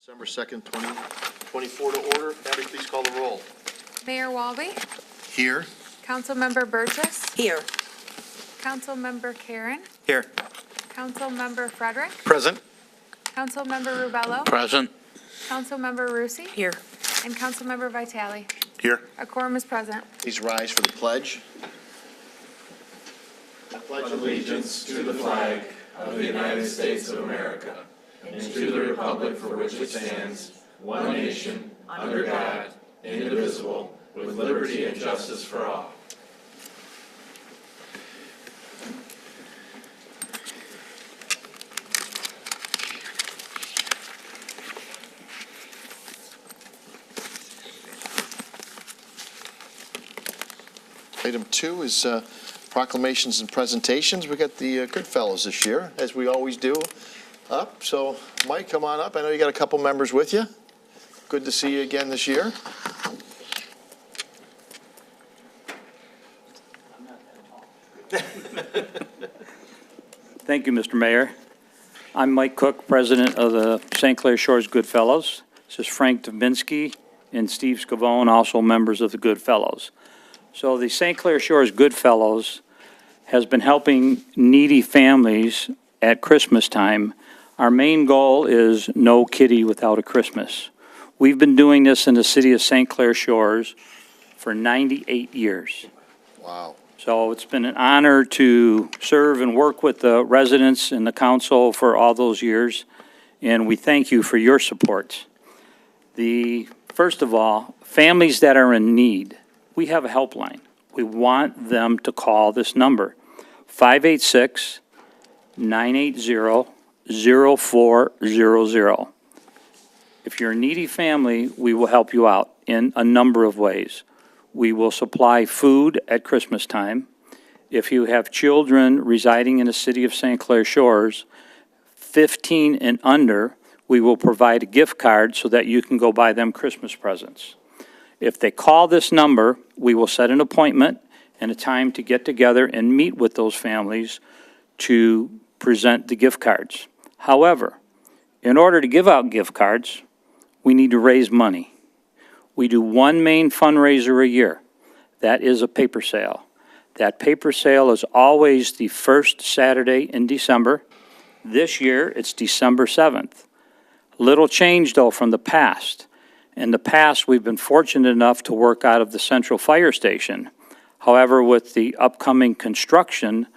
December 2nd, 2024 to order. Abby, please call the roll. Mayor Walby, Here. Councilmember Burgess, Here. Councilmember Karen, Here. Councilmember Frederick, Present. Councilmember Rubello, Present. Councilmember Rusi, Here. and Councilmember Vitale. Here. A quorum is present. Please rise for the pledge. I pledge allegiance to the flag of the United States of America and to the republic for which it stands, one nation, under God, indivisible, with liberty and justice for all. Item 2 is proclamations and presentations. We got the Goodfellows this year, as we always do, up. So, Mike, come on up. I know you got a couple members with you. Good to see you again this year. Thank you, Mr. Mayor. I'm Mike Cook, president of the St. Clair Shores Goodfellows. This is Frank Dominski and Steve Scavone, also members of the Goodfellows. So the St. Clair Shores Goodfellows has been helping needy families at Christmas time. Our main goal is no kitty without a Christmas. We've been doing this in the city of St. Clair Shores for 98 years. Wow. So it's been an honor to serve and work with the residents and the council for all those years, and we thank you for your support. First of all, families that are in need, we have a helpline. We want them to call this number, 586-980-0400. If you're a needy family, we will help you out in a number of ways. We will supply food at Christmas time. If you have children residing in the city of St. Clair Shores, 15 and under, we will provide a gift card so that you can go buy them Christmas presents. If they call this number, we will set an appointment and a time to get together and meet with those families to present the gift cards. However, in order to give out gift cards, we need to raise money. We do one main fundraiser a year. That is a paper sale. That paper sale is always the first Saturday in December. This year, it's December 7th. Little change, though, from the past. In the past, we've been fortunate enough to work out of the central fire station. However, with the upcoming construction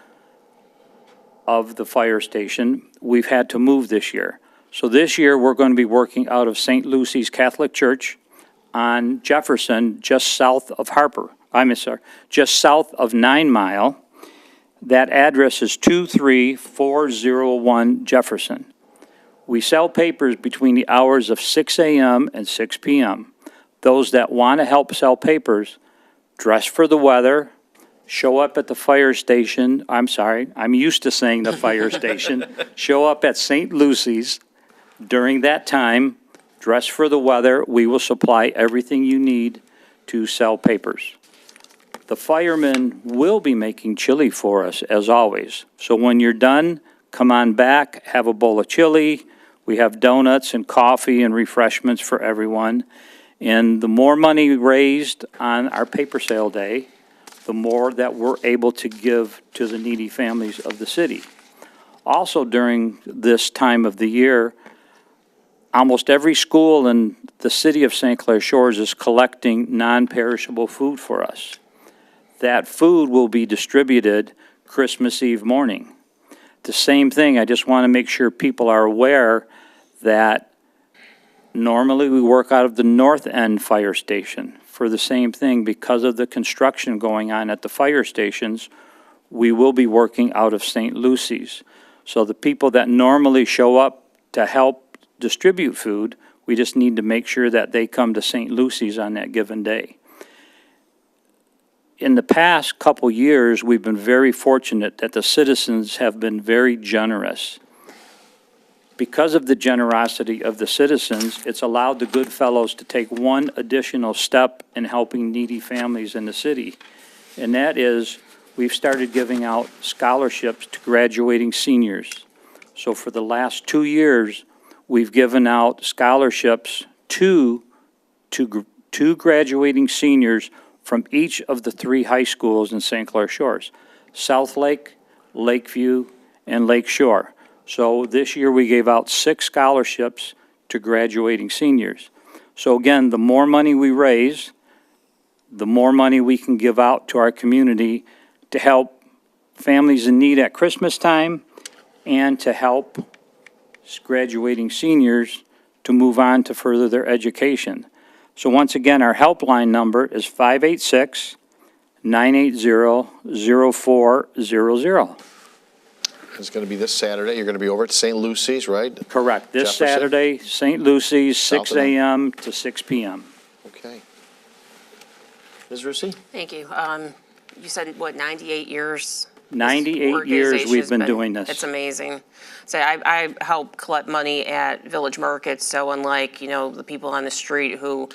of the fire station, we've had to move this year. So this year, we're going to be working out of St. Lucy's Catholic Church on Jefferson, just south of just south of 9 Mile. That address is 23401 Jefferson. We sell papers between the hours of 6 a.m. and 6 p.m. Those that want to help sell papers, dress for the weather, show up at the fire station. I'm used to saying the fire station. Show up at St. Lucy's during that time. Dress for the weather. We will supply everything you need to sell papers. The firemen will be making chili for us, as always. So when you're done, come on back, have a bowl of chili. We have donuts and coffee and refreshments for everyone. And the more money raised on our paper sale day, the more that we're able to give to the needy families of the city. Also, during this time of the year, almost every school in the city of St. Clair Shores is collecting non-perishable food for us. That food will be distributed Christmas Eve morning. The same thing, I just want to make sure people are aware that normally we work out of the North End Fire Station. For the same thing, because of the construction going on at the fire stations, we will be working out of St. Lucy's. So the people that normally show up to help distribute food, we just need to make sure that they come to St. Lucy's on that given day. In the past couple years, we've been very fortunate that the citizens have been very generous. Because of the generosity of the citizens, it's allowed the Goodfellows to take one additional step in helping needy families in the city. And that is, we've started giving out scholarships to graduating seniors. So for the last 2 years, we've given out scholarships to graduating seniors from each of the 3 high schools in St. Clair Shores, South Lake, Lakeview, and Lake Shore. So this year, we gave out 6 scholarships to graduating seniors. So again, the more money we raise, the more money we can give out to our community to help families in need at Christmas time and to help graduating seniors to move on to further their education. So once again, our helpline number is 586-980-0400. It's going to be this Saturday. You're going to be over at St. Lucy's, right? Correct. This Jefferson? Saturday, St. Lucy's, South 6 of them. a.m. to 6 p.m. Okay. Ms. Russi? Thank you. You said, what, 98 years? 98 years we've been doing this. It's amazing. So I help collect money at village markets, so unlike, the people on the street who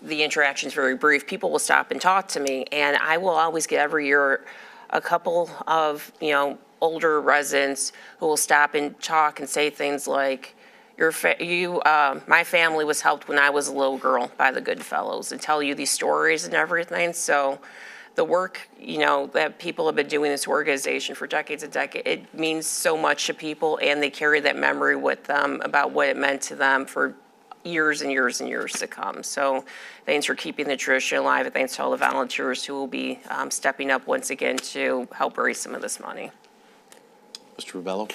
the interaction's very brief, people will stop and talk to me, and I will always get every year a couple of, older residents who will stop and talk and say things like, my family was helped when I was a little girl by the Goodfellows, and tell you these stories and everything. So the work, that people have been doing this organization for decades and decades, it means so much to people, and they carry that memory with them about what it meant to them for years and years and years to come. So thanks for keeping the tradition alive, and thanks to all the volunteers who will be stepping up once again to help raise some of this money. Mr. Rubello?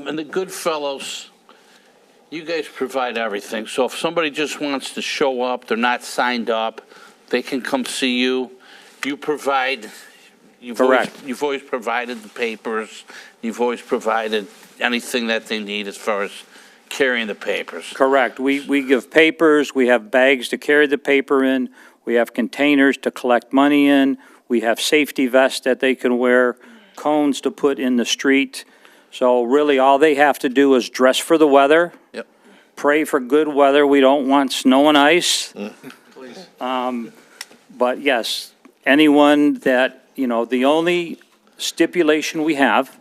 And the Goodfellows, you guys provide everything. So if somebody just wants to show up, they're not signed up, they can come see you. You provide, Correct. You've always provided the papers. You've always provided anything that they need as far as carrying the papers. Correct. We give papers, we have bags to carry the paper in, we have containers to collect money in, we have safety vests that they can wear, cones to put in the street. So really, all they have to do is dress for the weather. Yep. Pray for good weather. We don't want snow and ice. Please. But yes, anyone that, the only stipulation we have,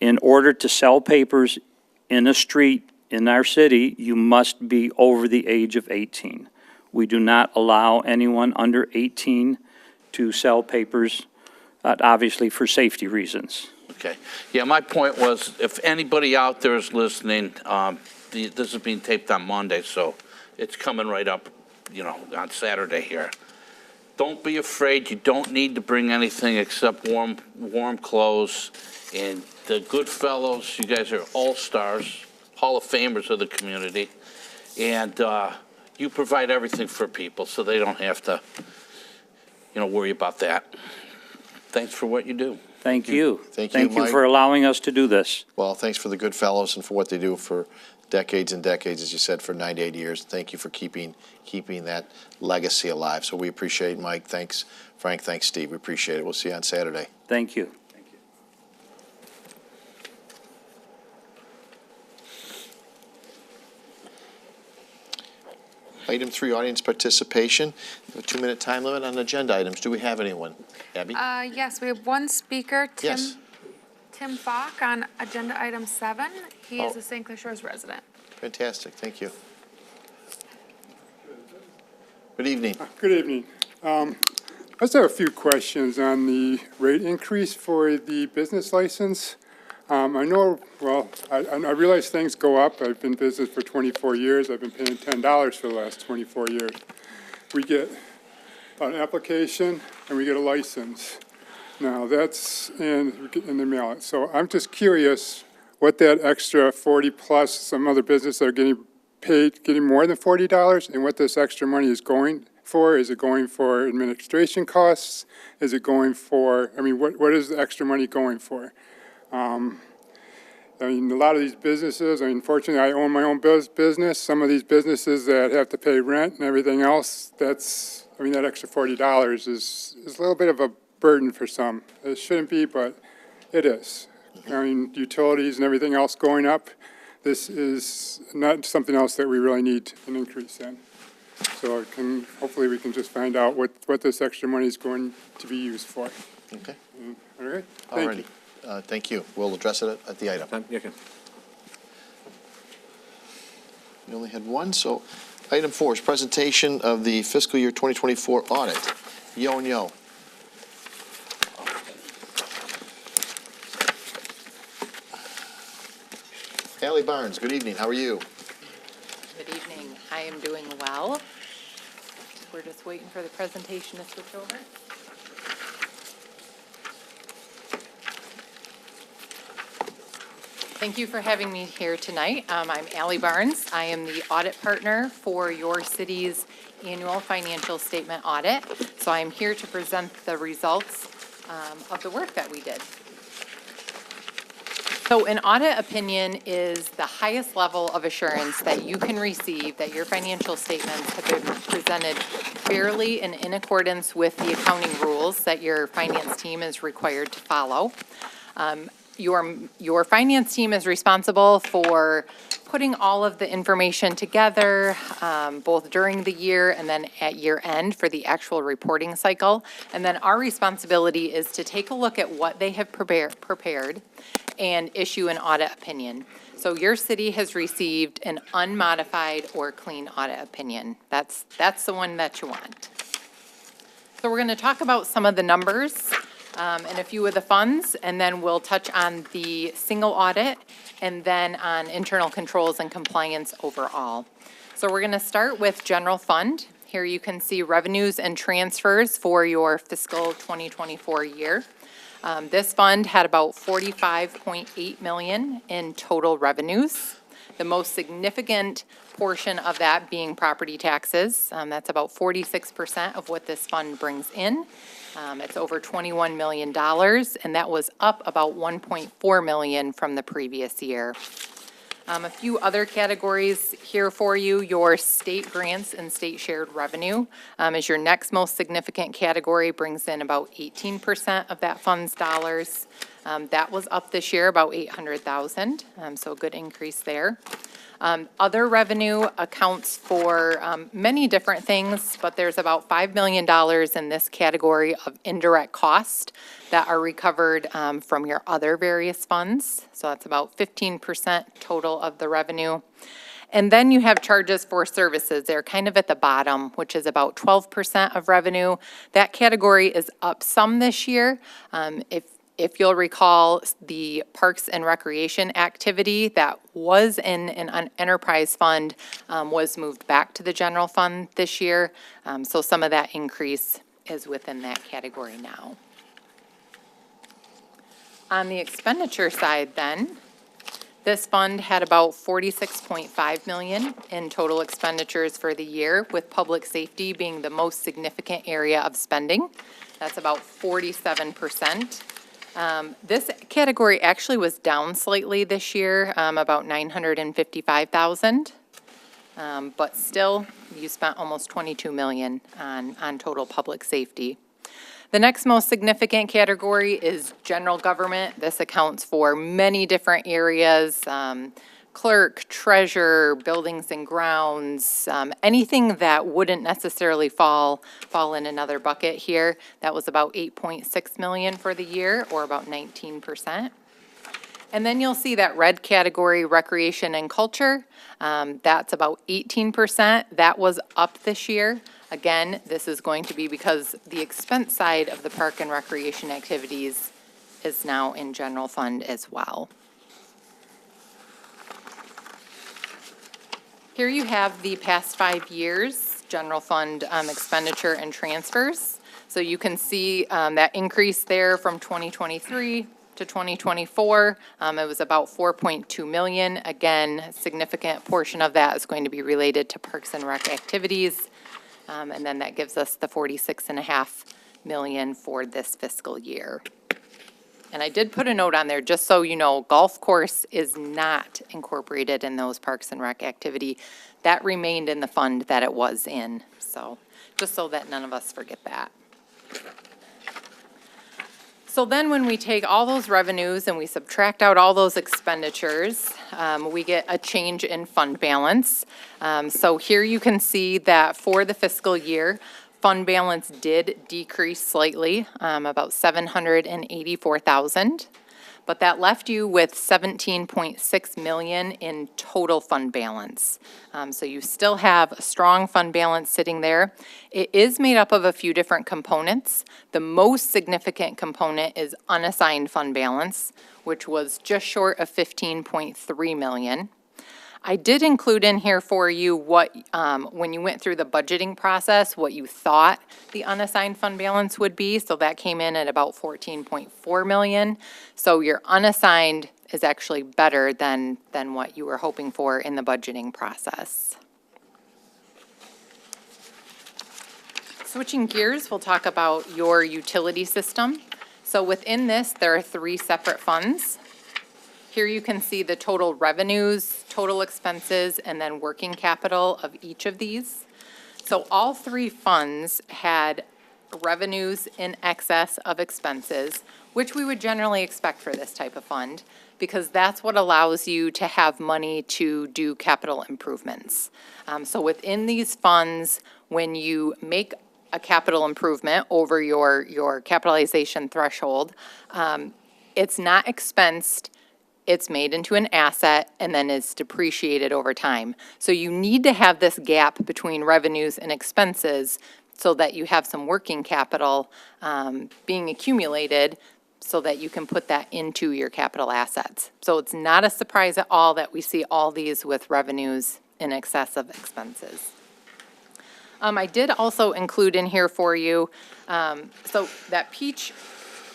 in order to sell papers in a street in our city, you must be over the age of 18. We do not allow anyone under 18 to sell papers, obviously for safety reasons. Okay. Yeah, my point was, if anybody out there is listening, this is being taped on Monday, so it's coming right up, on Saturday here. Don't be afraid. You don't need to bring anything except warm clothes. And the Goodfellows, you guys are all-stars, Hall of Famers of the community. And you provide everything for people, so they don't have to, worry about that. Thanks for what you do. Thank you. Thank you, Thank you Mike. for allowing us to do this. Well, thanks for the good fellows and for what they do for decades and decades, as you said, for 98 years. Thank you for keeping that legacy alive. So we appreciate it, Mike. Thanks, Frank. Thanks, Steve. We appreciate it. We'll see you on Saturday. Thank you. Item 3, audience participation. A 2-minute time limit on agenda items. Do we have anyone? Abby? Yes, we have one speaker, Yes. Tim Falk, on agenda item 7. He is Oh. a St. Clair Shores resident. Fantastic. Thank you. Good evening. Good evening. I just have a few questions on the rate increase for the business license. I know, I realize things go up. I've been in business for 24 years. I've been paying $10 for the last 24 years. We get an application and we get a license. Now, that's in the mail. So I'm just curious what that extra 40 plus some other businesses are getting paid, getting more than $40, and what this extra money is going for. Is it going for administration costs? Is it going for, what is the extra money going for? A lot of these businesses, unfortunately, I own my own business. Some of these businesses that have to pay rent and everything else, that extra $40 is a little bit of a burden for some. It shouldn't be, but it is. Utilities and everything else going up, this is not something else that we really need an increase in. So hopefully we can just find out what this extra money is going to be used for. Okay. All right? All Thank righty. you. Thank you. We'll address it at the item. We only had one, so item 4 is presentation of the fiscal year 2024 audit. Yo and yo. Allie Barnes, good evening. How are you? Good evening. I am doing well. We're just waiting for the presentation to switch over. Thank you for having me here tonight. I'm Allie Barnes. I am the audit partner for your city's annual financial statement audit. So I'm here to present the results of the work that we did. So an audit opinion is the highest level of assurance that you can receive that your financial statements have been presented fairly and in accordance with the accounting rules that your finance team is required to follow. Your finance team is responsible for putting all of the information together, both during the year and then at year end for the actual reporting cycle. And then our responsibility is to take a look at what they have prepared and issue an audit opinion. So your city has received an unmodified or clean audit opinion. That's the one that you want. So we're going to talk about some of the numbers and a few of the funds, and then we'll touch on the single audit and then on internal controls and compliance overall. So we're going to start with general fund. Here you can see revenues and transfers for your fiscal 2024 year. This fund had about $45.8 million in total revenues. The most significant portion of that being property taxes. That's about 46% of what this fund brings in. It's over $21 million, and that was up about $1.4 million from the previous year. A few other categories here for you. Your state grants and state shared revenue is your next most significant category, brings in about 18% of that fund's dollars. That was up this year about $800,000, so a good increase there. Other revenue accounts for many different things, but there's about $5 million in this category of indirect cost that are recovered from your other various funds. So that's about 15% total of the revenue. And then you have charges for services. They're kind of at the bottom, which is about 12% of revenue. That category is up some this year. If you'll recall, the Parks and Recreation activity that was in an enterprise fund was moved back to the general fund this year. So some of that increase is within that category now. On the expenditure side then, this fund had about $46.5 million in total expenditures for the year, with public safety being the most significant area of spending. That's about 47%. This category actually was down slightly this year, about $955,000. But still, you spent almost $22 million on total public safety. The next most significant category is general government. This accounts for many different areas, clerk, treasurer, buildings and grounds, anything that wouldn't necessarily fall in another bucket here. That was about $8.6 million for the year, or about 19%. And then you'll see that red category, recreation and culture, that's about 18%. That was up this year. Again, this is going to be because the expense side of the park and recreation activities is now in general fund as well. Here you have the past 5 years, general fund expenditure and transfers. So you can see that increase there from 2023 to 2024. It was about $4.2 million. Again, a significant portion of that is going to be related to Parks and Rec activities. And then that gives us the $46.5 million for this fiscal year. And I did put a note on there, just so you know, golf course is not incorporated in those Parks and Rec activity. That remained in the fund that it was in. So just so that none of us forget that. So then when we take all those revenues and we subtract out all those expenditures, we get a change in fund balance. So here you can see that for the fiscal year, fund balance did decrease slightly, about $784,000. But that left you with 17.6 million in total fund balance. So you still have a strong fund balance sitting there. It is made up of a few different components. The most significant component is unassigned fund balance, which was just short of 15.3 million. I did include in here for you what, when you went through the budgeting process, what you thought the unassigned fund balance would be. So that came in at about 14.4 million. So your unassigned is actually better than what you were hoping for in the budgeting process. Switching gears, we'll talk about your utility system. So within this, there are 3 separate funds. Here you can see the total revenues, total expenses, and then working capital of each of these. So all 3 funds had revenues in excess of expenses, which we would generally expect for this type of fund, because that's what allows you to have money to do capital improvements. So within these funds, when you make a capital improvement over your capitalization threshold, it's not expensed. It's made into an asset and then is depreciated over time. So you need to have this gap between revenues and expenses so that you have some working capital being accumulated so that you can put that into your capital assets. So it's not a surprise at all that we see all these with revenues in excess of expenses. I did also include in here for you, so that peach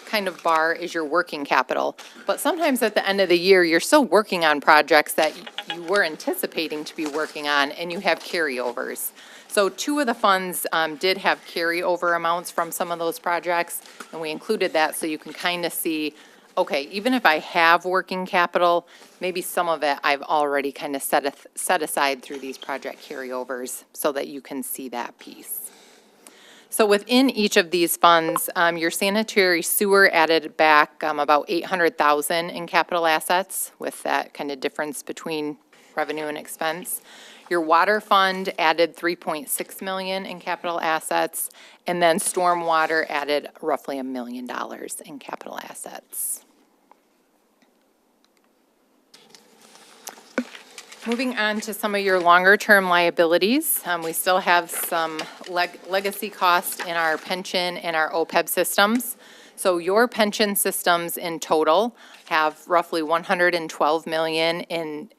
kind of bar is your working capital. But sometimes at the end of the year, you're still working on projects that you were anticipating to be working on, and you have carryovers. So 2 of the funds did have carryover amounts from some of those projects, and we included that so you can kind of see, okay, even if I have working capital, maybe some of it I've already kind of set aside through these project carryovers so that you can see that piece. So within each of these funds, your sanitary sewer added back about 800,000 in capital assets with that kind of difference between revenue and expense. Your water fund added 3.6 million in capital assets, and then stormwater added roughly $1 million in capital assets. Moving on to some of your longer-term liabilities, we still have some legacy costs in our pension and our OPEB systems. So your pension systems in total have roughly 112 million in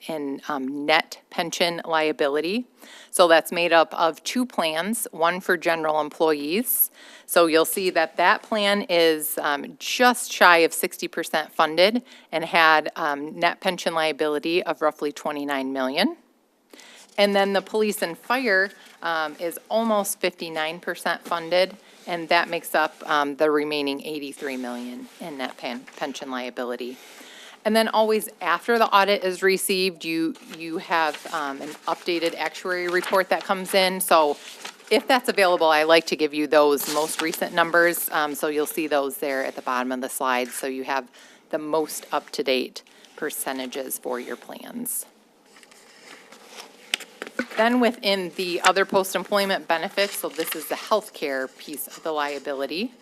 net pension liability. So that's made up of 2 plans, one for general employees. So you'll see that that plan is just shy of 60% funded and had net pension liability of roughly 29 million. And then the police and fire is almost 59% funded, and that makes up the remaining 83 million in net pension liability. And then always after the audit is received, you have an updated actuary report that comes in. So if that's available, I like to give you those most recent numbers. So you'll see those there at the bottom of the slide. So you have the most up-to-date percentages for your plans. Then within the other post-employment benefits, so this is the healthcare piece of the liability.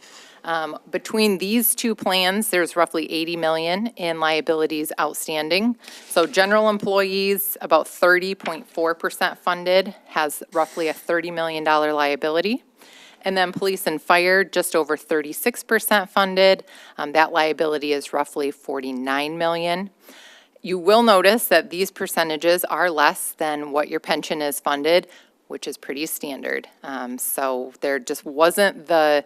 Between these 2 plans, there's roughly 80 million in liabilities outstanding. So general employees, about 30.4% funded, has roughly a $30 million liability. And then police and fire, just over 36% funded. That liability is roughly 49 million. You will notice that these percentages are less than what your pension is funded, which is pretty standard. So there just wasn't the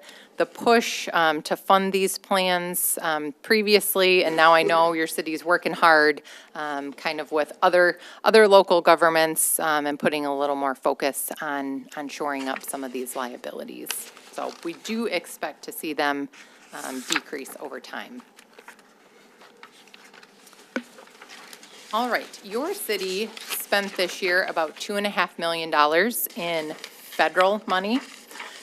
push to fund these plans previously, and now I know your city's working hard kind of with other local governments and putting a little more focus on shoring up some of these liabilities. So we do expect to see them decrease over time. All right, your city spent this year about $2.5 million in federal money.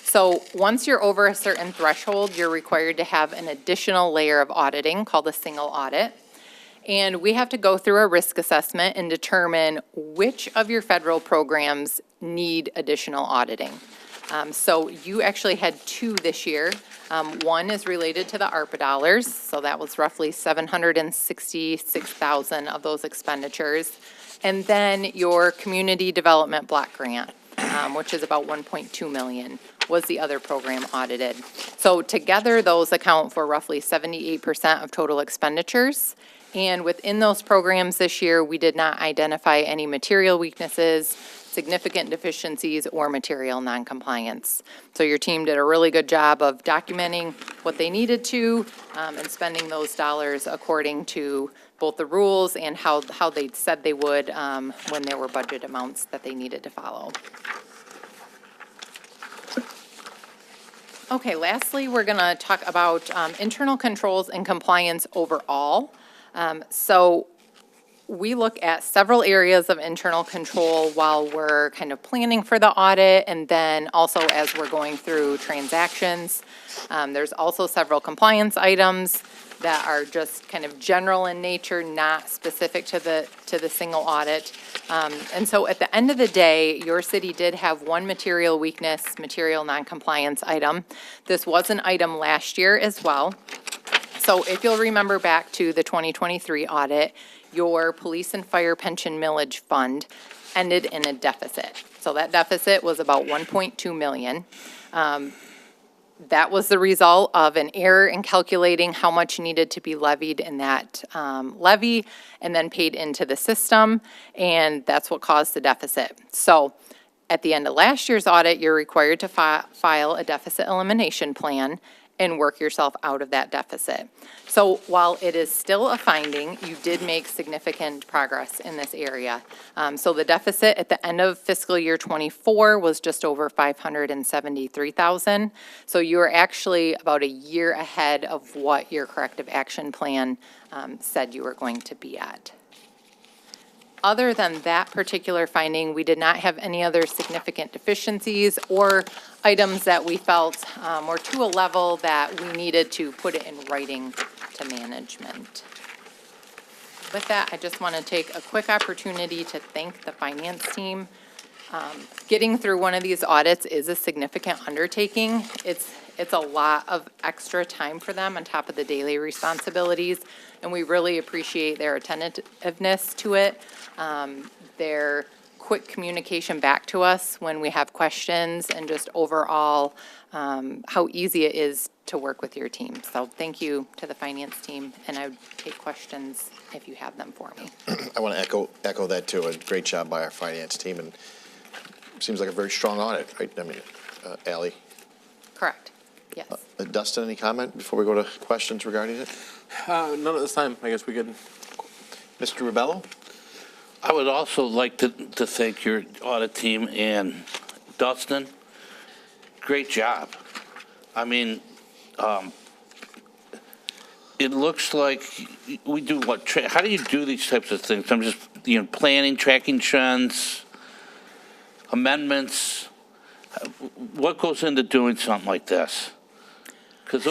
So once you're over a certain threshold, you're required to have an additional layer of auditing called a single audit. And we have to go through a risk assessment and determine which of your federal programs need additional auditing. So you actually had two this year. One is related to the ARPA dollars, so that was roughly 766,000 of those expenditures. And then your community development block grant, which is about 1.2 million, was the other program audited. So together, those account for roughly 78% of total expenditures. And within those programs this year, we did not identify any material weaknesses, significant deficiencies, or material noncompliance. So your team did a really good job of documenting what they needed to and spending those dollars according to both the rules and how they said they would when there were budget amounts that they needed to follow. Okay, lastly, we're going to talk about internal controls and compliance overall. So we look at several areas of internal control while we're kind of planning for the audit and then also as we're going through transactions. There's also several compliance items that are just kind of general in nature, not specific to the single audit. And so at the end of the day, your city did have one material weakness, material noncompliance item. This was an item last year as well. So if you'll remember back to the 2023 audit, your police and fire pension millage fund ended in a deficit. So that deficit was about 1.2 million. That was the result of an error in calculating how much needed to be levied in that levy and then paid into the system, and that's what caused the deficit. So at the end of last year's audit, you're required to file a deficit elimination plan and work yourself out of that deficit. So while it is still a finding, you did make significant progress in this area. So the deficit at the end of fiscal year '24 was just over 573,000. So you are actually about a year ahead of what your corrective action plan said you were going to be at. Other than that particular finding, we did not have any other significant deficiencies or items that we felt were to a level that we needed to put it in writing to management. With that, I just want to take a quick opportunity to thank the finance team. Getting through one of these audits is a significant undertaking. It's a lot of extra time for them on top of the daily responsibilities, and we really appreciate their attentiveness to it, their quick communication back to us when we have questions, and just overall how easy it is to work with your team. So thank you to the finance team, and I would take questions if you have them for me. I want to echo that too. A great job by our finance team, and seems like a very strong audit, right? I mean, Ally. Correct, yes. Dustin, any comment before we go to questions regarding it? None at this time. I guess we could. Mr. Ribello? I would also like to thank your audit team and Dustin. Great job. I mean, it looks like we do what? How do you do these types of things? I'm just, planning, tracking trends, amendments. What goes into doing something like this? Because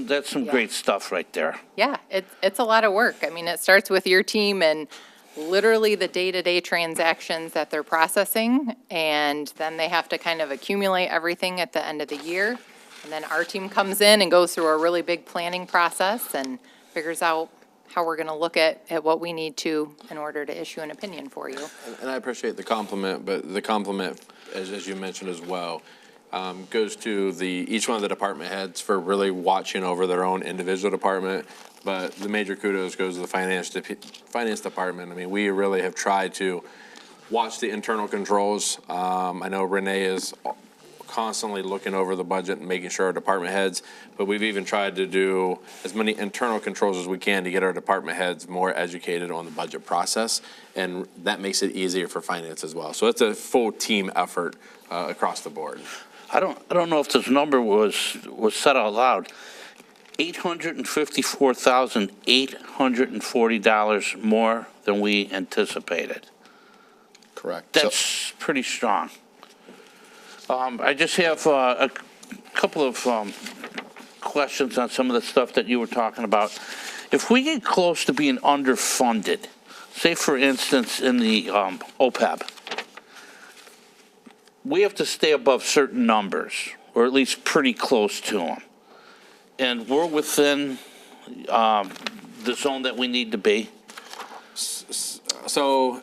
that's some great stuff right there. Yeah, it's a lot of work. I mean, it starts with your team and literally the day-to-day transactions that they're processing, and then they have to kind of accumulate everything at the end of the year. And then our team comes in and goes through a really big planning process and figures out how we're going to look at what we need to in order to issue an opinion for you. And I appreciate the compliment, but the compliment, as you mentioned as well, goes to each one of the department heads for really watching over their own individual department. But the major kudos goes to the finance department. I mean, we really have tried to watch the internal controls. I know Renee is constantly looking over the budget and making sure our department heads, but we've even tried to do as many internal controls as we can to get our department heads more educated on the budget process, and that makes it easier for finance as well. So it's a full team effort across the board. I don't know if this number was said out loud. $854,840 more than we anticipated. Correct. That's pretty strong. I just have a couple of questions on some of the stuff that you were talking about. If we get close to being underfunded, say for instance in the OPEB, we have to stay above certain numbers, or at least pretty close to them. And we're within the zone that we need to be. So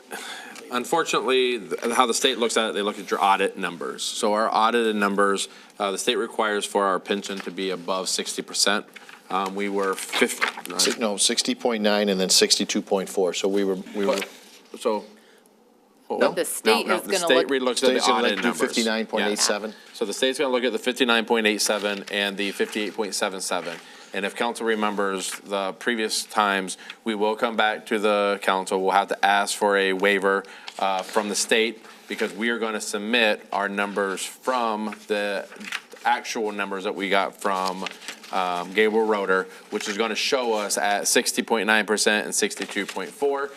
unfortunately, how the state looks at it, they look at your audit numbers. So our audited numbers, the state requires for our pension to be above 60%. We were 60.9 and then 62.4, so we were, so. But the state is The gonna state look, relooks at the State's gonna audited do numbers. 59.87. Yeah. So the state's gonna look at the 59.87 and the 58.77. And if council remembers the previous times, we will come back to the council. We'll have to ask for a waiver from the state because we are gonna submit our numbers from the actual numbers that we got from Gable Rotor, which is gonna show us at 60.9% and 62.4.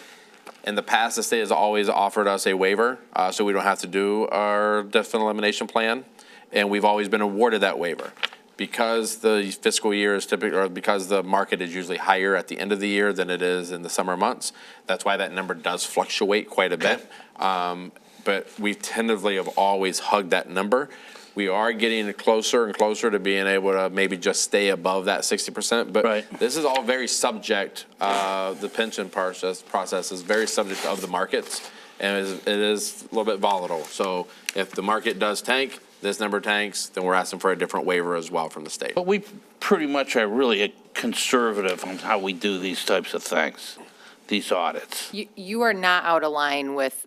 In the past, the state has always offered us a waiver, so we don't have to do our deficit elimination plan, and we've always been awarded that waiver. Because the fiscal year is typically, or because the market is usually higher at the end of the year than it is in the summer months, that's why that number does fluctuate quite a bit. But we tentatively have always hugged that number. We are getting closer and closer to being able to maybe just stay above that 60%. But Right. this is all very subject, the pension process is very subject of the markets, and it is a little bit volatile. So if the market does tank, this number tanks, then we're asking for a different waiver as well from the state. But we pretty much are really conservative on how we do these types of things, these audits. you are not out of line with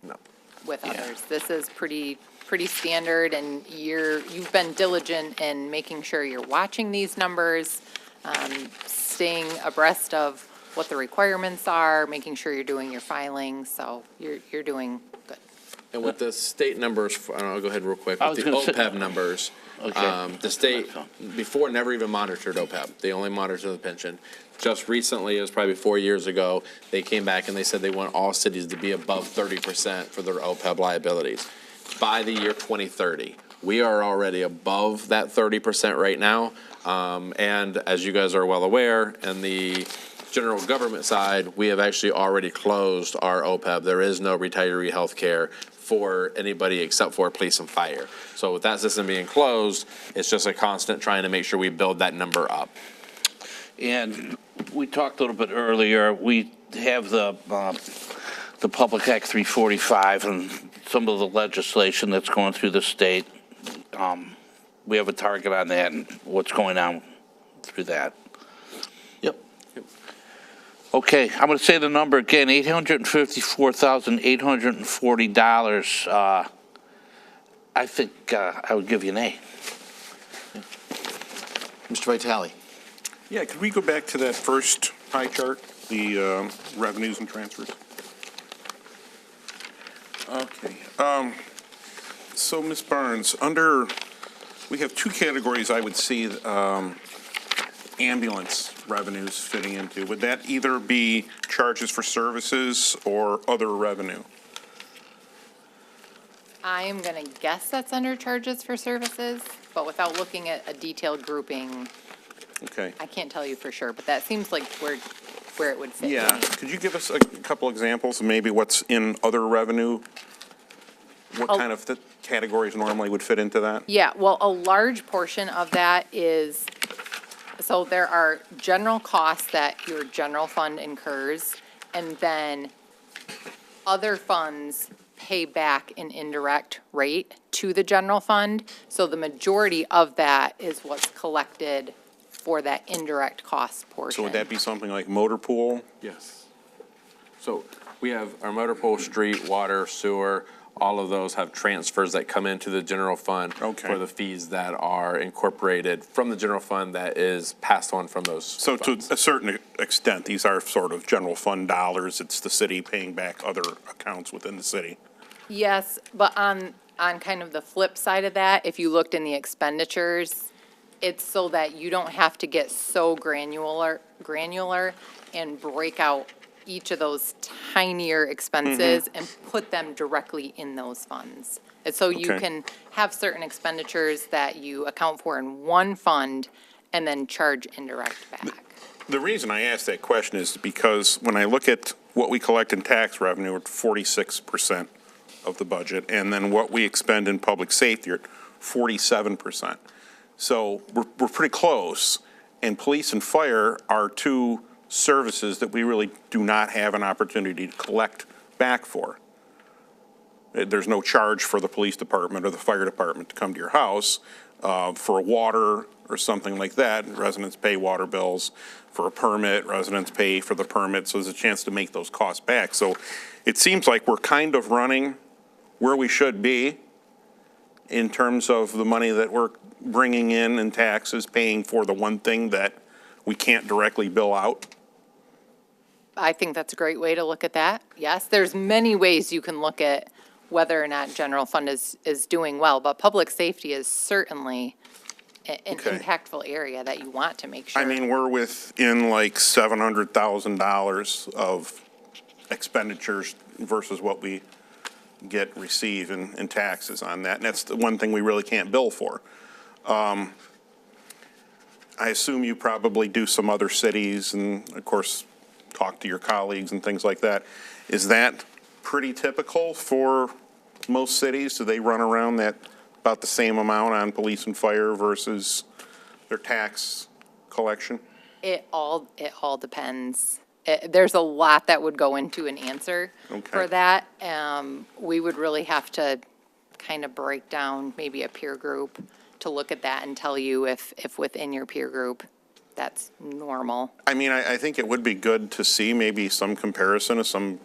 others. This is pretty standard, and you've been diligent in making sure you're watching these numbers, staying abreast of what the requirements are, making sure you're doing your filings, so you're doing good. And with the state numbers, I'll go ahead real quick, I with the was gonna say- OPEB numbers, Okay. the state before never even monitored OPEB. They only monitored the pension. Just recently, it was probably 4 years ago, they came back and they said they want all cities to be above 30% for their OPEB liabilities by the year 2030. We are already above that 30% right now. And as you guys are well aware, in the general government side, we have actually already closed our OPEB. There is no retiree health care for anybody except for police and fire. So with that system being closed, it's just a constant trying to make sure we build that number up. And we talked a little bit earlier, we have the Public Act 345 and some of the legislation that's going through the state. We have a target on that and what's going on through that. Yep. Okay, I'm going to say the number again, $854,840. I think I would give you an A. Mr. Vitale. Yeah, could we go back to that first pie chart, the revenues and transfers? Okay. So, Ms. Barnes, we have two categories I would see ambulance revenues fitting into. Would that either be charges for services or other revenue? I am gonna guess that's under charges for services, but without looking at a detailed grouping, Okay. I can't tell you for sure, but that seems like where it would fit. to Yeah, me. could you give us a couple examples of maybe what's in other revenue? What Oh. kind of categories normally would fit into that? Yeah, well, a large portion of that is, so there are general costs that your general fund incurs, and then other funds pay back an indirect rate to the general fund. So the majority of that is what's collected for that indirect cost portion. So would that be something like motor pool? Yes. So we have our motor pool, street, water, sewer, all of those have transfers that come into the general fund Okay. for the fees that are incorporated from the general fund that is passed on from those So to funds. a certain extent, these are sort of general fund dollars. It's the city paying back other accounts within the city. Yes, but on kind of the flip side of that, if you looked in the expenditures, it's so that you don't have to get so granular and break out each of those tinier expenses and put them directly in those funds. It's so you Okay. can have certain expenditures that you account for in one fund and then charge indirect back. The reason I ask that question is because when I look at what we collect in tax revenue, we're at 46% of the budget, and then what we expend in public safety are 47%. So we're pretty close, and police and fire are two services that we really do not have an opportunity to collect back for. There's no charge for the police department or the fire department to come to your house for water or something like that. Residents pay water bills. For a permit, residents pay for the permit, so there's a chance to make those costs back. So it seems like we're kind of running where we should be in terms of the money that we're bringing in taxes, paying for the one thing that we can't directly bill out. I think that's a great way to look at that. Yes, there's many ways you can look at whether or not general fund is doing well, but public safety is certainly an Okay. impactful area that you want to make sure. I mean, we're within like $700,000 of expenditures versus what we receive in taxes on that. And that's the one thing we really can't bill for. I assume you probably do some other cities and, of course, talk to your colleagues and things like that. Is that pretty typical for most cities? Do they run around that about the same amount on police and fire versus their tax collection? It all depends. There's a lot that would go into an answer for Okay. that. We would really have to kind of break down maybe a peer group to look at that and tell you if within your peer group, that's normal. I mean, I think it would be good to see maybe some comparison of some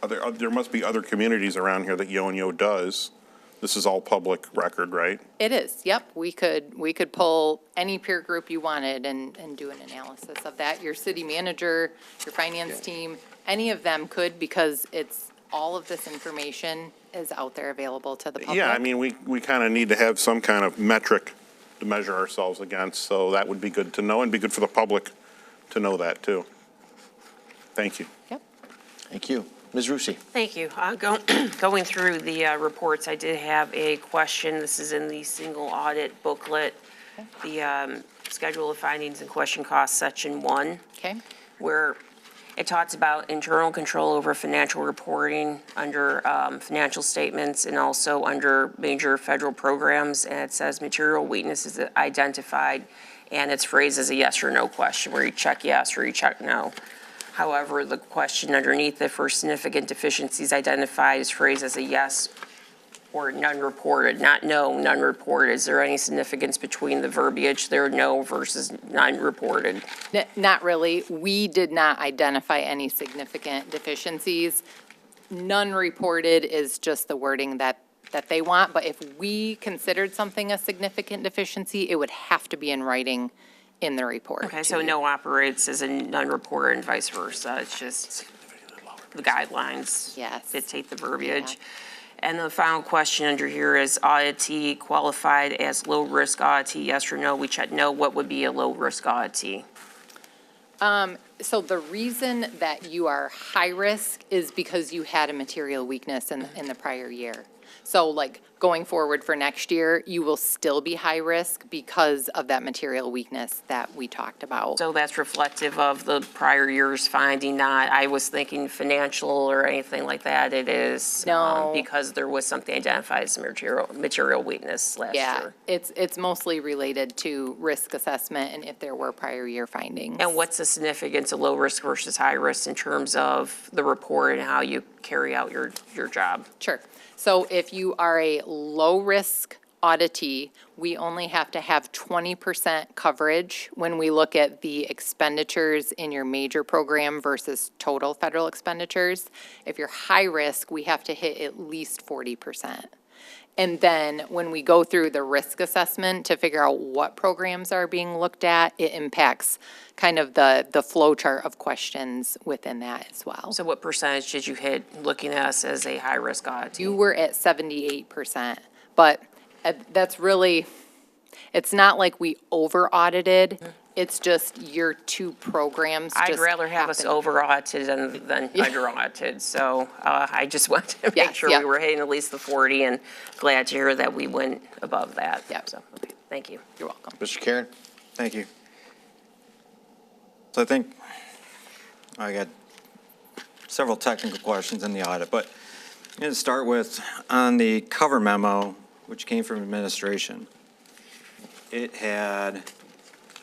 other, there must be other communities around here that Yonyo does. This is all public record, right? It is, yep. We could pull any peer group you wanted and do an analysis of that. Your city manager, your finance team, any of them could, because it's, all of this information is out there available to the public. Yeah, I mean, we kind of need to have some kind of metric to measure ourselves against, so that would be good to know and be good for the public to know that too. Thank you. Yep. Thank you. Ms. Rusi. Thank you. Going through the reports, I did have a question. This is in the single audit booklet, the schedule of findings and question costs, section 1. Okay. Where it talks about internal control over financial reporting under financial statements and also under major federal programs. And it says material weaknesses identified, and it's phrased as a yes or no question, where you check yes or you check no. However, the question underneath it for significant deficiencies identified is phrased as a yes or none reported, not no, none reported. Is there any significance between the verbiage there, no versus none reported? Not really. We did not identify any significant deficiencies. None reported is just the wording that they want, but if we considered something a significant deficiency, it would have to be in writing in the report. Okay, so no operates as a none reported and vice versa. It's just the guidelines Yes. dictate the verbiage. And the final question under here is auditee qualified as low-risk auditee, yes or no? We check no. What would be a low-risk auditee? So the reason that you are high risk is because you had a material weakness in the prior year. So like going forward for next year, you will still be high risk because of that material weakness that we talked about. So that's reflective of the prior year's finding, not, I was thinking financial or anything like that. It is No. because there was something identified as material weakness last Yeah, year. it's mostly related to risk assessment and if there were prior year findings. And what's the significance of low risk versus high risk in terms of the report and how you carry out your job? Sure. So if you are a low-risk auditee, we only have to have 20% coverage when we look at the expenditures in your major program versus total federal expenditures. If you're high risk, we have to hit at least 40%. And then when we go through the risk assessment to figure out what programs are being looked at, it impacts kind of the flow chart of questions within that as well. So what percentage did you hit looking at us as a high risk auditee? You were at 78%, but that's really, it's not like we over audited. It's just your two programs just I'd rather have us happened. over audited than under audited. So I just wanted to make Yes, sure yeah. we were hitting at least the 40 and glad to hear that we went above that. Yep. So, okay, thank you. You're welcome. Mr. Karen? Thank you. So I think I got several technical questions in the audit, but I'm going to start with, on the cover memo, which came from administration, it had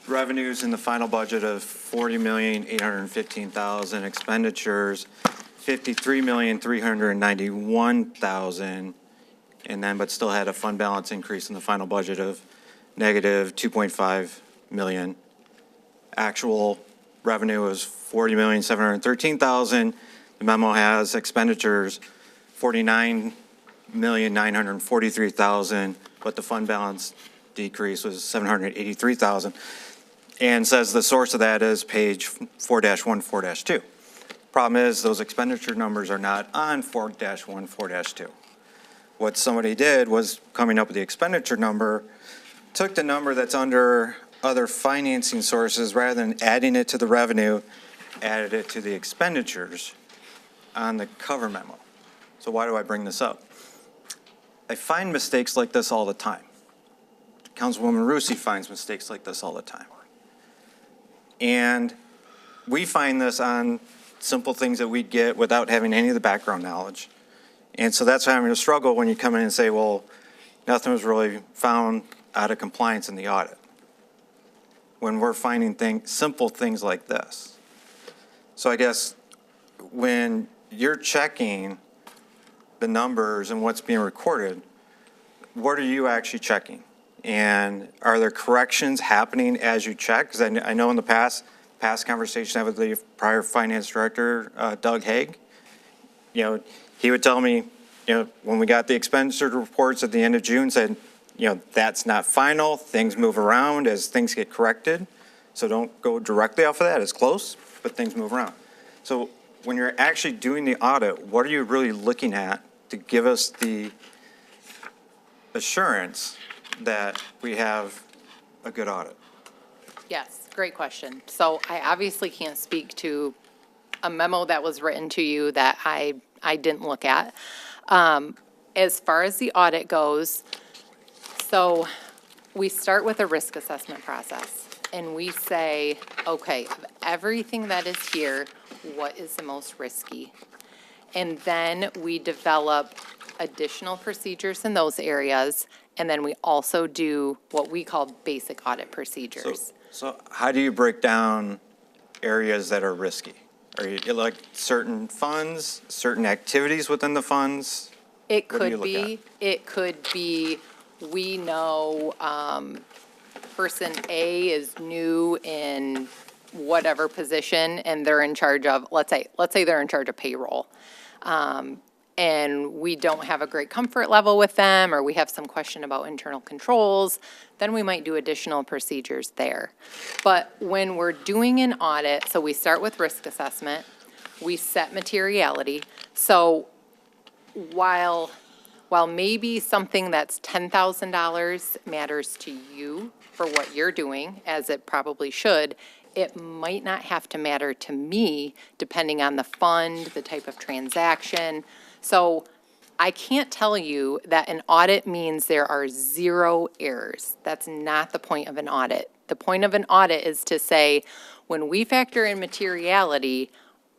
revenues in the final budget of $40,815,000, expenditures $53,391,000, and then, but still had a fund balance increase in the final budget of negative $2.5 million. Actual revenue was $40,713,000. The memo has expenditures $49,943,000, but the fund balance decrease was $783,000. And says the source of that is page 4-1, 4-2. Problem is, those expenditure numbers are not on 4-1, 4-2. What somebody did was coming up with the expenditure number, took the number that's under other financing sources, rather than adding it to the revenue, added it to the expenditures on the cover memo. So why do I bring this up? I find mistakes like this all the time. Councilwoman Rusi finds mistakes like this all the time. And we find this on simple things that we get without having any of the background knowledge. And so that's why I'm going to struggle when you come in and say, well, nothing was really found out of compliance in the audit, when we're finding simple things like this. So I guess when you're checking the numbers and what's being recorded, what are you actually checking? And are there corrections happening as you check? Because I know in the past conversation I had with the prior finance director, Doug Haig, he would tell me, when we got the expenditure reports at the end of June, said, that's not final. Things move around as things get corrected. So don't go directly off of that. It's close, but things move around. So when you're actually doing the audit, what are you really looking at to give us the assurance that we have a good audit? Yes, great question. So I obviously can't speak to a memo that was written to you that I didn't look at. As far as the audit goes, so we start with a risk assessment process, and we say, okay, of everything that is here, what is the most risky? And then we develop additional procedures in those areas, and then we also do what we call basic audit procedures. So how do you break down areas that are risky? Are you like certain funds, certain activities within the funds? It What do you could look be, we know person A is new in whatever position, and they're in charge of, let's say they're in charge of payroll. And we don't have a great comfort level with them, or we have some question about internal controls, then we might do additional procedures there. But when we're doing an audit, so we start with risk assessment, we set materiality. So while maybe something that's $10,000 matters to you for what you're doing, as it probably should, it might not have to matter to me, depending on the fund, the type of transaction. So I can't tell you that an audit means there are zero errors. That's not the point of an audit. The point of an audit is to say, when we factor in materiality,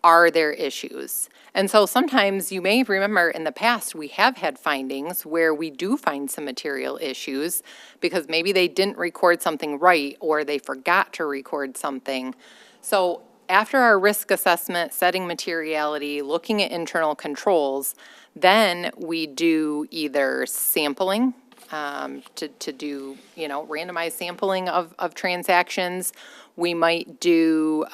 are there issues? And so sometimes you may remember in the past, we have had findings where we do find some material issues because maybe they didn't record something right, or they forgot to record something. So after our risk assessment, setting materiality, looking at internal controls, then we do either sampling to do, randomized sampling of transactions. We might do,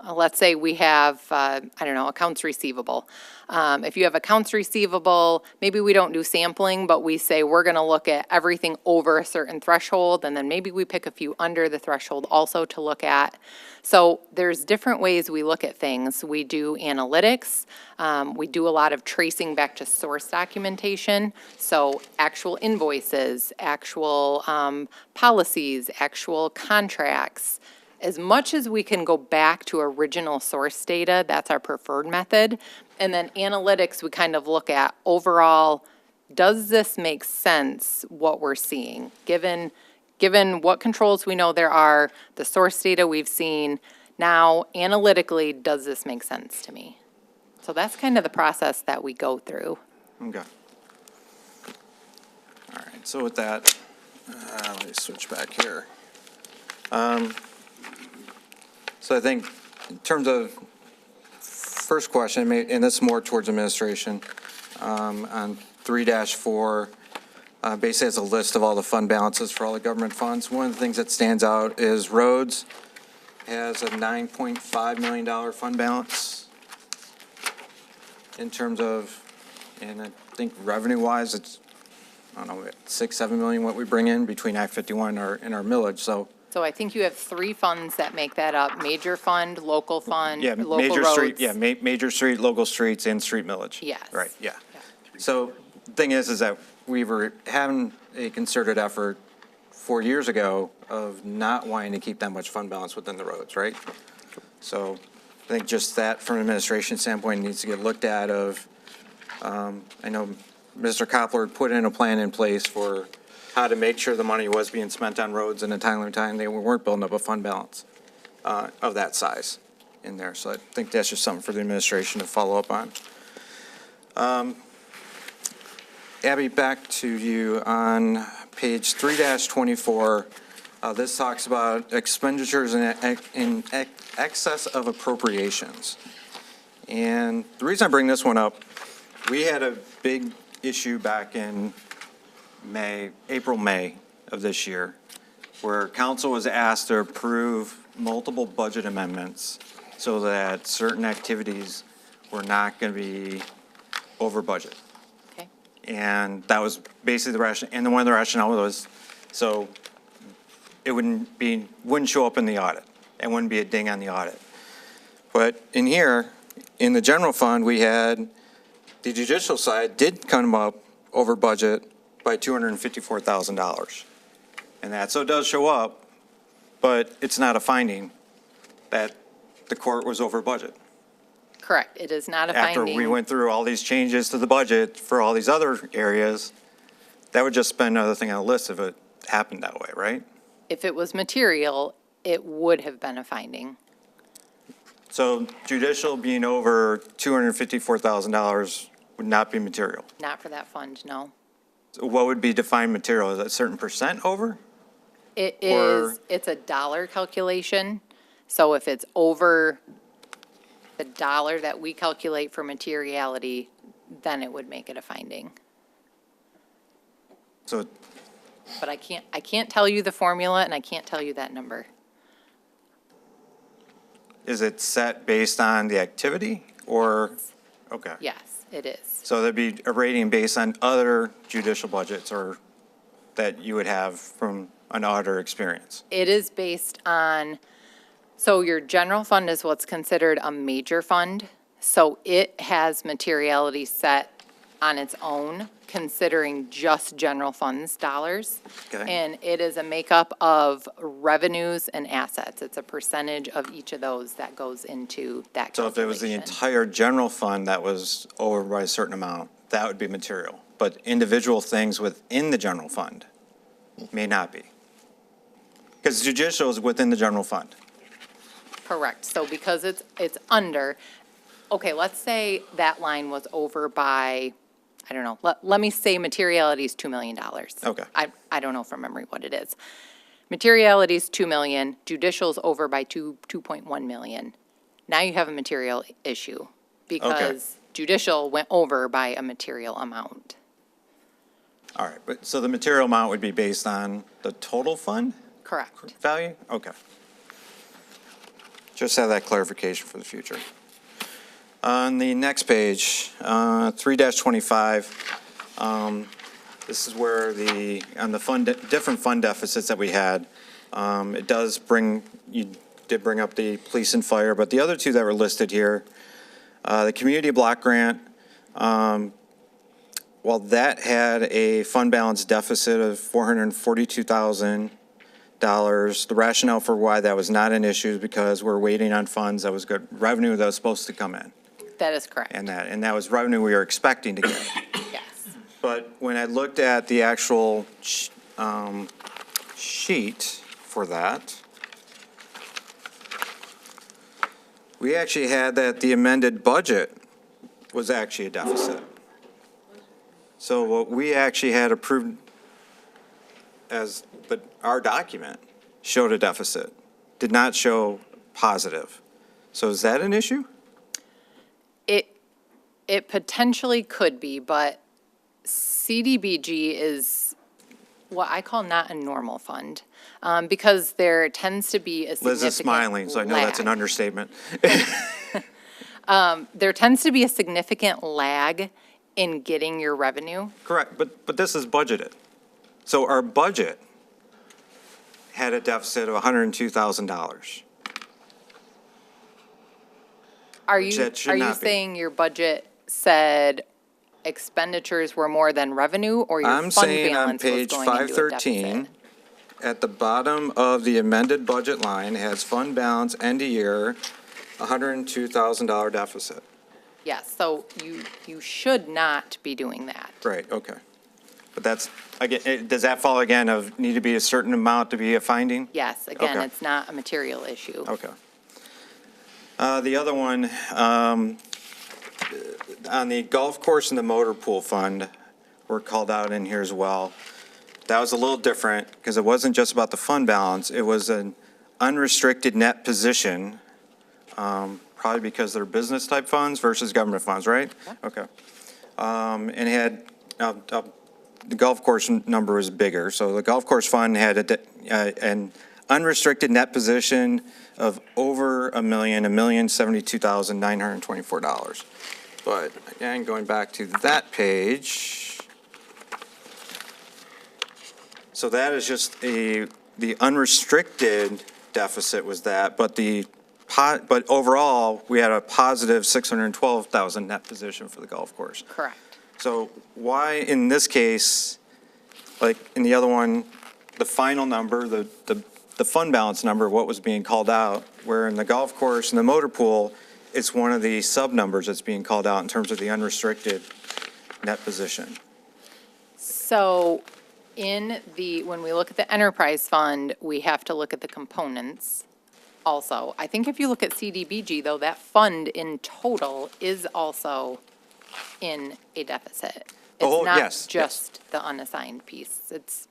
let's say we have, accounts receivable. If you have accounts receivable, maybe we don't do sampling, but we say we're going to look at everything over a certain threshold, and then maybe we pick a few under the threshold also to look at. So there's different ways we look at things. We do analytics. We do a lot of tracing back to source documentation. So actual invoices, actual policies, actual contracts. As much as we can go back to original source data, that's our preferred method. And then analytics, we kind of look at overall, does this make sense, what we're seeing? Given what controls we know there are, the source data we've seen, now analytically, does this make sense to me? So that's kind of the process that we go through. Okay. All right, so with that, let me switch back here. So I think in terms of first question, and this is more towards administration, on 3-4, basically has a list of all the fund balances for all the government funds. One of the things that stands out is roads has a $9.5 million fund balance in terms of, and I think revenue-wise, it's, I don't know, 6-7 million what we bring in between Act 51 and our millage, so. So I think you have three funds that make that up: major fund, local fund, Yeah, local major street, roads. yeah, major street, local streets, and street millage. Yes. Right, yeah. So the thing is that we were having a concerted effort 4 years ago of not wanting to keep that much fund balance within the roads, right? So I think just that from an administration standpoint needs to get looked at of, I know Mr. Koppler put in a plan in place for how to make sure the money was being spent on roads in a timely time. They weren't building up a fund balance of that size in there. So I think that's just something for the administration to follow up on. Abby, back to you on page 3-24. This talks about expenditures in excess of appropriations. And the reason I bring this one up, we had a big issue back in April, May of this year, where council was asked to approve multiple budget amendments so that certain activities were not going to be over budget. Okay. And that was basically the rationale, and one of the rationale was, so it wouldn't show up in the audit. It wouldn't be a ding on the audit. But in here, in the general fund, we had the judicial side did come up over budget by $254,000. And that, so it does show up, but it's not a finding that the court was over budget. Correct. It is not a After finding. we went through all these changes to the budget for all these other areas, that would just be another thing on the list if it happened that way, right? If it was material, it would have been a finding. So judicial being over $254,000 would not be material. Not for that fund, no. So what would be defined material? Is that a certain percent over? It Or- is, it's a dollar calculation. So if it's over the dollar that we calculate for materiality, then it would make it a finding. So, But I can't tell you the formula and I can't tell you that number. is it set based on the activity or, okay. Yes, it is. So there'd be a rating based on other judicial budgets or that you would have from an auditor experience? It is based on, so your general fund is what's considered a major fund. So it has materiality set on its own, considering just general funds dollars. Okay. And it is a makeup of revenues and assets. It's a percentage of each of those that goes into that So if it was the calculation. entire general fund that was over by a certain amount, that would be material. But individual things within the general fund may not be. Because judicial is within the general fund. Correct. So because it's under, okay, let's say that line was over by, I don't know, let me say materiality is $2 million. Okay. I don't know from memory what it is. Materiality is 2 million, judicial's over by 2.1 million. Now you have a material issue because judicial went over by a material amount. All right, but so the material amount would be based on the total fund Correct. value? Okay. Just have that clarification for the future. On the next page, 3-25, this is where on the fund, different fund deficits that we had, it does bring, you did bring up the police and fire, but the other two that were listed here, the community block grant, while that had a fund balance deficit of $442,000, the rationale for why that was not an issue is because we're waiting on funds that was good revenue that was supposed to come in. That is correct. And that was revenue we were expecting to get. Yes. But when I looked at the actual sheet for that, we actually had that the amended budget was actually a deficit. So what we actually had approved but our document showed a deficit, did not show positive. So is that an issue? It potentially could be, but CDBG is what I call not a normal fund, because there tends to be a significant Liz is smiling, so I know that's an lag. understatement. There tends to be a significant lag in getting your revenue. Correct, but this is budgeted. So our budget had a deficit of $102,000. Are Which you, that should are you not be. saying your budget said expenditures were more than revenue, or your I'm fund saying on balance was page going into a 513, deficit? at the bottom of the amended budget line, has fund balance end of year, $102,000 deficit. Yes, so you should not be doing that. Right, okay. But that's, again, does that fall again of need to be a certain amount to be a finding? Yes, again, Okay. it's not a material issue. Okay. The other one, on the golf course and the motor pool fund, were called out in here as well. That was a little different, because it wasn't just about the fund balance, it was an unrestricted net position, probably because they're business type funds versus government funds, right? Okay. And it had, the golf course number was bigger, so the golf course fund had an unrestricted net position of over $1,072,924. But again, going back to that page, so that is just the unrestricted deficit was that, but but overall, we had a positive 612,000 net position for the golf course. Correct. So why in this case, like in the other one, the final number, the fund balance number, what was being called out, where in the golf course and the motor pool, it's one of the sub-numbers that's being called out in terms of the unrestricted net position. So when we look at the enterprise fund, we have to look at the components also. I think if you look at CDBG, though, that fund in total is also in a deficit. Oh, It's yes, not just the unassigned piece. It's,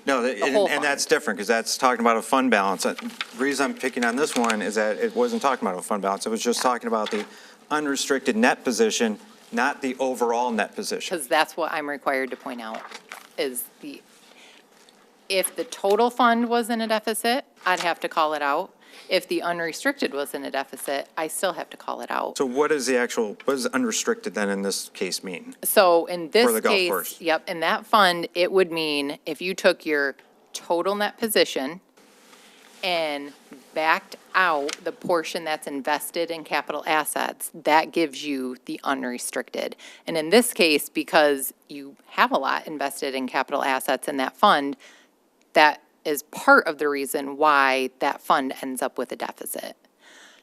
No, whole and that's fund. different, because that's talking about a fund balance. The reason I'm picking on this one is that it wasn't talking about a fund balance. It was just talking about the unrestricted net position, not the overall net position. because that's what I'm required to point out, is if the total fund was in a deficit, I'd have to call it out. If the unrestricted was in a deficit, I still have to call it out. So what does unrestricted then in this case mean? So in this the golf case, course. yep, in that fund, it would mean if you took your total net position and backed out the portion that's invested in capital assets, that gives you the unrestricted. And in this case, because you have a lot invested in capital assets in that fund, that is part of the reason why that fund ends up with a deficit.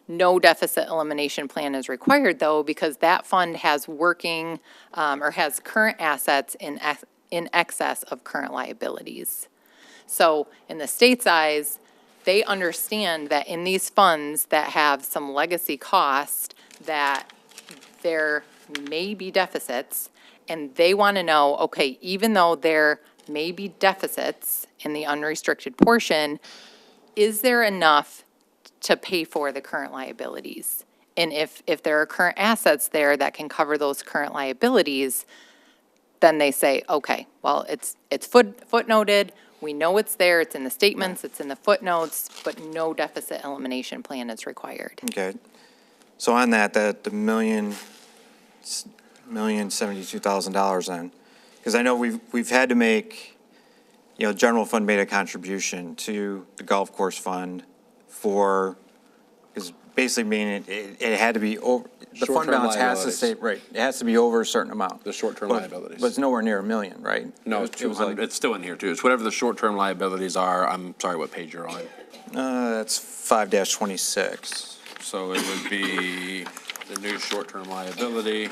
No deficit elimination plan is required, though, because that fund has working or has current assets in excess of current liabilities. So in the state's eyes, they understand that in these funds that have some legacy cost, that there may be deficits, and they want to know, okay, even though there may be deficits in the unrestricted portion, is there enough to pay for the current liabilities? And if there are current assets there that can cover those current liabilities, then they say, okay, well, it's footnoted, we know it's there, it's in the statements, it's in the footnotes, but no deficit elimination plan is required. Okay. So on that the $1,072,000 then, because I know we've had to make, general fund made a contribution to the golf course fund is basically meaning it had to be over, the fund Short-term balance has to liabilities. stay, right, it has to be over a certain amount. The short-term But- liabilities. But it's nowhere near $1 million, right? No, It was like, it's still in here too. It's whatever the short-term liabilities are. I'm sorry, what page you're on. that's 5-26. So it would be the new short-term liability,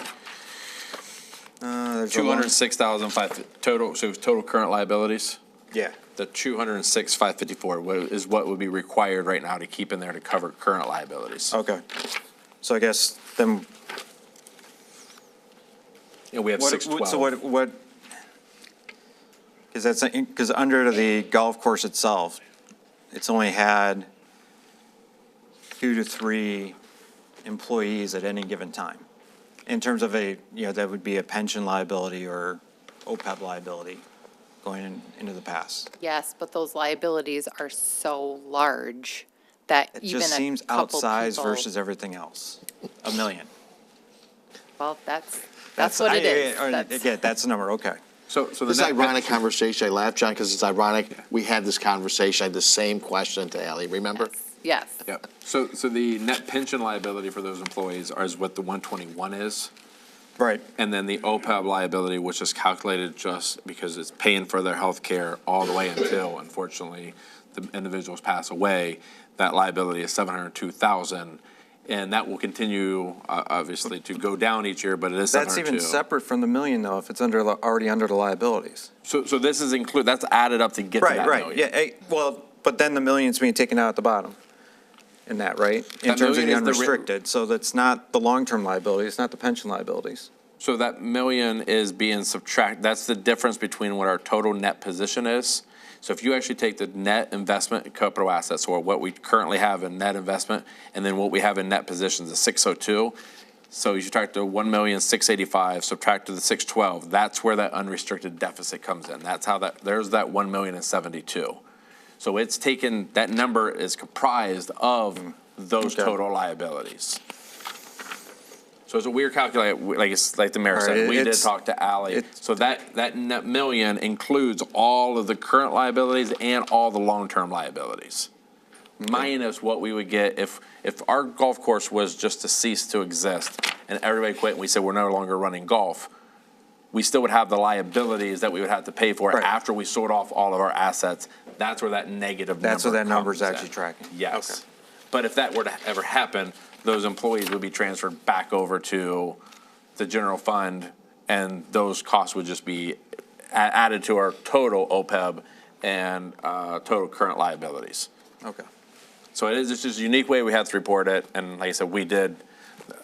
There's a line- 206,500 total, so total current liabilities. Yeah, The 206,554 is what would be required right now to keep in there to cover current liabilities. okay. So I guess then, We have 612. So what, because under the golf course itself, it's only had 2 to 3 employees at any given time. In terms of that would be a pension liability or OPEB liability going into the past. Yes, but those liabilities are so large that It even just a seems couple outsized people- versus everything else. $1 million. Well, that's what it is. Again, that's the number, okay. So the This net ironic pension- conversation, I laugh, John, because it's ironic. We had this conversation, I had the same question to Ally, remember? Yes. Yep. So the net pension liability for those employees is what the 121 is. Right. And then the OPEB liability, which is calculated just because it's paying for their health care all the way until, unfortunately, the individuals pass away, that liability is $702,000. And that will continue, obviously, to go down each year, but it is $702,000. That's even separate from the million, though, if it's already under the liabilities. So this is that's added up to get to that Right, million. yeah, well, but then the million's being taken out at the bottom in that, right? In That terms of million the is the unrestricted, so that's not the long-term liability, it's not the pension liabilities. So that million is being subtracted, that's the difference between what our total net position is. So if you actually take the net investment in capital assets, or what we currently have in net investment, and then what we have in net positions is 602. So you subtract the 1,685,000, subtract to the 612, that's where that unrestricted deficit comes in. That's how there's that 1,072,000. So it's taken, that number is comprised of those Okay. total liabilities. So it's a weird calculation, like the mayor All said, right, we did it's- talk to Ally. So that net million includes all of the current liabilities and all the long-term liabilities. Minus what we would get if our golf course was just to cease to exist and everybody quit and we said we're no longer running golf, we still would have the liabilities that we would have to pay for Right. after we sold off all of our assets. That's where that negative number That's what that number's comes in. actually tracking. Yes. Okay. But if that were to ever happen, those employees would be transferred back over to the general fund, and those costs would just be added to our total OPEB and total current liabilities. Okay. So it's just a unique way we had to report it, and like I said,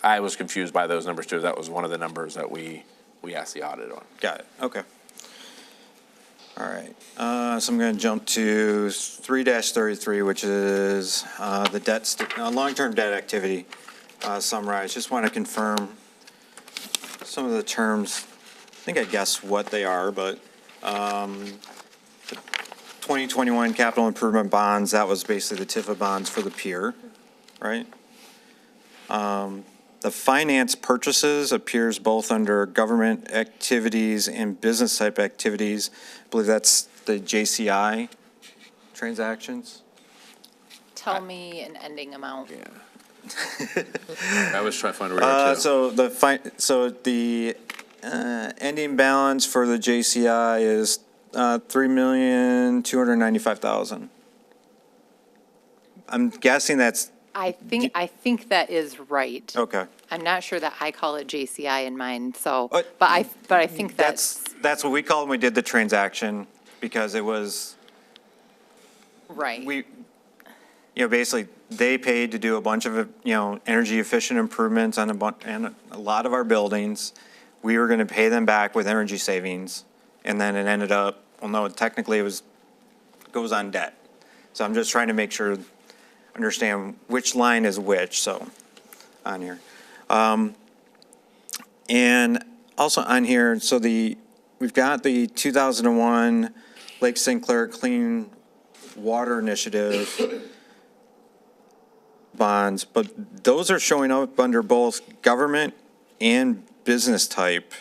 I was confused by those numbers too. That was one of the numbers that we asked the audit on. Got it, okay. All right, so I'm going to jump to 3-33, which is the long-term debt activity summarized. Just want to confirm some of the terms. I think I guessed what they are, but the 2021 capital improvement bonds, that was basically the TIFA bonds for the pier, right? The finance purchases appears both under government activities and business type activities. I believe that's the JCI transactions. Tell me an ending amount. I was trying to find a reader too. So the ending balance for the JCI is $3,295,000. I'm guessing that's I think that is right. okay. I'm not sure that I call it JCI in mine, so, But- but I think that's That's what we called when we did the transaction, because it was, right. basically, they paid to do a bunch of, energy efficient improvements on and a lot of our buildings. We were gonna pay them back with energy savings, and then it ended up, well, no, technically it goes on debt. So I'm just trying to make sure, understand which line is which, so, on here. And also on here, so we've got the 2001 Lake St. Clair Clean Water Initiative bonds, but those are showing up under both government and business type.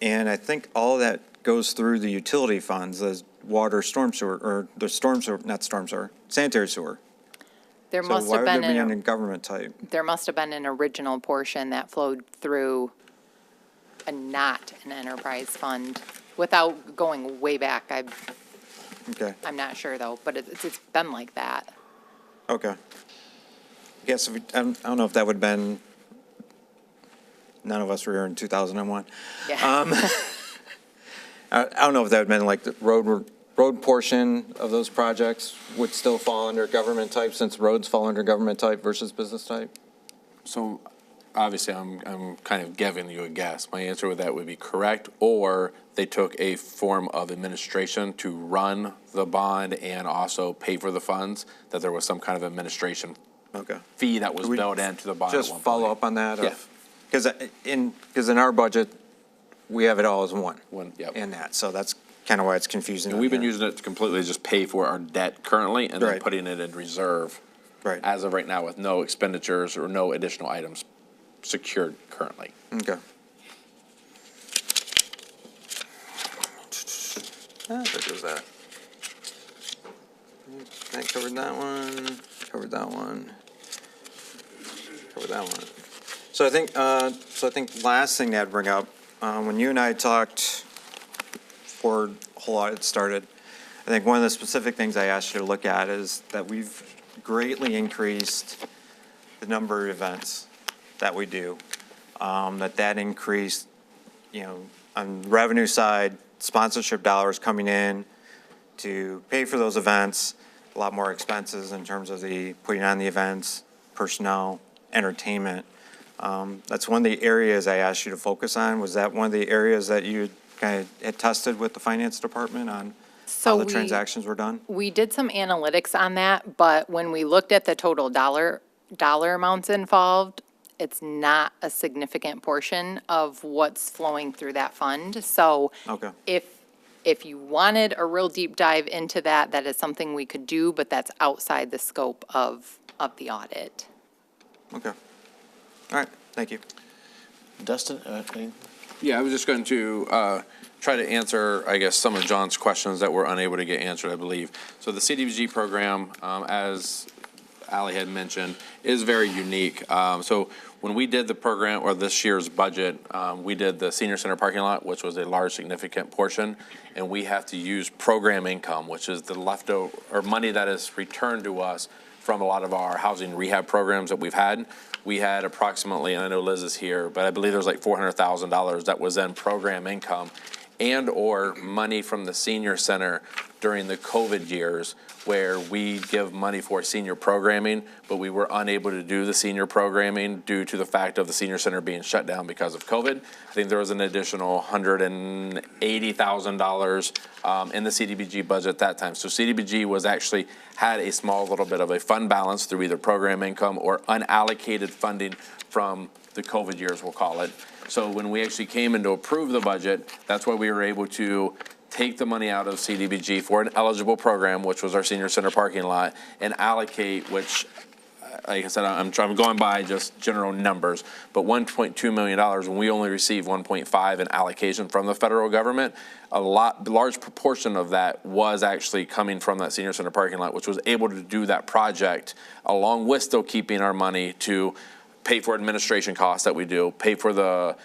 And I think all of that goes through the utility funds, as water, storm sewer, or the storm sewer, not storm sewer, sanitary sewer. There So must why have would there been be an under government type? there must have been an original portion that flowed through not an enterprise fund. Without going way back, Okay, I'm not sure though, but it's been like that. okay. I guess, I don't know if that would have been, none of us were here in 2001. Yeah. I don't know if that would have been like the road portion of those projects would still fall under government type, since roads fall under government type versus business type? So obviously, I'm kind of giving you a guess. My answer with that would be correct, or they took a form of administration to run the bond and also pay for the funds, that there was some kind of administration Okay. fee that was Could we built into the bond at one Just point. follow up on that? Yeah. Because in our budget, we have it all as one. Yep. In that, so that's kind of why it's confusing. And on we've been here. using it to completely just pay for our debt currently, and then Right. putting it in reserve Right. as of right now with no expenditures or no additional items secured currently. Okay. There goes that. That covered that one, covered that one, covered that one. So I think last thing to I'd bring up, when you and I talked before the whole audit started, I think one of the specific things I asked you to look at is that we've greatly increased the number of events that we do. That increased, on the revenue side, sponsorship dollars coming in to pay for those events, a lot more expenses in terms of the putting on the events, personnel, entertainment. That's one of the areas I asked you to focus on. Was that one of the areas that you kind of had tested with the finance department on how the transactions were done? We did some analytics on that, but when we looked at the total dollar amounts involved, it's not a significant portion of what's flowing through that fund. So Okay. if you wanted a real deep dive into that, that is something we could do, but that's outside the scope of the audit. Okay. All right, thank you. Dustin, Yeah, I was just going to try to answer, I guess, some of John's questions that were unable to get answered, I believe. So the CDBG program, as Ally had mentioned, is very unique. So when we did the program, or this year's budget, we did the senior center parking lot, which was a large significant portion, and we have to use program income, which is the leftover, or money that is returned to us from a lot of our housing rehab programs that we've had. We had approximately, and I know Liz is here, but I believe there was like $400,000 that was then program income and/or money from the senior center during the COVID years, where we give money for senior programming, but we were unable to do the senior programming due to the fact of the senior center being shut down because of COVID. I think there was an additional $180,000 in the CDBG budget at that time. So CDBG was actually had a small little bit of a fund balance through either program income or unallocated funding from the COVID years, we'll call it. So when we actually came in to approve the budget, that's why we were able to take the money out of CDBG for an eligible program, which was our senior center parking lot, and allocate, which, like I said, I'm going by just general numbers, but $1.2 million, when we only received 1.5 in allocation from the federal government, large proportion of that was actually coming from that senior center parking lot, which was able to do that project, along with still keeping our money to pay for administration costs that we do, pay for the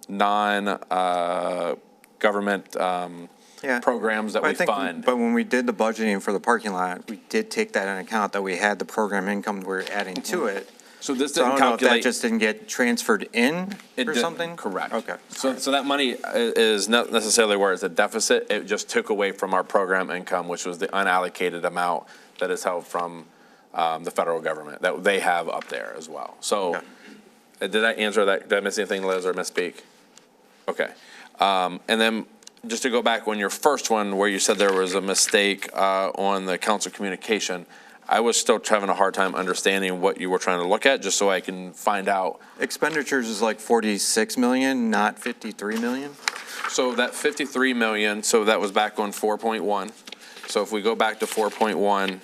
non-government programs that we fund. But when we did the budgeting for the parking lot, we did take that into account, that we had the program income we're adding to it. So this So I didn't don't know if that calculate. just didn't get transferred in It or didn't, something? correct. Okay. So that money is not necessarily where it's a deficit. It just took away from our program income, which was the unallocated amount that is held from the federal government that they have up there as well. So did I answer that? Did I miss anything, Liz, or misspeak? Okay. And then just to go back on your first one where you said there was a mistake on the council communication, I was still having a hard time understanding what you were trying to look at, just so I can find out. Expenditures is like 46 million, not 53 million? So that 53 million, so that was back on 4.1. So if we go back to 4.1,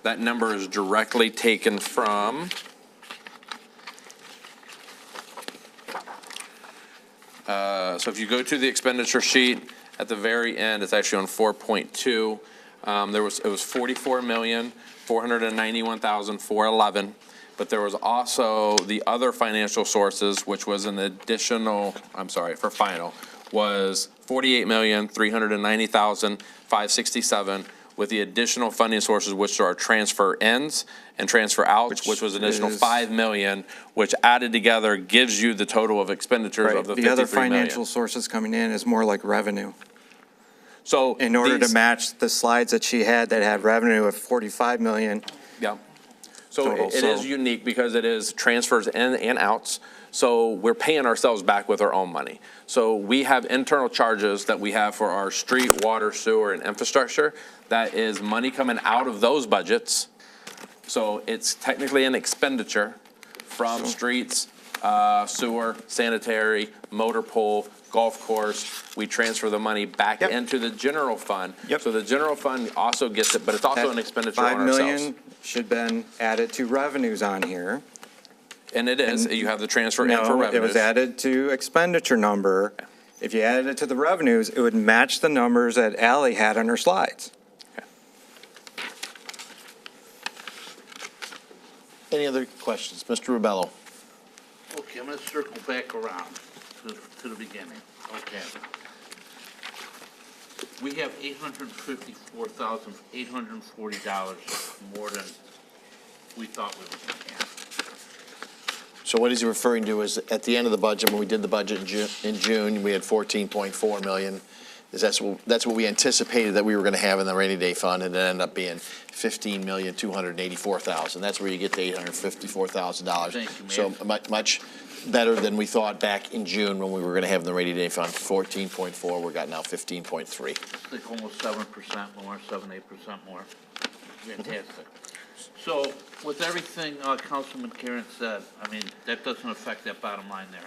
that number is directly taken from so if you go to the expenditure sheet at the very end, it's actually on 4.2. It was 44,491,411, but there was also the other financial sources, which was an additional, for final, was 48,390,567, with the additional funding sources, which are transfer ins and transfer outs, which was an additional 5 million, which added together gives you the total of expenditures of the 53 The other million. financial sources coming in is more like revenue. So in order to match the slides that she had that had revenue of 45 million. Yeah. So total, it is unique because it is transfers in and outs. So we're paying ourselves back with our own money. So we have internal charges that we have for our street, water, sewer, and infrastructure. That is money coming out of those budgets. So it's technically an expenditure from streets, sewer, sanitary, motor pool, golf course. We transfer the money back into the general fund. Yep. So the general fund also gets it, but it's also an expenditure on 5 ourselves. million should have been added to revenues on here. And it is, you have the transfer in for No, revenues. it was added to expenditure number. If you added it to the revenues, it would match the numbers that Ally had on her slides. Any other questions? Mr. Rubello? Okay, I'm gonna circle back around to the beginning. Okay. We have $854,840 more than we thought we were gonna have. So what he's referring to is at the end of the budget, when we did the budget in June, we had 14.4 million. That's what we anticipated that we were going to have in the rainy day fund, and it ended up being 15,284,000. That's where you get the $854,000. Thank you, So Mayor. much better than we thought back in June when we were going to have in the rainy day fund. 14.4, we got now 15.3. It's like almost 7% more, 7-8% more. Fantastic. So with everything Councilman Karen said, I mean, that doesn't affect that bottom line there.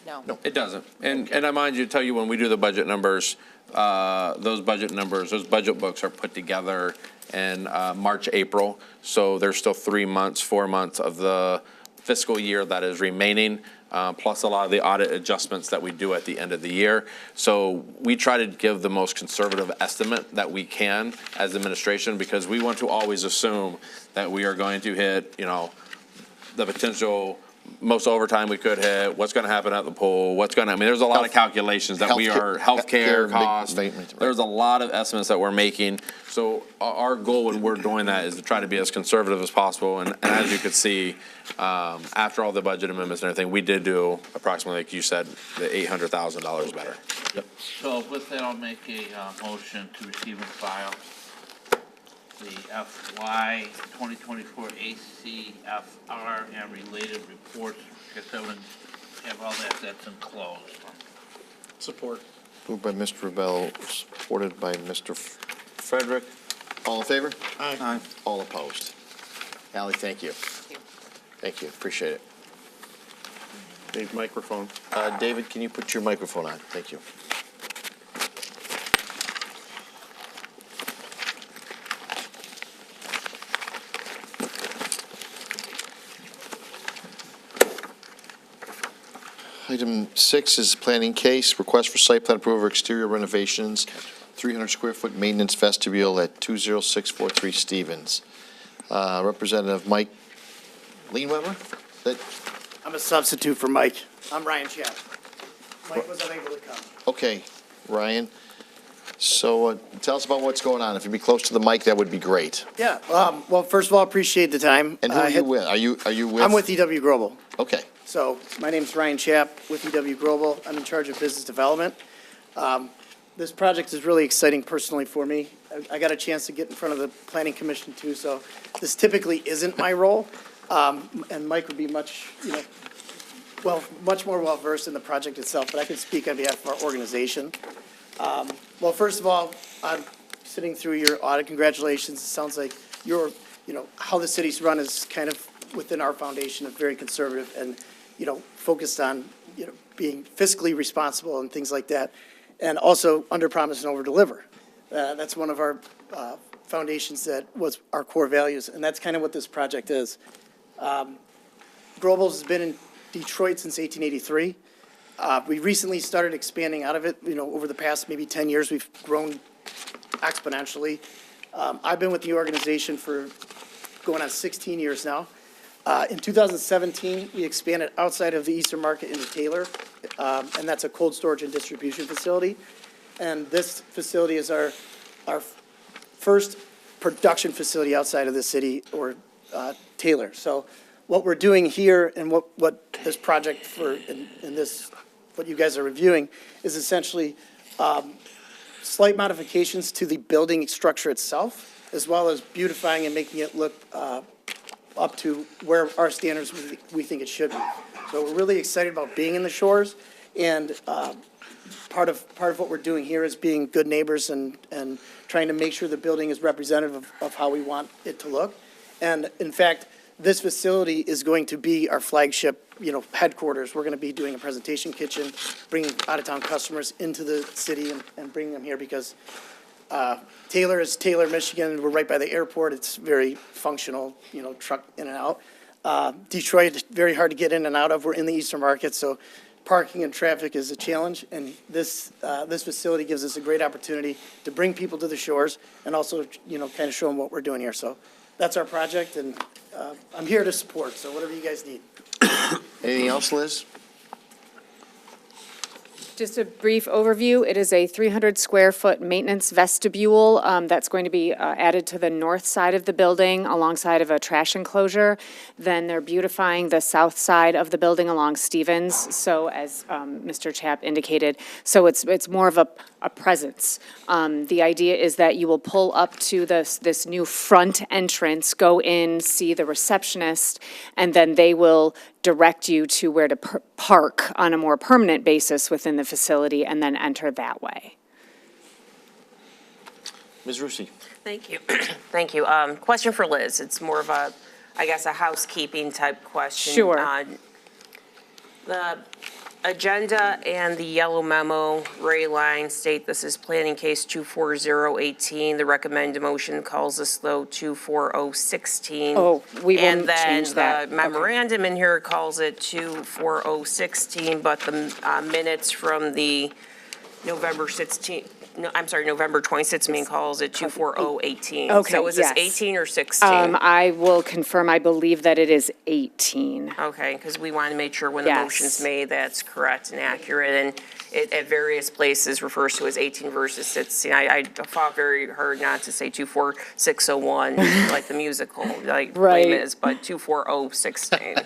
No. It doesn't. And I mind you, tell you, when we do the budget numbers, those budget books are put together in March, April. So there's still 3 months, 4 months of the fiscal year that is remaining, plus a lot of the audit adjustments that we do at the end of the year. So we try to give the most conservative estimate that we can as administration, because we want to always assume that we are going to hit, the potential most overtime we could hit, what's going to happen at the pool, there's a lot of calculations that we are, healthcare costs, there's a lot of estimates that we're making. So our goal when we're doing that is to try to be as conservative as possible. And as you could see, after all the budget amendments and everything, we did do approximately, like you said, the $800,000 better. So with that, I'll make a motion to receive and file the FY 2024 ACFR and related reports. I guess I would have all that's enclosed. Support. Moved by Mr. Rubello, supported by Mr. Frederick. All in favor? Aye. All opposed? Ally, thank you. Thank you, appreciate it. Dave, microphone. David, can you put your microphone on? Thank you. Item 6 is planning case, request for site plan approval of exterior renovations, 300 square foot maintenance vestibule at 20643 Stevens. Representative Mike Leanweber? I'm a substitute for Mike. I'm Ryan Chapp. Mike was unable to come. Okay, Ryan. So tell us about what's going on. If you'd be close to the mic, that would be great. Yeah, well, first of all, appreciate the time. And who are you with? Are you with? I'm with EW Global. Okay. So my name's Ryan Chapp with EW Global. I'm in charge of business development. This project is really exciting personally for me. I got a chance to get in front of the planning commission too, so this typically isn't my role. And Mike would be much more well-versed in the project itself, but I can speak on behalf of our organization. Well, first of all, I'm sitting through your audit. Congratulations. It sounds like how the city's run is kind of within our foundation of very conservative and, focused on, being fiscally responsible and things like that. And also under-promise and over-deliver. That's one of our foundations that was our core values, and that's kind of what this project is. Globals has been in Detroit since 1883. We recently started expanding out of it. Over the past maybe 10 years, we've grown exponentially. I've been with the organization for going on 16 years now. In 2017, we expanded outside of the Eastern Market into Taylor, and that's a cold storage and distribution facility. And this facility is our first production facility outside of the city, or Taylor. So what we're doing here and what this project in this, what you guys are reviewing, is essentially slight modifications to the building structure itself, as well as beautifying and making it look up to where our standards we think it should be. So we're really excited about being in the Shores, and part of what we're doing here is being good neighbors and trying to make sure the building is representative of how we want it to look. And in fact, this facility is going to be our flagship, headquarters. We're going to be doing a presentation kitchen, bringing out-of-town customers into the city and bringing them here because Taylor is Taylor, Michigan. We're right by the airport. It's very functional, truck in and out. Detroit, very hard to get in and out of. We're in the Eastern Market, so parking and traffic is a challenge. And this facility gives us a great opportunity to bring people to the Shores and also, kind of show them what we're doing here. So that's our project, and I'm here to support, so whatever you guys need. Anything else, Liz? Just a brief overview, it is a 300-square-foot maintenance vestibule that's going to be added to the north side of the building alongside of a trash enclosure. Then they're beautifying the south side of the building along Stevens, so as Mr. Chapp indicated, so it's more of a presence. The idea is that you will pull up to this new front entrance, go in, see the receptionist, and then they will direct you to where to park on a more permanent basis within the facility and then enter that way. Ms. Rusi? Thank you. Thank you. Question for Liz. It's more of a, I guess, a housekeeping type question. Sure. The agenda and the yellow memo, Ray line, state this is planning case 24018. The recommended motion calls this, though, 24016. Oh, we will change that. And then Okay. the memorandum in here calls it 24016, but the minutes from the November 16th, no, I'm sorry, November 26th meeting calls it 24018. Okay, So is this yes. 18 or 16? I will confirm, I believe that it is 18. Okay, because we want to make sure when the Yes. motion's made, that's correct and accurate. And it, at various places, refers to as 18 versus 16. I fought very hard not to say 24601, like the musical, like Right. Les Mis, but 24016.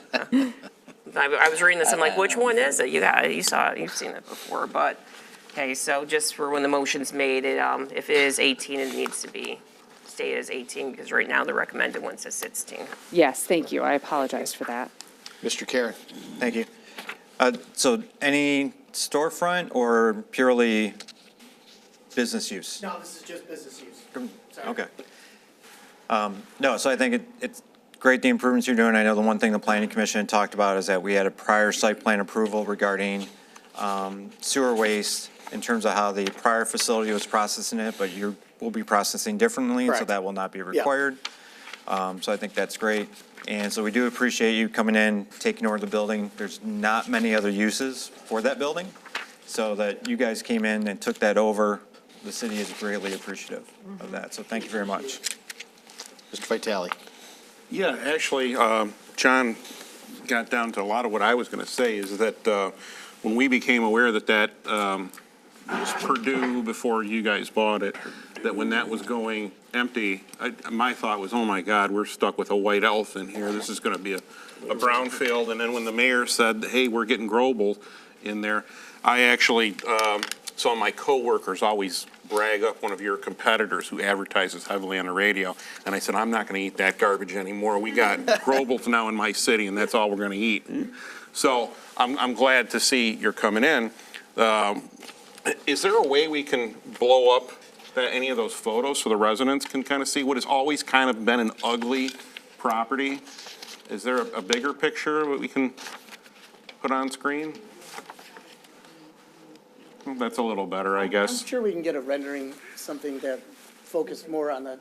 I was reading this, I'm like, which one is it? You saw it, you've seen it before, but, okay, so just for when the motion's made, if it is 18, it needs to be stated as 18, because right now the recommended one says 16. Yes, thank you, I apologize for that. Mr. Karen? Thank you. So any storefront or purely business use? No, this is just business use. Sorry. Okay. No, so I think it's great the improvements you're doing. I know the one thing the planning commission talked about is that we had a prior site plan approval regarding sewer waste in terms of how the prior facility was processing it, but you will be processing differently, so Correct. that will not be required. So I think that's great. And so we do appreciate you coming in, taking over the building. There's not many other uses for that building, so that you guys came in and took that over, the city is greatly appreciative of that. So thank you very much. Mr. Vitale? Yeah, actually, John got down to a lot of what I was going to say, is that when we became aware that was Purdue before you guys bought it, that when that was going empty, my thought was, oh my God, we're stuck with a white elephant here. This is going to be a brownfield. And then when the mayor said, hey, we're getting Grobel in there, I actually saw my coworkers always brag up one of your competitors who advertises heavily on the radio. And I said, I'm not going to eat that garbage anymore. We got Grobel's now in my city, and that's all we're going to eat. So I'm glad to see you're coming in. Is there a way we can blow up any of those photos so the residents can kind of see what has always kind of been an ugly property? Is there a bigger picture that we can put on screen? Well, that's a little better, I I'm guess. sure we can get a rendering, something that focused more on the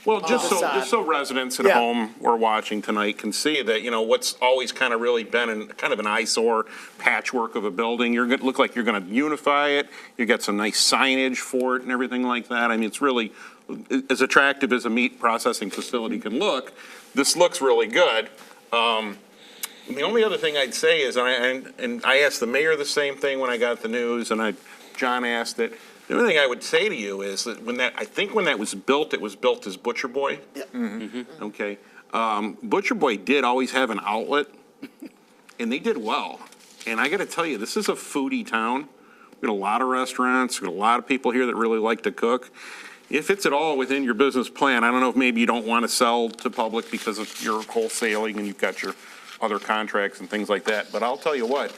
Well, just facade. so residents at Yeah. home or watching tonight can see that, what's always kind of really been kind of an eyesore patchwork of a building. You're going to look like you're going to unify it. You got some nice signage for it and everything like that. I mean, it's really as attractive as a meat processing facility can look. This looks really good. The only other thing I'd say is, and I asked the mayor the same thing when I got the news, and John asked it. The only thing I would say to you is that when that was built, it was built as Butcher Boy. Yeah. Mm-hmm. Okay. Butcher Boy did always have an outlet, and they did well. And I got to tell you, this is a foodie town. We got a lot of restaurants. We got a lot of people here that really like to cook. if it's at all within your business plan, I don't know if maybe you don't want to sell to public because of your wholesaling and you've got your other contracts and things like that, but I'll tell you what,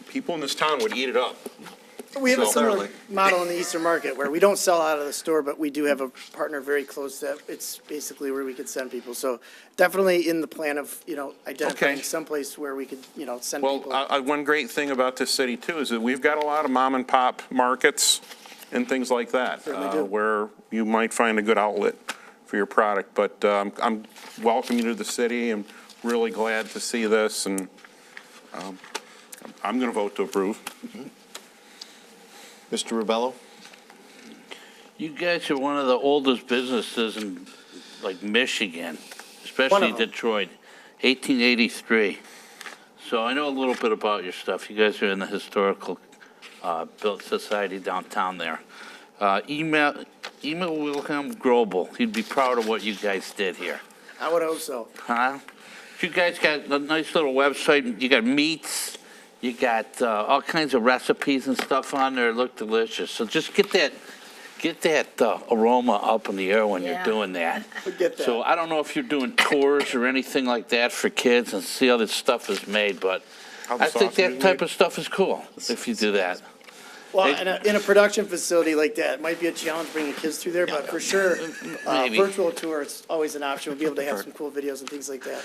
people in this town would eat it up. We have a So- similar model in the Eastern Market where we don't sell out of the store, but we do have a partner very close that it's basically where we could send people. So definitely in the plan of, identifying Okay. someplace where we could, send Well, people. one great thing about this city too is that we've got a lot of mom and pop markets and things like that, Certainly do. where you might find a good outlet for your product. But I'm welcoming you to the city and really glad to see this, and I'm going to vote to approve. Mr. Rubello? You guys are one of the oldest businesses in, like, Michigan, One especially of them. Detroit, 1883. So I know a little bit about your stuff. You guys are in the historical built society downtown there. Email Wilhelm Grobel. He'd be proud of what you guys did here. I would hope so. Huh? You guys got a nice little website. You got meats. You got all kinds of recipes and stuff on there. Look delicious. So just get that aroma up in the air when you're doing that. Forget that. So I don't know if you're doing tours or anything like that for kids and see how this stuff is made, but How the I think sausage is that type made. of stuff is cool if you do that. Well, in a production facility like that, it might be a challenge bringing kids through there, but for sure, Maybe. virtual tour, it's always an option. We'll be able to have some cool videos and things like that.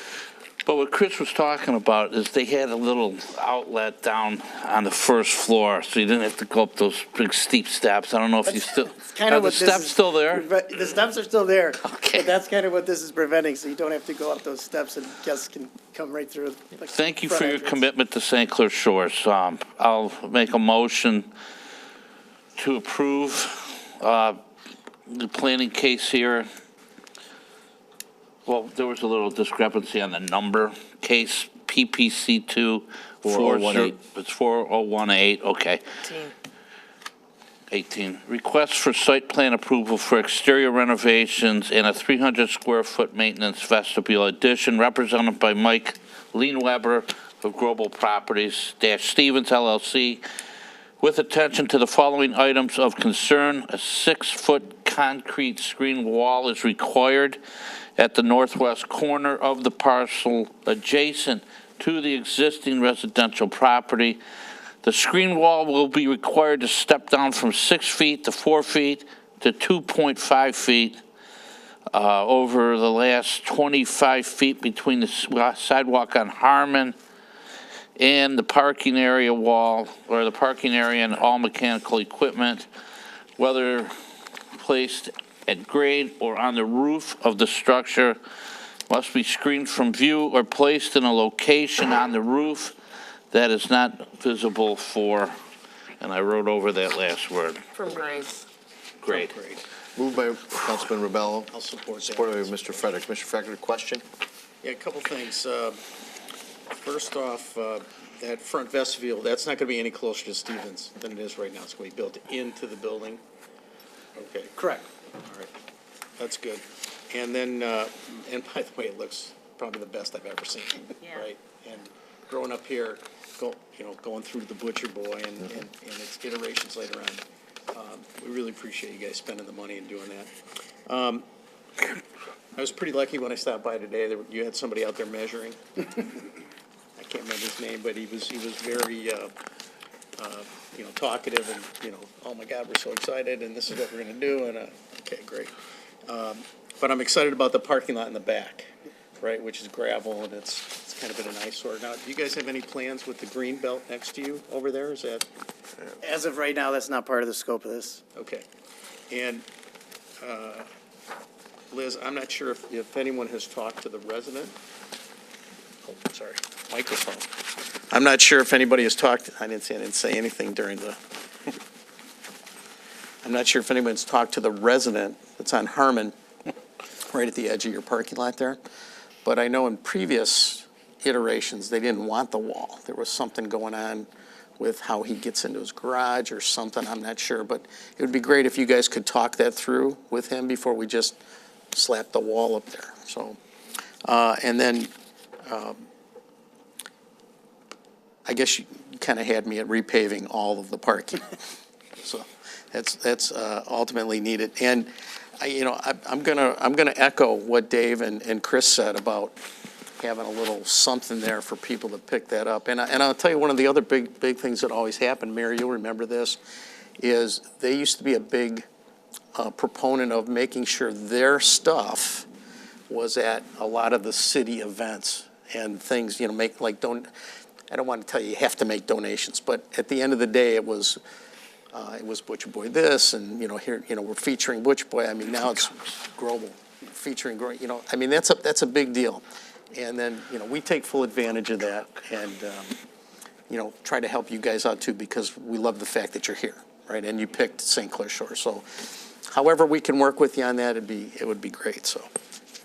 But what Chris was talking about is they had a little outlet down on the first floor, so you didn't have to go up those big steep steps. I don't know if you still, Kind are of the what this steps is still there? The steps are still there, Okay. but that's kind of what this is preventing, so you don't have to go up those steps and guests can come right through. like, Thank you front for your entrance. commitment to St. Clair Shores. I'll make a motion to approve the planning case here. Well, there was a little discrepancy on the number. Case PPC 2. 4018. It's 4018, okay. 18. Request for site plan approval for exterior renovations and a 300-square-foot maintenance vestibule addition represented by Mike Leanweber of Global Properties, Stevens LLC, with attention to the following items of concern. A 6-foot concrete screen wall is required at the northwest corner of the parcel adjacent to the existing residential property. The screen wall will be required to step down from 6 feet to 4 feet to 2.5 feet over the last 25 feet between the sidewalk on Harmon and the parking area wall, or the parking area and all mechanical equipment, whether placed at grade or on the roof of the structure, must be screened from view or placed in a location on the roof that is not visible for, and I wrote over that last word, From grade. grade. Moved by Councilman Rubello, I'll support that. supported by Mr. Fredericks. Mr. Fredericks, question? Yeah, a couple things. First off, that front vestibule, that's not going to be any closer to Stevens than it is right now. It's going to be built into the building. Okay, Correct. all right. That's good. And then, and by the way, it looks probably the best I've ever seen, right? And growing up here, going through the Butcher Boy and its iterations later on, we really appreciate you guys spending the money and doing that. I was pretty lucky when I stopped by today. You had somebody out there measuring. I can't remember his name, but he was very, talkative and, oh my God, we're so excited and this is what we're going to do. And, okay, great. But I'm excited about the parking lot in the back, right, which is gravel and it's kind of been an eyesore. Now, do you guys have any plans with the green belt next to you over there? Is that, As of right now, that's not part of the scope of this. okay. And, Liz, I'm not sure if anyone has talked to the resident. Oh, sorry, microphone. I'm not sure if anybody has talked, I didn't say anything during the, I'm not sure if anyone's talked to the resident that's on Harmon, right at the edge of your parking lot there. But I know in previous iterations, they didn't want the wall. There was something going on with how he gets into his garage or something, I'm not sure. But it would be great if you guys could talk that through with him before we just slap the wall up there. So, and then, I guess you kind of had me at repaving all of the parking. So, That's ultimately needed. And, I'm gonna echo what Dave and Chris said about having a little something there for people to pick that up. And I'll tell you, one of the other big things that always happened, Mary, you'll remember this, is they used to be a big proponent of making sure their stuff was at a lot of the city events and things, make like I don't want to tell you have to make donations, but at the end of the day, it was Butcher Boy this, and, here, we're featuring Butcher Boy. I mean, now it's global, featuring, I mean, that's a big deal. And then, we take full advantage of that and, try to help you guys out too, because we love the fact that you're here, right? And you picked St. Clair Shores. So however we can work with you on that, it would be great, so.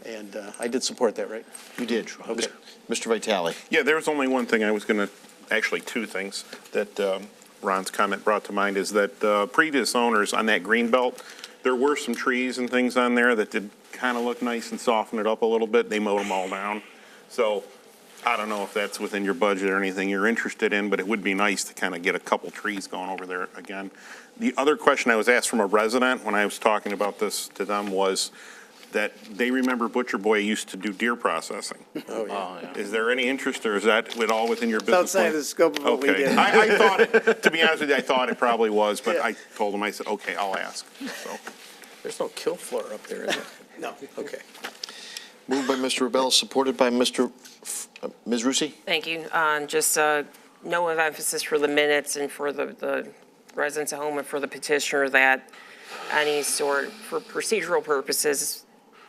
And I did support that, right? You did. Okay. Mr. Vitale. Yeah, there was only one thing I was going to, actually two things that Ron's comment brought to mind is that previous owners on that green belt, there were some trees and things on there that did kind of look nice and soften it up a little bit. They mowed them all down. So I don't know if that's within your budget or anything you're interested in, but it would be nice to kind of get a couple trees going over there again. The other question I was asked from a resident when I was talking about this to them was that they remember Butcher Boy used to do deer processing. Oh, yeah. Is there any interest, or is that all within your business It's outside plan? the scope of what we Okay. did. I thought it, to be honest with you, I thought it probably was, but Yeah. I told him, I said, okay, I'll ask. So, There's no kill floor up there, is there? No. Okay. Moved by Mr. Rebel, supported by Ms. Rusi. Thank you. Just no emphasis for the minutes and for the residents at home and for the petitioner that any sort, for procedural purposes,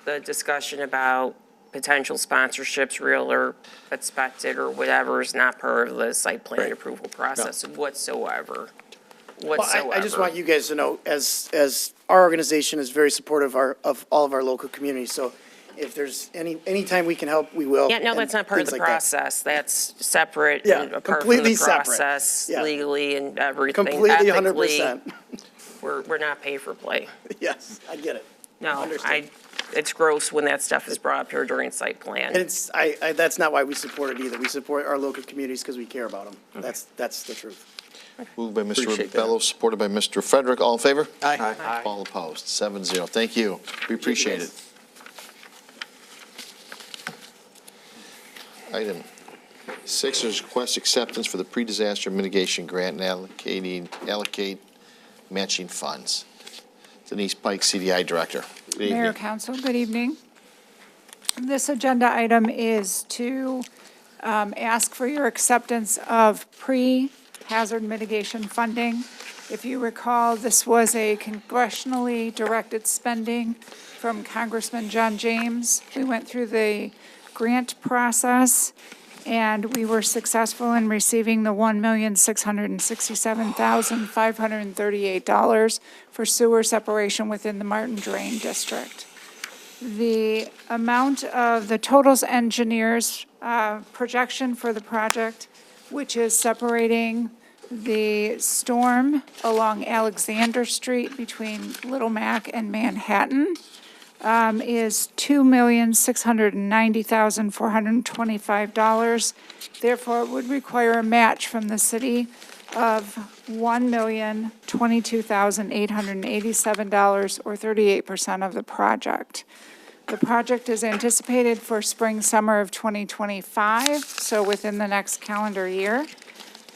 the discussion about potential sponsorships, real or expected or whatever, is not part of the site plan Right. approval process whatsoever. Well, I just want you guys to know, as our organization is very supportive of all of our local communities, so if there's anytime we can help, we will. Yeah, no, and that's not part of the things like that. process. That's separate Yeah, and apart from completely the separate. process Yeah. legally and everything. Completely, Ethically, 100%. we're not pay for play. Yes, I get it. No, Understood. it's gross when that stuff is brought up here during site plan. And that's not why we support it either. We support our local communities because we care about them. That's the truth. Moved by Mr. Appreciate that. Rebello, supported by Mr. Frederick. All in favor? Aye. All opposed, 7-0. Thank you. We appreciate it. Item 6 is request acceptance for the pre-disaster mitigation grant and allocate matching funds. Denise Pike, CDI Director. Good Mayor, evening. Council, good evening. This agenda item is to ask for your acceptance of pre-hazard mitigation funding. If you recall, this was a congressionally directed spending from Congressman John James. We went through the grant process, and we were successful in receiving the $1,667,538 for sewer separation within the Martin Drain District. The amount of the totals engineers projection for the project, which is separating the storm along Alexander Street between Little Mac and Manhattan, is $2,690,425. Therefore, it would require a match from the city of $1,022,887, or 38% of the project. The project is anticipated for spring, summer of 2025, so within the next calendar year.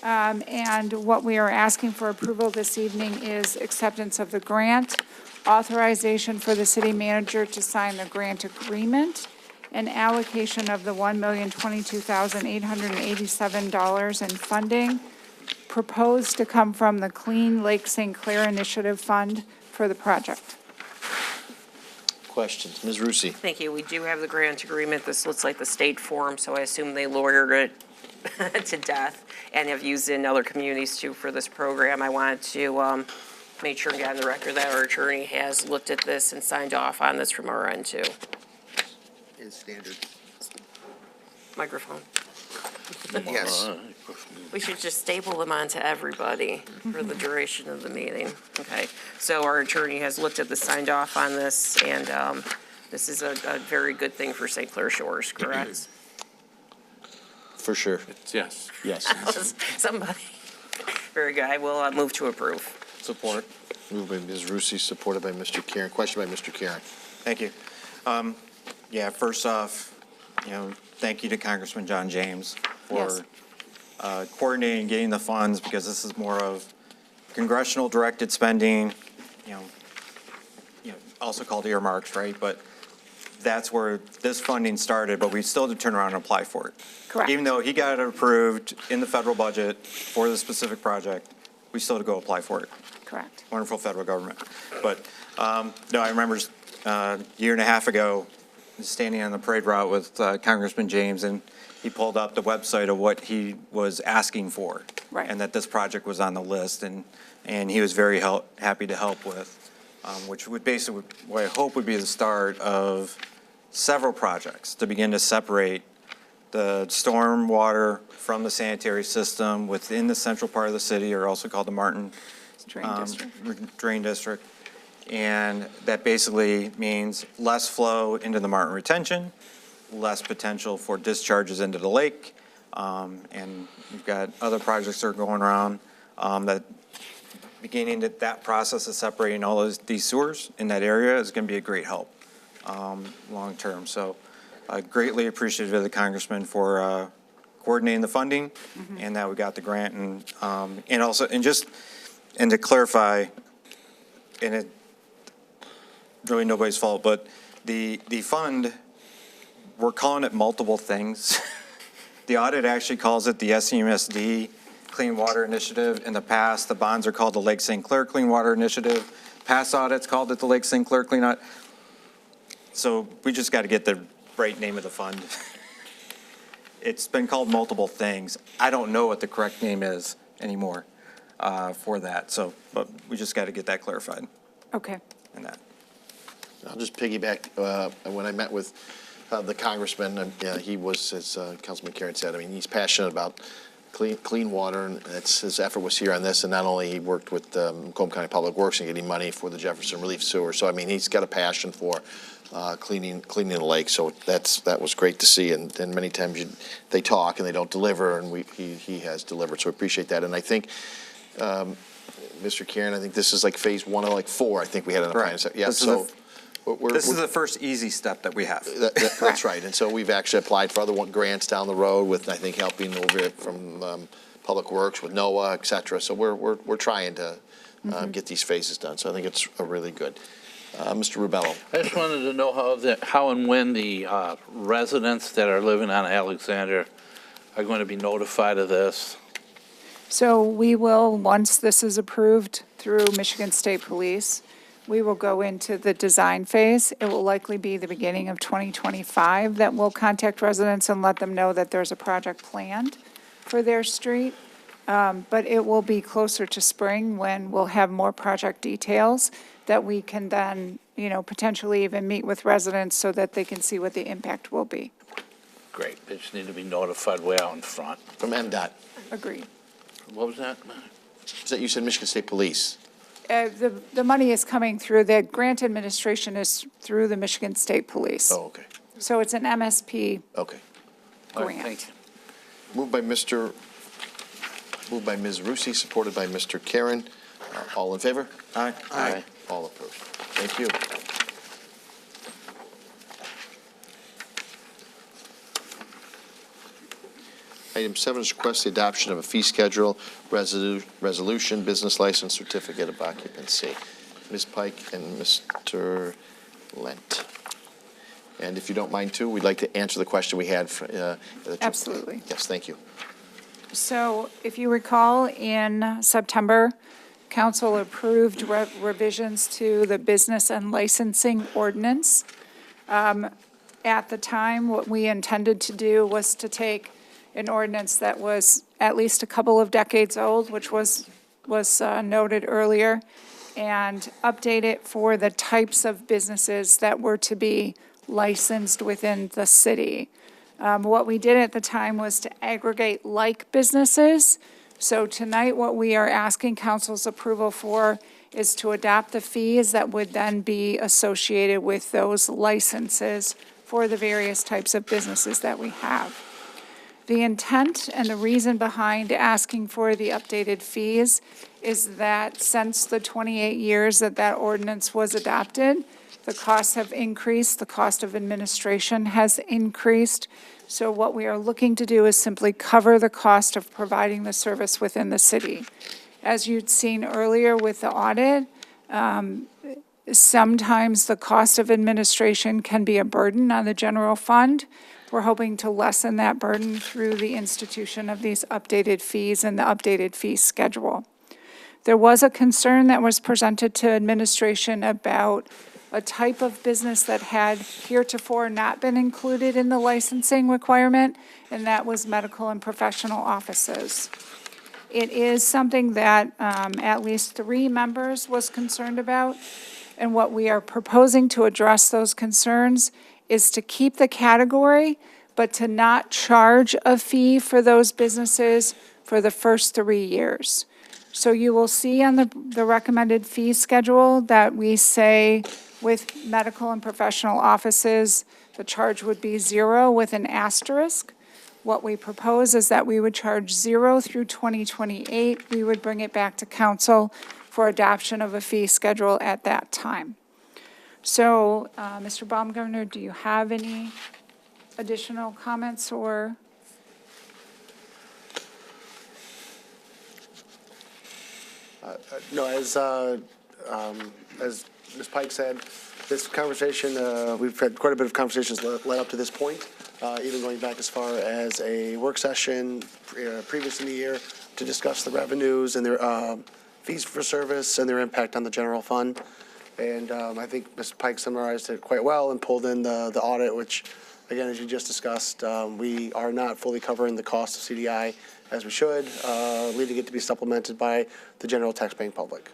And what we are asking for approval this evening is acceptance of the grant, authorization for the city manager to sign the grant agreement, and allocation of the $1,022,887 in funding proposed to come from the Clean Lake St. Clair Initiative Fund for the project. Questions? Ms. Rusi. Thank you. We do have the grant agreement. This looks like the state form, so I assume they lawyered it to death and have used it in other communities too for this program. I wanted to make sure and get on the record that our attorney has looked at this and signed off on this from our end too. Is standard. Microphone. Yes. We should just staple them onto everybody for the duration of the meeting. Okay, so our attorney has looked at the signed off on this, and this is a very good thing for St. Clair Shores, correct? For sure. yes. Yes. Somebody. Very good. I will move to approve. Support. Moved by Ms. Rusi, supported by Mr. Karen. Question by Mr. Karen. Thank you. Yeah, first off, thank you to Congressman John James for coordinating and getting the funds, because this is more of congressional directed spending, also called earmarks, right? But that's where this funding started, but we still had to turn around and apply for it. Correct. Even though he got it approved in the federal budget for the specific project, we still had to go apply for it. Correct. Wonderful federal government. But, no, I remember a year and a half ago, standing on the parade route with Congressman James, and he pulled up the website of what he was asking for. Right. And that this project was on the list, and he was very happy to help with, which would basically, what I hope would be the start of several projects to begin to separate the storm water from the sanitary system within the central part of the city, or also called the Martin Drain District. And that basically means less flow into the Martin retention, less potential for discharges into the lake. And we've got other projects that are going around that beginning that process of separating all these sewers in that area is going to be a great help long term. So greatly appreciative of the congressman for coordinating the funding and that we got the grant, and also, and to clarify, and it really nobody's fault, but the fund, we're calling it multiple things. The audit actually calls it the SEMSD Clean Water Initiative. In the past, the bonds are called the Lake St. Clair Clean Water Initiative. Past audits called it the Lake St. Clair Clean Audit. So we just got to get the right name of the fund. It's been called multiple things. I don't know what the correct name is anymore for that. So, but we just got to get that clarified. Okay. And that. I'll just piggyback. When I met with the congressman, he was, as Councilman Karen said, I mean, he's passionate about clean water, and his effort was here on this. And not only he worked with Macomb County Public Works and getting money for the Jefferson Relief Sewer. So I mean, he's got a passion for cleaning the lake. So that was great to see. And many times they talk and they don't deliver, and he has delivered. So I appreciate that. And I think. Mr. Karen, I think this is like phase 1 of like 4. I think we had in the plan. Yeah, so. This is the first easy step that we have. That's right. And so we've actually applied for other grants down the road with, I think, helping over it from Public Works with NOAA, et cetera. So we're trying to get these phases done. So I think it's really good. Mr. Rubello. I just wanted to know how and when the residents that are living on Alexander are going to be notified of this. So we will, once this is approved through Michigan State Police, we will go into the design phase. It will likely be the beginning of 2025 that we'll contact residents and let them know that there's a project planned for their street. But it will be closer to spring when we'll have more project details that we can then, potentially even meet with residents so that they can see what the impact will be. Great. They just need to be notified way out in front. From MDOT. Agreed. What was that? Is that you said Michigan State Police? The money is coming through, the grant administration is through the Michigan State Police. Oh, okay. So it's an MSP Okay. All right, grant. thank you. Moved by Ms. Rusi, supported by Mr. Karen. All in favor? Aye. Aye. All opposed. Thank you. Item 7 is request the adoption of a fee schedule, resolution, business license, certificate of occupancy. Ms. Pike and Mr. Lent. And if you don't mind, too, we'd like to answer the question we had. Absolutely. Yes, thank you. So if you recall, in September, council approved revisions to the business and licensing ordinance. At the time, what we intended to do was to take an ordinance that was at least a couple of decades old, which was noted earlier, and update it for the types of businesses that were to be licensed within the city. What we did at the time was to aggregate like businesses. So tonight, what we are asking council's approval for is to adopt the fees that would then be associated with those licenses for the various types of businesses that we have. The intent and the reason behind asking for the updated fees is that since the 28 years that that ordinance was adopted, the costs have increased, the cost of administration has increased. So what we are looking to do is simply cover the cost of providing the service within the city. As you'd seen earlier with the audit, sometimes the cost of administration can be a burden on the general fund. We're hoping to lessen that burden through the institution of these updated fees and the updated fee schedule. There was a concern that was presented to administration about a type of business that had heretofore not been included in the licensing requirement, and that was medical and professional offices. It is something that at least 3 members was concerned about, and what we are proposing to address those concerns is to keep the category, but to not charge a fee for those businesses for the first 3 years. So you will see on the recommended fee schedule that we say with medical and professional offices, the charge would be 0 with an asterisk. What we propose is that we would charge 0 through 2028. We would bring it back to council for adoption of a fee schedule at that time. So, Mr. Baumgartner, do you have any additional comments or? No, as Ms. Pike said, this conversation, we've had quite a bit of conversations led up to this point, even going back as far as a work session previous in the year to discuss the revenues and their fees for service and their impact on the general fund. And I think Ms. Pike summarized it quite well and pulled in the audit, which, again, as you just discussed, we are not fully covering the cost of CDI as we should, leading it to be supplemented by the general taxpaying public.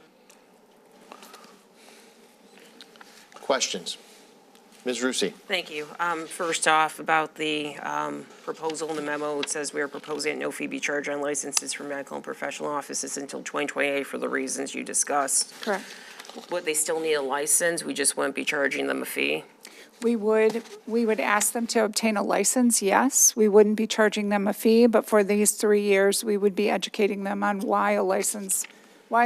Questions? Ms. Rusi. Thank you. First off, about the proposal in the memo, it says we are proposing no fee be charged on licenses for medical and professional offices until 2028 for the reasons you discussed. Correct. Would they still need a license? We just wouldn't be charging them a fee? We would ask them to obtain a license, yes. We wouldn't be charging them a fee, but for these 3 years, we would be educating them on why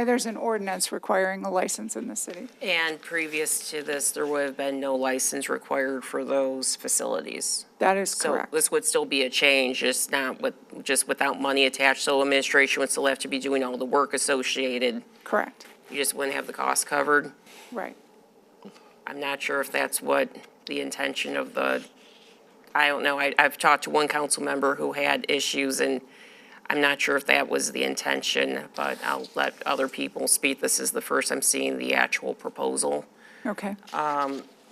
there's an ordinance requiring a license in the city. And previous to this, there would have been no license required for those facilities? That is correct. So this would still be a change, just not just without money attached, so administration would still have to be doing all the work associated? Correct. You just wouldn't have the cost covered? Right. I'm not sure if that's what the intention of I don't know. I've talked to one council member who had issues, and I'm not sure if that was the intention, but I'll let other people speak. This is the first I'm seeing the actual proposal. Okay.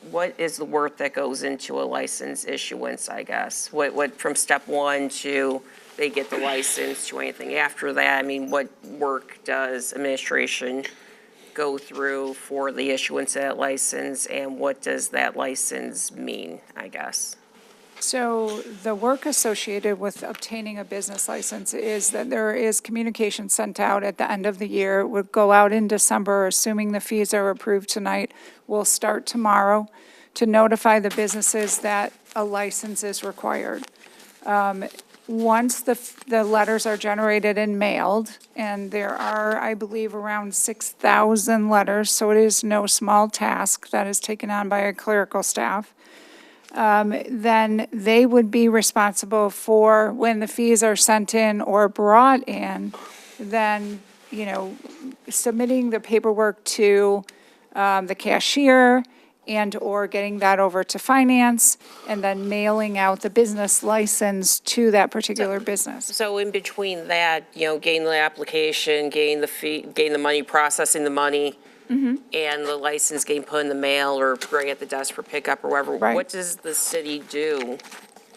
What is the work that goes into a license issuance, I guess? What from step 1 to they get the license to anything after that? I mean, what work does administration go through for the issuance of that license, and what does that license mean, I guess? So the work associated with obtaining a business license is that there is communication sent out at the end of the year. It would go out in December, assuming the fees are approved tonight. We'll start tomorrow to notify the businesses that a license is required. Once the letters are generated and mailed, and there are, I believe, around 6,000 letters, so it is no small task that is taken on by a clerical staff, then they would be responsible for, when the fees are sent in or brought in, then, submitting the paperwork to the cashier and/or getting that over to finance, and then mailing out the business license to that particular business. So in between that, getting the application, getting the fee, getting the money, processing the money, and the license getting put in the mail or right at the desk for pickup or whatever, Right. what does the city do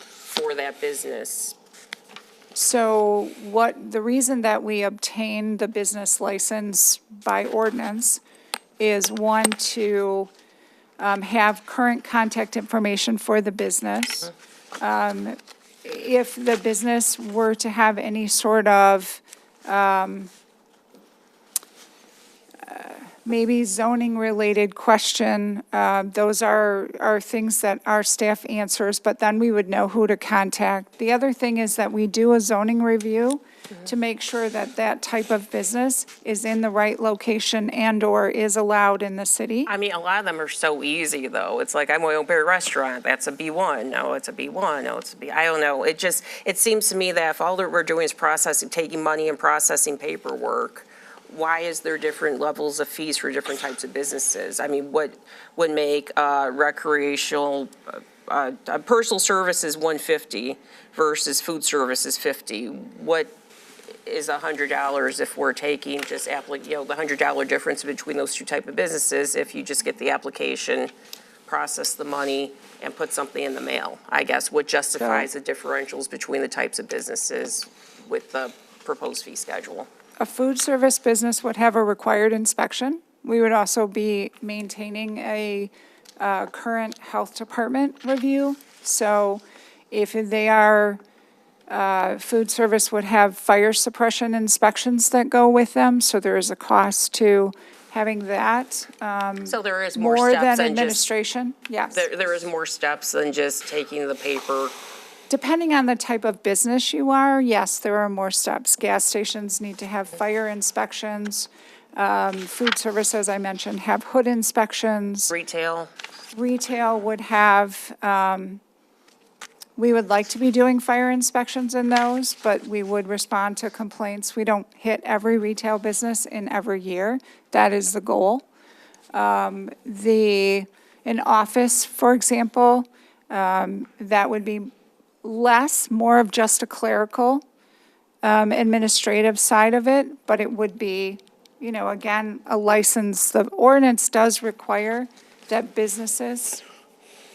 for that business? So the reason that we obtain the business license by ordinance is, one, to have current contact information for the business. If the business were to have any sort of maybe zoning-related question. Those are things that our staff answers, but then we would know who to contact. The other thing is that we do a zoning review to make sure that that type of business is in the right location and/or is allowed in the city. I mean, a lot of them are so easy, though. It's like, I'm going to open a restaurant, that's a B1, no, it's a B1, no, it's a B, I don't know. It seems to me that if all that we're doing is processing, taking money and processing paperwork, why is there different levels of fees for different types of businesses? I mean, what would make recreational, personal services $150 versus food services $50? What is $100 if we're taking just the $100 difference between those two type of businesses if you just get the application, process the money, and put something in the mail? I guess what justifies the differentials between the types of businesses with the proposed fee schedule? A food service business would have a required inspection. We would also be maintaining a current health department review. So if they are, food service would have fire suppression inspections that go with them. So there is a cost to having that. So there is more More steps than than just, administration, yes. there is more steps than just taking the paper. Depending on the type of business you are, yes, there are more steps. Gas stations need to have fire inspections. Food service, as I mentioned, have hood inspections. Retail. Retail would have, we would like to be doing fire inspections in those, but we would respond to complaints. We don't hit every retail business in every year. That is the goal. An office, for example, that would be more of just a clerical, administrative side of it, but it would be, again, a license. The ordinance does require that businesses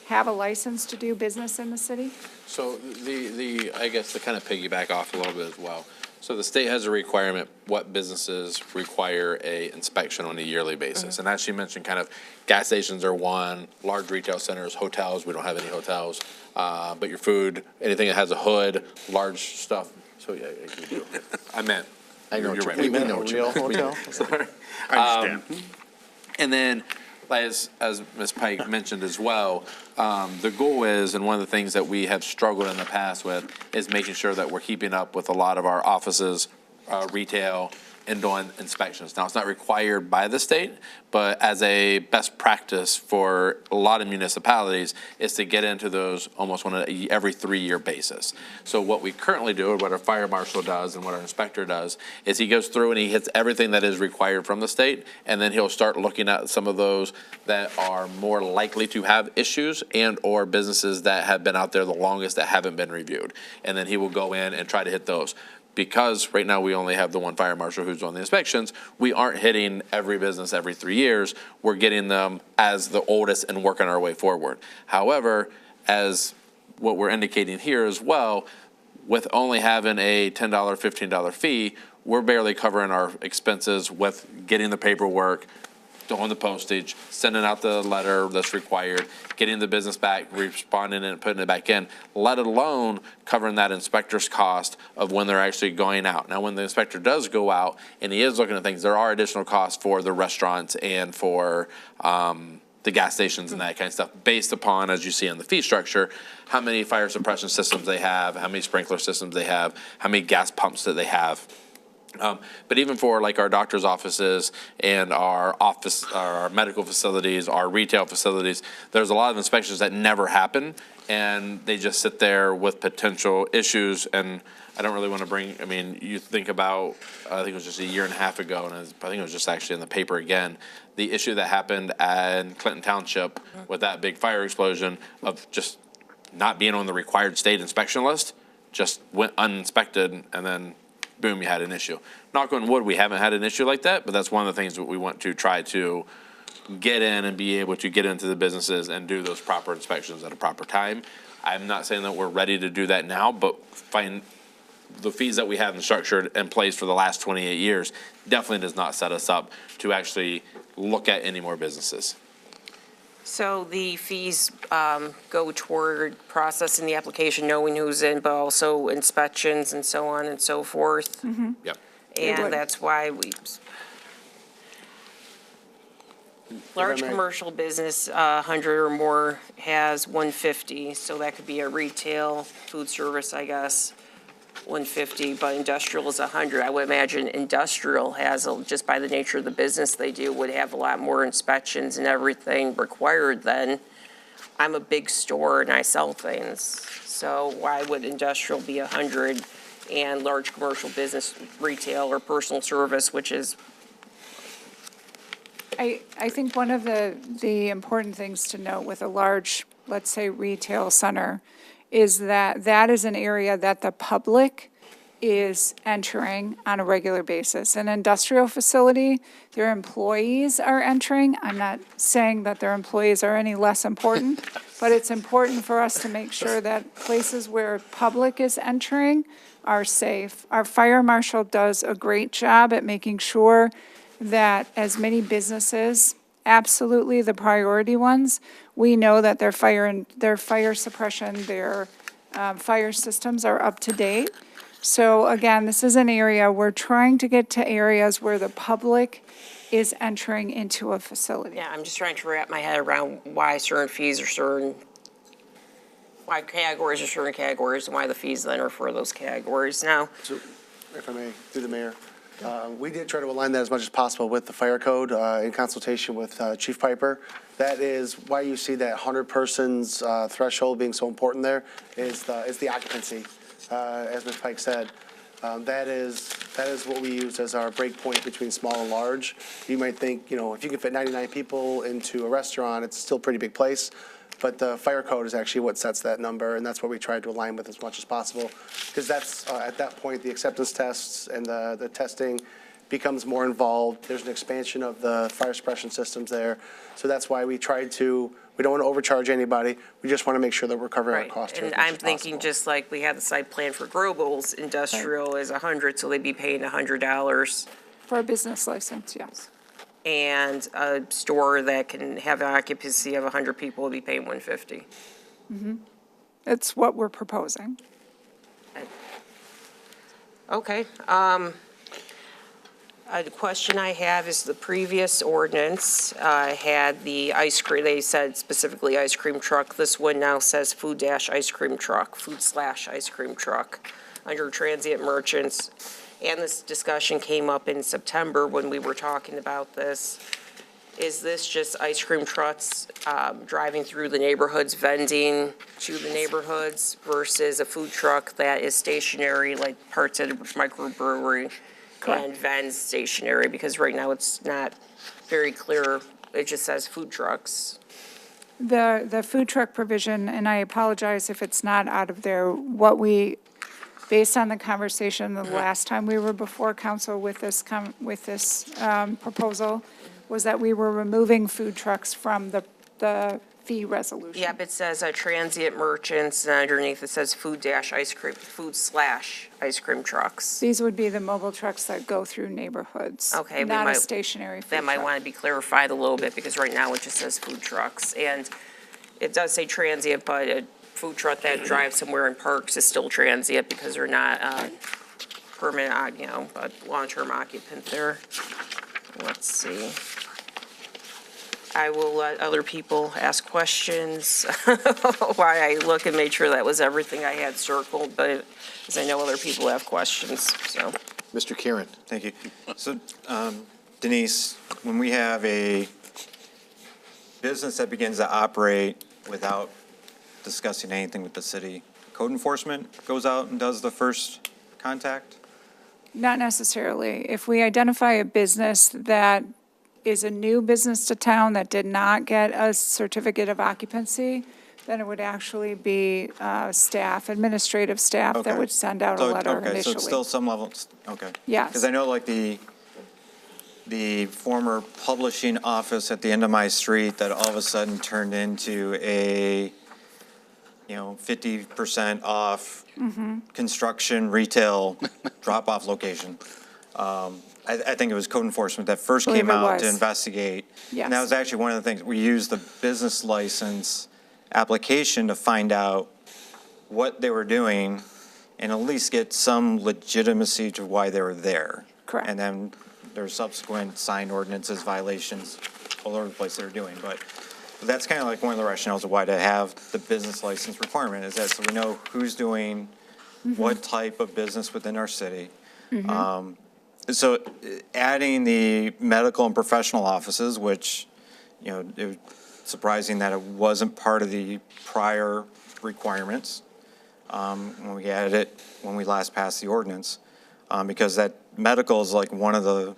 have a license to do business in the city. So I guess to kind of piggyback off a little bit as well. So the state has a requirement, what businesses require a inspection on a yearly basis. And as she mentioned, kind of gas stations are one, large retail centers, hotels, we don't have any hotels. But your food, anything that has a hood, large stuff. So yeah, you do. I meant. I know you're what right. you mean. We know what you mean. Sorry. I understand. And then, as Ms. Pike mentioned as well, the goal is, and one of the things that we have struggled in the past with, is making sure that we're keeping up with a lot of our offices, retail, and doing inspections. Now, it's not required by the state, but as a best practice for a lot of municipalities is to get into those almost on every 3-year basis. So what we currently do, what our fire marshal does and what our inspector does, is he goes through and he hits everything that is required from the state, and then he'll start looking at some of those that are more likely to have issues and or businesses that have been out there the longest that haven't been reviewed. And then he will go in and try to hit those. Because right now we only have the one fire marshal who's on the inspections, we aren't hitting every business every 3 years. We're getting them as the oldest and working our way forward. However, as what we're indicating here as well, with only having a $10, $15 fee, we're barely covering our expenses with getting the paperwork, doing the postage, sending out the letter that's required, getting the business back, responding and putting it back in, let alone covering that inspector's cost of when they're actually going out. Now, when the inspector does go out and he is looking at things, there are additional costs for the restaurants and for the gas stations and that kind of stuff, based upon, as you see in the fee structure, how many fire suppression systems they have, how many sprinkler systems they have, how many gas pumps that they have. But even for like our doctor's offices and our medical facilities, our retail facilities, there's a lot of inspections that never happen, and they just sit there with potential issues. And I don't really want to you think about, I think it was just a year and a half ago, and I think it was just actually in the paper again, the issue that happened in Clinton Township with that big fire explosion of just not being on the required state inspection list, just went uninspected, and then boom, you had an issue. Knock on wood, we haven't had an issue like that, but that's one of the things that we want to try to get in and be able to get into the businesses and do those proper inspections at a proper time. I'm not saying that we're ready to do that now, but find the fees that we have structured in place for the last 28 years definitely does not set us up to actually look at any more businesses. So the fees go toward processing the application, knowing who's in, but also inspections and so on and so forth. Yep. And that's why Large may. commercial business, 100 or more, has 150, so that could be a retail, food service, I guess, 150, but industrial is 100. I would imagine industrial has, just by the nature of the business they do, would have a lot more inspections and everything required than, I'm a big store and I sell things, so why would industrial be 100 and large commercial business, retail or personal service, which is, I think one of the important things to note with a large, let's say, retail center is that that is an area that the public is entering on a regular basis. An industrial facility, their employees are entering. I'm not saying that their employees are any less important, but it's important for us to make sure that places where public is entering are safe. Our fire marshal does a great job at making sure that as many businesses, absolutely the priority ones, we know that their fire suppression, their fire systems are up to date. So again, this is an area, we're trying to get to areas where the public is entering into a facility. yeah, I'm just trying to wrap my head around why certain fees are certain, why categories are certain categories, and why the fees then are for those categories. Now, So, if I may, through the mayor, we did try to align that as much as possible with the fire code in consultation with Chief Piper. That is why you see that 100 persons threshold being so important there is the occupancy, as Ms. Pike said. That is what we use as our break point between small and large. You might think, if you can fit 99 people into a restaurant, it's still a pretty big place. But the fire code is actually what sets that number, and that's what we tried to align with as much as possible. Because that's, at that point, the acceptance tests and the testing becomes more involved. There's an expansion of the fire suppression systems there. So that's why we tried to, we don't want to overcharge anybody. We just want to make sure that we're covering our right, costs here as and much I'm as thinking possible. just like we had the site plan for Grobles, industrial is 100, so they'd be paying $100. For a business license, yes. And a store that can have an occupancy of 100 people would be paying 150. It's what we're proposing. Okay, the question I have is the previous ordinance had the ice cream, they said specifically ice cream truck. This one now says food-ice cream truck, food/ice cream truck, under transient merchants. And this discussion came up in September when we were talking about this. Is this just ice cream trucks driving through the neighborhoods, vending to the neighborhoods versus a food truck that is stationary, like parts at a microbrewery and vends stationary? Because right now it's not very clear. It just says food trucks. The food truck provision, and I apologize if it's not out of there, what we, based on the conversation the last time we were before council with this proposal, was that we were removing food trucks from the fee resolution. Yep, it says transient merchants, and underneath it says food/ice cream, food/ice cream trucks. These would be the mobile trucks that go through neighborhoods. Okay, we Not a might- stationary food That might truck. want to be clarified a little bit, because right now it just says food trucks. And it does say transient, but a food truck that drives somewhere in parks is still transient because they're not permanent, a long-term occupant there. Let's see. I will let other people ask questions while I look and make sure that was everything I had circled, but as I know other people have questions, so. Mr. Kieran. Thank you. So Denise, when we have a business that begins to operate without discussing anything with the city, code enforcement goes out and does the first contact? Not necessarily. If we identify a business that is a new business to town that did not get a certificate of occupancy, then it would actually be staff, administrative staff that Okay. would send out a So, letter okay, initially. so it's still some levels, okay. Yes. Because I know like the former publishing office at the end of my street that all of a sudden turned into a, 50% off construction retail drop-off location. I think it was code enforcement that first Believe came it out to was. investigate. Yes. And that was actually one of the things, we used the business license application to find out what they were doing and at least get some legitimacy to why they were there. Correct. And then there's subsequent signed ordinances, violations all over the place they're doing. But that's kind of like one of the rationales of why to have the business license requirement is that so we know who's doing what type of business within our city. So adding the medical and professional offices, which, you know, it was surprising that it wasn't part of the prior requirements when we added it, when we last passed the ordinance, because that medical is like one of the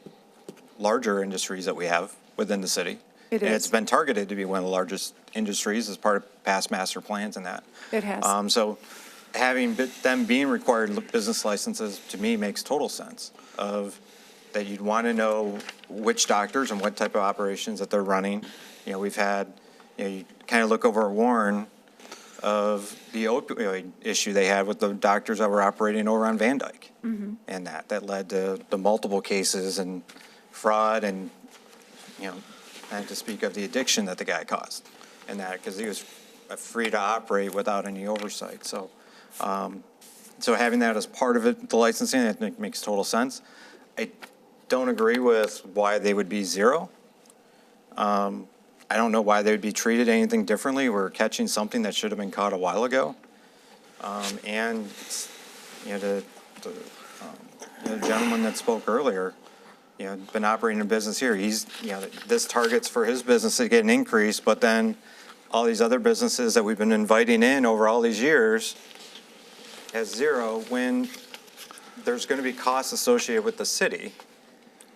larger industries that we have within the city. It And is. it's been targeted to be one of the largest industries as part of past master plans and that. It has. So having them being required business licenses, to me, makes total sense of that you'd want to know which doctors and what type of operations that they're running. You know, we've had, you know, you kind of look over Warren of the opioid issue they had with the doctors that were operating over on Van Dyke. And that led to the multiple cases and fraud and, you know, and to speak of the addiction that the guy caused and that, because he was free to operate without any oversight. So, so having that as part of it, the licensing, I think makes total sense. I don't agree with why they would be zero. I don't know why they would be treated anything differently. We're catching something that should have been caught a while ago. And, you know, the gentleman that spoke earlier, you know, been operating a business here. He's, you know, this target's for his business to get an increase, but then all these other businesses that we've been inviting in over all these years has zero when there's going to be costs associated with the city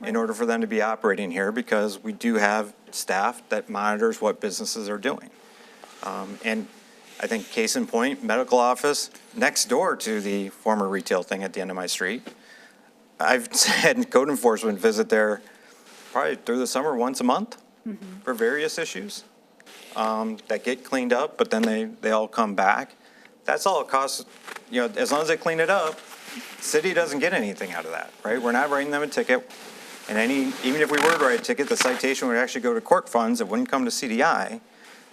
in order for them to be operating here because we do have staff that monitors what businesses are doing. And I think case in point, medical office next door to the former retail thing at the end of my street. I've had code enforcement visit there probably through the summer once a month for various issues that get cleaned up, but then they all come back. That's all it costs, you know, as long as they clean it up, city doesn't get anything out of that, right? We're not writing them a ticket. And even if we were to write a ticket, the citation would actually go to court funds. It wouldn't come to CDI.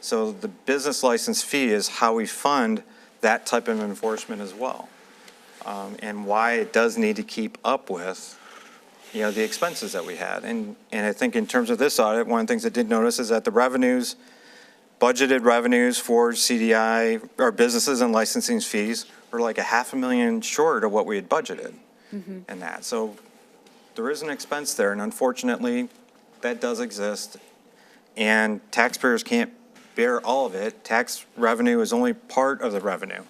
So the business license fee is how we fund that type of enforcement as well. And why it does need to keep up with, you know, the expenses that we had. And I think in terms of this audit, one of the things I did notice is that the revenues, budgeted revenues for CDI, or businesses and licensing fees, were like $500,000 short of what we had budgeted and that. So there is an expense there, and unfortunately, that does exist. And taxpayers can't bear all of it. Tax revenue is only part of the revenue.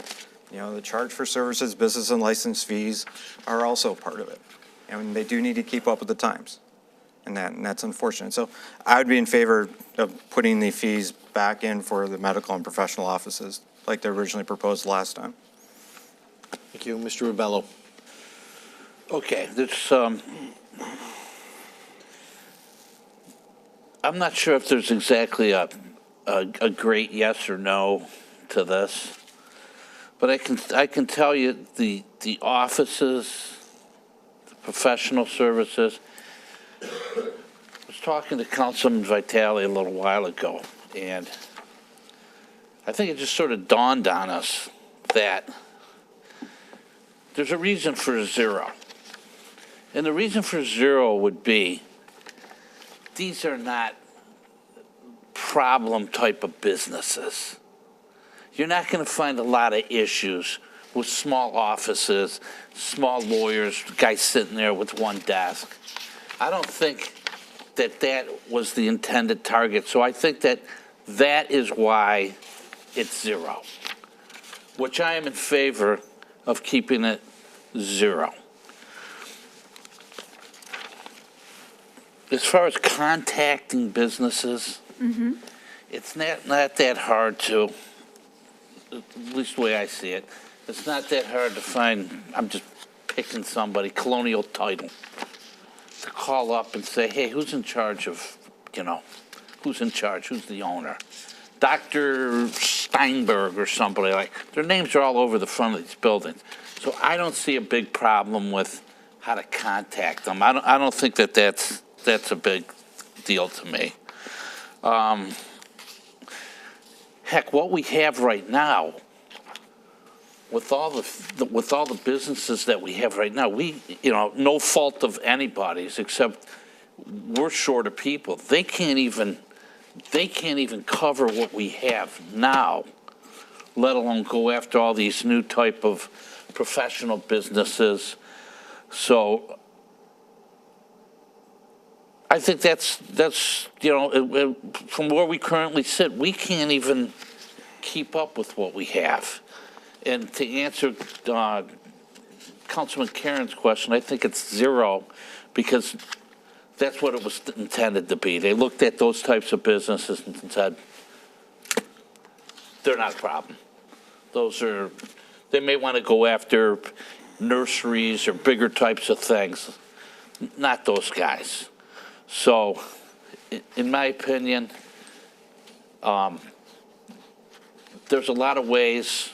You know, the charge for services, business and license fees are also part of it. And they do need to keep up with the times. And that's unfortunate. So I would be in favor of putting the fees back in for the medical and professional offices like they originally proposed last time. Thank you. Mr. Rubello. Okay, this, I'm not sure if there's exactly a great yes or no to this, but I can tell you the offices, the professional services. I was talking to Councilman Vitale a little while ago, and I think it just sort of dawned on us that there's a reason for zero. And the reason for zero would be these are not problem type of businesses. You're not going to find a lot of issues with small offices, small lawyers, guys sitting there with one desk. I don't think that was the intended target. So I think that is why it's zero, which I am in favor of keeping it zero. As far as contacting businesses, it's not that hard to, at least the way I see it, it's not that hard to find, I'm just picking somebody, Colonial Title, to call up and say, hey, who's in charge of, you know, who's in charge, who's the owner? Dr. Steinberg or somebody like, their names are all over the front of these buildings. So I don't see a big problem with how to contact them. I don't think that's a big deal to me. Heck, what we have right now, with all the businesses that we have right now, no fault of anybody's except we're short of people. They can't even they can't even cover what we have now, let alone go after all these new type of professional businesses. So I think that's from where we currently sit, we can't even keep up with what we have. And to answer Councilman Karen's question, I think it's zero, because that's what it was intended to be. They looked at those types of businesses and said, they're not a problem. They may want to go after nurseries or bigger types of things, not those guys. So, in my opinion, there's a lot of ways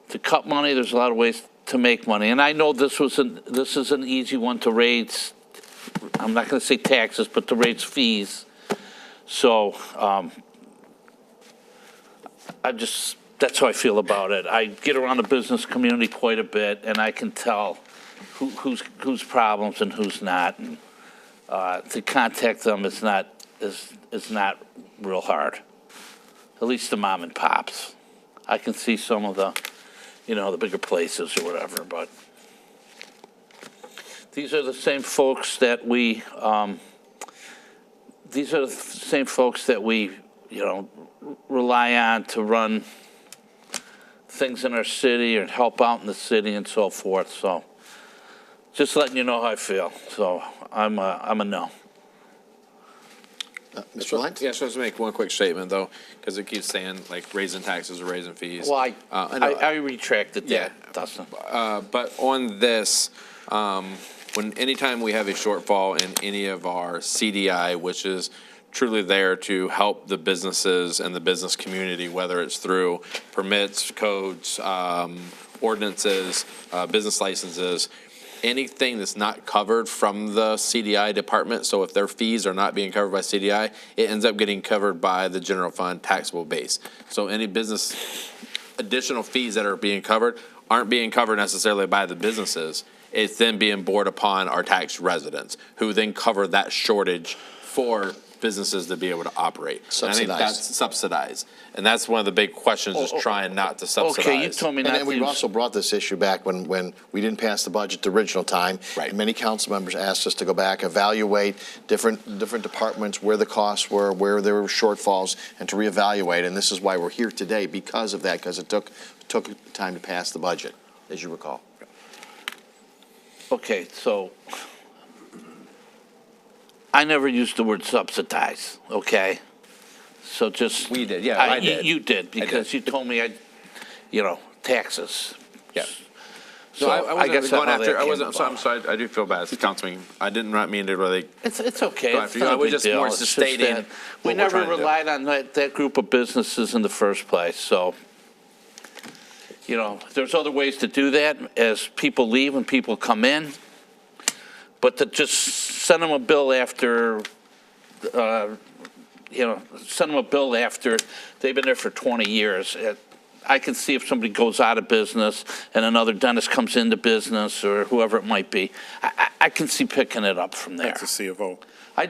to cut money. There's a lot of ways to make money. And I know this is an easy one to raise. I'm not going to say taxes, but to raise fees. So, that's how I feel about it. I get around the business community quite a bit, and I can tell whose problems and who's not. And to contact them is not real hard. At least the mom and pops. I can see some of the, the bigger places or whatever, but these are the same folks that we rely on to run things in our city and help out in the city and so forth. So just letting you know how I feel. So I'm a no. Mr. Lyons? Yeah, so let's make one quick statement, though, because it keeps saying, like, raising taxes or raising fees. Well, I retracted that, Yeah. Dustin. But on this, anytime we have a shortfall in any of our CDI, which is truly there to help the businesses and the business community, whether it's through permits, codes, ordinances, business licenses, anything that's not covered from the CDI department, so if their fees are not being covered by CDI, it ends up getting covered by the general fund taxable base. So any business additional fees that are being covered aren't being covered necessarily by the businesses. It's then being borne upon our tax residents, who then cover that shortage for businesses to be able to operate. Subsidized. And I think that's subsidized. And that's one of the big questions, is trying not to subsidize. Okay, you told me not to. And we also brought this issue back when we didn't pass the budget the original time. Right. And many council members asked us to go back, evaluate different departments, where the costs were, where there were shortfalls, and to reevaluate. And this is why we're here today, because of that, because it took time to pass the budget, as you recall. Okay, so I never used the word subsidize, okay? So just. We did, yeah, I did. You did, because you told me taxes. Yeah. So No, I wasn't guess going how after, that I came wasn't, so I'm about. sorry, I do feel bad, Councilman. I did not mean to really. It's okay. Go It's after you. not I a was big just deal. more It's just stating that what we we're never trying to do. relied on that group of businesses in the first place, so. There's other ways to do that as people leave and people come in. But to just send them a bill after, send them a bill after they've been there for 20 years. I can see if somebody goes out of business and another dentist comes into business or whoever it might be, I can see picking it up from there. That's a C of O. I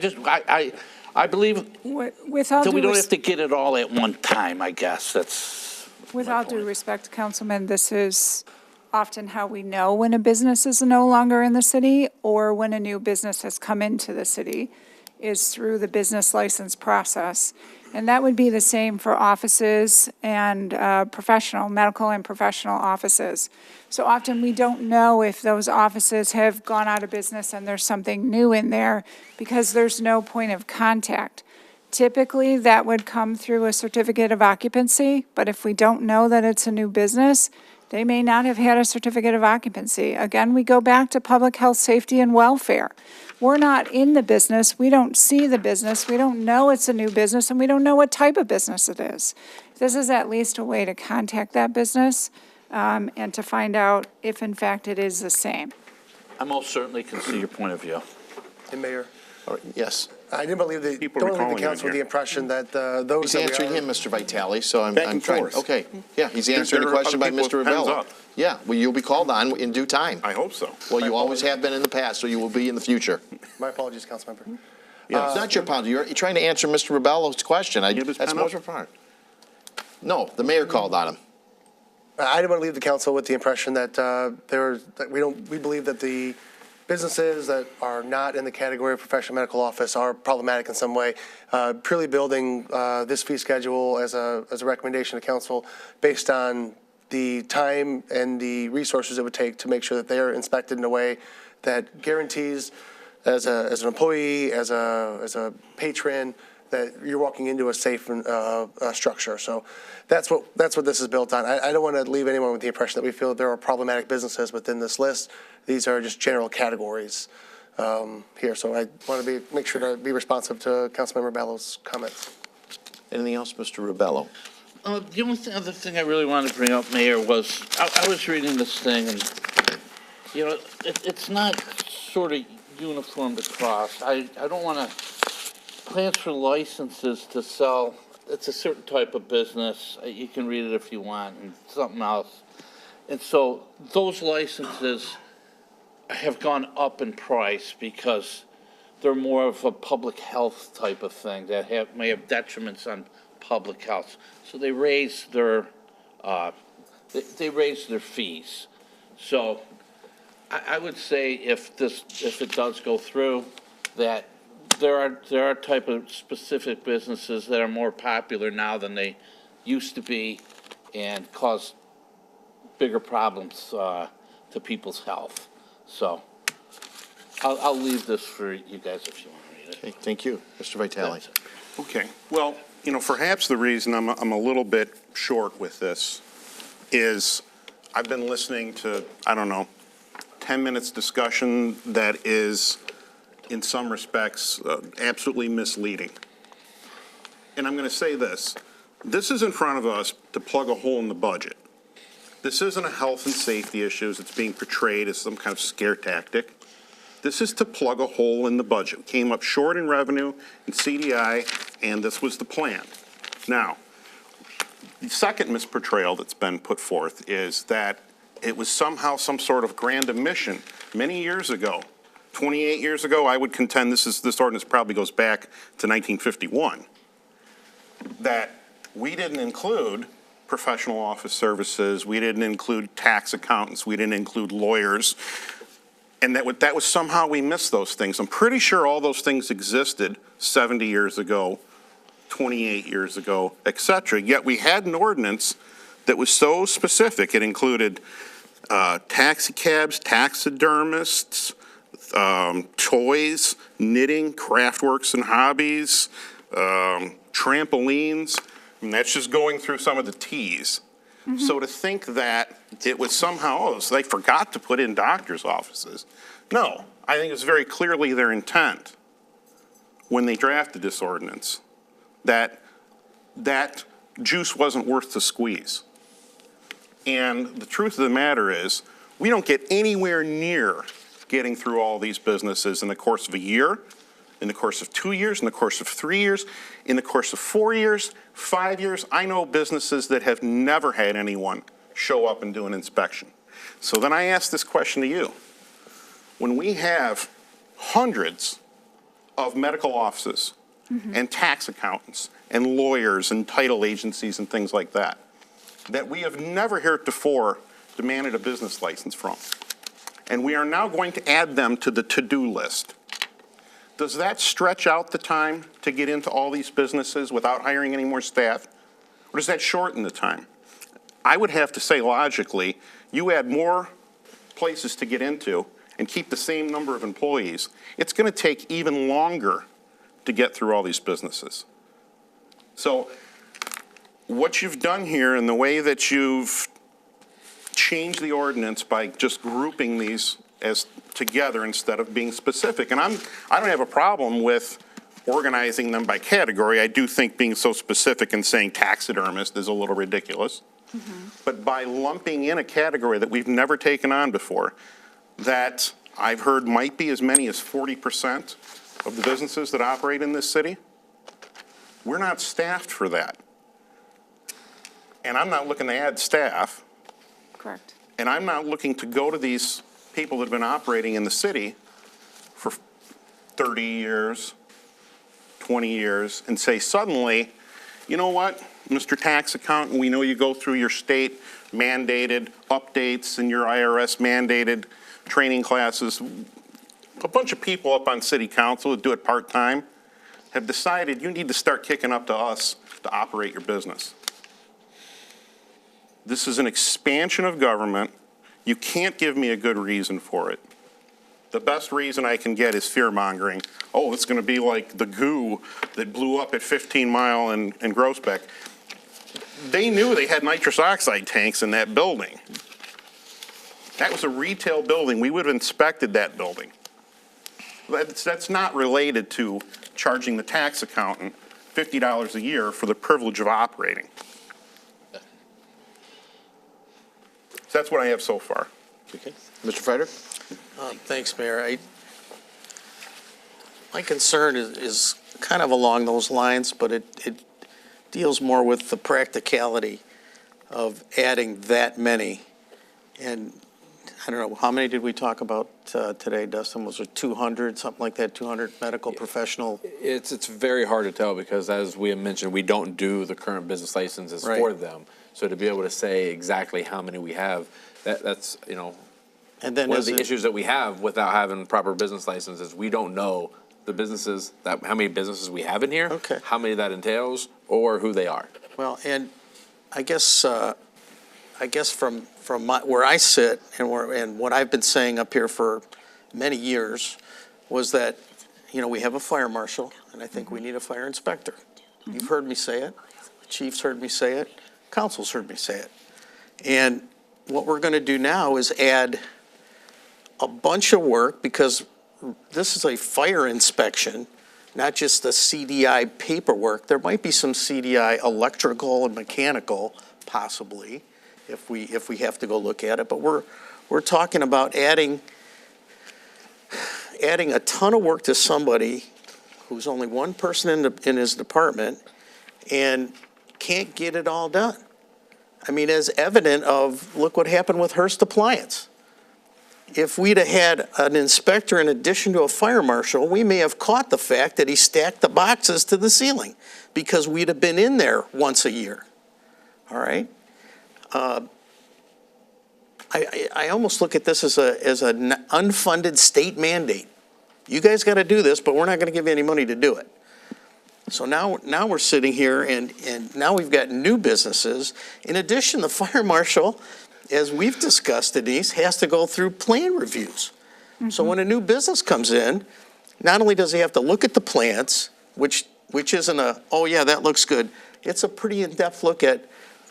believe With all that we due don't have to get it all at one time, I guess. That's With my all due point. respect, Councilman, this is often how we know when a business is no longer in the city or when a new business has come into the city, is through the business license process. And that would be the same for offices and medical and professional offices. So often we don't know if those offices have gone out of business and there's something new in there because there's no point of contact. Typically, that would come through a certificate of occupancy, but if we don't know that it's a new business, they may not have had a certificate of occupancy. Again, we go back to public health, safety, and welfare. We're not in the business, we don't see the business, we don't know it's a new business, and we don't know what type of business it is. This is at least a way to contact that business and to find out if in fact it is the same. I most certainly can see your point of view. And Mayor, All right, yes. I didn't believe that, People are don't leave calling the you in council with the here. impression that those He's that we answering are- him, Mr. Vitale, so I'm Back and trying. forth. Okay, yeah, he's answering there a are question other by people Mr. with pens Rebello. up. Yeah, well, you'll be called on in due time. I hope so. Well, you always have been in the past, so you will be in the future. My apologies, Councilmember. It's not your apology. You're trying to answer Mr. Rebello's question. That's most of part. No, the mayor called on him. I didn't want to leave the council with the impression that we believe that the businesses that are not in the category of professional medical office are problematic in some way. Purely building this fee schedule as a recommendation to council based on the time and the resources it would take to make sure that they are inspected in a way that guarantees, as an employee, as a patron, that you're walking into a safe structure. So that's what this is built on. I don't want to leave anyone with the impression that we feel that there are problematic businesses within this list. These are just general categories here. So I want to make sure to be responsive to Councilmember Bello's comments. Anything else, Mr. Rebello? The only other thing I really wanted to bring up, Mayor, was I was reading this thing, and, you know, it's not sort of uniformed across. I don't want to plans for licenses to sell. It's a certain type of business. You can read it if you want, and something else. And so those licenses have gone up in price because they're more of a public health type of thing that may have detriments on public health. So they raise their fees. So I would say if it does go through, that there are type of specific businesses that are more popular now than they used to be and cause bigger problems to people's health. So I'll leave this for you guys if you want to read it. Okay, thank you. Mr. Vitale. Okay, well, you know, perhaps the reason I'm a little bit short with this is I've been listening to, 10 minutes discussion that is, in some respects, absolutely misleading. And I'm going to say this. This is in front of us to plug a hole in the budget. This isn't a health and safety issue that's being portrayed as some kind of scare tactic. This is to plug a hole in the budget. We came up short in revenue in CDI, and this was the plan. Now, the second misportrayal that's been put forth is that it was somehow some sort of grand omission many years ago. 28 years ago, I would contend this ordinance probably goes back to 1951, that we didn't include professional office services, we didn't include tax accountants, we didn't include lawyers, and that was somehow we missed those things. I'm pretty sure all those things existed 70 years ago, 28 years ago, et cetera. Yet we had an ordinance that was so specific. It included taxi cabs, taxidermists, toys, knitting, craftworks and hobbies, trampolines. And that's just going through some of the T's. Mm-hmm. So to think that it was somehow, so they forgot to put in doctor's offices. No, I think it was very clearly their intent when they drafted this ordinance that that juice wasn't worth the squeeze. And the truth of the matter is, we don't get anywhere near getting through all these businesses in the course of a year, in the course of 2 years, in the course of 3 years, in the course of 4 years, 5 years. I know businesses that have never had anyone show up and do an inspection. So then I ask this question to you. When we have hundreds of medical offices and tax accountants and lawyers and title agencies and things like that we have never heretofore demanded a business license from, and we are now going to add them to the to-do list, does that stretch out the time to get into all these businesses without hiring any more staff? Or does that shorten the time? I would have to say logically, you add more places to get into and keep the same number of employees, it's going to take even longer to get through all these businesses. So what you've done here and the way that you've changed the ordinance by just grouping these as together instead of being specific. And I don't have a problem with organizing them by category. I do think being so specific and saying taxidermist is a little ridiculous. But by lumping in a category that we've never taken on before, that I've heard might be as many as 40% of the businesses that operate in this city, we're not staffed for that. And I'm not looking to add staff. Correct. And I'm not looking to go to these people that have been operating in the city for 30 years, 20 years and say suddenly, you know what, Mr. Tax Accountant, we know you go through your state mandated updates and your IRS mandated training classes. A bunch of people up on city council that do it part-time have decided you need to start kicking up to us to operate your business. This is an expansion of government. You can't give me a good reason for it. The best reason I can get is fear-mongering. Oh, it's going to be like the goo that blew up at 15 Mile and Groesbeck. They knew they had nitrous oxide tanks in that building. That was a retail building. We would have inspected that building. That's not related to charging the tax accountant $50 a year for the privilege of operating. So that's what I have so far. Okay. Mr. Frederick? Thanks, Mayor. My concern is kind of along those lines, but it deals more with the practicality of adding that many. And I don't know, how many did we talk about today, Dustin? Was it 200, something like that, 200 medical professional? It's very hard to tell because, as we have mentioned, we don't do the current business licenses for them. So to be able to say exactly how many we have, that's, you know, and then one of the issues that we have without having proper business licenses, we don't know the businesses, how many businesses we have in here, how many that entails, or who they are. Well, and I guess from where I sit and what I've been saying up here for many years was that, you know, we have a fire marshal, and I think we need a fire inspector. You've heard me say it. Chief's heard me say it. Council's heard me say it. And what we're going to do now is add a bunch of work, because this is a fire inspection, not just the CDI paperwork. There might be some CDI electrical and mechanical, possibly, if we have to go look at it. But we're talking about adding a ton of work to somebody who's only one person in his department and can't get it all done. I mean, as evident of, look what happened with Hearst Appliance. If we'd have had an inspector in addition to a fire marshal, we may have caught the fact that he stacked the boxes to the ceiling because we'd have been in there once a year. All right? I almost look at this as an unfunded state mandate. You guys got to do this, but we're not going to give you any money to do it. So now we're sitting here, and now we've got new businesses. In addition, the fire marshal, as we've discussed, Denise, has to go through plan reviews. So when a new business comes in, not only does he have to look at the plans, which isn't a, oh yeah, that looks good. It's a pretty in-depth look at,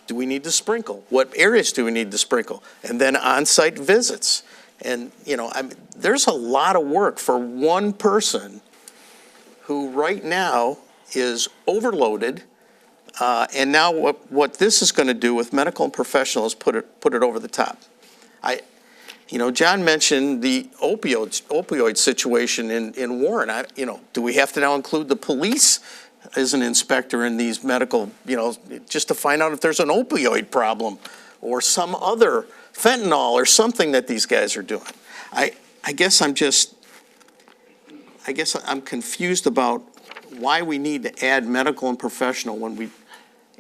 do we need to sprinkle? What areas do we need to sprinkle? And then on-site visits. And, you know, there's a lot of work for one person who right now is overloaded. And now what this is going to do with medical and professional is put it over the top. John mentioned the opioid situation in Warren. Do we have to now include the police as an inspector in these medical, just to find out if there's an opioid problem or some other fentanyl or something that these guys are doing? I guess I'm confused about why we need to add medical and professional when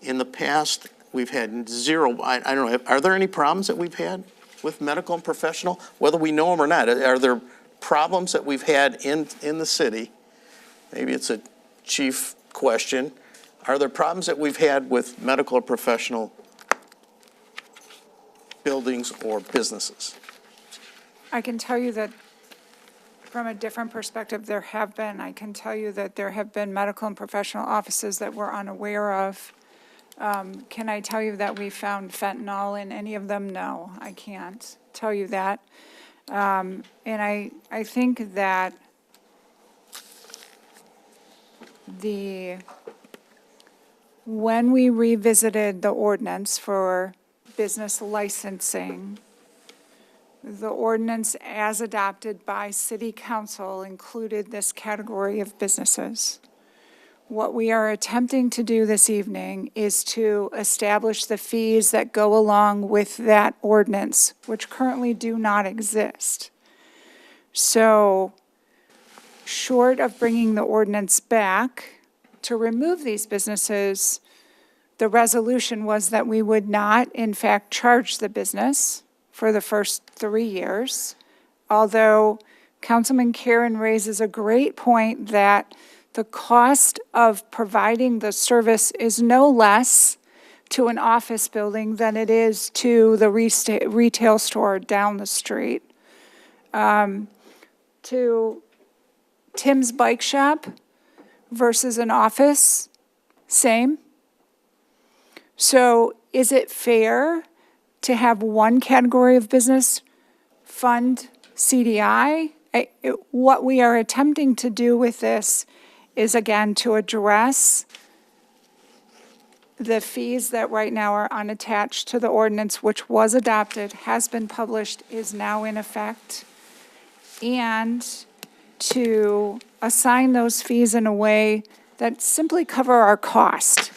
in the past, we've had zero. I don't know, are there any problems that we've had with medical and professional, whether we know them or not? Are there problems that we've had in the city? Maybe it's a chief question. Are there problems that we've had with medical or professional buildings or businesses? I can tell you that from a different perspective, there have been. I can tell you that there have been medical and professional offices that we're unaware of. Can I tell you that we found fentanyl in any of them? No, I can't tell you that. And I think that when we revisited the ordinance for business licensing, the ordinance as adopted by City Council included this category of businesses. What we are attempting to do this evening is to establish the fees that go along with that ordinance, which currently do not exist. So, short of bringing the ordinance back, to remove these businesses, the resolution was that we would not, in fact, charge the business for the first 3 years, although Councilman Karen raises a great point that the cost of providing the service is no less to an office building than it is to the retail store down the street. To Tim's Bike Shop versus an office, same. So is it fair to have one category of business fund CDI? What we are attempting to do with this is, again, to address the fees that right now are unattached to the ordinance, which was adopted, has been published, is now in effect, and to assign those fees in a way that simply cover our cost.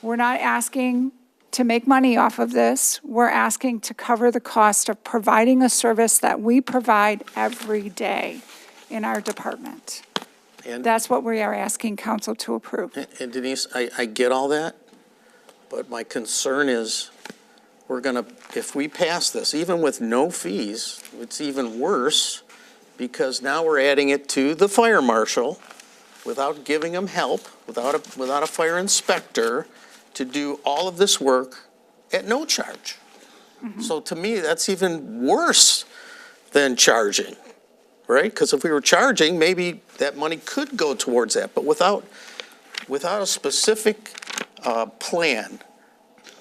We're not asking to make money off of this. We're asking to cover the cost of providing a service that we provide every day in our department. And That's what we are asking council to approve. and Denise, I get all that, but my concern is if we pass this, even with no fees, it's even worse because now we're adding it to the fire marshal without giving them help, without a fire inspector to do all of this work at no charge. So to me, that's even worse than charging, right? Because if we were charging, maybe that money could go towards that. But without a specific plan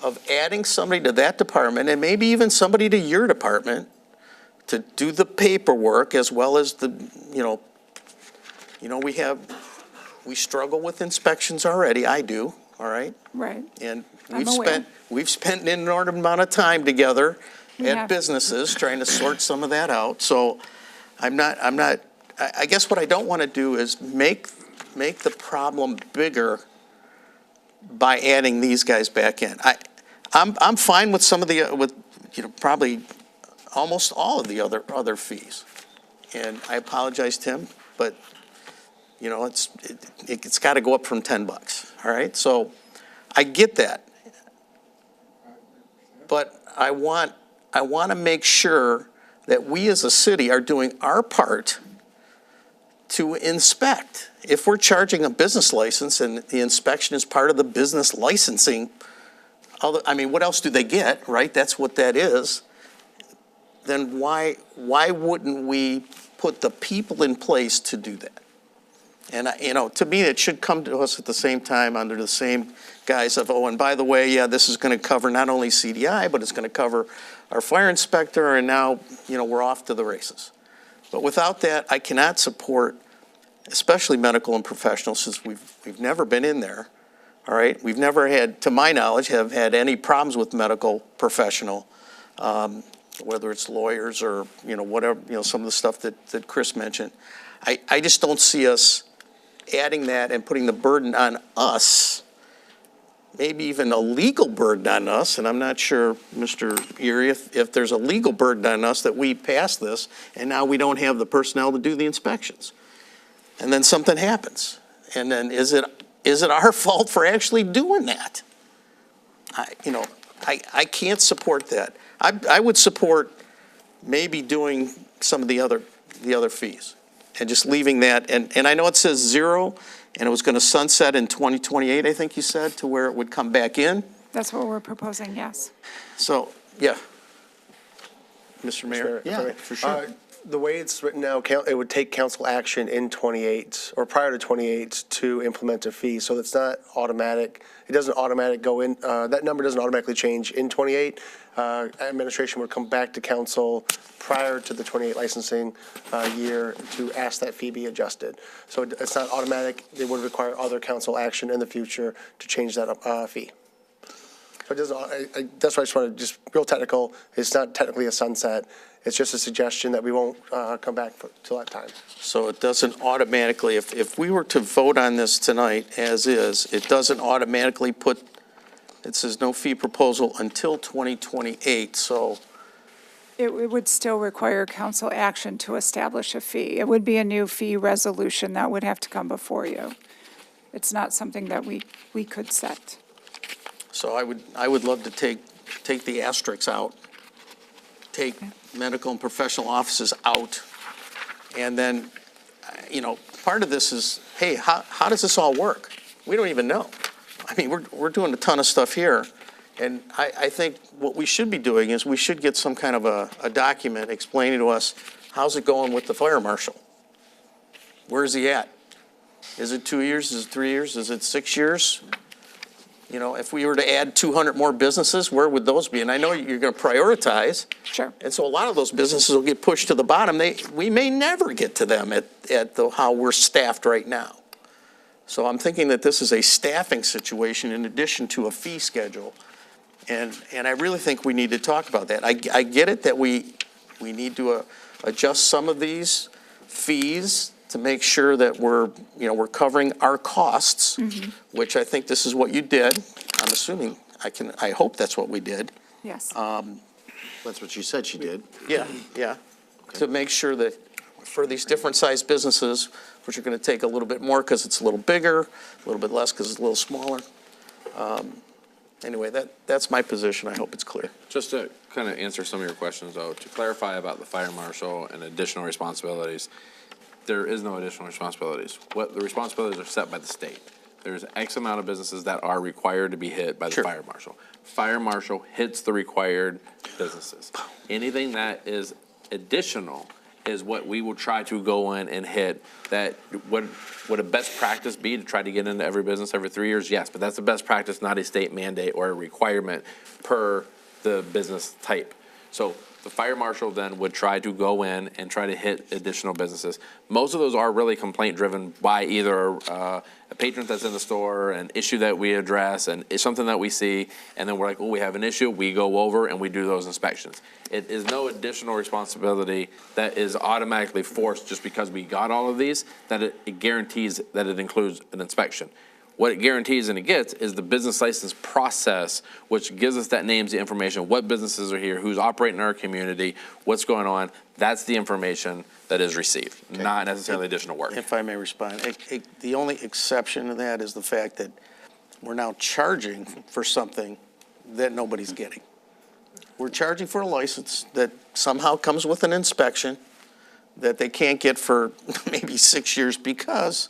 of adding somebody to that department and maybe even somebody to your department to do the paperwork as well as we struggle with inspections already. I do, all right? Right. And I'm aware. we've spent an inordinate amount of time together We at have. businesses trying to sort some of that out. So I guess what I don't want to do is make the problem bigger by adding these guys back in. I'm fine with some of the, probably almost all of the other fees. And I apologize, Tim, but, it's got to go up from $10, all right? So I get that. But I want to make sure that we as a city are doing our part to inspect. If we're charging a business license and the inspection is part of the business licensing, what else do they get, right? That's what that is. Then why wouldn't we put the people in place to do that? And, to me, it should come to us at the same time under the same guise of, and by the way, yeah, this is going to cover not only CDI, but it's going to cover our fire inspector, and now, we're off to the races. But without that, I cannot support, especially medical and professional, since we've never been in there, all right? We've never had, to my knowledge, have had any problems with medical professional, whether it's lawyers or, whatever, some of the stuff that Chris mentioned. I just don't see us adding that and putting the burden on us, maybe even a legal burden on us, and I'm not sure, Mr. Erie, if there's a legal burden on us that we pass this, and now we don't have the personnel to do the inspections. And then something happens. And then is it our fault for actually doing that? I can't support that. I would support maybe doing some of the other fees and just leaving that. And I know it says 0, and it was going to sunset in 2028, I think you said, to where it would come back in. That's what we're proposing, yes. So, yeah. Mr. Mayor? Yeah, for sure. The way it's written now, it would take council action in 28 or prior to 28 to implement a fee. So it's not automatic. It doesn't automatically go in. That number doesn't automatically change in 28. Administration would come back to council prior to the 28 licensing year to ask that fee be adjusted. So it's not automatic. It would require other council action in the future to change that fee. So it doesn't, that's why I just want to just real technical. It's not technically a sunset. It's just a suggestion that we won't come back till that time. So it doesn't automatically, if we were to vote on this tonight as is, it doesn't automatically it says no fee proposal until 2028, so. It would still require council action to establish a fee. It would be a new fee resolution that would have to come before you. it's not something that we could set. So I would love to take the asterisks out, take medical and professional offices out, and then, part of this is, hey, how does this all work? We don't even know. I mean, we're doing a ton of stuff here, and I think what we should be doing is we should get some kind of a document explaining to us, how's it going with the fire marshal? Where is he at? Is it 2 years? Is it 3 years? Is it 6 years? If we were to add 200 more businesses, where would those be? And I know you're going to prioritize. Sure. And so a lot of those businesses will get pushed to the bottom. We may never get to them at how we're staffed right now. So I'm thinking that this is a staffing situation in addition to a fee schedule. And I really think we need to talk about that. I get it that we need to adjust some of these fees to make sure that we're covering our costs, which I think this is what you did. I'm assuming, I hope that's what we did. Yes. That's what you said she did. Yeah. To make sure that for these different sized businesses, which are going to take a little bit more because it's a little bigger, a little bit less because it's a little smaller. Anyway, that's my position. I hope it's clear. Just to kind of answer some of your questions, though, to clarify about the fire marshal and additional responsibilities, there is no additional responsibilities. What the responsibilities are set by the state. There's X amount of businesses that are required to be hit by the fire marshal. Fire marshal hits the required businesses. Anything that is additional is what we will try to go in and hit. That would a best practice be to try to get into every business every 3 years? Yes, but that's the best practice, not a state mandate or a requirement per the business type. So the fire marshal then would try to go in and try to hit additional businesses. Most of those are really complaint driven by either a patron that's in the store, an issue that we address, and it's something that we see, and then we're like, oh, we have an issue, we go over and we do those inspections. It is no additional responsibility that is automatically forced just because we got all of these, that it guarantees that it includes an inspection. What it guarantees and it gets is the business license process, which gives us that names, the information, what businesses are here, who's operating in our community, what's going on. That's the information that is received, not necessarily additional work. If I may respond, the only exception to that is the fact that we're now charging for something that nobody's getting. We're charging for a license that somehow comes with an inspection that they can't get for maybe 6 years because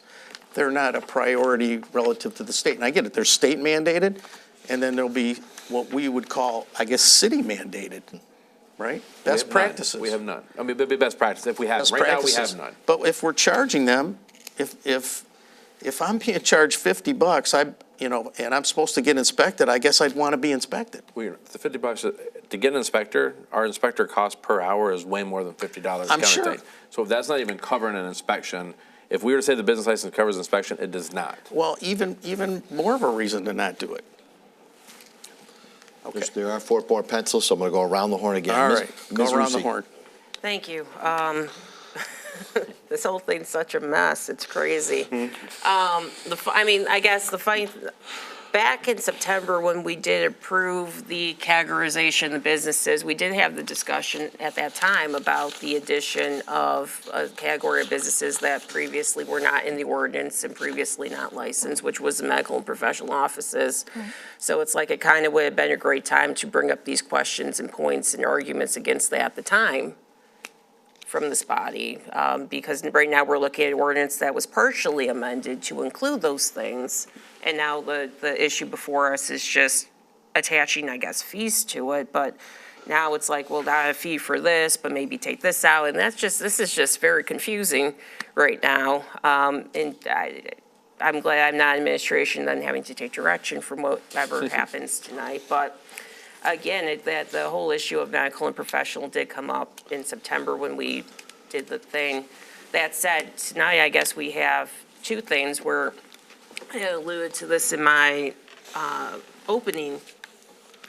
they're not a priority relative to the state. And I get it, they're state mandated, and then there'll be what we would call, I guess, city mandated, right? Best practices. We have none. I mean, it'd be best practice if we have. Right now, we have none. But if we're charging them, if I'm being charged $50, and I'm supposed to get inspected, I guess I'd want to be inspected. The $50 to get an inspector, our inspector cost per hour is way more than $50. I'm sure. So if that's not even covering an inspection, if we were to say the business license covers inspection, it does not. Well, even more of a reason to not do it. Okay. There are 4 more pencils, so I'm going to go around the horn again. All right, go Ms. around the Rusi. horn. Thank you. This whole thing's such a mess. It's crazy. I guess the funny, back in September when we did approve the categorization of businesses, we did have the discussion at that time about the addition of a category of businesses that previously were not in the ordinance and previously not licensed, which was the medical and professional offices. So it's like it kind of would have been a great time to bring up these questions and points and arguments against that at the time from this body, because right now we're looking at an ordinance that was partially amended to include those things. And now the issue before us is just attaching, I guess, fees to it. But now it's like, well, not a fee for this, but maybe take this out. And this is just very confusing right now. And I'm glad I'm not in administration and having to take direction from whatever happens tonight. But again, the whole issue of medical and professional did come up in September when we did the thing. That said, tonight I guess we have 2 things where I alluded to this in my opening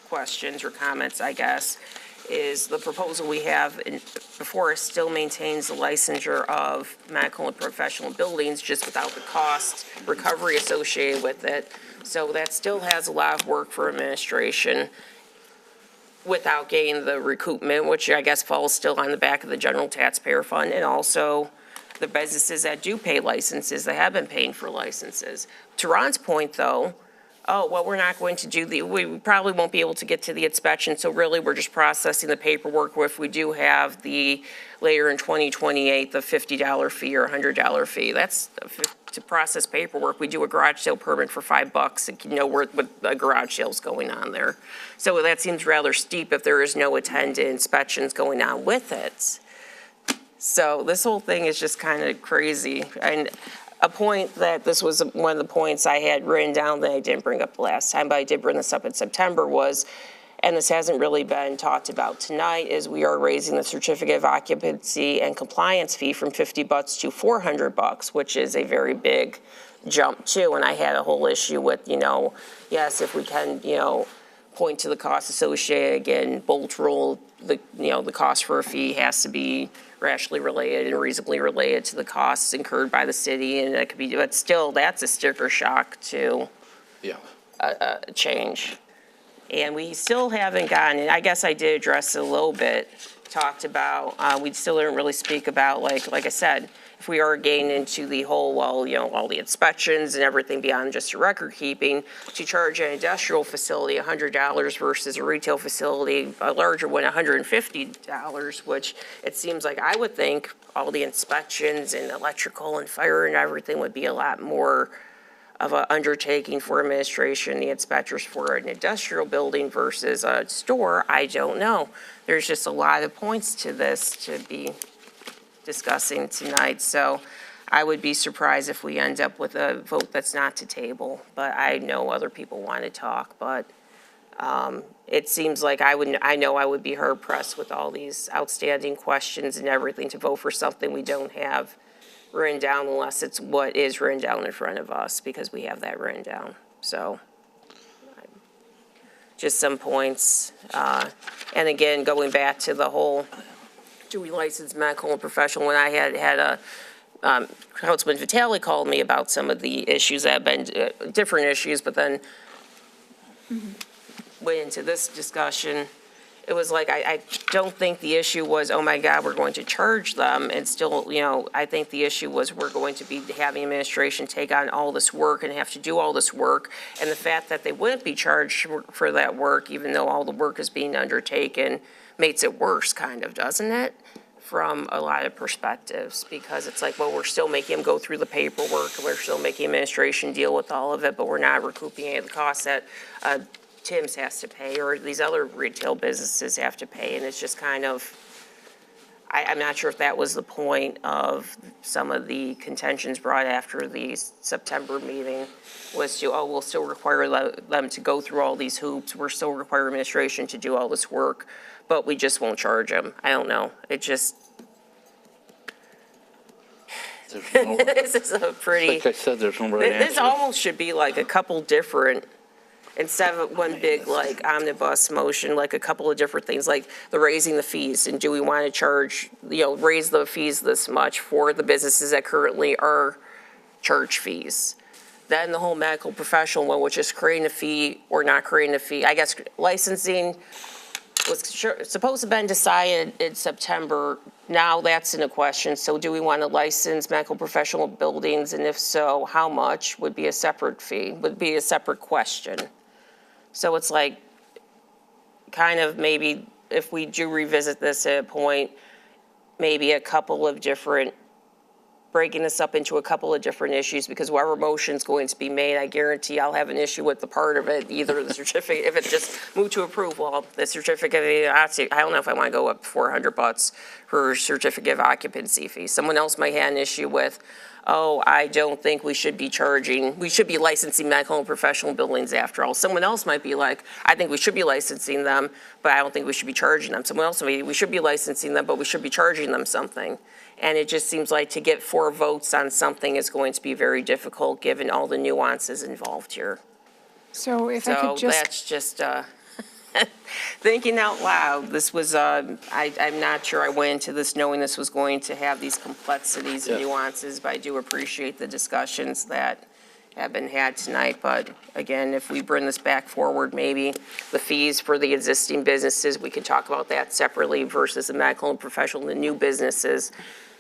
questions or comments, I guess, is the proposal we have before us still maintains the licensure of medical and professional buildings just without the cost recovery associated with it. So that still has a lot of work for administration without getting the recoupment, which I guess falls still on the back of the general taxpayer fund, and also the businesses that do pay licenses, that have been paying for licenses. To Ron's point, though, oh, well, we're not going to do we probably won't be able to get to the inspection, so really, we're just processing the paperwork. If we do have later in 2028, the $50 fee or $100 fee, that's to process paperwork. We do a garage sale permit for $5 and know what a garage sale's going on there. So that seems rather steep if there is no attended inspections going on with it. So this whole thing is just kind of crazy. And a point that this was one of the points I had written down that I didn't bring up the last time, but I did bring this up in September was, and this hasn't really been talked about tonight, is we are raising the certificate of occupancy and compliance fee from $50 to $400, which is a very big jump too. And I had a whole issue with, yes, if we can, point to the cost associated, again, Bolt rule, the cost for a fee has to be rationally related and reasonably related to the costs incurred by the city, and it could be, but still, that's a sticker shock to a change. And we still haven't gotten, and I guess I did address it a little bit, talked about, we still didn't really speak about, like I said, if we are getting into the whole, all the inspections and everything beyond just a record keeping, to charge an industrial facility $100 versus a retail facility, a larger one, $150, which it seems like I would think all the inspections and electrical and fire and everything would be a lot more of an undertaking for administration, the inspectors for an industrial building versus a store. I don't know. There's just a lot of points to this to be discussing tonight, so I would be surprised if we end up with a vote that's not to table, but I know other people want to talk, but it seems like I know I would be hard pressed with all these outstanding questions and everything to vote for something we don't have written down unless it's what is written down in front of us, because we have that written down. So just some points. And again, going back to the whole, do we license medical and professional? When I had Councilman Vitale called me about some of the issues that have been different issues, but then went into this discussion. It was like, I don't think the issue was, oh my God, we're going to charge them. And still, I think the issue was we're going to be having administration take on all this work and have to do all this work. And the fact that they wouldn't be charged for that work, even though all the work is being undertaken, makes it worse, kind of, doesn't it? From a lot of perspectives, because it's like, well, we're still making them go through the paperwork, and we're still making administration deal with all of it, but we're not recouping any of the costs that Tim's has to pay or these other retail businesses have to pay. And it's just kind of, I'm not sure if that was the point of some of the contentions brought after the September meeting, was to, we'll still require them to go through all these hoops. We're still require administration to do all this work, but we just won't charge them. I don't know. It just, this is a pretty, like I said, there's no right this answer. almost should be like a couple different, instead of one big like omnibus motion, like a couple of different things, like the raising the fees. And do we want to charge, raise the fees this much for the businesses that currently are charge fees? Then the whole medical professional one, which is creating a fee or not creating a fee. I guess licensing was supposed to have been decided in September. Now that's in a question. So do we want to license medical professional buildings? And if so, how much would be a separate fee, would be a separate question. So it's like, kind of maybe if we do revisit this at a point, maybe a couple of different, breaking this up into a couple of different issues, because whatever motion's going to be made, I guarantee I'll have an issue with the part of it, either the certificate, if it's just moved to approve, well, the certificate, I don't know if I want to go up $400 for certificate of occupancy fee. Someone else might have an issue with, I don't think we should be licensing medical and professional buildings after all. Someone else might be like, I think we should be licensing them, but I don't think we should be charging them. Someone else might be, we should be licensing them, but we should be charging them something. And it just seems like to get 4 votes on something is going to be very difficult, given all the nuances involved here. So if I could just. So that's just, thinking out loud. This was, I'm not sure I went into this knowing this was going to have these complexities and nuances, but I do appreciate the discussions that have been had tonight. But again, if we bring this back forward, maybe the fees for the existing businesses, we could talk about that separately versus the medical and professional, the new businesses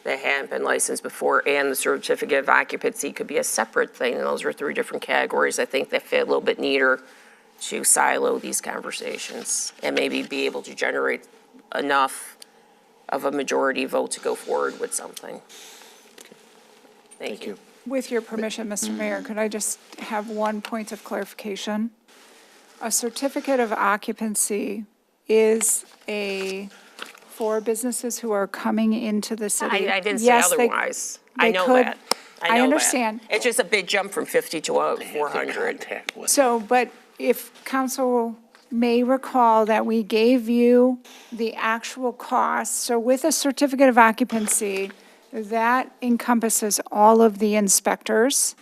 that hadn't been licensed before, and the certificate of occupancy could be a separate thing, and those are 3 different categories. I think that fit a little bit neater to silo these conversations and maybe be able to generate enough of a majority vote to go forward with something. Thank you. With your permission, Mr. Mayor, could I just have one point of clarification? A certificate of occupancy is for businesses who are coming into the city. I didn't say Yes, otherwise. I they know could- that. I know that. understand. It's just a big jump from 50 to 400. So, but if council may recall that we gave you the actual cost, so with a certificate of occupancy, that encompasses all of the inspectors.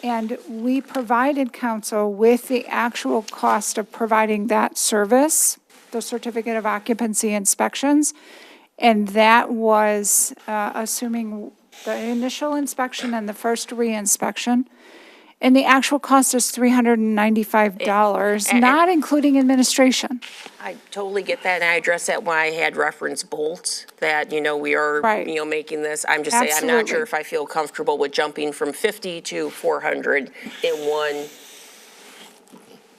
And we provided council with the actual cost of providing that service, the certificate of occupancy inspections. And that was assuming the initial inspection and the first re-inspection. And the actual cost is $395, not including administration. I totally get that, and I addressed that when I had referenced Bolt, that, we are, Right. Making this. I'm just saying, I'm not sure Absolutely. if I feel comfortable with jumping from 50 to 400 in one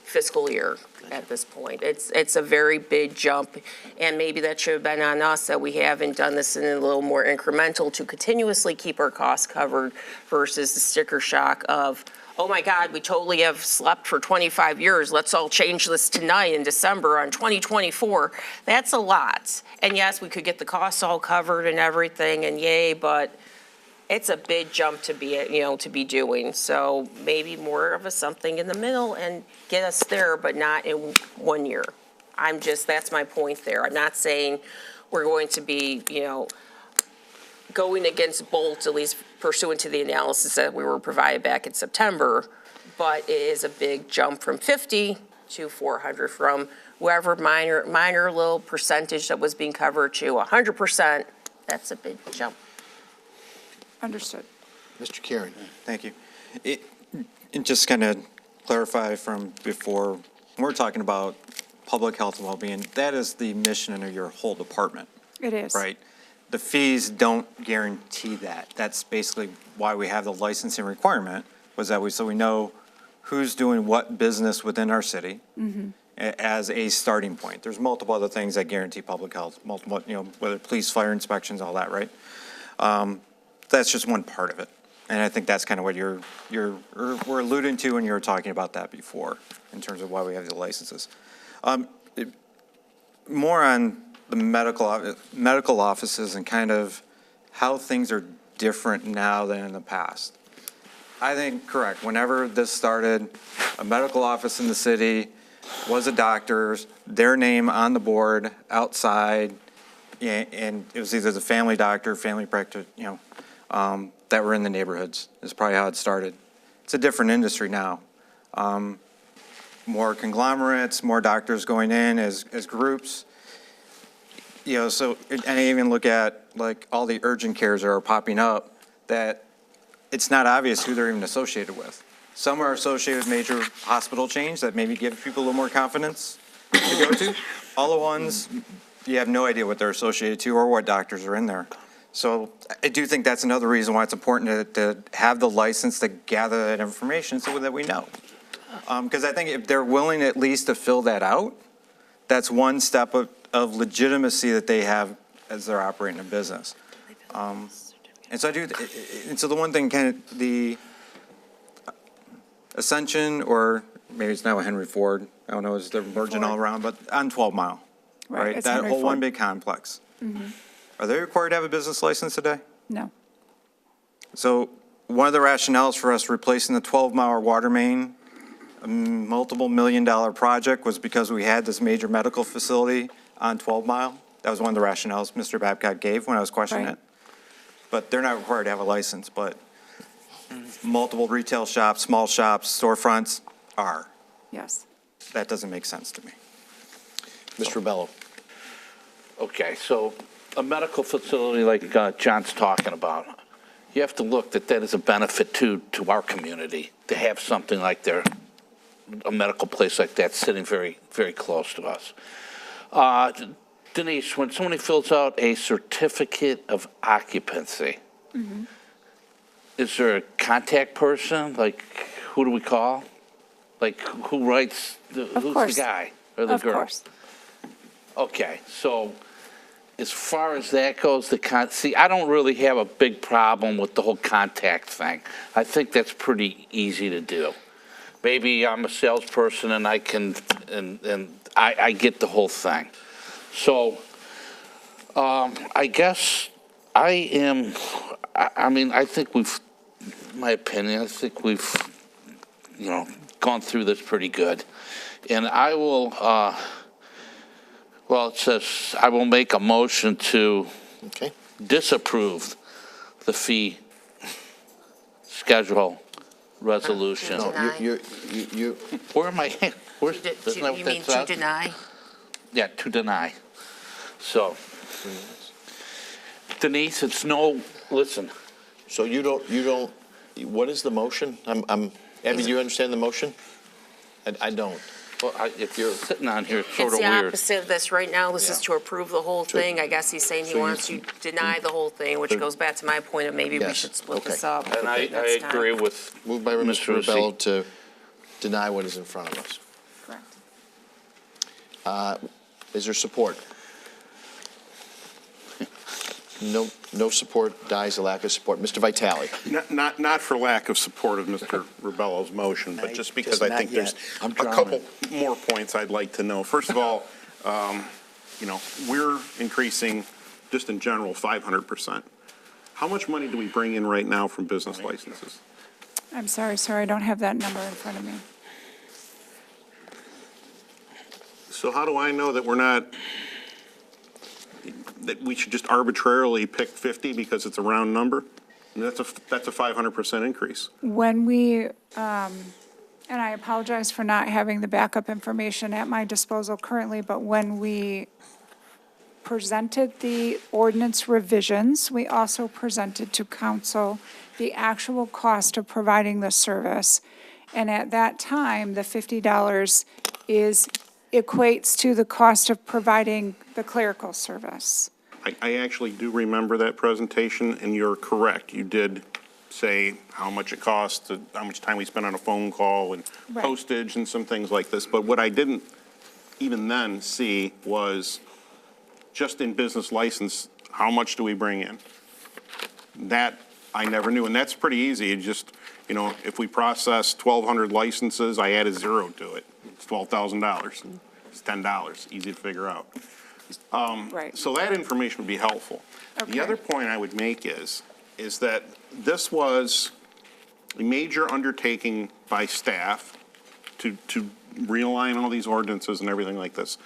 fiscal year at this point. It's a very big jump, and maybe that should have been on us, that we haven't done this in a little more incremental to continuously keep our costs covered versus the sticker shock of, oh my God, we totally have slept for 25 years. Let's all change this tonight in December on 2024. That's a lot. And yes, we could get the costs all covered and everything, and yay, but it's a big jump to be, to be doing. So maybe more of a something in the middle and get us there, but not in 1 year. That's my point there. I'm not saying we're going to be, going against Bolt, at least pursuant to the analysis that we were provided back in September, but it is a big jump from 50 to 400, from whoever minor little percentage that was being covered to 100%. That's a big jump. Understood. Mr. Kieran. Thank you. It just kind of clarify from before, when we're talking about public health and well-being, that is the mission of your whole department, It is. right? The fees don't guarantee that. That's basically why we have the licensing requirement, was that so we know who's doing what business within our city as a starting point. There's multiple other things that guarantee public health, multiple, whether police, fire inspections, all that, right? That's just one part of it. And I think that's kind of what we're alluding to when you were talking about that before, in terms of why we have the licenses. More on the medical offices and kind of how things are different now than in the past. I think, correct, whenever this started, a medical office in the city was a doctor's, their name on the board outside, and it was either the family doctor, family practice, that were in the neighborhoods, is probably how it started. It's a different industry now. More conglomerates, more doctors going in as groups. So, and I even look at like all the urgent cares that are popping up, that it's not obvious who they're even associated with. Some are associated with major hospital chains that maybe give people a little more confidence to go to. All the ones, you have no idea what they're associated to or what doctors are in there. So I do think that's another reason why it's important to have the license to gather that information so that we know. Because I think if they're willing at least to fill that out, that's one step of legitimacy that they have as they're operating a business. And so the one thing, kind of the Ascension, or maybe it's now a Henry Ford, I don't know, is they're merging all around, but on 12 Mile, right? It's That Henry whole one Ford. big complex. Are they required to have a business license today? No. So one of the rationales for us replacing the 12-mile water main, a multiple $1 million project, was because we had this major medical facility on 12 Mile. That was one of the rationales Mr. Babcock gave when I was questioning Right. it. But they're not required to have a license, but multiple retail shops, small shops, storefronts are. Yes. That doesn't make sense to me. Mr. Bello. Okay, so a medical facility like John's talking about, you have to look that is a benefit to our community, to have something like a medical place like that sitting very, very close to us. Denise, when somebody fills out a certificate of occupancy, is there a contact person? Like, who do we call? Like, who writes, who's course. the guy or the girl? Of course. Okay, so as far as that goes, see, I don't really have a big problem with the whole contact thing. I think that's pretty easy to do. Maybe I'm a salesperson and I can, and I get the whole thing. So, I guess I am, I mean, I think my opinion, I think we've, gone through this pretty good. And I will, well, it says, I will make a motion to disapprove the fee schedule resolution. No, you, Where am I? Where's, You isn't that what mean that to says? deny? Yeah, to deny. So, Denise, it's no, listen, so you don't, what is the motion? Abby, do you understand the motion? I don't. well, if you're sitting on here, it's sort It's of the weird. opposite of this. Right now, this is Yeah. to approve the whole thing. I guess he's saying he So you- wants to deny the whole thing, which goes back to my point of maybe we Yes, should split okay. this up. And I next time. agree with Moved by Mr. Rossi. Rebello to deny what is in front of us. Correct. Is there support? No support, dies a lack of support. Mr. Vitale. Not for lack of support of Mr. Rebello's motion, but just because I not think there's I'm a drowning. couple more points I'd like to know. First of all, we're increasing, just in general, 500%. How much money do we bring in right now from business licenses? I'm sorry, sir, I don't have that number in front of me. So how do I know that we're not, that we should just arbitrarily pick 50 because it's a round number? I mean, that's a 500% increase. When we, and I apologize for not having the backup information at my disposal currently, but when we presented the ordinance revisions, we also presented to council the actual cost of providing the service. And at that time, the $50 equates to the cost of providing the clerical service. I actually do remember that presentation, and you're correct. You did say how much it costs, how much time we spent on a phone call and Right. postage and some things like this. But what I didn't even then see was just in business license, how much do we bring in? That I never knew, and that's pretty easy. It just, if we process 1,200 licenses, I added zero to it. It's $12,000. It's $10, easy to figure out. Right. So that information would be helpful. Okay. The other point I would make is that this was a major undertaking by staff to realign all these ordinances and everything like this.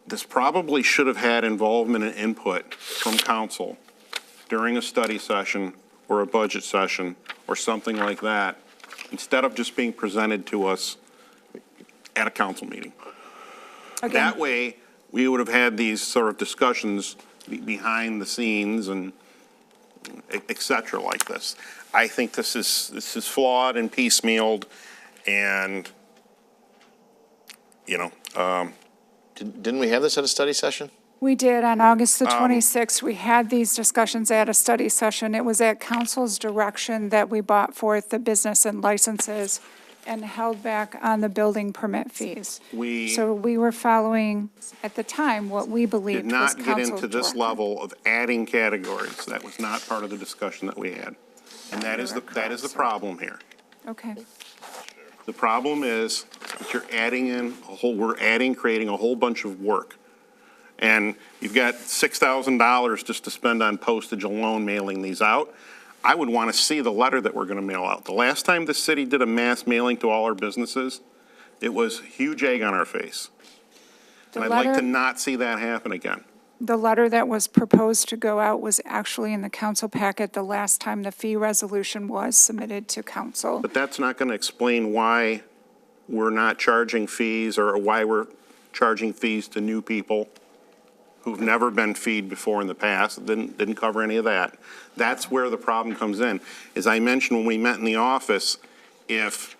This probably should have had involvement and input from council during a study session or a budget session or something like that, instead of just being presented to us at a council meeting. That way, we would have had these sort of discussions behind the scenes and et cetera like this. I think this is flawed and piecemealed, and, Didn't we have this at a study session? We did, on August the 26th, we had these discussions at a study session. It was at council's direction that we brought forth the business and licenses and held back on the building permit fees. So we were following, at the time, what we did believed was not get council's into this direction. level of adding categories. That was not part of the discussion that we had. And that is the problem here. Okay, The problem is that you're adding in creating a whole bunch of work. And you've got $6,000 just to spend on postage alone mailing these out. I would want to see the letter that we're going to mail out. The last time the city did a mass mailing to all our businesses, it was huge egg on our face. And I'd like to not see that happen again. the letter that was proposed to go out was actually in the council packet the last time the fee resolution was submitted to council. But that's not going to explain why we're not charging fees or why we're charging fees to new people who've never been feed before in the past. It didn't cover any of that. That's where the problem comes in. As I mentioned when we met in the office, if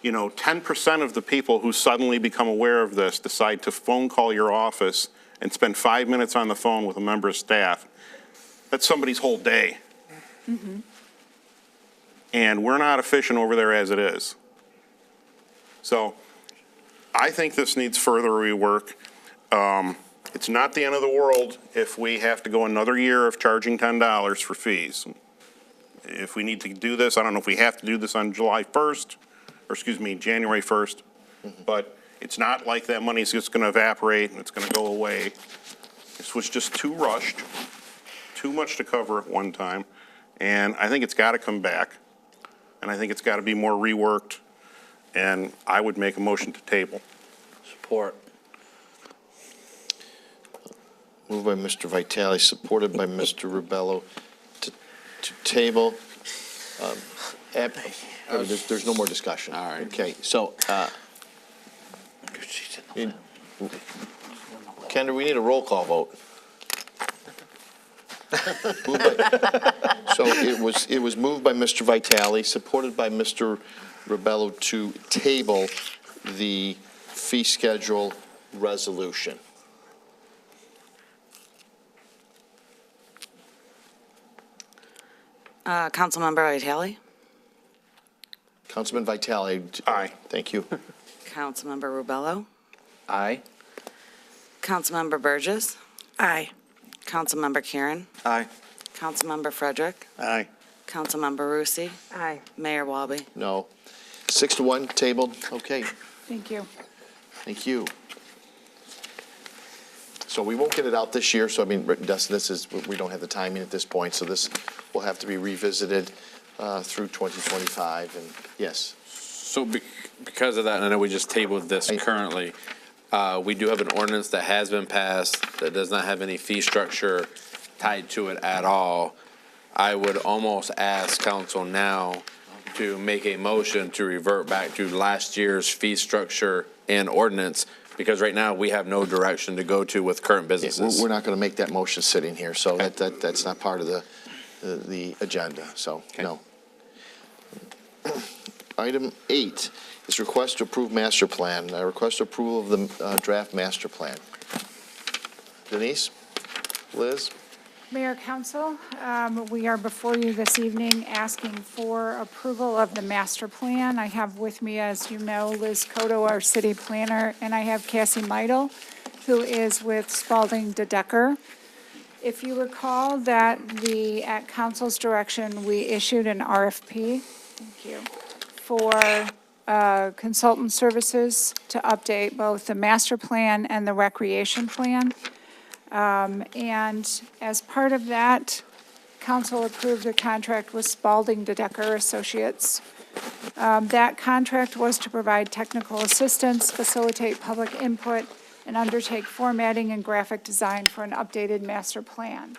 10% of the people who suddenly become aware of this decide to phone call your office and spend 5 minutes on the phone with a member of staff, that's somebody's whole day. And we're not efficient over there as it is. So I think this needs further rework. It's not the end of the world if we have to go another year of charging $10 for fees. If we need to do this, I don't know if we have to do this on January 1st, but it's not like that money's just going to evaporate and it's going to go away. This was just too rushed, too much to cover at one time, and I think it's got to come back, and I think it's got to be more reworked, and I would make a motion to table. Support. Moved by Mr. Vitale, supported by Mr. Rubello to table. There's no more discussion. All right. Okay, so, Kendra, we need a roll call vote. So it was moved by Mr. Vitale, supported by Mr. Rubello to table the fee schedule resolution. Councilmember Vitale? Councilman Vitale. Aye. Thank you. Councilmember Rubello? Aye. Councilmember Burgess? Aye. Councilmember Karen? Aye. Councilmember Frederick? Aye. Councilmember Rusi? Aye. Mayor Walby? No. 6-1, tabled. Okay, Thank you. thank you. So we won't get it out this year, so I mean, Dustin, we don't have the timing at this point, so this will have to be revisited through 2025, and yes. So because of that, and I know we just tabled this currently, we do have an ordinance that has been passed that does not have any fee structure tied to it at all. I would almost ask council now to make a motion to revert back to last year's fee structure and ordinance, because right now we have no direction to go to with current businesses. We're not going to make that motion sitting here, so that's not part of the agenda, so, no. Item 8 is request to approve master plan. I request approval of the draft master plan. Denise? Liz? Mayor, Council, we are before you this evening asking for approval of the master plan. I have with me, as you know, Liz Cotto, our city planner, and I have Cassie Meidel, who is with Spalding DeDecker. If you recall that at council's direction, we issued an RFP, thank you, for consultant services to update both the master plan and the recreation plan. And as part of that, council approved a contract with Spalding DeDecker Associates. That contract was to provide technical assistance, facilitate public input, and undertake formatting and graphic design for an updated master plan.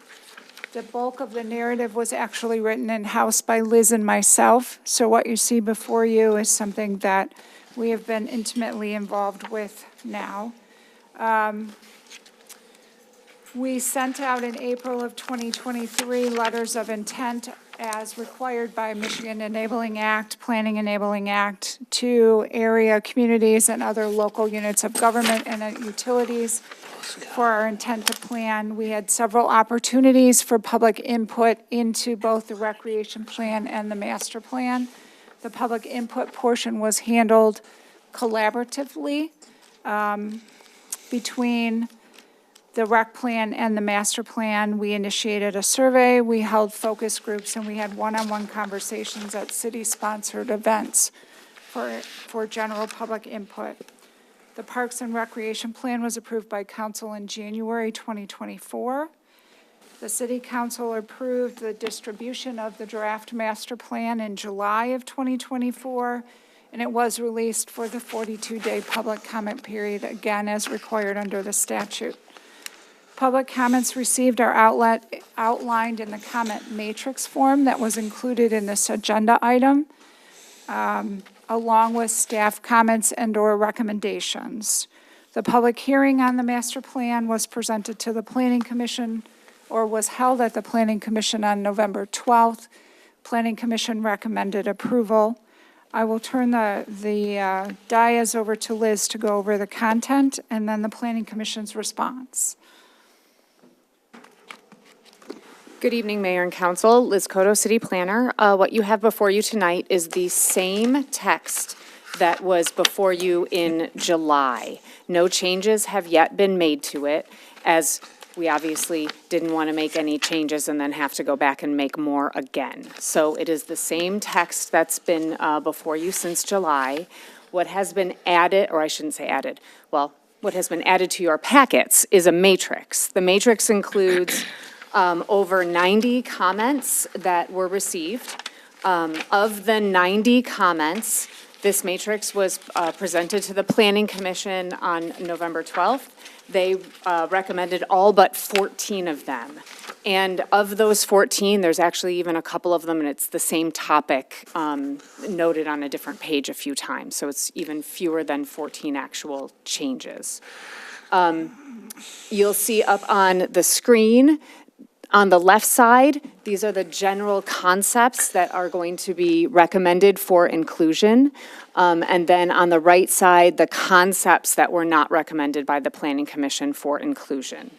The bulk of the narrative was actually written in-house by Liz and myself, so what you see before you is something that we have been intimately involved with now. We sent out in April of 2023 letters of intent as required by Michigan Enabling Act, Planning Enabling Act, to area communities and other local units of government and utilities for our intent to plan. We had several opportunities for public input into both the recreation plan and the master plan. The public input portion was handled collaboratively between the rec plan and the master plan. We initiated a survey, we held focus groups, and we had one-on-one conversations at city-sponsored events for general public input. The Parks and Recreation Plan was approved by council in January 2024. The city council approved the distribution of the draft master plan in July of 2024, and it was released for the 42-day public comment period, again, as required under the statute. Public comments received are outlined in the comment matrix form that was included in this agenda item, along with staff comments and/or recommendations. The public hearing on the master plan was presented to the Planning Commission, or was held at the Planning Commission on November 12th. Planning Commission recommended approval. I will turn the dais over to Liz to go over the content and then the Planning Commission's response. Good evening, Mayor and Council. Liz Cotto, City Planner. What you have before you tonight is the same text that was before you in July. No changes have yet been made to it, as we obviously didn't want to make any changes and then have to go back and make more again. So it is the same text that's been before you since July. What has been added, or I shouldn't say added, well, what has been added to your packets is a matrix. The matrix includes over 90 comments that were received. Of the 90 comments, this matrix was presented to the Planning Commission on November 12th. They recommended all but 14 of them. And of those 14, there's actually even a couple of them, and it's the same topic noted on a different page a few times. So it's even fewer than 14 actual changes. You'll see up on the screen, on the left side, these are the general concepts that are going to be recommended for inclusion. And then on the right side, the concepts that were not recommended by the Planning Commission for inclusion.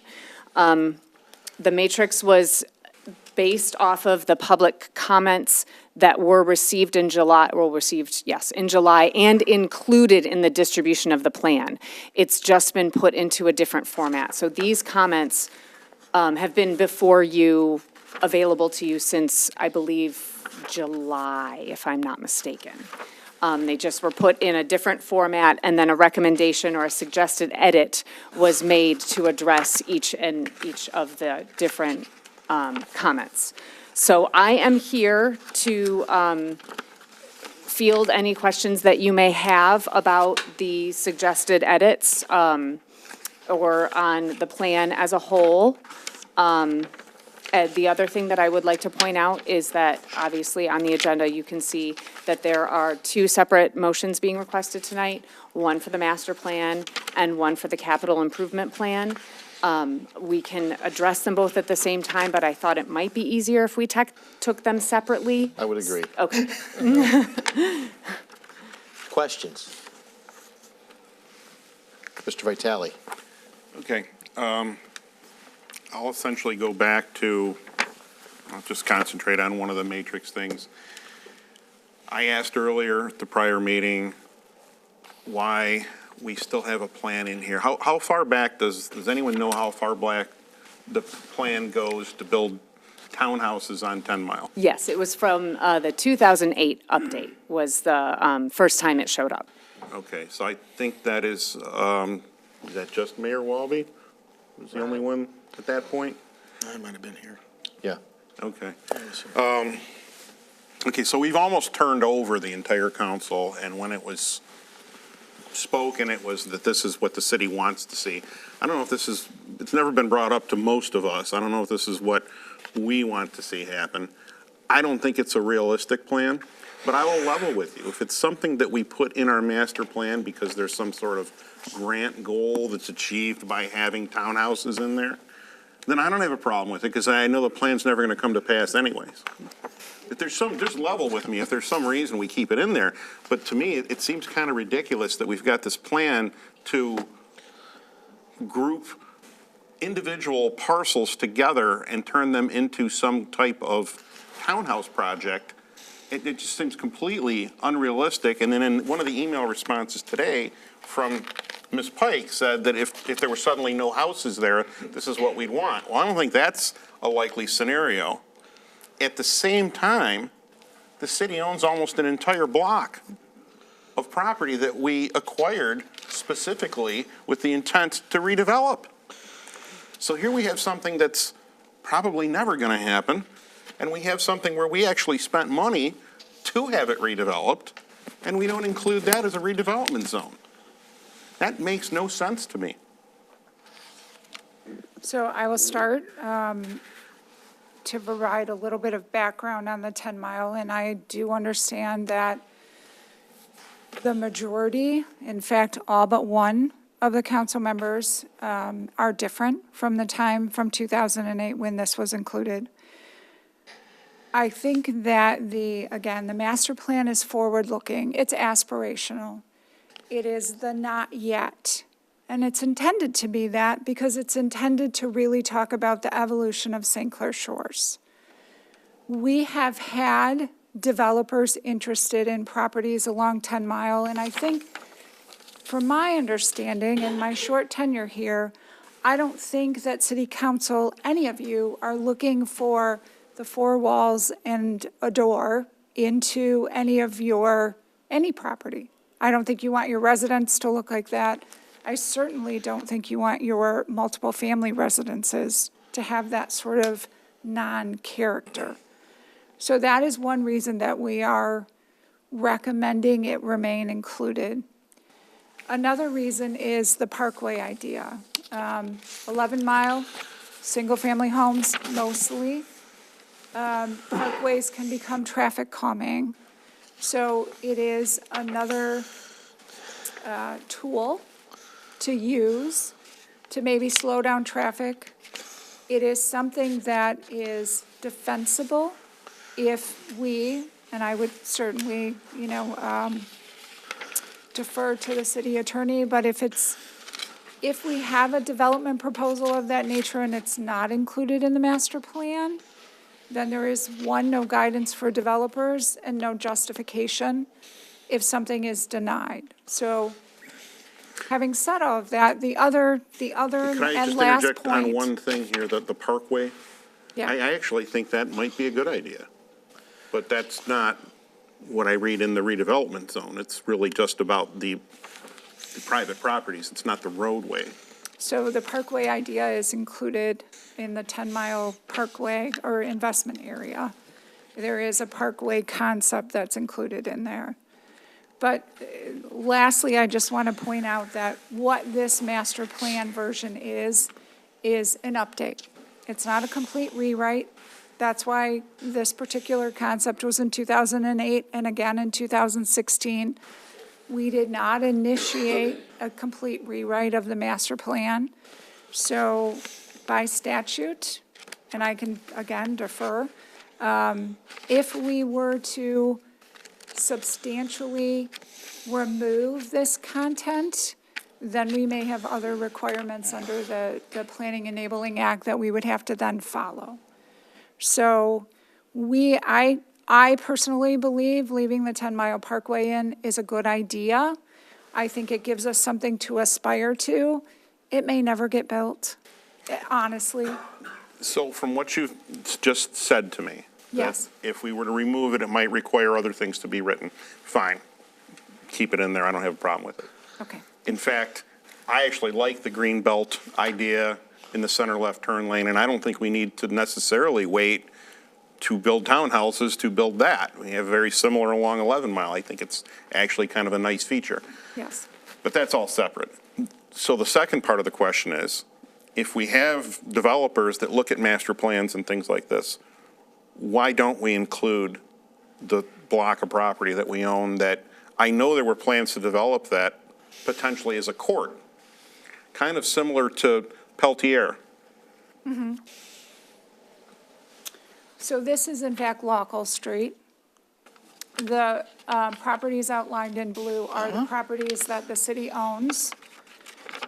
The matrix was based off of the public comments that were received in July, in July, and included in the distribution of the plan. It's just been put into a different format. So these comments have been before you, available to you since, I believe, July, if I'm not mistaken. They just were put in a different format, and then a recommendation or a suggested edit was made to address each of the different comments. So I am here to field any questions that you may have about the suggested edits or on the plan as a whole. The other thing that I would like to point out is that, obviously, on the agenda, you can see that there are two separate motions being requested tonight, one for the master plan and one for the capital improvement plan. We can address them both at the same time, but I thought it might be easier if we took them separately. I would agree. Okay. Questions? Mr. Vitale. Okay. I'll essentially go back to, I'll just concentrate on one of the matrix things. I asked earlier at the prior meeting why we still have a plan in here. How far back does anyone know how far back the plan goes to build townhouses on 10 Mile? Yes, it was from the 2008 update was the first time it showed up. Okay, so I think that is that just Mayor Walby? Was the only one at that point? I might have been here. Yeah. Okay. Okay, so we've almost turned over the entire council, and when it was spoken, it was that this is what the city wants to see. I don't know if this is, it's never been brought up to most of us. I don't know if this is what we want to see happen. I don't think it's a realistic plan, but I will level with you. If it's something that we put in our master plan because there's some sort of grant goal that's achieved by having townhouses in there, then I don't have a problem with it because I know the plan's never going to come to pass anyways. If there's just level with me if there's some reason we keep it in there. But to me, it seems kind of ridiculous that we've got this plan to group individual parcels together and turn them into some type of townhouse project. It just seems completely unrealistic. And then in one of the email responses today from Ms. Pike said that if there were suddenly no houses there, this is what we'd want. Well, I don't think that's a likely scenario. At the same time, the city owns almost an entire block of property that we acquired specifically with the intent to redevelop. So here we have something that's probably never going to happen, and we have something where we actually spent money to have it redeveloped, and we don't include that as a redevelopment zone. That makes no sense to me. So I will start to provide a little bit of background on the 10 Mile, and I do understand that the majority, in fact, all but one of the council members are different from the time from 2008 when this was included. I think that the master plan is forward-looking. It's aspirational. It is the not yet. And it's intended to be that because it's intended to really talk about the evolution of St. Clair Shores. We have had developers interested in properties along 10 Mile, and I think, from my understanding and my short tenure here, I don't think that city council, any of you, are looking for the four walls and a door into any property. I don't think you want your residents to look like that. I certainly don't think you want your multiple family residences to have that sort of non-character. So that is one reason that we are recommending it remain included. Another reason is the Parkway idea. 11 Mile, single-family homes mostly. Parkways can become traffic calming. So it is another tool to use to maybe slow down traffic. It is something that is defensible if we, and I would certainly, defer to the city attorney, but if we have a development proposal of that nature and it's not included in the master plan, then there is, one, no guidance for developers and no justification if something is denied. So having said all of that, the other Can I and just last interject on point. one thing here, the Parkway? Yeah. I actually think that might be a good idea, but that's not what I read in the redevelopment zone. It's really just about the private properties. It's not the roadway. So the Parkway idea is included in the 10 Mile Parkway or investment area. There is a Parkway concept that's included in there. But lastly, I just want to point out that what this master plan version is an update. It's not a complete rewrite. That's why this particular concept was in 2008 and again in 2016. We did not initiate a complete rewrite of the master plan. So by statute, and I can again defer, if we were to substantially remove this content, then we may have other requirements under the Planning Enabling Act that we would have to then follow. So I personally believe leaving the 10 Mile Parkway in is a good idea. I think it gives us something to aspire to. It may never get built, honestly. So from what you've just said to me, Yes. that if we were to remove it, it might require other things to be written. Fine. Keep it in there. I don't have a problem with it. Okay. In fact, I actually like the green belt idea in the center left turn lane, and I don't think we need to necessarily wait to build townhouses to build that. We have very similar along 11 Mile. I think it's actually kind of a nice feature. Yes. But that's all separate. So the second part of the question is, if we have developers that look at master plans and things like this, why don't we include the block of property that we own that I know there were plans to develop that potentially as a court, kind of similar to Peltier. Mm-hmm. So this is in fact Local Street. The properties outlined in blue are the properties that the city owns.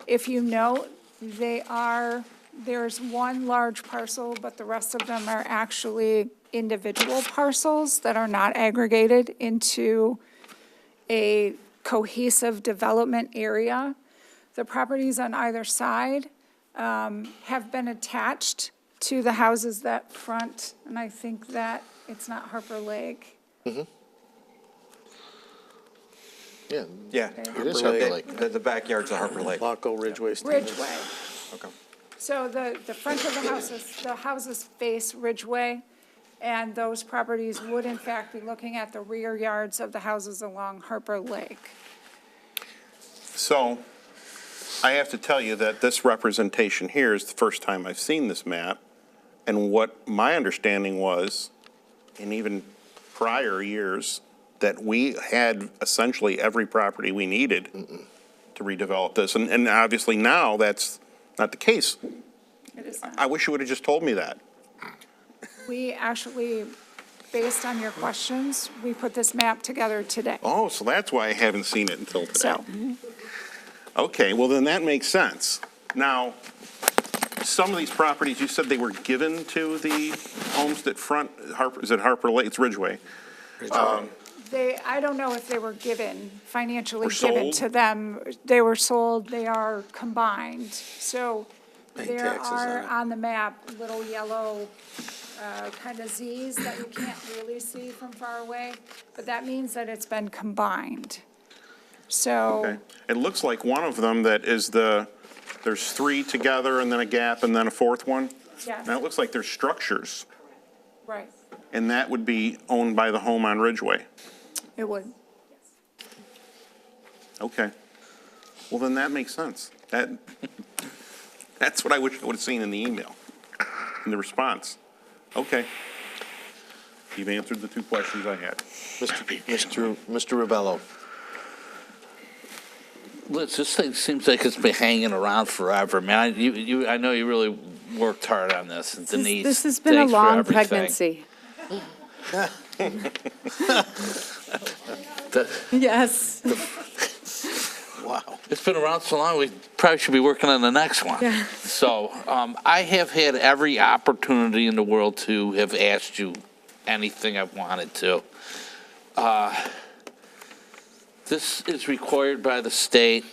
If you note, there's one large parcel, but the rest of them are actually individual parcels that are not aggregated into a cohesive development area. The properties on either side have been attached to the houses that front, and I think that it's not Harper Lake. Mm-hmm. Yeah. Yeah. It is Harper Lake. The backyard's a Harper Lake. Loco Ridgeway Standard. Ridgeway. Okay. So the front of the houses face Ridgeway, and those properties would in fact be looking at the rear yards of the houses along Harper Lake. So I have to tell you that this representation here is the first time I've seen this map. And what my understanding was, in even prior years, that we had essentially every property we needed to redevelop this. And obviously now that's not the case. It is not. I wish you would have just told me that. We actually based on your questions, we put this map together today. Oh, so that's why I haven't seen it until today. So, Okay, well, then that makes sense. Now, some of these properties, you said they were given to the homes that front, is it Harper Lake? It's Ridgeway. I don't know if they were financially Were given sold? to them. They were sold, they are combined. So there taxes on are it. on the map little yellow kind of Zs that you can't really see from far away, but that means that it's been combined. So, Okay. It looks like one of them that is there's three together and then a gap and then a fourth one. yes, Now, it looks like there's structures, right, and that would be owned by the home on Ridgeway. it would. Okay. Well, then that makes sense. That's what I wish I would have seen in the email, in the response. Okay. You've answered the two questions I had. Mr. Ribello. Liz, this thing seems like it's been hanging around forever, man. I know you really worked hard on this, and Denise. This has been a thanks for long everything. pregnancy. Yes. Wow. It's been around so long, we probably should be working on the next one. Yeah. So I have had every opportunity in the world to have asked you anything I've wanted to. This is required by the state,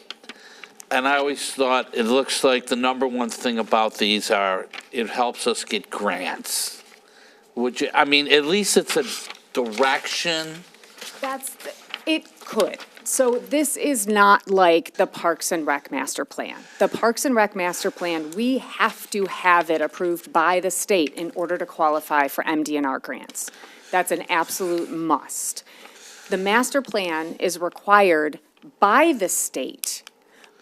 and I always thought it looks like the number one thing about these it helps us get grants. I mean, at least it's a direction. It could. So this is not like the Parks and Rec Master Plan. The Parks and Rec Master Plan, we have to have it approved by the state in order to qualify for MDNR grants. That's an absolute must. The master plan is required by the state,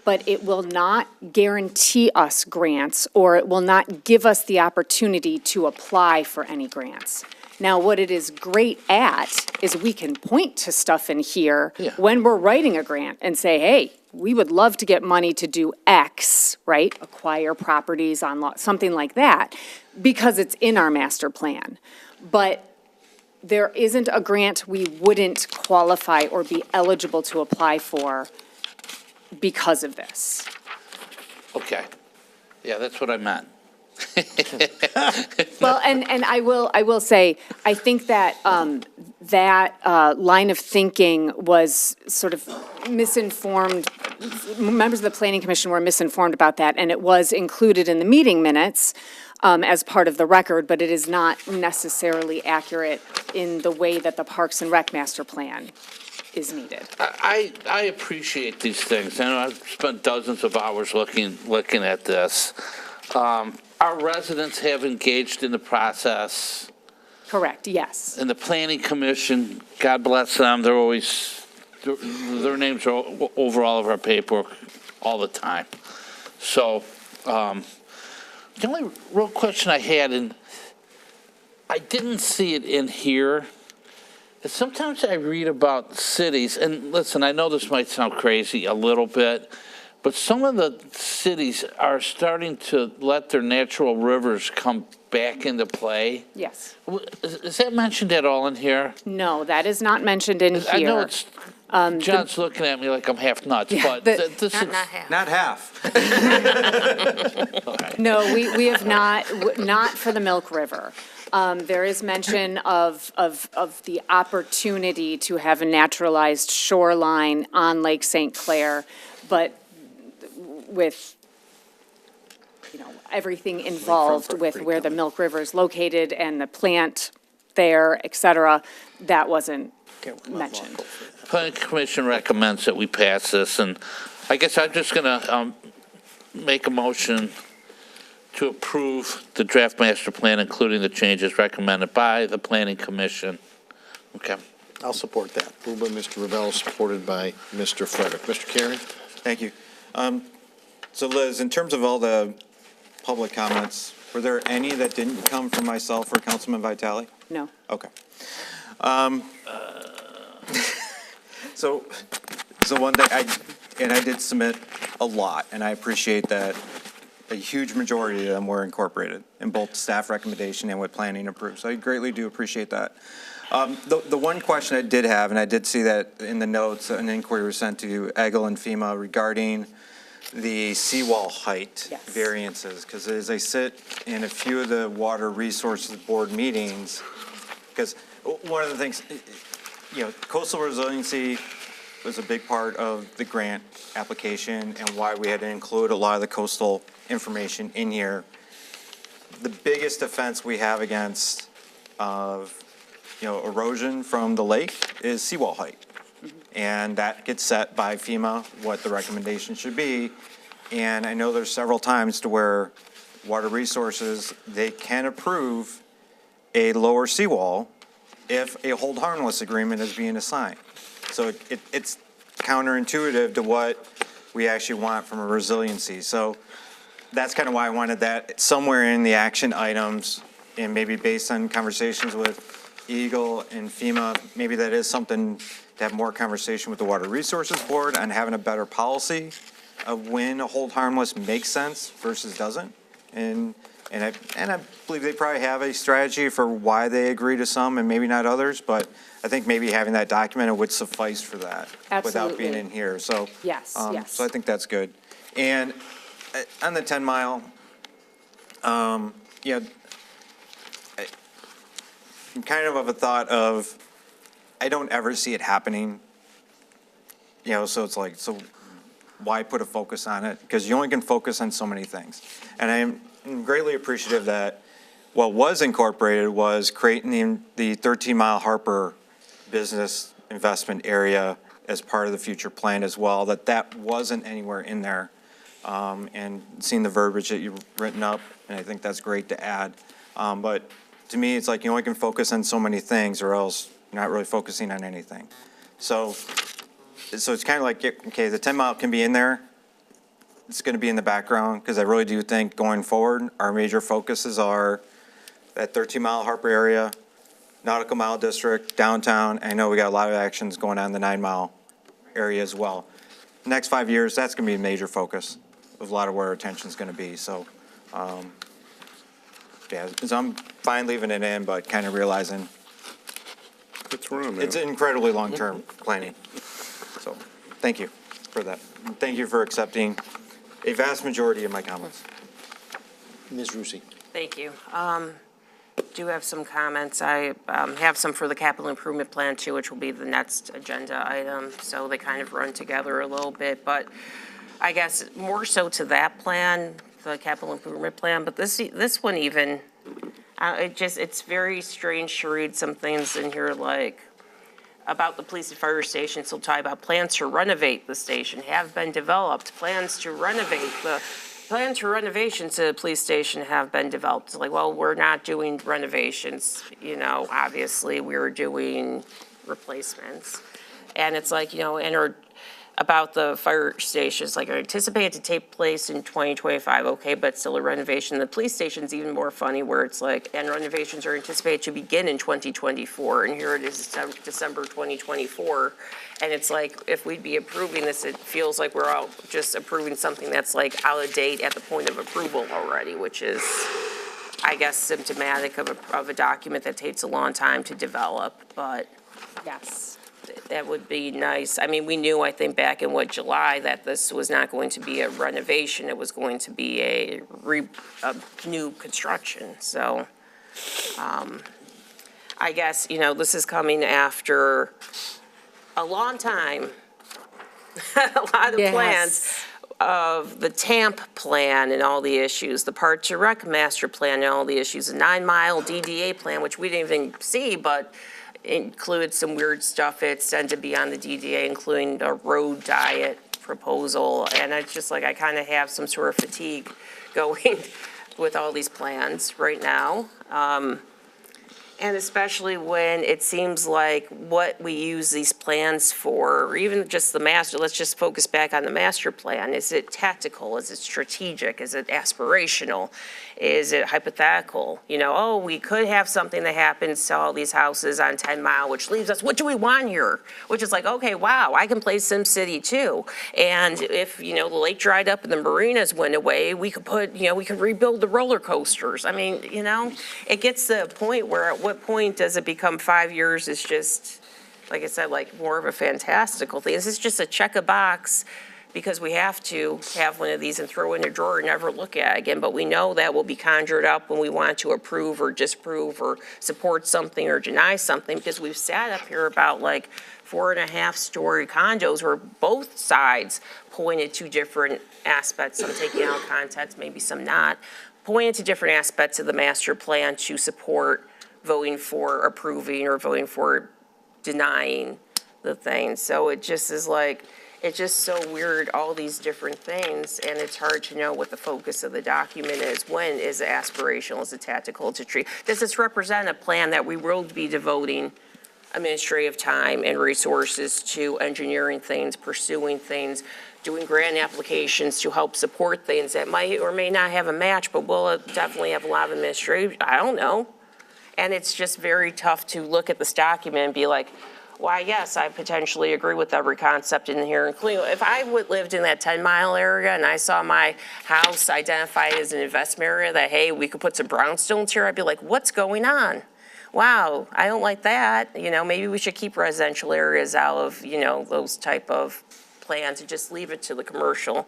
but it will not guarantee us grants, or it will not give us the opportunity to apply for any grants. Now, what it is great at is we can point to stuff in here when we're writing a grant and say, hey, we would love to get money to do X, right? Acquire properties on lot, something like that, because it's in our master plan. But there isn't a grant we wouldn't qualify or be eligible to apply for because of this. Okay. Yeah, that's what I meant. Well, and I will say, I think that, line of thinking was sort of misinformed. Members of the Planning Commission were misinformed about that, and it was included in the meeting minutes as part of the record, but it is not necessarily accurate in the way that the Parks and Rec Master Plan is needed. I appreciate these things. I know I've spent dozens of hours looking at this. Our residents have engaged in the process. Correct, yes. And the Planning Commission, God bless them, they're always, their names are over all of our paperwork all the time. So, the only real question I had, and I didn't see it in here, is sometimes I read about cities, and listen, I know this might sound crazy a little bit, but some of the cities are starting to let their natural rivers come back into play. Yes. Is that mentioned at all in here? No, that is not mentioned in here. I know it's, John's looking at me like I'm half nuts, but this is. Not half. No, we have not for the Milk River. There is mention of the opportunity to have a naturalized shoreline on Lake St. Clair, but with, everything involved with where the Milk River is located and the plant there, et cetera, that wasn't mentioned. Planning Commission recommends that we pass this, and I guess I'm just gonna make a motion to approve the draft master plan, including the changes recommended by the Planning Commission. Okay. I'll support that. Moved by Mr. Revelle, supported by Mr. Frederick. Mr. Carey? Thank you. So Liz, in terms of all the public comments, were there any that didn't come from myself or Councilman Vitale? No. Okay. So one thing, I did submit a lot, and I appreciate that a huge majority of them were incorporated in both staff recommendation and what planning approved. So I greatly do appreciate that. The one question I did have, and I did see that in the notes, an inquiry was sent to EGLE and FEMA regarding the seawall height variances, because as I sit in a few of the Water Resources Board meetings, because one of the things, coastal resiliency was a big part of the grant application and why we had to include a lot of the coastal information in here. The biggest offense we have against erosion from the lake is seawall height. And that gets set by FEMA, what the recommendation should be. And I know there's several times to where Water Resources, they can approve a lower seawall if a hold harmless agreement is being assigned. So it's counterintuitive to what we actually want from a resiliency. So that's kind of why I wanted that somewhere in the action items, and maybe based on conversations with EGLE and FEMA, maybe that is something to have more conversation with the Water Resources Board on having a better policy of when a hold harmless makes sense versus doesn't. And I believe they probably have a strategy for why they agree to some and maybe not others, but I think maybe having that documented would suffice for that. Without being in here. So Yes, yes. So I think that's good. And on the 10 mile, I'm kind of a thought of, I don't ever see it happening. So it's like, so why put a focus on it? Because you only can focus on so many things. And I'm greatly appreciative that what was incorporated was creating the 13-mile Harper business investment area as part of the future plan as well, that wasn't anywhere in there. And seeing the verbiage that you've written up, and I think that's great to add. But to me, it's like you only can focus on so many things or else you're not really focusing on anything. So it's kind of like, okay, the 10 mile can be in there. It's going to be in the background because I really do think going forward, our major focuses are that 13-mile Harper area, Nautical Mile District, downtown. I know we got a lot of actions going on in the 9-mile area as well. Next 5 years, that's going to be a major focus of a lot of where our attention is going to be. So, so I'm fine leaving it in, but kind of realizing it's incredibly long-term planning. So, thank you for that. Thank you for accepting a vast majority of my comments. Ms. Rusi. Thank you. Do have some comments. I have some for the capital improvement plan too, which will be the next agenda item. So they kind of run together a little bit, but I guess more so to that plan, the capital improvement plan. But this one even, it's very strange to read some things in here like about the police and fire station. So talk about plans to renovate the station have been developed. Plans to renovations to the police station have been developed. It's like, well, we're not doing renovations, obviously we're doing replacements. And it's like, and about the fire stations, like anticipated to take place in 2025, okay, but still a renovation. The police station's even more funny where it's like, and renovations are anticipated to begin in 2024, and here it is December 2024. And it's like, if we'd be approving this, it feels like we're all just approving something that's like out of date at the point of approval already, which is, I guess, symptomatic of a document that takes a long time to develop, but. Yes. That would be nice. I mean, we knew, I think, back in July, that this was not going to be a renovation. It was going to be a new construction. So, I guess, this is coming after a long time, a lot of plans of the TAMP plan and all the issues, the Park to Rec master plan and all the issues, the 9-mile DDA plan, which we didn't even see, but include some weird stuff. It extended to be on the DDA, including a road diet proposal. And it's just like I kind of have some sort of fatigue going with all these plans right now. And especially when it seems like what we use these plans for, or even just the master, let's just focus back on the master plan. Is it tactical? Is it strategic? Is it aspirational? Is it hypothetical? You know, oh, we could have something that happens to all these houses on 10 Mile, which leaves us, what do we want here? Which is like, okay, wow, I can play SimCity too. And if, you know, the lake dried up and the marinas went away, we could put, you know, we could rebuild the roller coasters. I mean, you know, it gets to a point where at what point does it become 5 years is just, like I said, like more of a fantastical thing? This is just a check a box because we have to have one of these and throw in a drawer and never look at it again. But we know that will be conjured up when we want to approve or disapprove or support something or deny something, because we've sat up here about like 4.5-story condos where both sides pointed to different aspects. Some taking out context, maybe some not, pointed to different aspects of the master plan to support voting for approving or voting for denying the thing. So it just is like, it's just so weird, all these different things, and it's hard to know what the focus of the document is. When is it aspirational? Is it tactical? Is it tree? Does this represent a plan that we will be devoting administrative time and resources to engineering things, pursuing things, doing grant applications to help support things that might or may not have a match, but will definitely have a lot of administrative, I don't know. And it's just very tough to look at this document and be like, why, yes, I potentially agree with every concept in here, including if I lived in that 10 Mile area and I saw my house identified as an investment area that, hey, we could put some brownstones here, I'd be like, what's going on? Wow, I don't like that. You know, maybe we should keep residential areas out of, you know, those type of plans and just leave it to the commercial.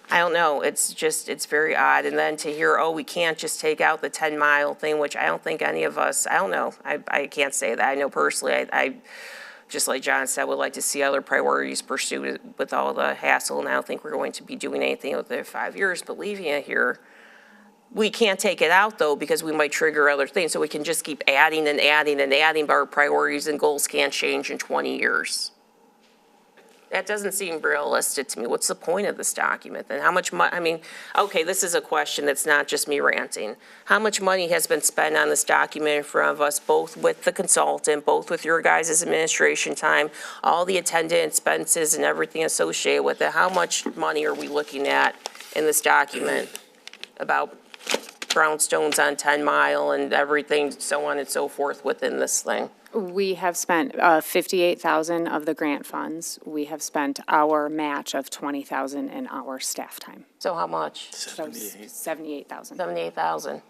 I don't know, it's just, it's very odd. And then to hear, oh, we can't just take out the 10 Mile thing, which I don't think any of us, I don't know, I can't say that. I know personally, I just like John said, would like to see other priorities pursued with all the hassle, and I don't think we're going to be doing anything within 5 years, but leaving it here, we can't take it out though, because we might trigger other things, so we can just keep adding and adding and adding, but our priorities and goals can't change in 20 years. That doesn't seem realistic to me. What's the point of this document? And how much money, I mean, okay, this is a question that's not just me ranting. How much money has been spent on this document in front of us, both with the consultant, both with your guys' administration time, all the attendant expenses and everything associated with it? How much money are we looking at in this document about brownstones on 10 Mile and everything, so on and so forth within this thing? We have spent $58,000 of the grant funds. We have spent our match of $20,000 in our staff time. So how much? So $78,000. 78,000.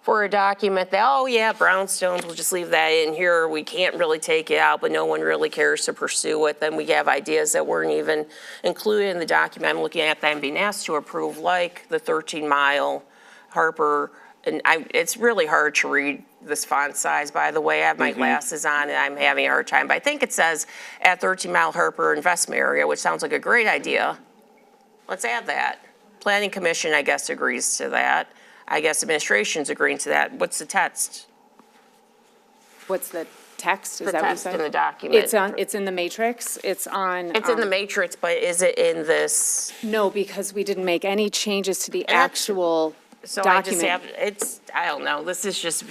For a document that, oh yeah, brownstones, we'll just leave that in here. We can't really take it out, but no one really cares to pursue it. Then we have ideas that weren't even included in the document I'm looking at that I'm being asked to approve, like the 13 Mile, Harper, and it's really hard to read this font size, by the way. I have my glasses on and I'm having a hard time, but I think it says at 13 Mile Harper investment area, which sounds like a great idea. Let's add that. Planning Commission, I guess, agrees to that. I guess administration's agreeing to that. What's the text? What's the text? Is The that what you text said? in the document. It's in the matrix. It's on. It's in the matrix, but is it in this? No, because we didn't make any changes to the actual So I just document. have, I don't know, this is just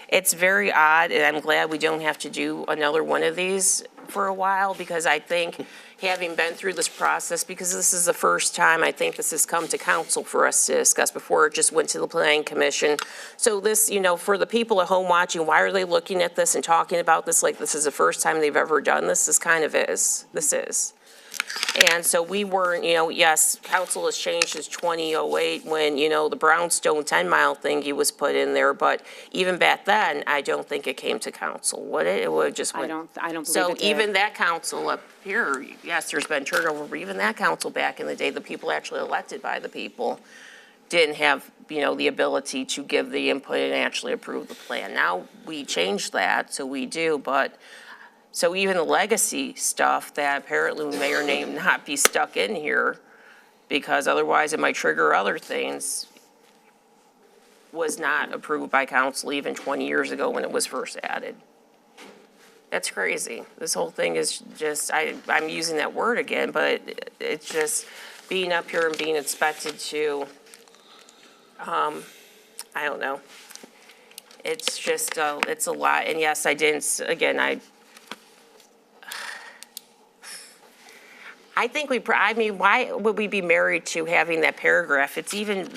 it's very odd, and I'm glad we don't have to do another one of these for a while, because I think having been through this process, because this is the first time I think this has come to council for us to discuss. Before it just went to the planning commission. So this, you know, for the people at home watching, why are they looking at this and talking about this like this is the first time they've ever done this? This kind of is. This is. And so we weren't, you know, yes, council has changed since 2008 when, you know, the brownstone 10 Mile thingy was put in there, but even back then, I don't think it came to council, would it? It would just I went. don't believe So it did. even that council up here, yes, there's been turnover, but even that council back in the day, the people actually elected by the people didn't have, you know, the ability to give the input and actually approve the plan. Now, we changed that, so we do, but so even the legacy stuff that apparently may or may not be stuck in here, because otherwise it might trigger other things, was not approved by council even 20 years ago when it was first added. That's crazy. This whole thing is just, I'm using that word again, but it's just being up here and being expected to, I don't know. It's just, it's a lot, and yes, I didn't, again, I think I mean, why would we be married to having that paragraph? It's even,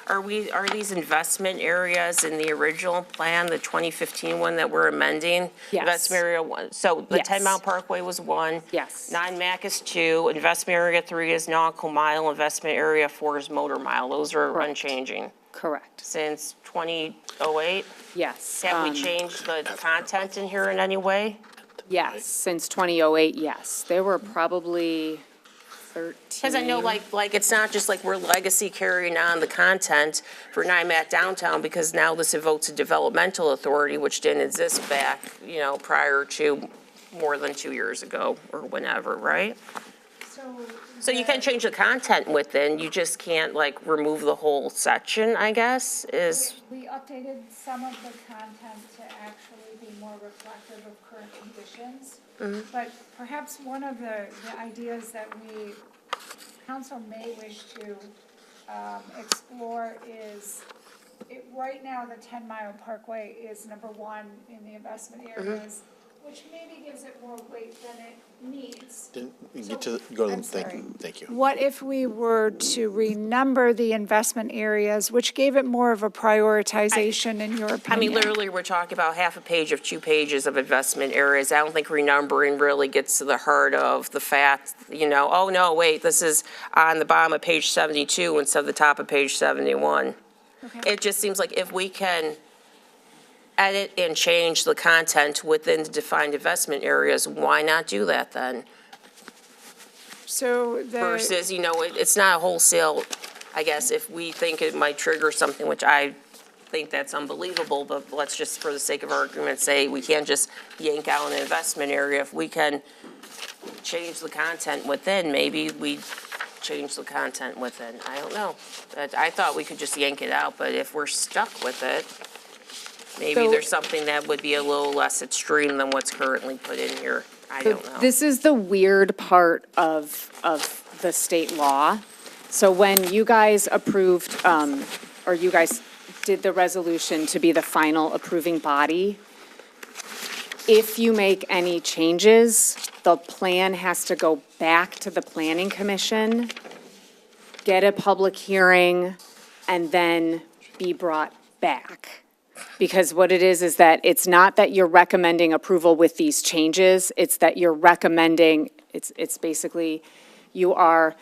are these investment areas in the original plan, the 2015 one that we're amending? Yes. Investment area one, so the Yes. 10 Mile Parkway was one. Yes. 9 Mac is 2, investment area 3 is nautical mile, investment area 4 is motor mile. Those are Correct. unchanging Correct. since 2008. Yes. Have we changed the content in here in any way? Yes, since 2008, yes. There were probably 13. Because I know, like, it's not just like we're legacy carrying on the content for NIMAC downtown, because now this invokes a developmental authority, which didn't exist back, prior to more than 2 years ago, or whenever, right? So you can change the content within, you just can't, remove the whole section, I guess, is, We updated some of the content to actually be more reflective of current conditions. But perhaps one of the ideas that council may wish to explore is, right now, the 10 Mile Parkway is number 1 in the investment areas, which maybe gives it more weight than it needs. Didn't we get to go to I'm thank sorry. you. Thank you. What if we were to renumber the investment areas, which gave it more of a prioritization, in your opinion? I mean, literally, we're talking about half a page of 2 pages of investment areas. I don't think renumbering really gets to the heart of the fact, oh, no, wait, this is on the bottom of page 72 instead of the top of page 71. Okay. It just seems like if we can edit and change the content within the defined investment areas, why not do that then? So Versus, it's not a wholesale, I guess, if we think it might trigger something, which I think that's unbelievable, but let's just, for the sake of argument, say we can't just yank out an investment area. If we can change the content within, maybe we change the content within. I don't know. I thought we could just yank it out, but if we're stuck with it, maybe So- there's something that would be a little less extreme than what's currently put in here. I don't know. This is the weird part of the state law. So when you guys approved, or you guys did the resolution to be the final approving body, if you make any changes, the plan has to go back to the planning commission, get a public hearing, and then be brought back. Because what it is that it's not that you're recommending approval with these changes, it's that you're recommending, it's basically, you are,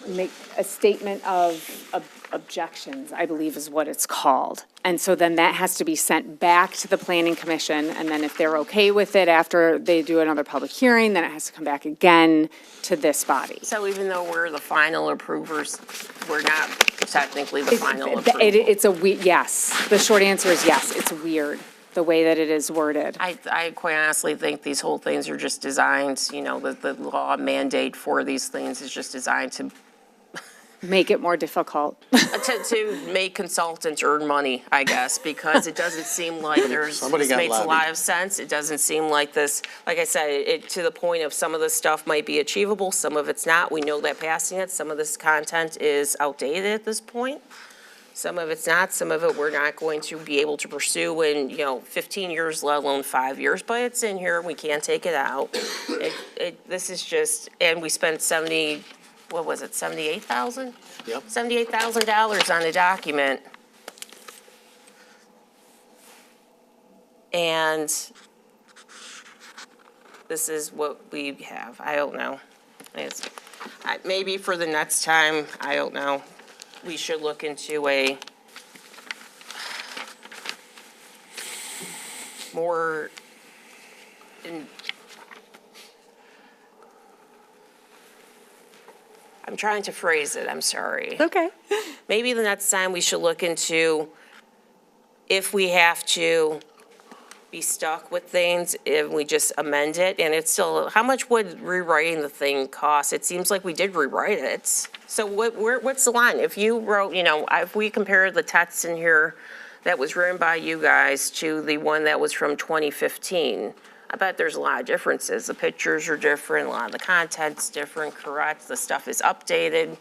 make a statement of objections, I believe is what it's called. And so then that has to be sent back to the planning commission, and then if they're okay with it after they do another public hearing, then it has to come back again to this body. So even though we're the final approvers, we're not technically the final approval? It's yes. The short answer is yes. It's weird, the way that it is worded. I quite honestly think these whole things are just designed, the law mandate for these things is just designed to Make it more difficult. to make consultants earn money, I guess, because it doesn't seem like this makes a lot of sense. It doesn't seem like this, like I said, to the point of some of this stuff might be achievable, some of it's not. We know that passing it, some of this content is outdated at this point. Some of it's not, some of it we're not going to be able to pursue in, 15 years, let alone 5 years, but it's in here, we can't take it out. This is just, and we spent $78,000? Yep. $78,000 on a document. And this is what we have. I don't know. Maybe for the next time, I don't know. We should look into a more I'm trying to phrase it, I'm sorry. Okay. Maybe the next time we should look into if we have to be stuck with things, if we just amend it, and it's still, how much would rewriting the thing cost? It seems like we did rewrite it. So what's the line? If you wrote, if we compare the text in here that was written by you guys to the one that was from 2015, I bet there's a lot of differences. The pictures are different, a lot of the content's different, correct? The stuff is updated.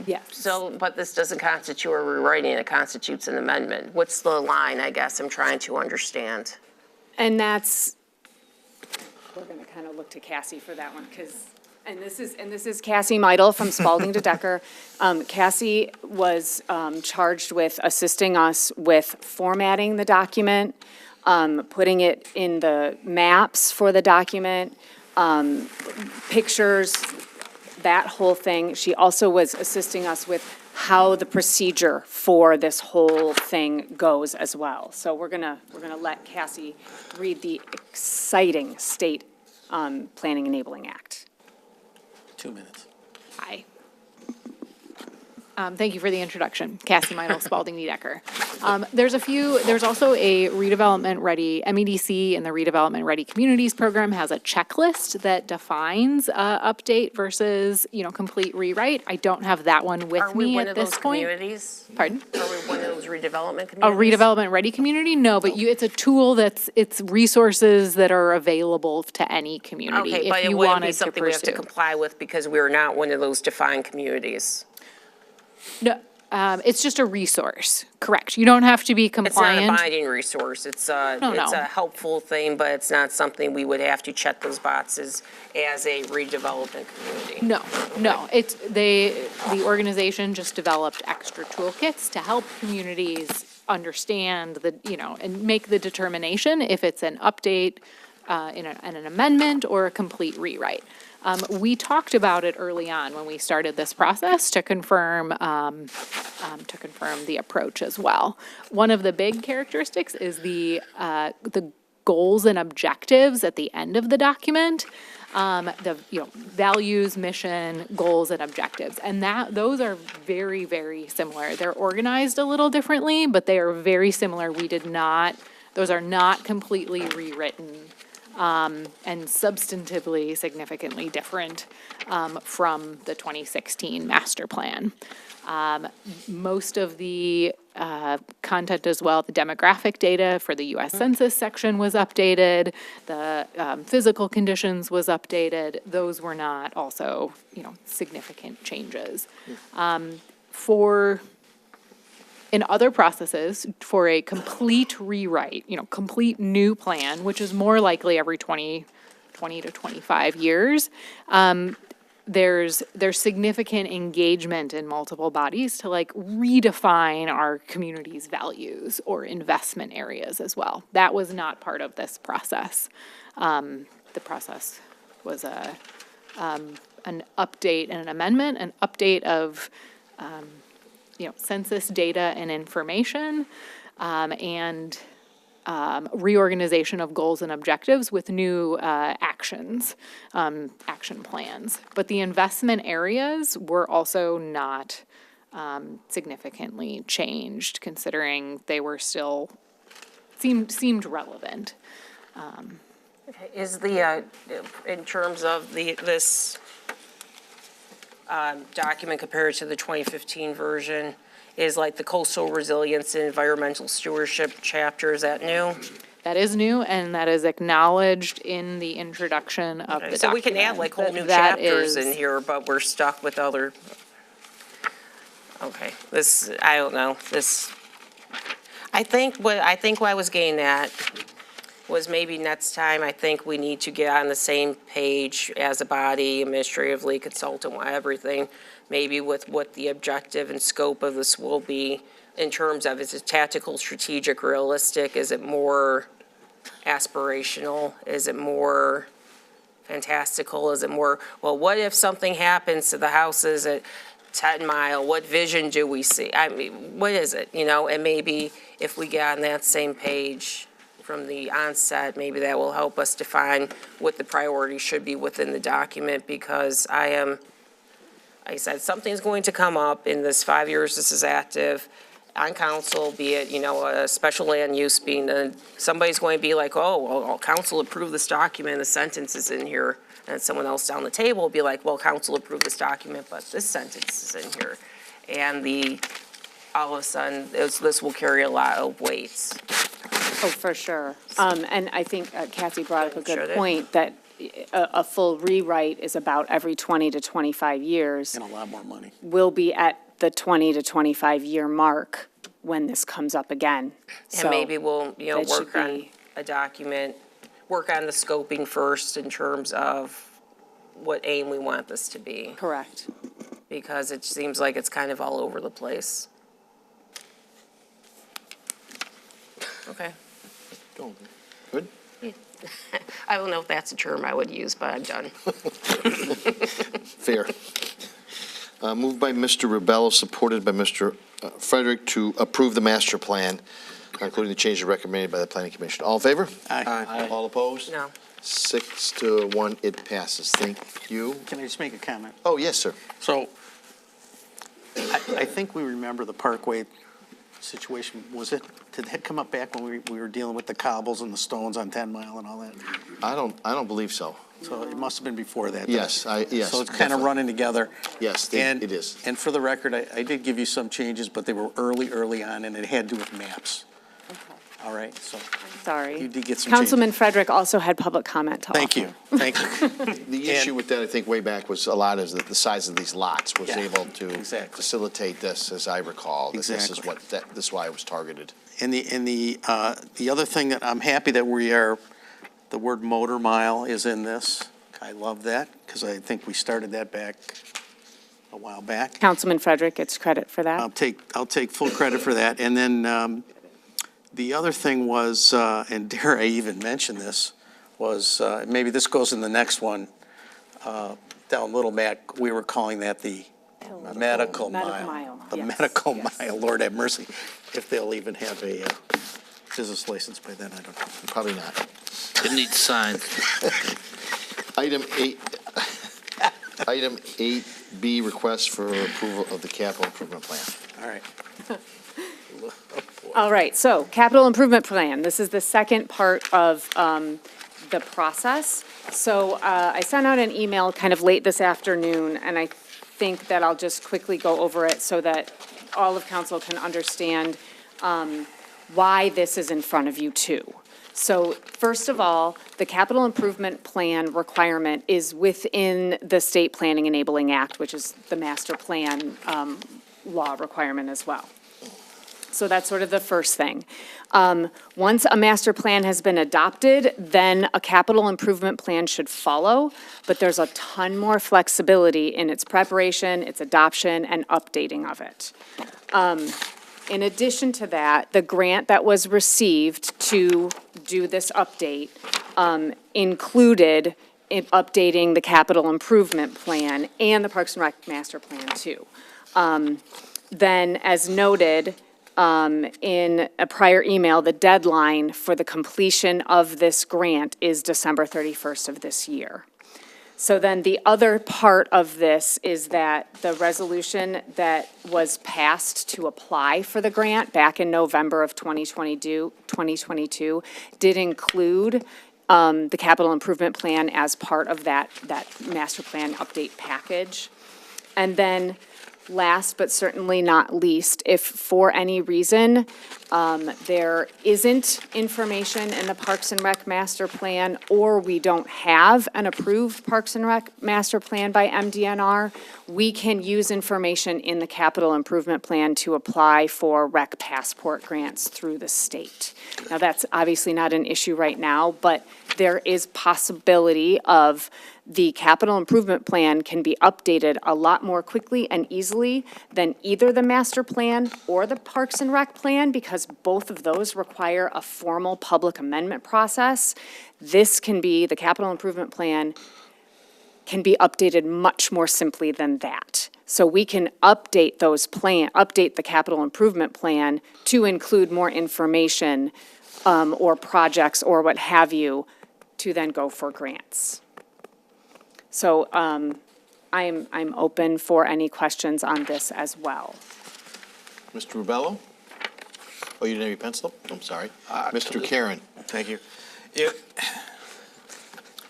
Yes. So, but this doesn't constitute a rewriting, it constitutes an amendment. What's the line, I guess, I'm trying to understand? And that's, we're going to kind of look to Cassie for that one, because, and this is Cassie Meidel from Spalding to Decker. Cassie was charged with assisting us with formatting the document, putting it in the maps for the document, pictures, that whole thing. She also was assisting us with how the procedure for this whole thing goes as well. So we're gonna let Cassie read the exciting State Planning Enabling Act. 2 minutes. Hi. Thank you for the introduction. Cassie Meidel, Spalding Decker. There's also a redevelopment ready, MEDC and the redevelopment ready communities program has a checklist that defines update versus, complete rewrite. I don't have that one with me at this point. Are we one of those communities? Pardon? Are we one of those redevelopment communities? A redevelopment ready community? No, but it's a tool it's resources that are available to any community Okay, but if it you wouldn't wanted be to something we have to pursue. comply with because we're not one of those defined communities. No, it's just a resource, correct. You don't have to be It's not a compliant. binding resource. It's a No. helpful thing, but it's not something we would have to check those boxes as a redevelopment community. No, the organization just developed extra toolkits to help communities understand and make the determination if it's an update, and an amendment or a complete rewrite. We talked about it early on when we started this process to confirm the approach as well. One of the big characteristics is the goals and objectives at the end of the document. Values, mission, goals, and objectives. And those are very, very similar. They're organized a little differently, but they are very similar. Those are not completely rewritten, and substantively significantly different from the 2016 master plan. Most of the content as well, the demographic data for the U.S. Census section was updated, the physical conditions was updated. Those were not also, significant changes. In other processes, for a complete rewrite, complete new plan, which is more likely every 20 to 25 years, there's significant engagement in multiple bodies to redefine our community's values or investment areas as well. That was not part of this process. The process was an update and an amendment, an update of census data and information, and reorganization of goals and objectives with new action plans. But the investment areas were also not significantly changed, considering they were still seemed relevant. Okay, is in terms of this document compared to the 2015 version, is the coastal resilience and environmental stewardship chapter, is that new? That is new, and that is acknowledged in the introduction of the document. So we can add whole new That chapters in is- here, but we're stuck with other, okay, I don't know, I think what I was getting at was maybe next time, I think we need to get on the same page as a body, administratively, consultant, everything, maybe with what the objective and scope of this will be in terms of, is it tactical, strategic, realistic? Is it more aspirational? Is it more fantastical? Is it more, well, what if something happens to the houses at 10 Mile? What vision do we see? I mean, what is it, And maybe if we get on that same page from the onset, maybe that will help us define what the priorities should be within the document, because like I said, something's going to come up in this 5 years this is active on council, be it, a special land use being, somebody's going to be like, oh, well, council approved this document, the sentence is in here, and someone else down the table will be like, well, council approved this document, but this sentence is in here. And all of a sudden, this will carry a lot of weights. Oh, for sure. And I think Kathy brought up a good Should it? point, that a full rewrite is about every 20 to 25 years. And a lot more money. We'll be at the 20 to 25-year mark when this comes up again. And maybe we'll, that should work on be- a document, work on the scoping first in terms of what aim we want this to be, Correct. because it seems like it's kind of all over the place. Okay. Good? I don't know if that's a term I would use, but I'm done. Fair. Moved by Mr. Rebello, supported by Mr. Frederick to approve the master plan, including the changes recommended by the planning commission. All in favor? Aye. All opposed? No. 6-1, it passes. Thank you. Can I just make a comment? Oh, yes, sir. So I think we remember the Parkway situation. Did that come up back when we were dealing with the cobbles and the stones on 10 Mile and all that? I don't believe so. So it must have been before that. Yes, yes. So it's kind of definitely. running together. Yes, And- it is. And for the record, I did give you some changes, but they were early on, and it had to do with maps. All right, so Sorry. you did get some changes. Councilman Frederick also had public comment to Thank offer. you, thank you. The issue with that, I think, way back was a lot is that the size of these lots was Yeah, able to exactly. facilitate this, as I recall. That This is Exactly. this is why it was targeted. And the other thing that I'm happy that the word motor mile is in this. I love that, because I think we started that back a while back. Councilman Frederick gets credit for that. I'll take full credit for that. And then the other thing was, and dare I even mention this, was, maybe this goes in the next one, down Little Mac, we were calling that the medical mile. The yes, medical yes. mile, Lord have mercy. If they'll even have a business license by then, I don't know. Probably not. It needs signs. Item 8B, request for approval of the capital improvement plan. All right. All right, so capital improvement plan, this is the second part of the process. So I sent out an email kind of late this afternoon, and I think that I'll just quickly go over it so that all of council can understand why this is in front of you too. So first of all, the capital improvement plan requirement is within the State Planning Enabling Act, which is the master plan law requirement as well. So that's sort of the first thing. Once a master plan has been adopted, then a capital improvement plan should follow, but there's a ton more flexibility in its preparation, its adoption, and updating of it. In addition to that, the grant that was received to do this update included updating the capital improvement plan and the Parks and Rec master plan too. Then, as noted in a prior email, the deadline for the completion of this grant is December 31st of this year. So then the other part of this is that the resolution that was passed to apply for the grant back in November of 2022 did include the capital improvement plan as part of that master plan update package. And then last but certainly not least, if for any reason there isn't information in the Parks and Rec master plan, or we don't have an approved Parks and Rec master plan by MDNR, we can use information in the capital improvement plan to apply for rec passport grants through the state. Now, that's obviously not an issue right now, but there is possibility of the capital improvement plan can be updated a lot more quickly and easily than either the master plan or the Parks and Rec plan, because both of those require a formal public amendment process. This can be, the capital improvement plan can be updated much more simply than that. So we can update update the capital improvement plan to include more information or projects or what have you to then go for grants. So I'm open for any questions on this as well. Mr. Rubello? Oh, you didn't have your pencil? I'm sorry. Mr. Karen? Thank you.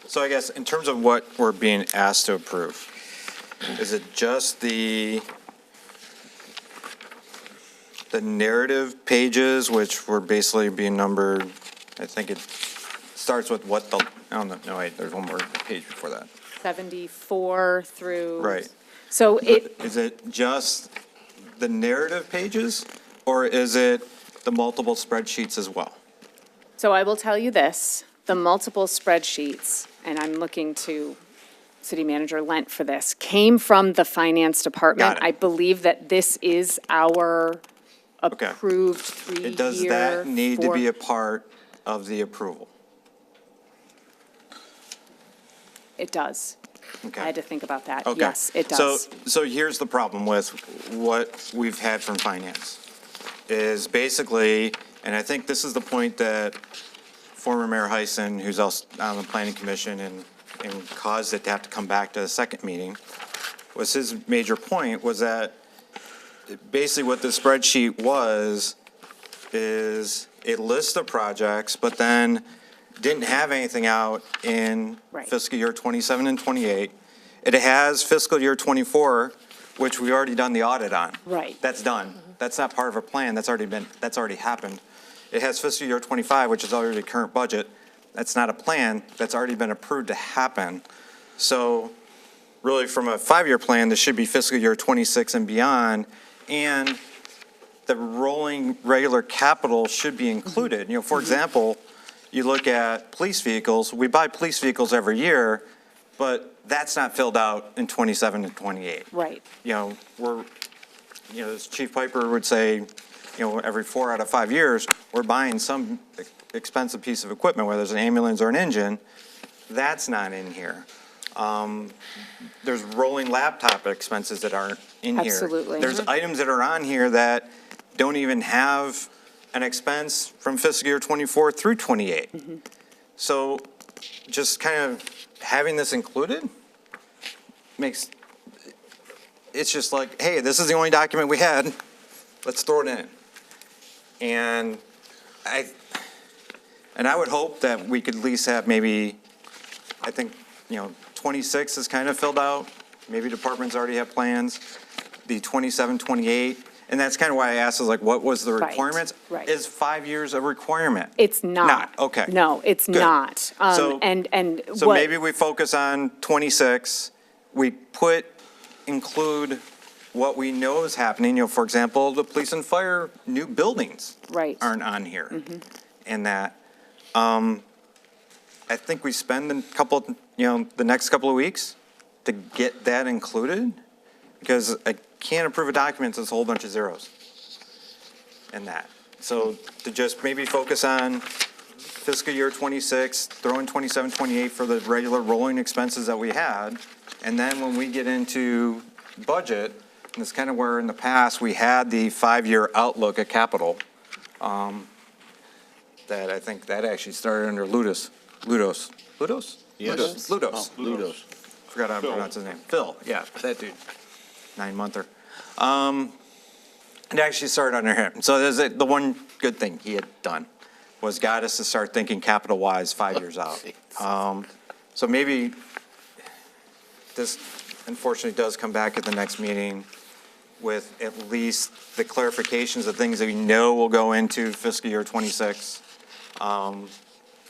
So I guess in terms of what we're being asked to approve, is it just the narrative pages, which were basically being numbered, I think it's starts with what the, oh, no, wait, there's one more page before that. 74 through. Right. So it, Is it just the narrative pages, or is it the multiple spreadsheets as well? so I will tell you this, the multiple spreadsheets, and I'm looking to City Manager Lent for this, came from the Finance Department. Got it. I believe that this is our Okay. approved three-year. Does that need to be four- a part of the approval? It does. Okay. I had to think about that. Okay. Yes, it does. So here's the problem with what we've had from finance, is basically, and I think this is the point that former Mayor Heisen, who's also on the planning commission and caused it to have to come back to the second meeting, was his major point was that basically what the spreadsheet was is a list of projects, but then didn't have anything out in Right. fiscal year 27 and 28. It has fiscal year 24, which we already done the audit on. Right. That's done. That's not part of a plan. That's already happened. It has fiscal year 25, which is already current budget. That's not a plan. That's already been approved to happen. So really, from a 5-year plan, this should be fiscal year 26 and beyond. And the rolling regular capital should be included. You know, for example, you look at police vehicles, we buy police vehicles every year, but that's not filled out in 27 and 28. Right. You know, as Chief Piper would say, every 4 out of 5 years, we're buying some expensive piece of equipment, whether it's an ambulance or an engine. That's not in here. There's rolling laptop expenses that aren't in here. Absolutely. There's items that are on here that don't even have an expense from fiscal year 24 through 28. So just kind of having this included makes, it's just like, hey, this is the only document we had, let's throw it in. And I would hope that we could at least have maybe, I think, 26 is kind of filled out. Maybe departments already have plans. The 27, 28, and that's kind of why I asked, is like, what was the Right, requirements? right. Is 5 years a requirement? It's not. Not, okay. No, it's Good. not. So- And So what, maybe we focus on 26, we include what we know is happening, for example, the police and fire new buildings right. aren't on here. And that, I think we spend the next couple of weeks to get that included, because I can't approve a document that's a whole bunch of zeros in that. So to just maybe focus on fiscal year 26, throw in 27, 28 for the regular rolling expenses that we had, and then when we get into budget, and it's kind of where in the past we had the 5-year outlook at capital, that I think that actually started under Ludos? Yes. Ludos. Ludos. Forgot how to pronounce his name. Phil, yeah, that dude. 9-monther. It actually started under him. So there's the one good thing he had done was got us to start thinking capital-wise 5 years out. So maybe this unfortunately does come back at the next meeting with at least the clarifications of things that we know will go into fiscal year 26.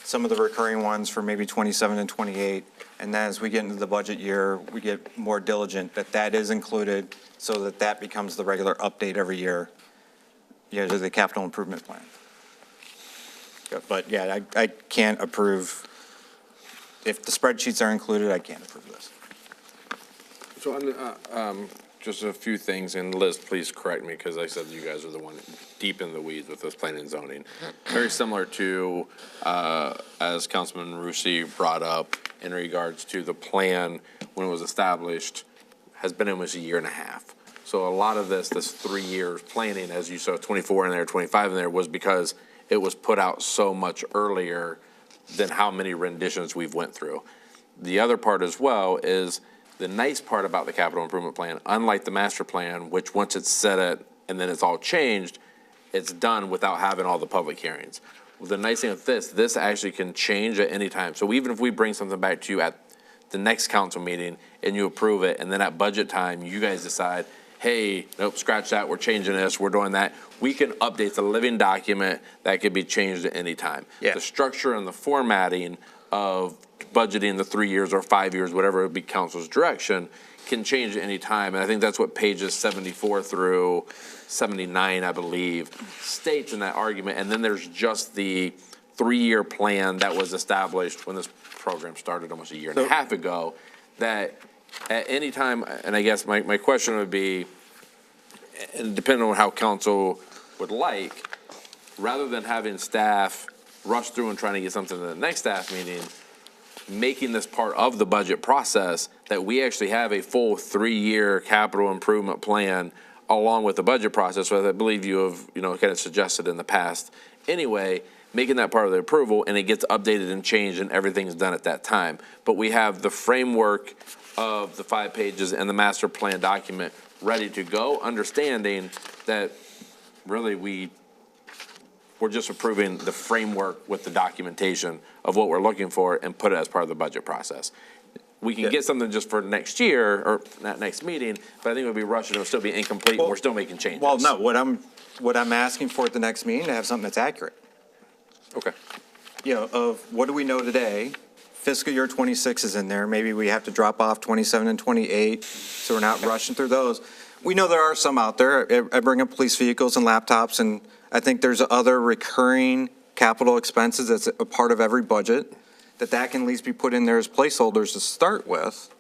Some of the recurring ones for maybe 27 and 28. And then as we get into the budget year, we get more diligent that that is included so that that becomes the regular update every year, to the capital improvement plan. But yeah, I can't approve, if the spreadsheets are included, I can't approve this. So, just a few things, and Liz, please correct me, because I said you guys are the one deep in the weeds with this planning and zoning. Very similar to, as Councilman Rusi brought up, in regards to the plan when it was established, has been almost a year and a half. So a lot of this 3 years planning, as you saw 24 in there, 25 in there, was because it was put out so much earlier than how many renditions we've went through. The other part as well is the nice part about the capital improvement plan, unlike the master plan, which once it's set and then it's all changed, it's done without having all the public hearings. Well, the nice thing with this actually can change at any time. So even if we bring something back to you at the next council meeting and you approve it, and then at budget time, you guys decide, hey, nope, scratch that, we're changing this, we're doing that. We can update the living document that could be changed at any time. Yeah. The structure and the formatting of budgeting the 3 years or 5 years, whatever it be council's direction, can change at any time. And I think that's what pages 74 through 79, I believe, states in that argument. And then there's just the 3-year plan that was established when this program started almost a year and a half ago, that at any time, and I guess my question would be, and depending on how council would like, rather than having staff rush through and trying to get something to the next staff meeting, making this part of the budget process, that we actually have a full 3-year capital improvement plan along with the budget process, as I believe you have, kind of suggested in the past. Anyway, making that part of the approval, and it gets updated and changed, and everything's done at that time. But we have the framework of the 5 pages and the master plan document ready to go, understanding that really we're just approving the framework with the documentation of what we're looking for and put it as part of the budget process. We can get something just for next year or not next meeting, but I think it would be rushing. It would still be incomplete, and we're still making changes. Well, no, what I'm asking for at the next meeting, to have something that's accurate. Okay. Of what do we know today? Fiscal year 26 is in there. Maybe we have to drop off 27 and 28, so we're not rushing through those. We know there are some out there. I bring up police vehicles and laptops, and I think there's other recurring capital expenses that's a part of every budget, that can at least be put in there as placeholders to start with.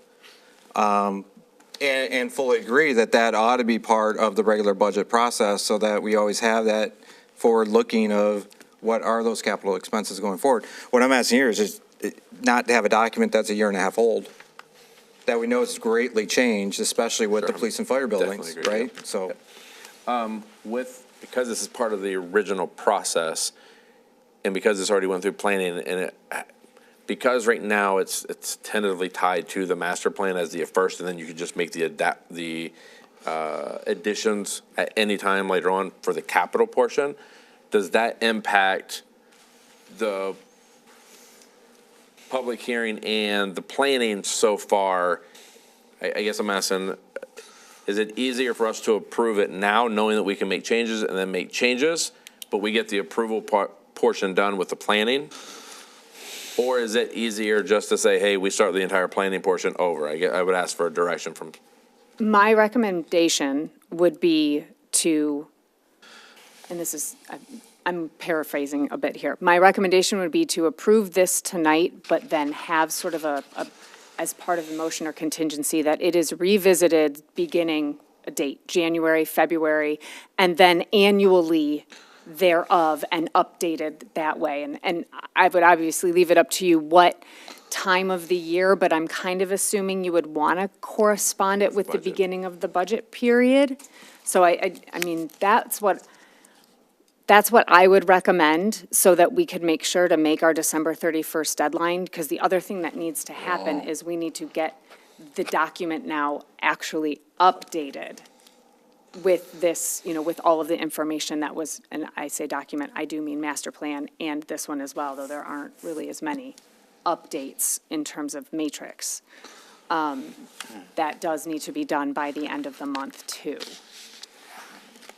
And fully agree that ought to be part of the regular budget process, so that we always have that forward looking of what are those capital expenses going forward. What I'm asking here is just not to have a document that's a year and a half old, that we know it's greatly changed, especially with the police and fire buildings, right? Yep. So, because this is part of the original process, and because this already went through planning, and because right now it's tentatively tied to the master plan as the first, and then you could just make the additions at any time later on for the capital portion. Does that impact the public hearing and the planning so far? I guess I'm asking, is it easier for us to approve it now, knowing that we can make changes and then make changes, but we get the approval portion done with the planning? Or is it easier just to say, hey, we start the entire planning portion over? I would ask for a direction from. My recommendation would be to, and this is, I'm paraphrasing a bit here. My recommendation would be to approve this tonight, but then have sort of as part of the motion or contingency, that it is revisited beginning a date, January, February, and then annually thereof, and updated that way. And I would obviously leave it up to you what time of the year, but I'm kind of assuming you would want to correspond it with the beginning of the budget period. So I mean, that's what I would recommend, so that we could make sure to make our December 31st deadline, because the other thing that needs to happen is we need to get the document now actually updated with this, with all of the information that was, and I say document, I do mean master plan and this one as well, though there aren't really as many updates in terms of matrix. That does need to be done by the end of the month too.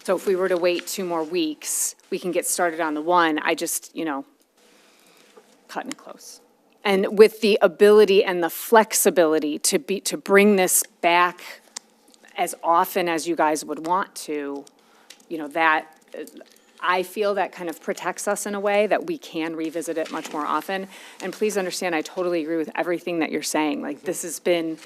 So if we were to wait 2 more weeks, we can get started on the one. I just, cutting it close. And with the ability and the flexibility to bring this back as often as you guys would want to, that, I feel that kind of protects us in a way that we can revisit it much more often. And please understand, I totally agree with everything that you're saying. Like, this has been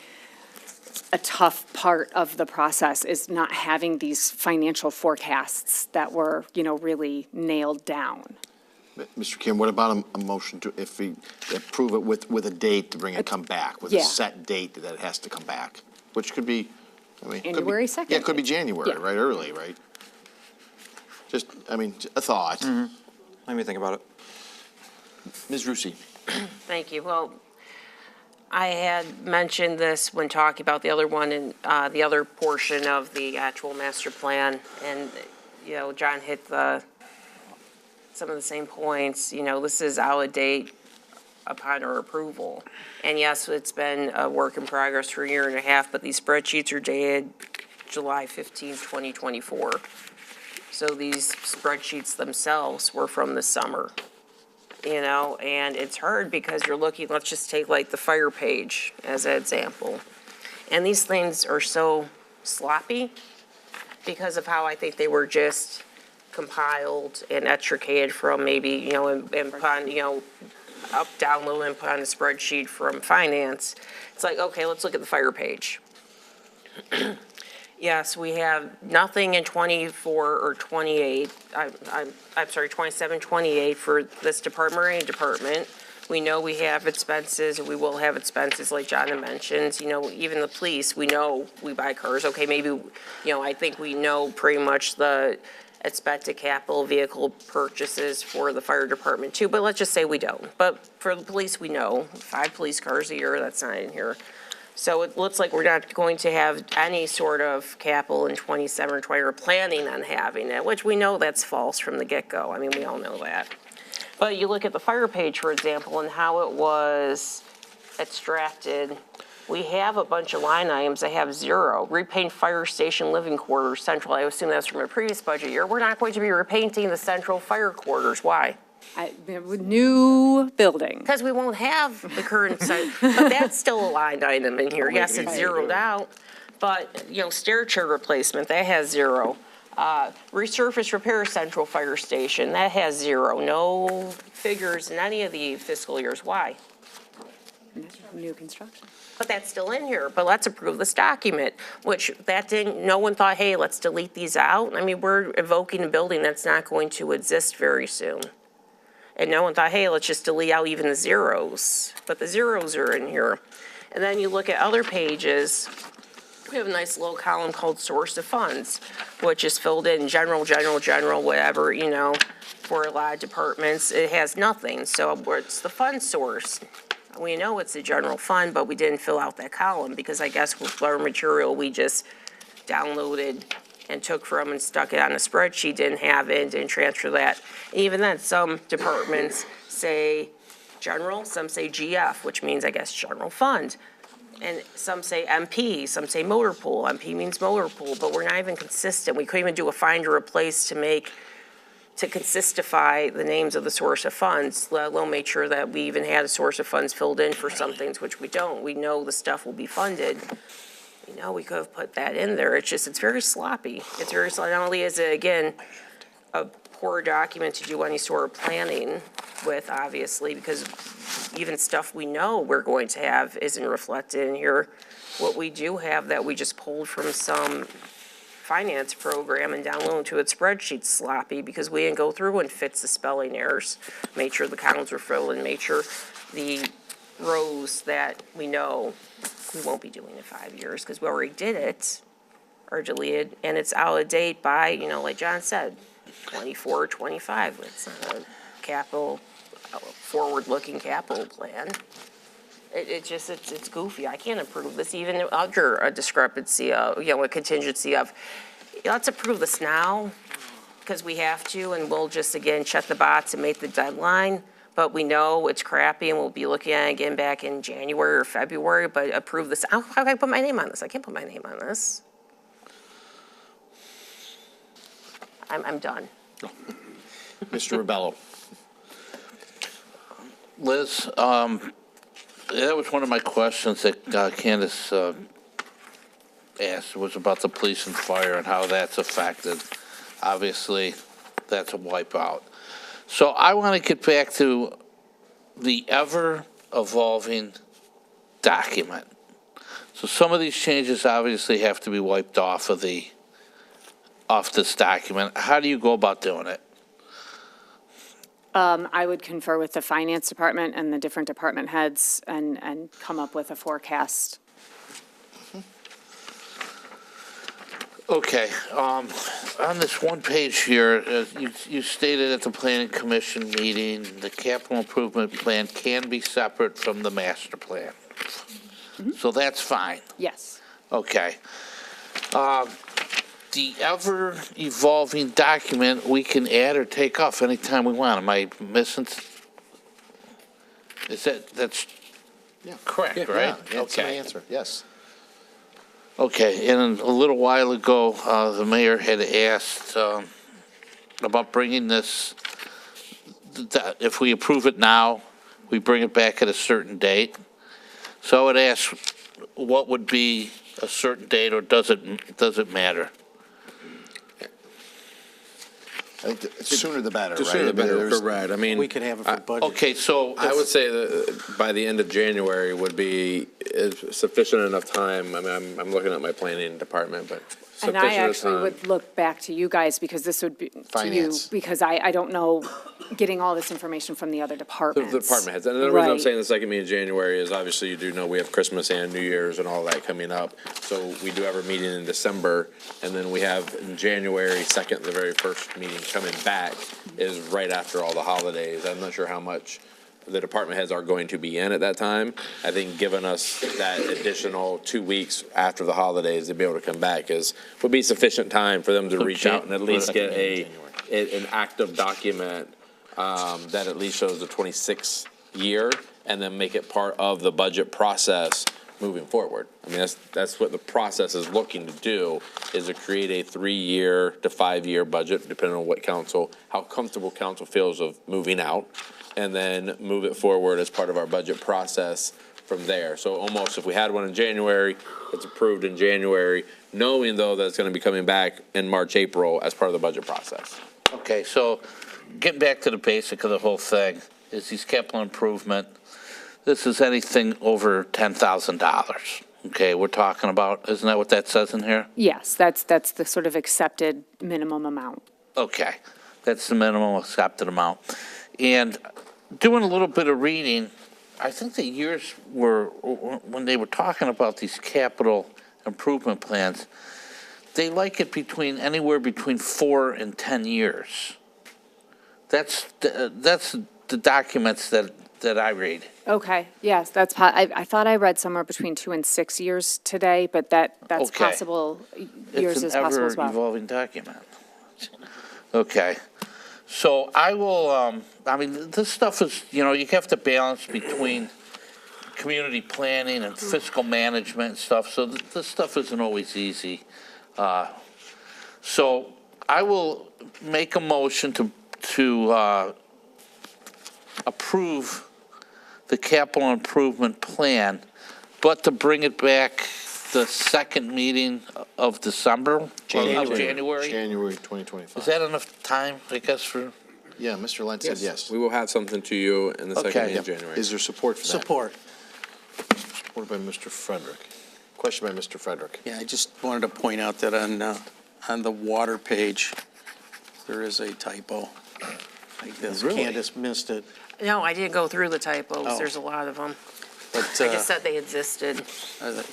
a tough part of the process, is not having these financial forecasts that were, really nailed down. Mr. Kim, what about a motion to, if we approve it with a date to come back, with a set date that it has to come back, which could be, January 2nd. Yeah, it could be January, Yeah. right, early, right? Just, a thought. Mm-hmm. Let me think about it. Ms. Rusi. Thank you. Well, I had mentioned this when talking about the other one and the other portion of the actual master plan, and, John hit some of the same points. This is out of date upon our approval. And yes, it's been a work in progress for a year and a half, but these spreadsheets are dated July 15, 2024. So these spreadsheets themselves were from the summer, and it's hard because you're looking, let's just take like the fire page as an example. And these things are so sloppy because of how I think they were just compiled and extricated from maybe, and put on, download and put on a spreadsheet from finance. It's like, okay, let's look at the fire page. Yes, we have nothing in 24 or 28, I'm sorry, 27, 28 for this department or any department. We know we have expenses, and we will have expenses like John had mentioned. Even the police, we know we buy cars. Okay, maybe, I think we know pretty much the expected capital vehicle purchases for the fire department too, but let's just say we don't. But for the police, we know 5 police cars a year, that's not in here. So it looks like we're not going to have any sort of capital in 27 or 20, or planning on having it, which we know that's false from the get-go. I mean, we all know that. But you look at the fire page, for example, and how it was extracted. We have a bunch of line items that have 0. Repaint fire station living quarters, central. I assume that's from a previous budget year. We're not going to be repainting the central fire quarters. Why? New building. Because we won't have the current site, but that's still a line item in here. Yes, it's zeroed out, but, stair chair replacement, that has 0. Resurface repair central fire station, that has 0. No figures in any of the fiscal years. Why? New construction. But that's still in here, but let's approve this document, which no one thought, hey, let's delete these out. I mean, we're evoking a building that's not going to exist very soon. And no one thought, hey, let's just delete out even the zeros. But the zeros are in here. And then you look at other pages, we have a nice little column called source of funds, which is filled in general, whatever, for a lot of departments. It has nothing, so it's the fund source. We know it's the general fund, but we didn't fill out that column because I guess with our material, we just downloaded and took from and stuck it on a spreadsheet, didn't have it, didn't transfer that. And even then, some departments say general, some say GF, which means, I guess, general fund. And some say MP, some say motor pool. MP means motor pool, but we're not even consistent. We couldn't even do a find or replace to consistify the names of the source of funds, let alone make sure that we even had a source of funds filled in for some things, which we don't. We know the stuff will be funded. We could have put that in there. It's very sloppy. It's very sloppy. Not only is it, again, a poor document to do any sort of planning with, obviously, because even stuff we know we're going to have isn't reflected in here. What we do have that we just pulled from some finance program and download to a spreadsheet sloppy because we didn't go through and fix the spelling errors, made sure the columns were filled in, made sure the rows that we know we won't be doing in 5 years because we already did it are deleted and it's out of date by, like John said, 24, 25. It's not a capital, forward-looking capital plan. It's goofy. I can't approve this even under a discrepancy of, a contingency of, let's approve this now because we have to and we'll just, again, check the box and make the deadline. But we know it's crappy and we'll be looking at it again back in January or February, but approve this. How can I put my name on this? I can't put my name on this. I'm done. Mr. Ribello. Liz, that was one of my questions that Candace asked, was about the police and fire and how that's affected. Obviously, that's a wipeout. So I want to get back to the ever-evolving document. So some of these changes obviously have to be wiped off of this document. How do you go about doing it? I would confer with the finance department and the different department heads and come up with a forecast. Okay, on this one page here, you stated at the planning commission meeting, the capital improvement plan can be separate from the master plan. So that's fine. Yes. Okay. The ever-evolving document, we can add or take off anytime we want. Am I missing? That's correct, right? Yeah, that's my answer, yes. Okay, and a little while ago, the mayor had asked about bringing this, that if we approve it now, we bring it back at a certain date. So I would ask, what would be a certain date, or does it matter? I think the sooner the better, The right? sooner the I mean, better, there's- correct. I mean, We could have it for budget. Okay, so I would say that by the end of January would be sufficient enough time. I mean, I'm looking at my planning department, but And sufficient I enough actually time. would look back to you guys, because this would be, to you, Finance. because I don't know, getting all this information from the other The departments. department heads. And the reason I'm Right. saying the second meeting in January is obviously you do know we have Christmas and New Year's and all that coming up. So we do have our meeting in December, and then we have in January 2nd, the very first meeting coming back is right after all the holidays. I'm not sure how much the department heads are going to be in at that time. I think giving us that additional 2 weeks after the holidays to be able to come back would be sufficient time for them to reach out and at least get an active document that at least shows the 26th year, and then make it part of the budget process moving forward. I mean, that's what the process is looking to do, is to create a 3-year to 5-year budget, depending on how comfortable council feels of moving out, and then move it forward as part of our budget process from there. So almost if we had one in January, it's approved in January, knowing though that it's going to be coming back in March, April as part of the budget process. Okay, so getting back to the basic of the whole thing, is these capital improvement, this is anything over $10,000. Okay, we're talking about, isn't that what that says in here? Yes, that's the sort of accepted minimum amount. Okay, that's the minimum accepted amount. And doing a little bit of reading, I think the years were, when they were talking about these capital improvement plans, they like it anywhere between 4 and 10 years. That's the documents that I read. Okay, yes, I thought I read somewhere between 2 and 6 years today, but that's Okay. possible, yours is It's possible an as well. ever-evolving document. Okay. So I will, I mean, this stuff is, you have to balance between community planning and fiscal management and stuff, so this stuff isn't always easy. So I will make a motion to approve the capital improvement plan, but to bring it back the second meeting of December? Of January? January 2025. Is that enough time, I guess, for? Yeah, Mr. Lent said yes. We will have something to you in the second Okay. meeting in January. Is there support for that? Support. Supported by Mr. Frederick. Question by Mr. Frederick. Yeah, I just wanted to point out that on the water page, there is a typo. I guess Really? Candace missed it. No, I didn't go through the typos. Oh. There's a lot of them. But I just said they existed.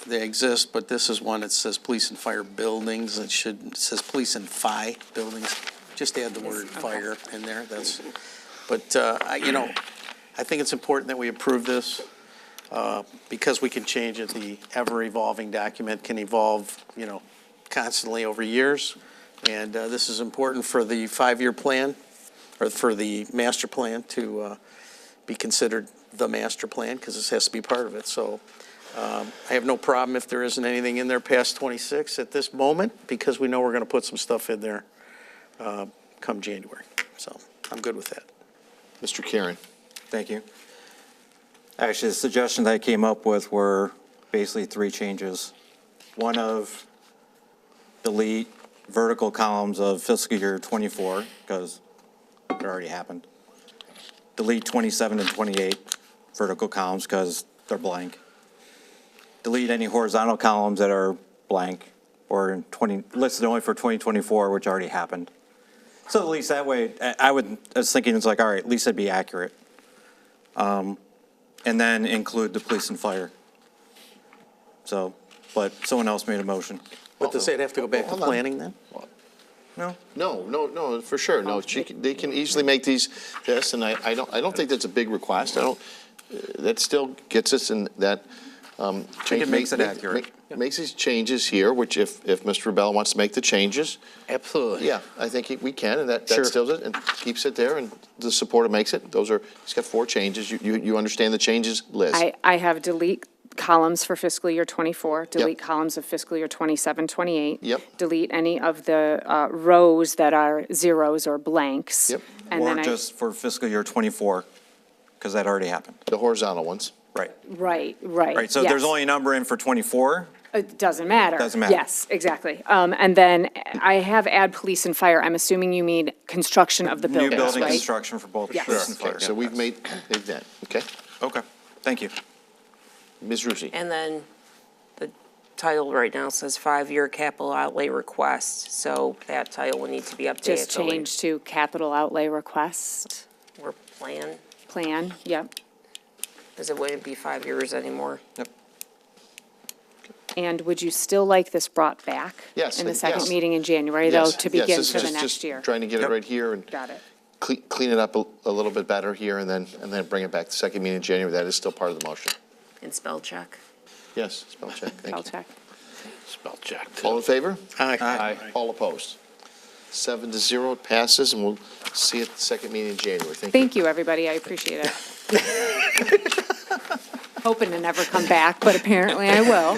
they exist, but this is one that says police and fire buildings. It says police and fi buildings. Just add the word fire in there. But I think it's important that we approve this because we can change it. The ever-evolving document can evolve, constantly over years. And this is important for the 5-year plan, or for the master plan to be considered the master plan, because this has to be part of it. So I have no problem if there isn't anything in there past 26 at this moment, because we know we're going to put some stuff in there come January. So I'm good with that. Mr. Karen. Thank you. Actually, the suggestions I came up with were basically 3 changes. One of delete vertical columns of fiscal year '24, because it already happened. Delete 27 and 28 vertical columns, because they're blank. Delete any horizontal columns that are blank or listed only for 2024, which already happened. So at least that way, I was thinking, it's like, all right, at least it'd be accurate. And then include the police and fire. So, but someone else made a motion. But does it have to go back to Hold on. planning then? No? No, for sure, no, they can easily make this, and I don't think that's a big request, that still gets us in that, change. it makes it accurate. Makes these changes here, which if Mr. Rebella wants to make the changes, Absolutely. yeah, I think we can, and that Sure. stills it and keeps it there, and the supporter makes it, he's got 4 changes, you understand the changes, Liz? I have delete columns for fiscal year '24, delete columns of fiscal year '27, '28. Yep. Delete any of the rows that are zeros or blanks. Yep. And then Or just for fiscal year '24, because that already happened. The horizontal ones. Right. Right. Right, so there's yes. only a number in for '24. It doesn't matter. Doesn't matter. Yes, exactly. And then I have add police and fire. I'm assuming you mean construction of the New buildings, building right? construction for both Yes. police and Okay, fire. so we've made that, okay? Okay, thank you. Ms. Rusi? And then the title right now says 5-year capital outlay request, so that title will need to be updated. Just change to capital outlay request, Or plan, yep. because it wouldn't be 5 years anymore. Yep. And would you still like this brought back? Yes, In the yes. second meeting in January, though, Yes, to yes, begin this is for the just- next just year? Trying to get it right here and Got it. clean it up a little bit better here and then bring it back the second meeting in January. That is still part of the motion. And spell check. Yes, spell check, thank Spell you. check. Spell check. All in favor? Aye. All opposed? 7-0, it passes, and we'll see you at the second meeting in January. Thank you. Thank you, everybody, I appreciate it. Hoping to never come back, but apparently I will.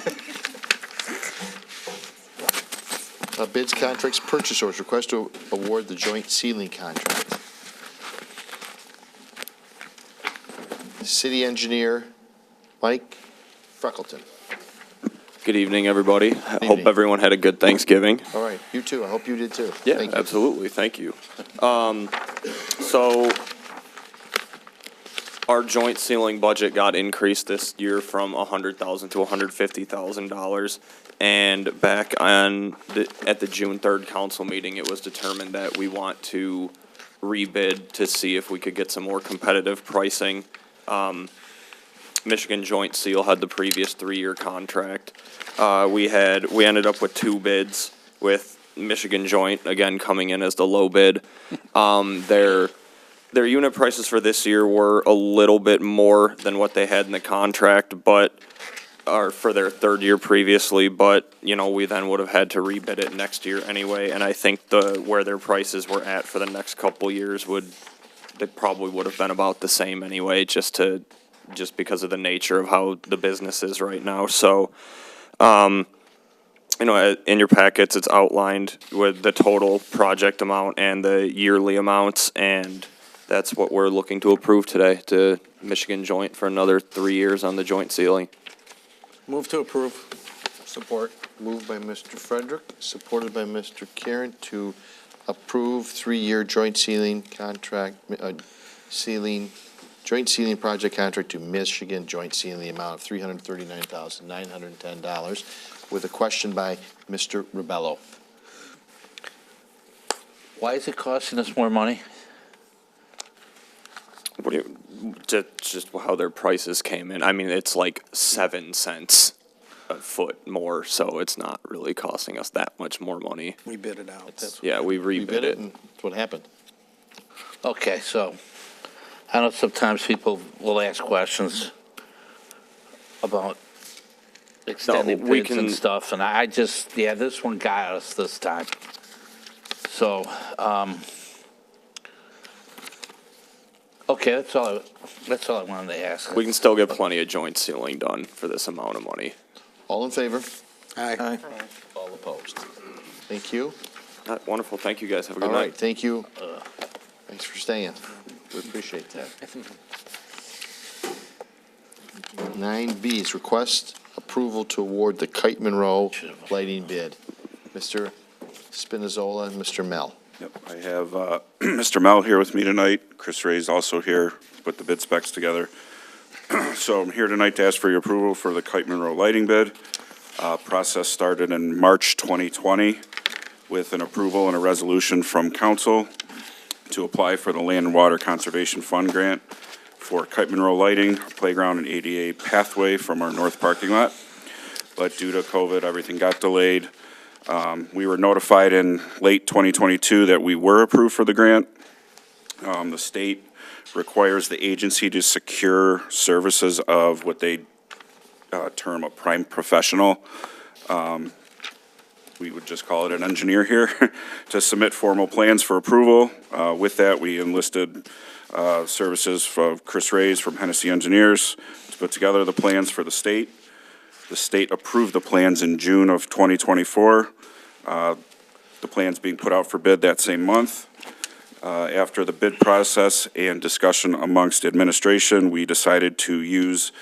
Bids, contracts, purchase orders, request to award the joint ceiling contract. City engineer, Mike Freckleton. Good evening, everybody. I evening. hope everyone had a good Thanksgiving. All right, you too, I hope you did too. Yeah, Thank you. absolutely. Thank you. So our joint ceiling budget got increased this year from $100,000 to $150,000. And back at the June 3rd council meeting, it was determined that we want to rebid to see if we could get some more competitive pricing. Michigan Joint Seal had the previous 3-year contract. We ended up with 2 bids, with Michigan Joint, again, coming in as the low bid. Their unit prices for this year were a little bit more than what they had in the contract, or for their 3rd year previously, but, we then would have had to rebid it next year anyway, and I think where their prices were at for the next couple years they probably would have been about the same anyway, just because of the nature of how the business is right now. So, in your packets, it's outlined with the total project amount and the yearly amounts, and that's what we're looking to approve today, to Michigan Joint for another 3 years on the joint ceiling. Move to approve. Support. Moved by Mr. Frederick, supported by Mr. Karen to approve 3-year joint ceiling contract, joint ceiling project contract to Michigan Joint Ceiling, the amount of $339,910, with a question by Mr. Rebello. Why is it costing us more money? Just how their prices came in. I mean, it's like 7 cents a foot more, so it's not really costing us that much more money. We bid it out. Yeah, we rebid it. And that's what happened. Okay, so I know sometimes people will ask questions about extending we bids and can- stuff, and this one got us this time. So, okay, that's all I wanted to ask. We can still get plenty of joint ceiling done for this amount of money. All in favor? Aye. All opposed? Thank you. Wonderful. Thank you, guys. Have a good All night. right, thank you. Thanks for staying. We appreciate that. 9B is request approval to award the Kite Monroe lighting bid. Mr. Spinizzola and Mr. Mel. Yep, I have Mr. Mel here with me tonight. Chris Ray's also here, put the bid specs together. So I'm here tonight to ask for your approval for the Kite Monroe lighting bid. Process started in March 2020 with an approval and a resolution from council to apply for the Land and Water Conservation Fund grant for Kite Monroe lighting, playground and ADA pathway from our north parking lot. But due to COVID, everything got delayed. We were notified in late 2022 that we were approved for the grant. The state requires the agency to secure services of what they term a prime professional. We would just call it an engineer here, to submit formal plans for approval. With that, we enlisted services from Chris Ray's from Hennessy Engineers to put together the plans for the state. The state approved the plans in June of 2024. The plans being put out for bid that same month. After the bid process and discussion amongst administration, we decided to use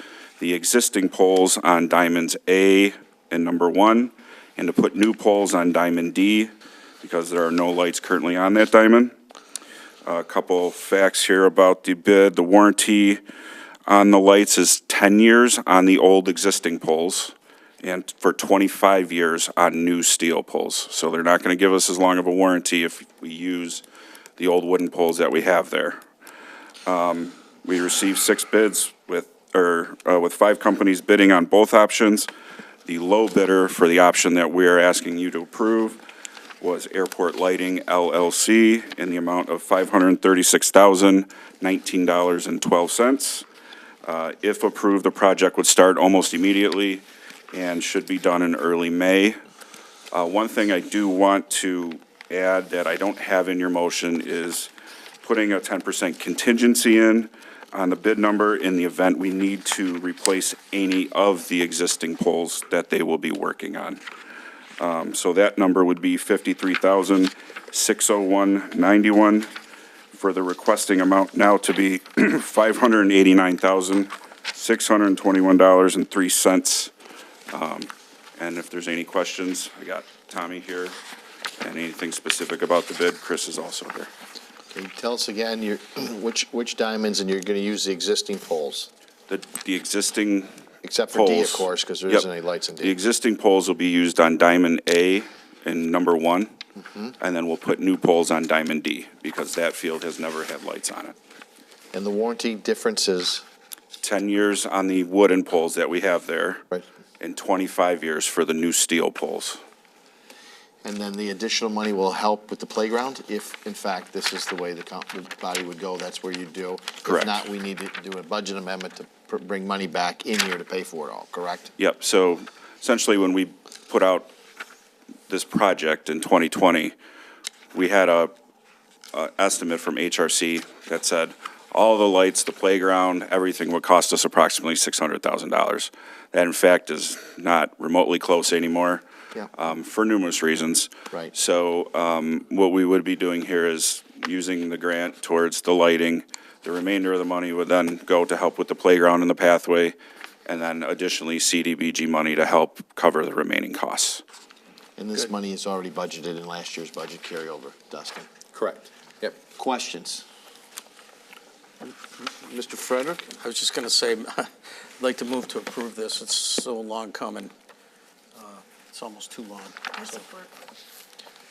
the existing poles on diamonds A and number 1, and to put new poles on diamond D, because there are no lights currently on that diamond. A couple facts here about the bid. The warranty on the lights is 10 years on the old existing poles, and for 25 years on new steel poles. So they're not going to give us as long of a warranty if we use the old wooden poles that we have there. We received 6 bids with 5 companies bidding on both options. The low bidder for the option that we are asking you to approve was Airport Lighting LLC in the amount of $536,019.12. If approved, the project would start almost immediately and should be done in early May. One thing I do want to add that I don't have in your motion is putting a 10% contingency in on the bid number in the event we need to replace any of the existing poles that they will be working on. So that number would be $53,601.91 for the requesting amount now to be $589,621.03. And if there's any questions, I got Tommy here, and anything specific about the bid, Chris is also here. Can you tell us again which diamonds, and you're going to use the existing poles? The existing Except for poles, D, of course, because there yep. isn't any lights in D. The existing poles will be used on diamond A and number 1, and then we'll put new poles on diamond D, because that field has never had lights on it. And the warranty difference is? 10 years on the wooden poles that we have there. Right. And 25 years for the new steel poles. And then the additional money will help with the playground if, in fact, this is the way the body would go, that's where you do. Correct. If not, we need to do a budget amendment to bring money back in here to pay for it all, correct? Yep, so essentially when we put out this project in 2020, we had a estimate from HRC that said all the lights, the playground, everything would cost us approximately $600,000. That in fact is not remotely close anymore. Yeah. For numerous reasons. Right. So what we would be doing here is using the grant towards the lighting. The remainder of the money would then go to help with the playground and the pathway, and then additionally CDBG money to help cover the remaining costs. And this money is already budgeted in last year's budget carryover, Dustin. Correct. Yep. Questions? Mr. Frederick? I was just going to say, I'd like to move to approve this. It's so long coming. It's almost too long. I support.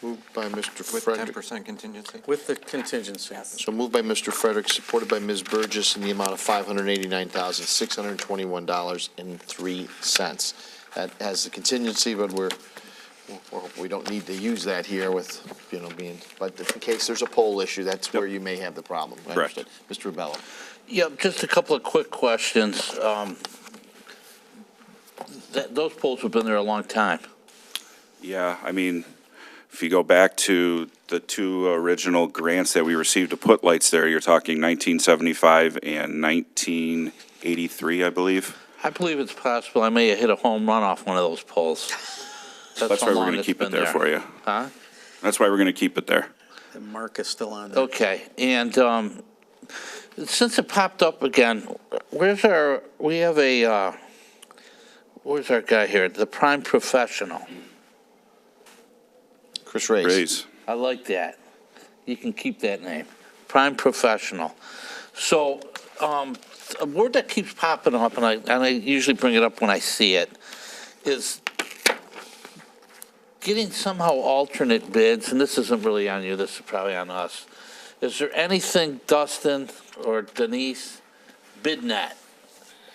Moved by Mr. With Frederick. 10% contingency? With the contingency. So moved by Mr. Frederick, supported by Ms. Burgess in the amount of $589,621.03. That has the contingency, but we don't need to use that here with, but in case there's a poll issue, that's where you may have the problem. I Correct. understood. Mr. Rubello. Yeah, just a couple of quick questions. Those poles have been there a long time. Yeah, I mean, if you go back to the 2 original grants that we received to put lights there, you're talking 1975 and 1983, I believe. I believe it's possible I may have hit a home run off one of those poles. That's why we're going to keep it there for you. Huh? That's why we're going to keep it there. The mark is still on there. Okay, and since it popped up again, where's our guy here, the prime professional? Chris Reyes. Raise. I like that. You can keep that name, prime professional. So, a word that keeps popping up, and I usually bring it up when I see it, is getting somehow alternate bids, and this isn't really on you, this is probably on us. Is there anything, Dustin or Denise, BidNet?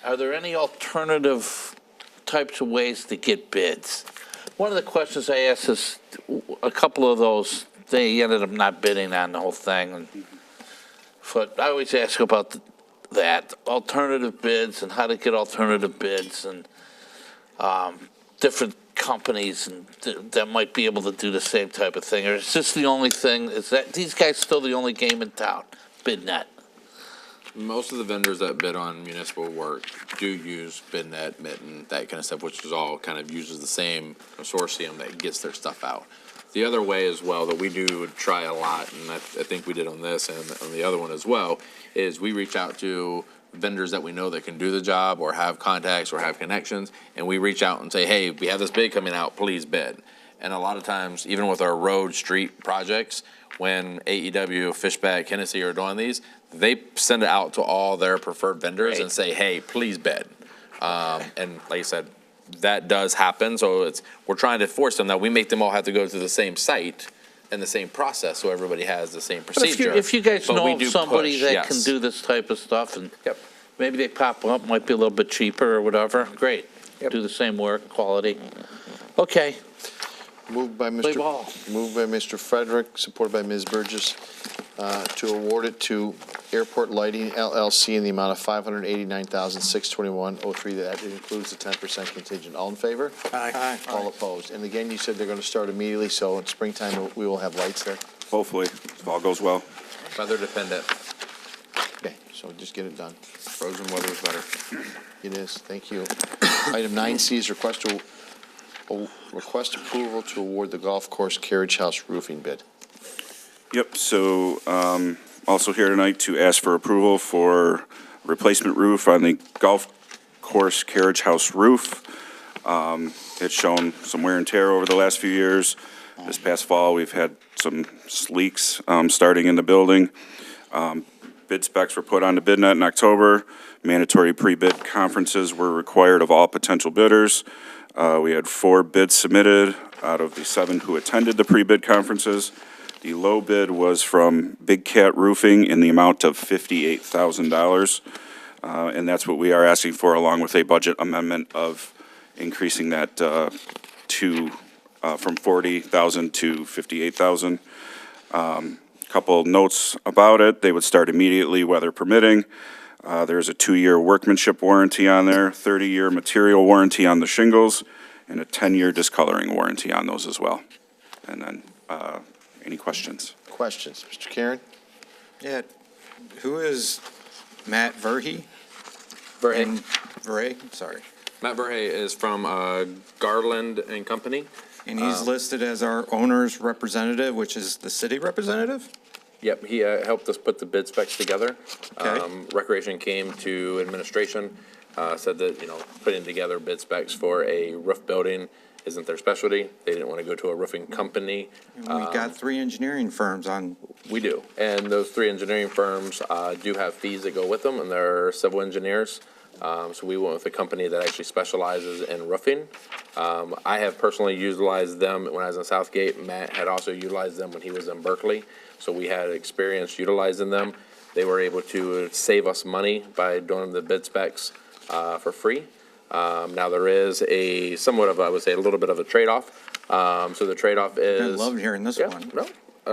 Are there any alternative types of ways to get bids? One of the questions I asked is, a couple of those, they ended up not bidding on the whole thing. But I always ask about that, alternative bids and how to get alternative bids and different companies and that might be able to do the same type of thing. Or is this the only thing, is that these guys still the only game in town, BidNet? Most of the vendors that bid on municipal work do use BidNet, Mitten, that kind of stuff, which is all kind of uses the same consortium that gets their stuff out. The other way as well that we do try a lot, and I think we did on this and on the other one as well, is we reach out to vendors that we know that can do the job or have contacts or have connections, and we reach out and say, hey, we have this bid coming out, please bid. And a lot of times, even with our road, street projects, when AEW, Fishback, Hennessy are doing these, they send it out to all their preferred vendors and say, hey, please bid. And like I said, that does happen, so we're trying to force them that we make them all have to go to the same site and the same process, so everybody has the same But procedure. if you guys But we know do of somebody push, that can yes. do this type of stuff, and maybe they pop up, might be a little bit cheaper or whatever, great. Do the same work, quality. Okay. Moved by Play ball. Mr. Frederick, supported by Ms. Burgess, to award it to Airport Lighting LLC in the amount of $589,621.03. That includes the 10% contingent. All in favor? Aye. All opposed? And again, you said they're going to start immediately, so in springtime, we will have lights there. Hopefully, if all goes well. Weather dependent. Okay, so just get it done. Frozen weather is better. It is, thank you. Item 9C is request approval to award the golf course carriage house roofing bid. Yep, so also here tonight to ask for approval for replacement roof on the golf course carriage house roof. It's shown some wear and tear over the last few years. This past fall, we've had some leaks starting in the building. Bid specs were put on to BidNet in October. Mandatory pre-bid conferences were required of all potential bidders. We had 4 bids submitted out of the 7 who attended the pre-bid conferences. The low bid was from Big Cat Roofing in the amount of $58,000. And that's what we are asking for, along with a budget amendment of increasing that from $40,000 to $58,000. Couple notes about it. They would start immediately, weather permitting. There's a 2-year workmanship warranty on there, 30-year material warranty on the shingles, and a 10-year discoloring warranty on those as well. And then, any questions? Questions? Mr. Karen? Yeah, who is Matt Verhey? Verhey, sorry. Matt Verhey is from Garland and Company. And he's listed as our owner's representative, which is the city representative? Yep, he helped us put the bid specs together. Okay. Recreation came to administration, said that, putting together bid specs for a roof building isn't their specialty. They didn't want to go to a roofing company. We got 3 engineering firms on. We do, and those 3 engineering firms do have fees that go with them, and they're civil engineers. So we went with a company that actually specializes in roofing. I have personally utilized them when I was in Southgate. Matt had also utilized them when he was in Berkeley. So we had experience utilizing them. They were able to save us money by doing the bid specs for free. Now there is somewhat of, I would say, a little bit of a trade-off. So the trade-off is. I love hearing this one. No.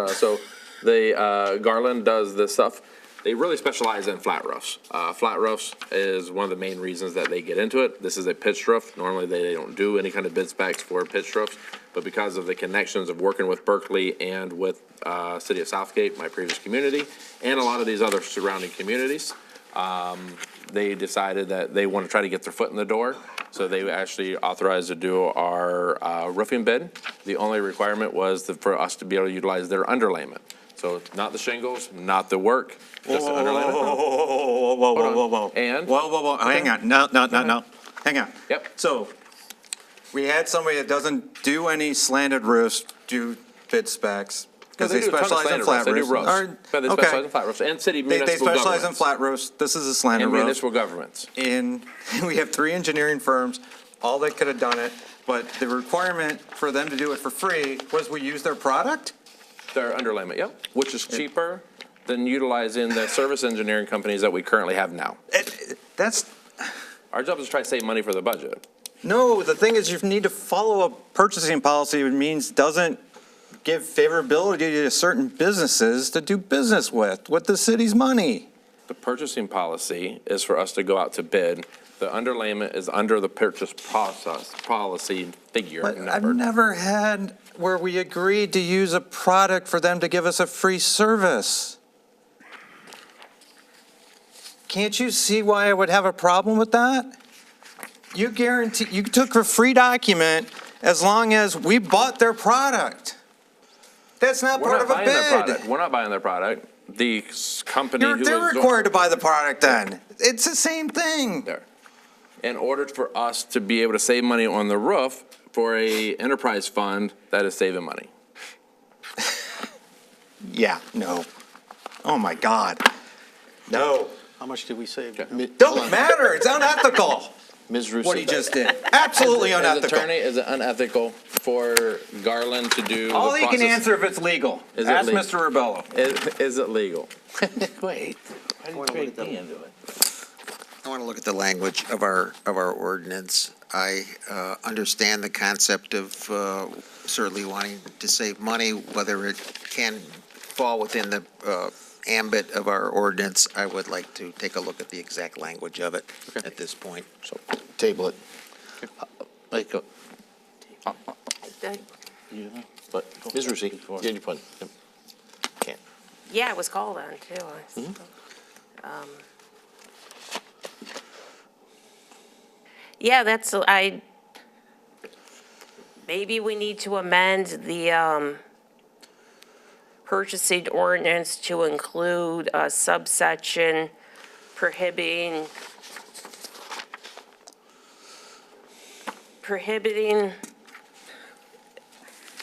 So Garland does this stuff. They really specialize in flat roofs. Flat roofs is one of the main reasons that they get into it. This is a pitched roof. Normally, they don't do any kind of bid specs for pitched roofs, but because of the connections of working with Berkeley and with City of Southgate, my previous community, and a lot of these other surrounding communities, they decided that they want to try to get their foot in the door. So they actually authorized to do our roofing bid. The only requirement was for us to be able to utilize their underlayment. So not the shingles, not the work, just the underlayment. Whoa. And? Whoa, hang on, no, hang on. Yep. So, we had somebody that doesn't do any slanted roofs, do bid specs, because they specialize in flat roofs. They do roofs. But they specialize in flat roofs, and city municipal They governments. specialize in flat roofs, this is a slanted And roof. municipal governments. And we have 3 engineering firms, all that could have done it, but the requirement for them to do it for free was we use their product? Their underlayment, yep, which is cheaper than utilizing the service engineering companies that we currently have now. Our job is to try to save money for the budget. No, the thing is you need to follow a purchasing policy, which means doesn't give favorability to certain businesses to do business with the city's money. The purchasing policy is for us to go out to bid. The underlayment is under the purchase policy figure But number. I've never had where we agreed to use a product for them to give us a free service. Can't you see why I would have a problem with that? You took a free document as long as we bought their product. That's not part of a bid. We're not buying their product. The company who is. They're required to buy the product then. It's the same thing. There. In order for us to be able to save money on the roof for a enterprise fund, that is saving money. Yeah, no. Oh, my God. No. How much did we save? Don't matter. It's unethical. Ms. Russo. What he just did. Absolutely unethical. Attorney, is it unethical for Garland to do All the he can process? answer if it's legal. Is it Ask legal? Mr. Ribello. Is it legal? Wait, I didn't trade D into it. I want to look at the language of our ordinance. I understand the concept of certainly wanting to save money, whether it can fall within the ambit of our ordinance. I would like to take a look at the exact language of it at this point. So table it. Like, But Ms. Russo, yeah, your point. Yep. Can't. Yeah, it was called on too. Yeah, maybe we need to amend the purchasing ordinance to include a subsection prohibiting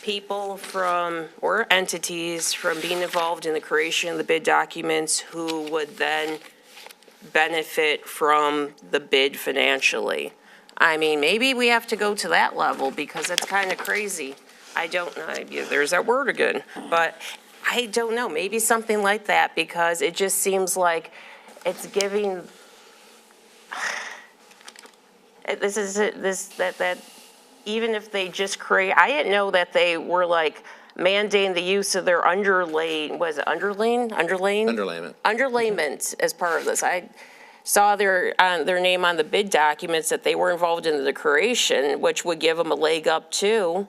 people from, or entities from being involved in the creation of the bid documents who would then benefit from the bid financially. I mean, maybe we have to go to that level because it's kind of crazy. I don't know, there's that word again, but I don't know, maybe something like that, because it just seems like it's giving, that even if they just create, I didn't know that they were like mandating the use of their underlayment as part of this. I saw their name on the bid documents that they were involved in the creation, which would give them a leg up too.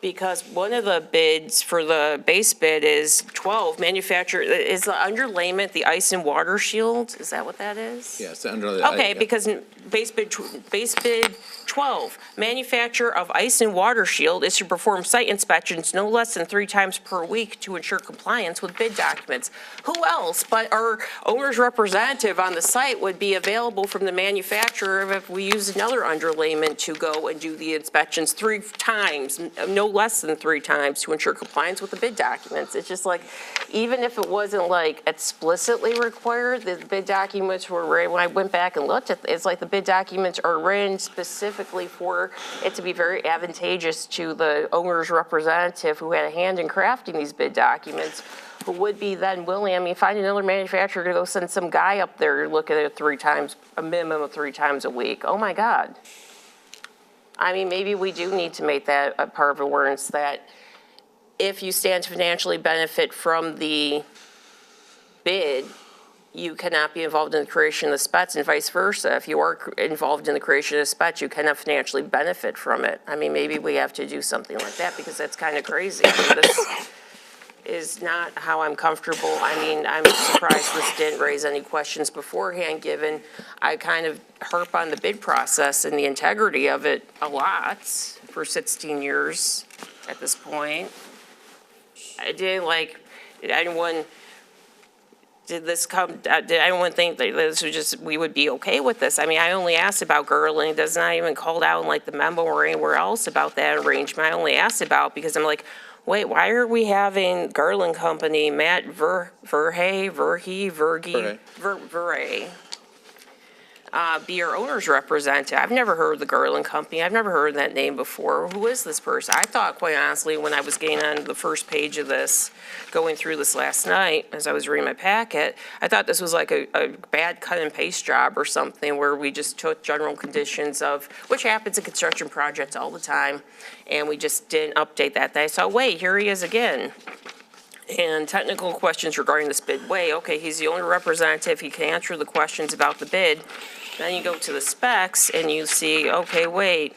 Because one of the bids for the base bid is 12, manufacturer, is the underlayment the ice and water shield? Is that what that is? Yes, under the. Okay, because base bid 12, manufacturer of ice and water shield is to perform site inspections no less than 3 times per week to ensure compliance with bid documents. Who else but our owner's representative on the site would be available from the manufacturer if we use another underlayment to go and do the inspections 3 times, no less than 3 times to ensure compliance with the bid documents? It's just like, even if it wasn't like explicitly required, the bid documents were written, when I went back and looked at it, it's like the bid documents are written specifically for it to be very advantageous to the owner's representative who had a hand in crafting these bid documents, who would be then willing, I mean, find another manufacturer to go send some guy up there to look at it 3 times, a minimum of 3 times a week. Oh my God. I mean, maybe we do need to make that a part of awareness that if you stand to financially benefit from the bid, you cannot be involved in the creation of the specs, and vice versa. If you are involved in the creation of the specs, you cannot financially benefit from it. I mean, maybe we have to do something like that because that's kind of crazy. I mean, this is not how I'm comfortable. I mean, I'm surprised this didn't raise any questions beforehand, given I kind of harp on the bid process and the integrity of it a lot for 16 years at this point. Did anyone think that this was just, we would be okay with this? I mean, I only asked about Garland. It does not even called out in like the memo or anywhere else about that arrangement. I only asked about because I'm like, wait, why are we having Garland Company, Matt Verhey, be our owner's representative? I've never heard of the Garland Company. I've never heard of that name before. Who is this person? I thought, quite honestly, when I was getting on the first page of this, going through this last night, as I was reading my packet, I thought this was like a bad cut and paste job or something where we just took general conditions of, which happens in construction projects all the time, and we just didn't update that. I saw, wait, here he is again. And technical questions regarding this bid. Wait, okay, he's the owner representative. He can answer the questions about the bid. Then you go to the specs and you see, okay, wait,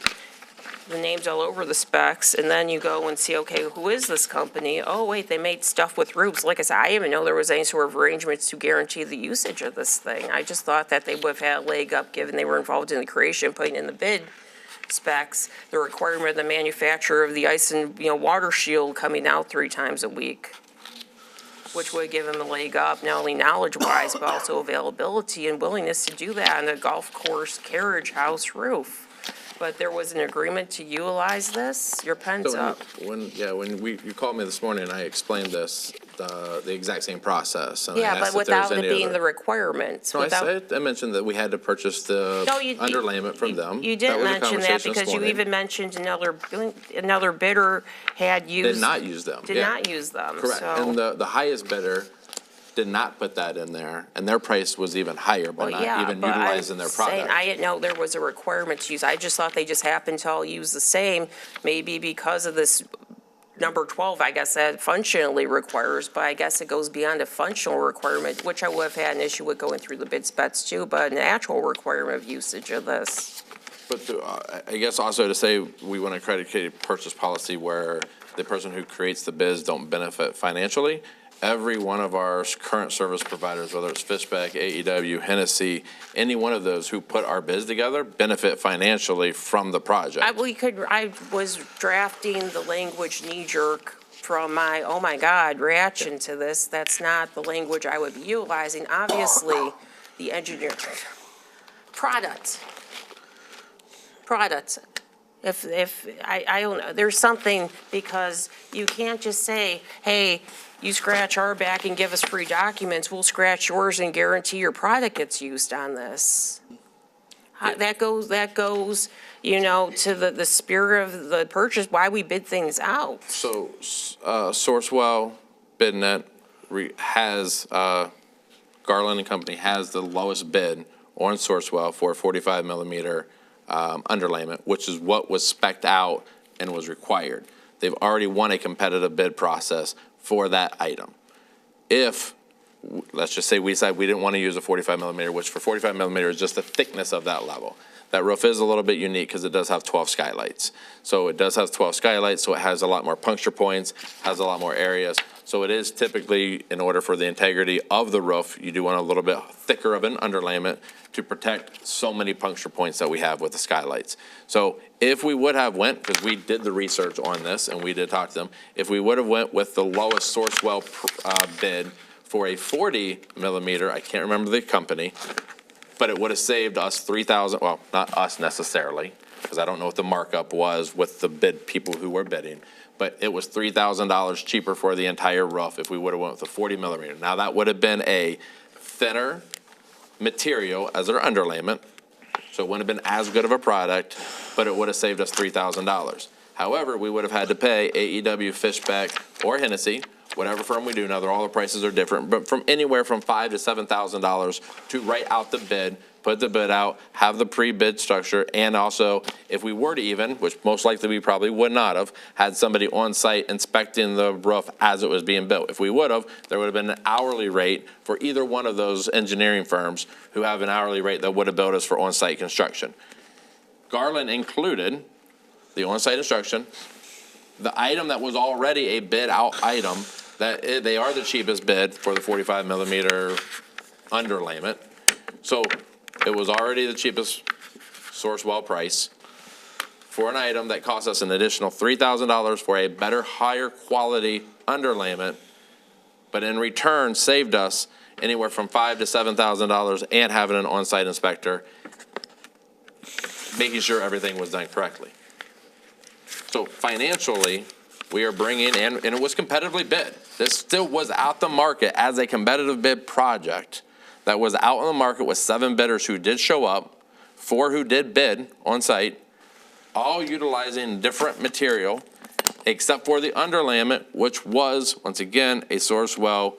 the names all over the specs, and then you go and see, okay, who is this company? Oh, wait, they made stuff with roofs. Like I said, I didn't even know there was any sort of arrangements to guarantee the usage of this thing. I just thought that they would have had a leg up, given they were involved in the creation, putting in the bid specs, the requirement of the manufacturer of the ice and, water shield coming out 3 times a week, which would give them a leg up, not only knowledge-wise, but also availability and willingness to do that on a golf course carriage house roof. But there was an agreement to utilize this? Your pen's So up. when you called me this morning, I explained this, the exact same process. And I Yeah, asked but if there was without it any being other- the requirements. No, without- I mentioned that we had to purchase the No, you- underlayment from them. You That didn't was a mention that conversation this because you morning. even mentioned another bidder had used. Did not use them. Did yeah. not use them, Correct. so. And the highest bidder did not put that in there, and their price was even higher by Well, not yeah, even but I'm utilizing their saying product. I didn't know there was a requirement to use. I just thought they just happened to all use the same, maybe because of this number 12, I guess that functionally requires, but I guess it goes beyond a functional requirement, which I would have had an issue with going through the bid specs too, but an actual requirement of usage of this. But I guess also to say, we want a accredited purchase policy where the person who creates the bids don't benefit financially. Every one of our current service providers, whether it's Fishback, AEW, Hennessy, any one of those who put our bids together benefit financially from the project. I was drafting the language knee-jerk from my, oh my God, reaction to this. That's not the language I would be utilizing. Obviously, the engineer, product. If, I don't know, there's something, because you can't just say, hey, you scratch our back and give us free documents, we'll scratch yours and guarantee your product gets used on this. That goes, to the spirit of the purchase, why we bid things out. So, Sourcewell, BidNet has, Garland and Company has the lowest bid on Sourcewell for 45 millimeter underlayment, which is what was spec'd out and was required. They've already won a competitive bid process for that item. If, let's just say we decide we didn't want to use a 45 millimeter, which for 45 millimeter is just the thickness of that level. That roof is a little bit unique because it does have 12 skylights. So it does have 12 skylights, so it has a lot more puncture points, has a lot more areas. So it is typically, in order for the integrity of the roof, you do want a little bit thicker of an underlayment to protect so many puncture points that we have with the skylights. So if we would have went, because we did the research on this and we did talk to them, if we would have went with the lowest Sourcewell bid for a 40 millimeter, I can't remember the company, but it would have saved us $3,000, well, not us necessarily, because I don't know what the markup was with the bid people who were bidding, but it was $3,000 cheaper for the entire roof if we would have went with a 40 millimeter. Now that would have been a thinner material as our underlayment, so it wouldn't have been as good of a product, but it would have saved us $3,000. However, we would have had to pay AEW, Fishback, or Hennessy, whatever firm we do now, all the prices are different, but from anywhere from $5,000 to $7,000 to write out the bid, put the bid out, have the pre-bid structure, and also, if we were to even, which most likely we probably would not have, had somebody on site inspecting the roof as it was being built. If we would have, there would have been an hourly rate for either one of those engineering firms who have an hourly rate that would have billed us for on-site construction. Garland included the on-site instruction, the item that was already a bid out item, that they are the cheapest bid for the 45 millimeter underlayment. So it was already the cheapest Sourcewell price for an item that cost us an additional $3,000 for a better, higher quality underlayment, but in return saved us anywhere from $5,000 to $7,000 and having an on-site inspector making sure everything was done correctly. So financially, we are bringing in, and it was competitively bid. This still was out the market as a competitive bid project that was out on the market with 7 bidders who did show up, 4 who did bid on site, all utilizing different material, except for the underlayment, which was, once again, a Sourcewell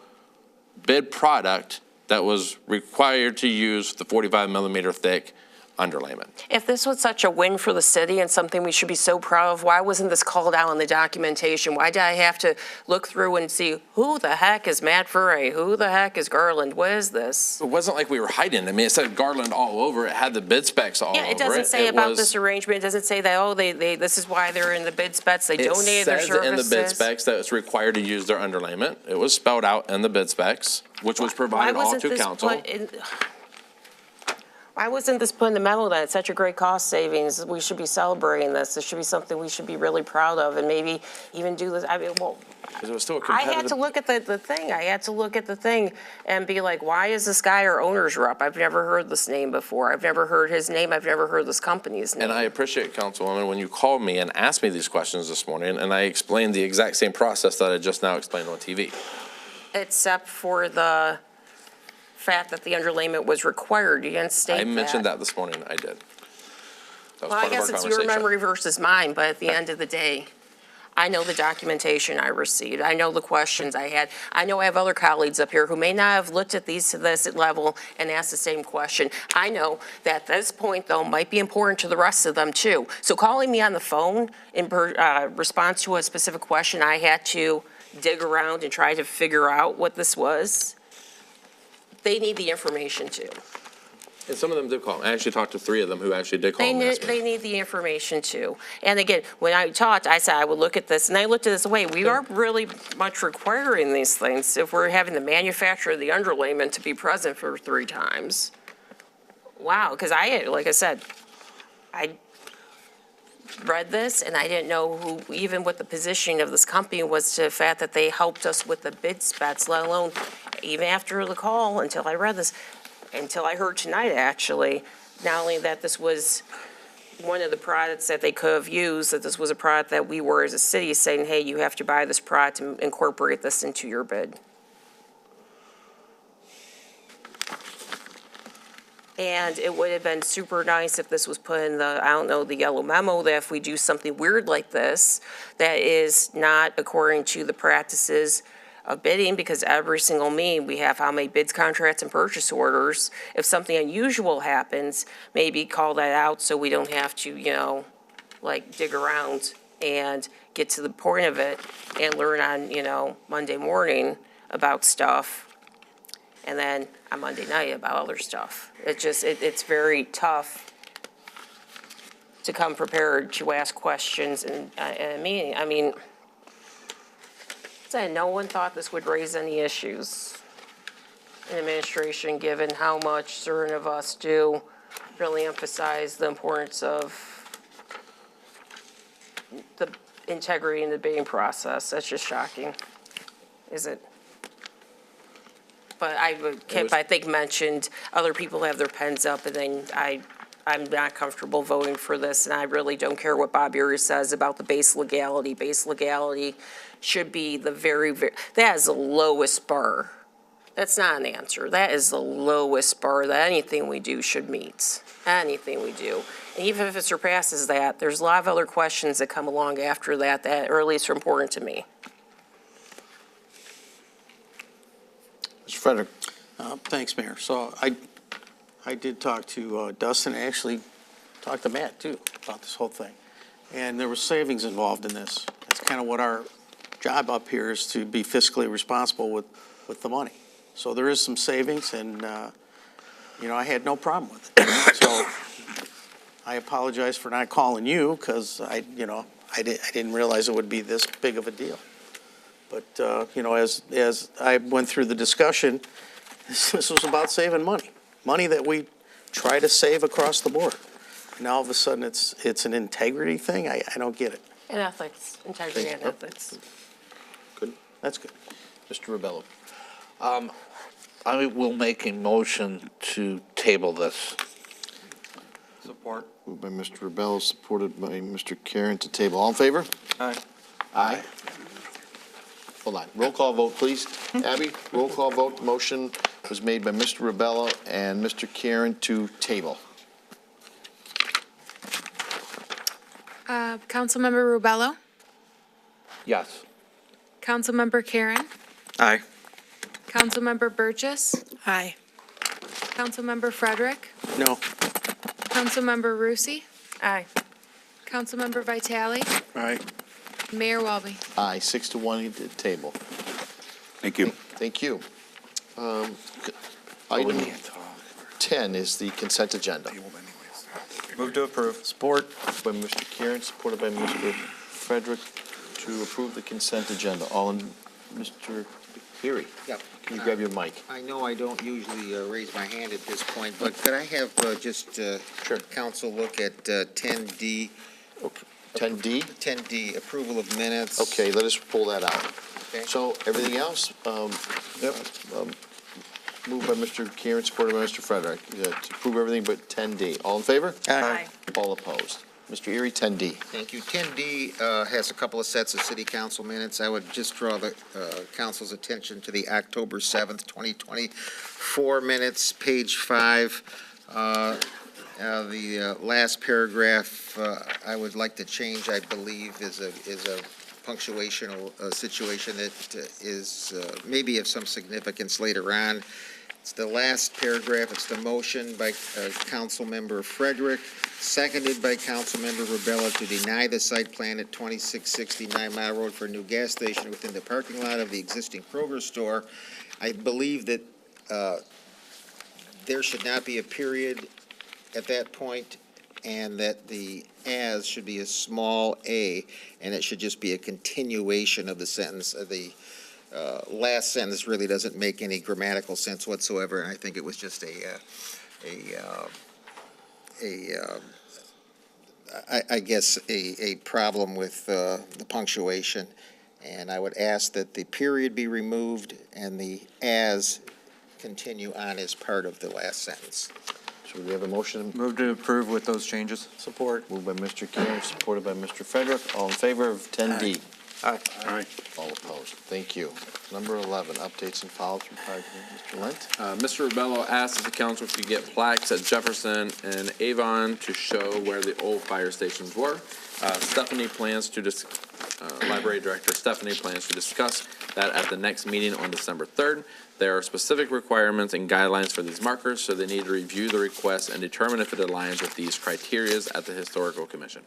bid product that was required to use the 45 millimeter thick underlayment. If this was such a win for the city and something we should be so proud of, why wasn't this called out in the documentation? Why did I have to look through and see who the heck is Matt Furray? Who the heck is Garland? What is this? It wasn't like we were hiding it. I mean, it said Garland all over. It had the bid specs all over it. Yeah, it doesn't say about was- this arrangement. It doesn't say that, oh, this is why they're in the bid specs. They It donated their says services. in the bid specs that it's required to use their underlayment. It was spelled out in the bid specs, which was provided all to council. Why wasn't this put in the memo that it's such a great cost savings? We should be celebrating this. This should be something we should be really proud of and maybe even do this. I mean, well, Because it was still a I competitive. had to look at the thing. I had to look at the thing and be like, why is this guy our owner's rep? I've never heard this name before. I've never heard his name. I've never heard this company's name. And I appreciate, Councilwoman, when you called me and asked me these questions this morning, and I explained the exact same process that I just now explained on TV. Except for the fact that the underlayment was required. You didn't state that. I mentioned that this morning. I did. That was Well, I part of guess our it's your conversation. memory versus mine, but at the end of the day, I know the documentation I received. I know the questions I had. I know I have other colleagues up here who may not have looked at these to this level and asked the same question. I know that this point, though, might be important to the rest of them, too. So calling me on the phone in response to a specific question, I had to dig around and try to figure out what this was. They need the information, too. And some of them did call. I actually talked to 3 of them who actually did call and ask me. They need the information too. And again, when I talked, I said I would look at this, and I looked at this way. We are really much requiring these things if we're having the manufacturer of the underlayment to be present for 3 times. Wow, because like I said, I read this and I didn't know who, even what the positioning of this company was, to the fact that they helped us with the bid specs, let alone even after the call, until I read this, until I heard tonight, actually, not only that this was one of the products that they could have used, that this was a product that we were as a city saying, hey, you have to buy this product and incorporate this into your bid. And it would have been super nice if this was put in the, I don't know, the yellow memo, that if we do something weird like this, that is not according to the practices of bidding, because every single meeting, we have how many bids, contracts, and purchase orders. If something unusual happens, maybe call that out so we don't have to, like dig around and get to the point of it and learn on, Monday morning about stuff, and then on Monday night about other stuff. It's very tough to come prepared to ask questions in a meeting. I mean, no one thought this would raise any issues in administration, given how much certain of us do really emphasize the importance of the integrity in the bidding process. That's just shocking, is it? But Kip, I think, mentioned other people have their pens up, and then I'm not comfortable voting for this, and I really don't care what Bob Erie says about the base legality. Base legality should be the that is the lowest bar. That's not an answer. That is the lowest bar that anything we do should meet. Anything we do. And even if it surpasses that, there's a lot of other questions that come along after that that are at least important to me. Mr. Frederick. Thanks, Mayor. So I did talk to Dustin, and actually talked to Matt, too, about this whole thing. And there was savings involved in this. That's kind of what our job up here is, to be fiscally responsible with the money. So there is some savings, and, I had no problem with it. So I apologize for not calling you, because I didn't realize it would be this big of a deal. But, as I went through the discussion, this was about saving money that we try to save across the board. Now, all of a sudden, it's an integrity thing? I don't get it. And ethics, integrity and ethics. Good, that's good. Mr. Ribello. I will make a motion to table this. Support. Moved by Mr. Ribello, supported by Mr. Karen to table. All in favor? Aye. Aye. Hold on. Roll call vote, please. Abby, roll call vote. Motion was made by Mr. Ribello and Mr. Karen to table. Councilmember Rubello, Yes. Councilmember Karen, Aye. Councilmember Burgess, Aye. Councilmember Frederick, No, Councilmember Rusi, Aye. Councilmember Vitale, Aye. Mayor Walby. Aye, 6-1 to table. Thank you. Thank you. Item 10 is the consent agenda. Move to approve. Support by Mr. Karen, supported by Mr. Frederick, to approve the consent agenda. All in, Mr. Erie? Yep. Can you grab your mic? I know I don't usually raise my hand at this point, but could I have just council look at 10D? 10D? 10D, approval of minutes. Okay, let us pull that out. Okay. So everything else, moved by Mr. Karen, supported by Mr. Frederick, to approve everything but 10D. All in favor? Aye. All opposed. Mr. Erie, 10D. Thank you. 10D has a couple of sets of city council minutes. I would just draw the council's attention to the October 7th, 2024 minutes, page 5. The last paragraph I would like to change, I believe, is a punctuational situation that is maybe of some significance later on. It's the last paragraph. It's the motion by Councilmember Frederick, seconded by Councilmember Rubella to deny the site plan at 2669 Mile Road for a new gas station within the parking lot of the existing Kroger store. I believe that there should not be a period at that point, and that the "as" should be a small a, and it should just be a continuation of the sentence. The last sentence really doesn't make any grammatical sense whatsoever, and I think it was just I guess a problem with the punctuation. And I would ask that the period be removed and the "as" continue on as part of the last sentence. So we have a motion. Move to approve with those changes. Support. Moved by Mr. Karen, supported by Mr. Frederick. All in favor of 10D? Aye. Aye. All opposed. Thank you. Number 11, updates and follow-ups from Mr. Lent. Mr. Rubello asked if the council could get plaques at Jefferson and Avon to show where the old fire stations were. Library Director Stephanie plans to discuss that at the next meeting on December 3rd. There are specific requirements and guidelines for these markers, so they need to review the request and determine if it aligns with these criteria at the Historical Commission.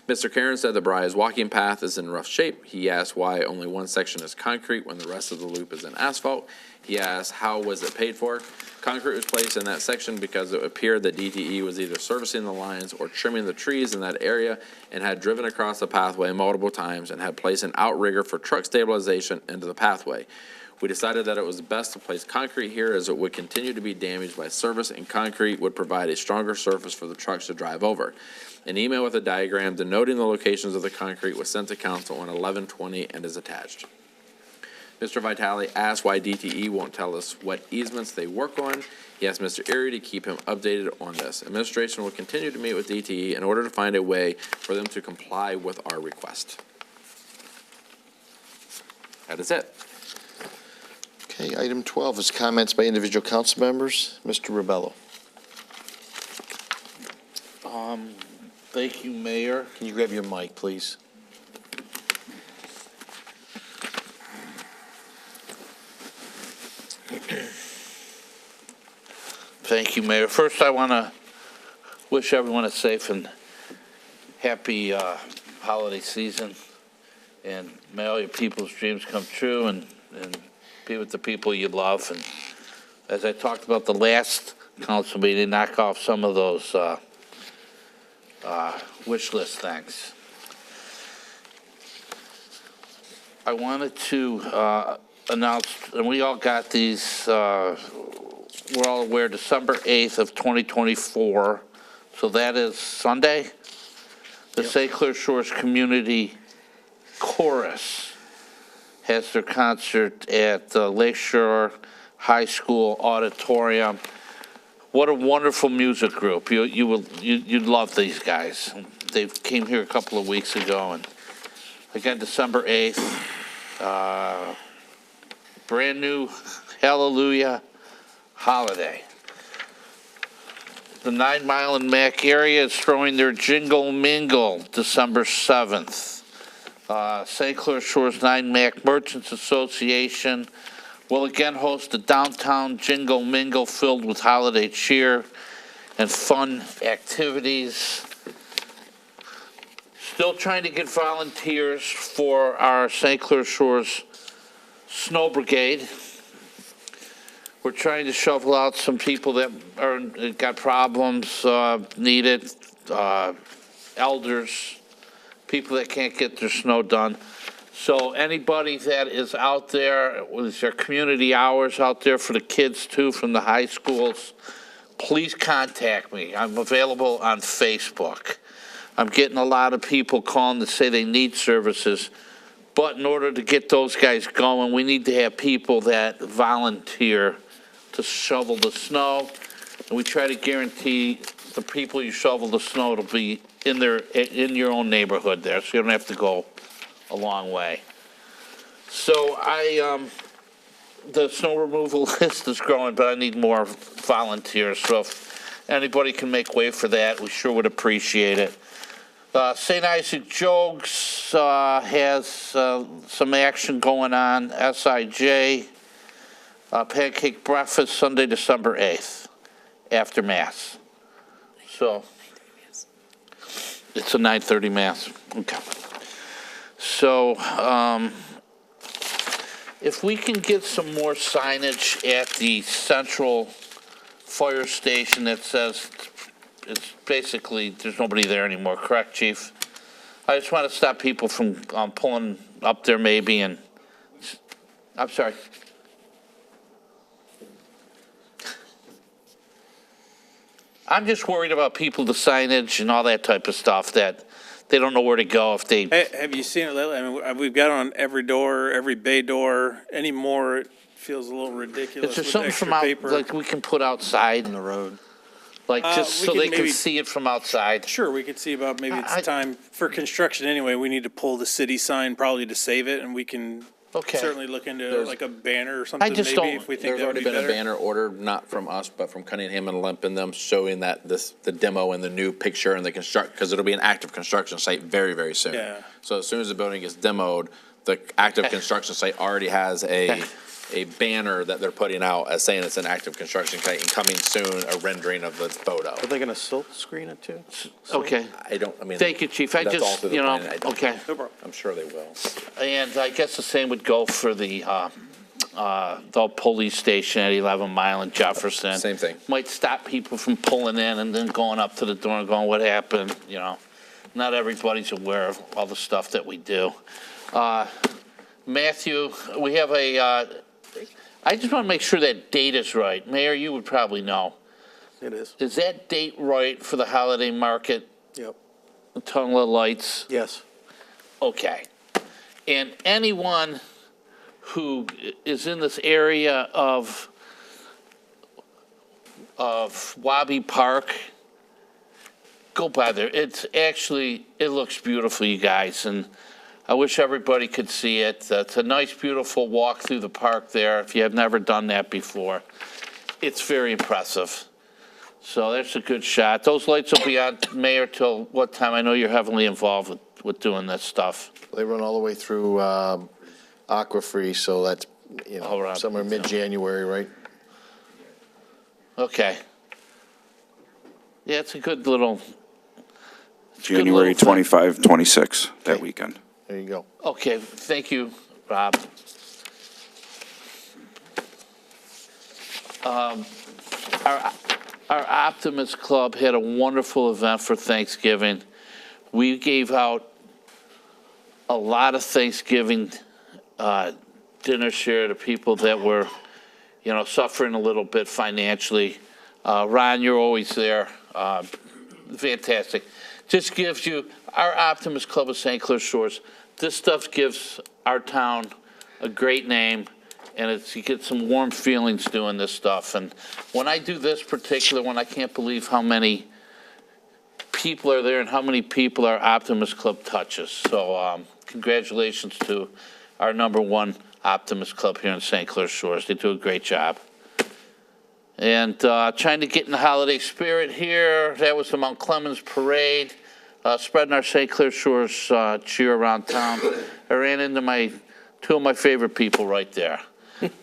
Mr. Karen said the Bry's walking path is in rough shape. He asked why only one section is concrete when the rest of the loop is in asphalt. He asked how was it paid for. Concrete was placed in that section because it appeared that DTE was either servicing the lines or trimming the trees in that area and had driven across the pathway multiple times and had placed an outrigger for truck stabilization into the pathway. We decided that it was best to place concrete here as it would continue to be damaged by service, and concrete would provide a stronger surface for the trucks to drive over. An email with a diagram denoting the locations of the concrete was sent to council on 11/20 and is attached. Mr. Vitale asked why DTE won't tell us what easements they work on. He asked Mr. Erie to keep him updated on this. Administration will continue to meet with DTE in order to find a way for them to comply with our request. That is it. Okay, item 12 is comments by individual council members. Mr. Rubello. Thank you, Mayor. Can you grab your mic, please? Thank you, Mayor. First, I want to wish everyone a safe and happy holiday season, and may all your people's dreams come true, and be with the people you love. And as I talked about the last council meeting, knock off some of those wish list things. I wanted to announce, and we all got these, we're all aware, December 8th of 2024, so that is Sunday. The St. Clair Shores Community Chorus has their concert at the Lakeshore High School Auditorium. What a wonderful music group. You'd love these guys. They came here a couple of weeks ago, and again, December 8th, brand new Hallelujah holiday. The 9 Mile and Mac area is throwing their Jingle Mingle December 7th. St. Clair Shores 9 Mac Merchants Association will again host a downtown Jingle Mingle filled with holiday cheer and fun activities. Still trying to get volunteers for our St. Clair Shores Snow Brigade. We're trying to shovel out some people that got problems, need it, elders, people that can't get their snow done. So anybody that is out there, with their community hours out there for the kids too, from the high schools, please contact me. I'm available on Facebook. I'm getting a lot of people calling to say they need services. But in order to get those guys going, we need to have people that volunteer to shovel the snow. And we try to guarantee the people you shovel the snow to be in your own neighborhood there, so you don't have to go a long way. So the snow removal list is growing, but I need more volunteers. So if anybody can make way for that, we sure would appreciate it. St. Isaac Jogues has some action going on. SIJ, pancake breakfast Sunday, December 8th, after Mass. So it's a 9:30 Mass. Okay. So if we can get some more signage at the central fire station that says it's basically, there's nobody there anymore, correct, Chief? I just want to stop people from pulling up there maybe and, I'm sorry. I'm just worried about people, the signage and all that type of stuff, that they don't know where to go if they... Have you seen it lately? I mean, we've got it on every door, every bay door. Anymore, it feels a little ridiculous. Is there with something extra from out, paper. like we can put outside? On the road. Like just We so could they can maybe- see it from outside? Sure, we could see about maybe it's time for construction anyway. We need to pull the city sign probably to save it, and we can certainly look into like a banner or something maybe if we think There's that would already be been better. a banner ordered, not from us, but from Cunningham and Lemp and them, showing that the demo and the new picture and the construct, because it'll be an active construction site very, very soon. Yeah. So as soon as the building gets demoed, the active construction site already has a banner that they're putting out as saying it's an active construction site and coming soon, a rendering of the photo. Are they going to silk screen it too? Okay. I mean. Thank you, Chief. I that's all just, through the you know, plan. I don't okay. know. No problem. I'm sure they will. And I guess the same would go for the police station at 11 Mile in Jefferson. Same thing. Might stop people from pulling in and then going up to the door and going, what happened? You know, not everybody's aware of all the stuff that we do. Matthew, we have I just want to make sure that date is right. Mayor, you would probably know. It is. Is that date right for the holiday market? Yep. The tunnel of lights? Yes. Okay. And anyone who is in this area of Wabi Park, go by there. It's actually, it looks beautiful, you guys, and I wish everybody could see it. It's a nice, beautiful walk through the park there, if you have never done that before. It's very impressive. So that's a good shot. Those lights will be on, Mayor, till what time? I know you're heavily involved with doing this stuff. They run all the way through Aquafree, so that's, you know, somewhere mid-January, right? Okay. Yeah, it's a good little... January 25, 26, that weekend. There you go. Okay, thank you, Rob. Our Optimist Club had a wonderful event for Thanksgiving. We gave out a lot of Thanksgiving dinner share to people that were, you know, suffering a little bit financially. Ron, you're always there. Fantastic. Just gives you, our Optimist Club of St. Clair Shores, this stuff gives our town a great name, and you get some warm feelings doing this stuff. And when I do this particular one, I can't believe how many people are there and how many people our Optimist Club touches. So congratulations to our #1 Optimist Club here in St. Clair Shores. They do a great job. And trying to get in the holiday spirit here. That was the Mount Clemens Parade, spreading our St. Clair Shores cheer around town. I ran into two of my favorite people right there.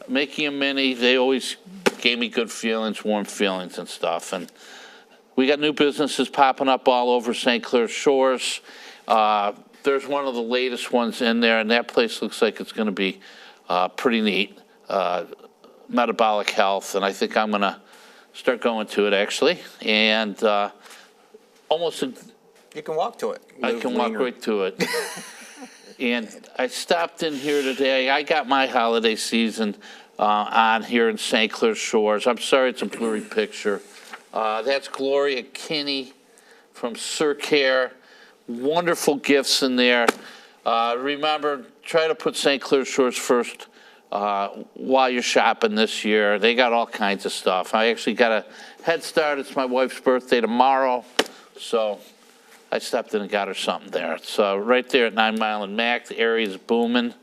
Mickey and Minnie, they always gave me good feelings, warm feelings and stuff. And We got new businesses popping up all over St. Clair Shores. There's one of the latest ones in there, and that place looks like it's going to be pretty neat. Metabolic health, and I think I'm going to start going to it, actually. And almost, You can walk to it. I can walk right to it. And I stopped in here today. I got my holiday season on here in St. Clair Shores. I'm sorry it's a blurry picture. That's Gloria Kinney from Care. Wonderful gifts in there. Remember, try to put St. Clair Shores first while you're shopping this year. They got all kinds of stuff. I actually got a head start. It's my wife's birthday tomorrow, so I stepped in and got her something there. It's right there at 9 Mile and Mac. The area's booming.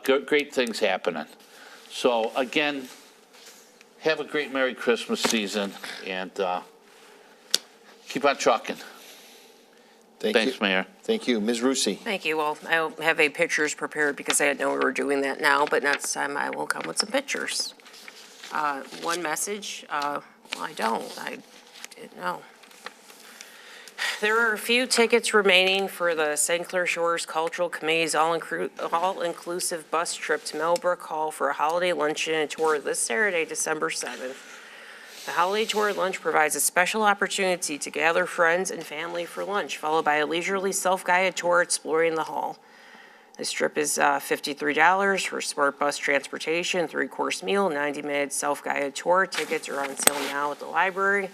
Great things happening. So again, have a great Merry Christmas season, and keep on trucking. Thanks, Mayor. Thank you. Ms. Rusi. Thank you. Well, I don't have any pictures prepared because I didn't know we were doing that now, but next time I will come with some pictures. One message, well, I didn't know. There are a few tickets remaining for the St. Clair Shores Cultural Committee's all-inclusive bus trip to Millbrook Hall for a holiday luncheon and tour this Saturday, December 7th. The holiday tour lunch provides a special opportunity to gather friends and family for lunch, followed by a leisurely self-guided tour exploring the hall. This trip is $53 for smart bus transportation, 3-course meal, 90-minute self-guided tour. Tickets are on sale now at the library.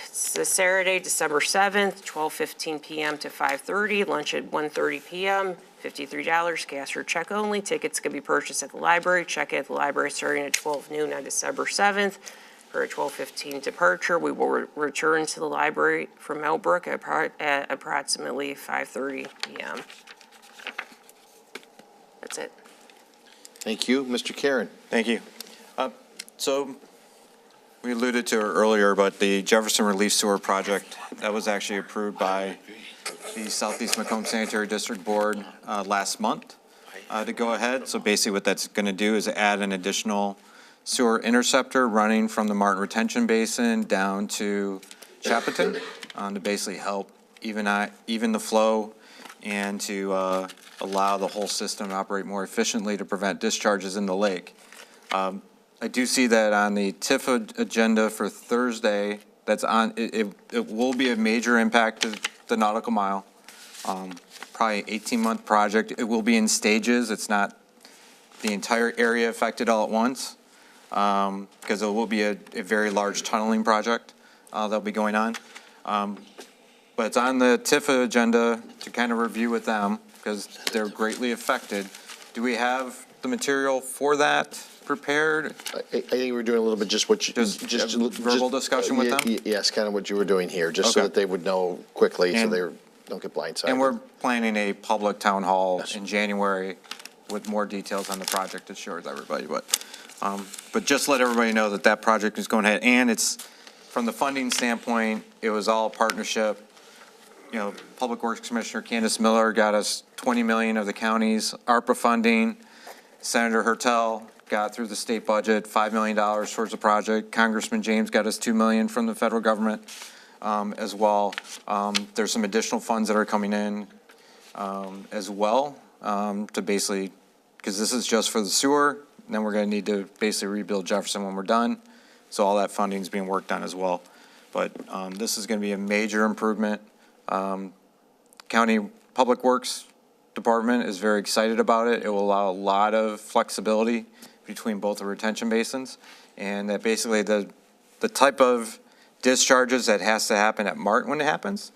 It's the Saturday, December 7th, 12:15 p.m. to 5:30, lunch at 1:30 p.m., $53, cash or check only. Tickets can be purchased at the library. Check in at the library starting at 12 noon on December 7th. For a 12:15 departure, we will return to the library from Millbrook at approximately 5:30 p.m. That's it. Thank you. Mr. Karen. Thank you. So we alluded to it earlier, but the Jefferson Relief Sewer Project, that was actually approved by the Southeast Macomb Sanitary District Board last month to go ahead. So basically what that's going to do is add an additional sewer interceptor running from the Martin Retention Basin down to Chappaton to basically help even the flow and to allow the whole system to operate more efficiently to prevent discharges in the lake. I do see that on the TIF agenda for Thursday, that's on, it will be a major impact to the nautical mile. Probably 18-month project. It will be in stages. It's not the entire area affected all at once, because it will be a very large tunneling project that'll be going on. But it's on the TIF agenda to kind of review with them because they're greatly affected. Do we have the material for that prepared? I think we're doing a little bit just what you... Just verbal discussion with them? Yes, kind of what you were doing here, just so Okay. that they would know quickly, so And- they don't get blindsided. And we're planning a public town hall in January with more details on the project to share with everybody. But just let everybody know that that project is going ahead. And it's, from the funding standpoint, it was all partnership. You know, Public Works Commissioner Candace Miller got us $20 million of the county's ARPA funding. Senator Hertel got through the state budget $5 million towards the project. Congressman James got us $2 million from the federal government as well. There's some additional funds that are coming in as well to basically, because this is just for the sewer, and then we're going to need to basically rebuild Jefferson when we're done. So all that funding is being worked on as well. But this is going to be a major improvement. County Public Works Department is very excited about it. It will allow a lot of flexibility between both the retention basins, and that basically the type of discharges that has to happen at Martin when it happens,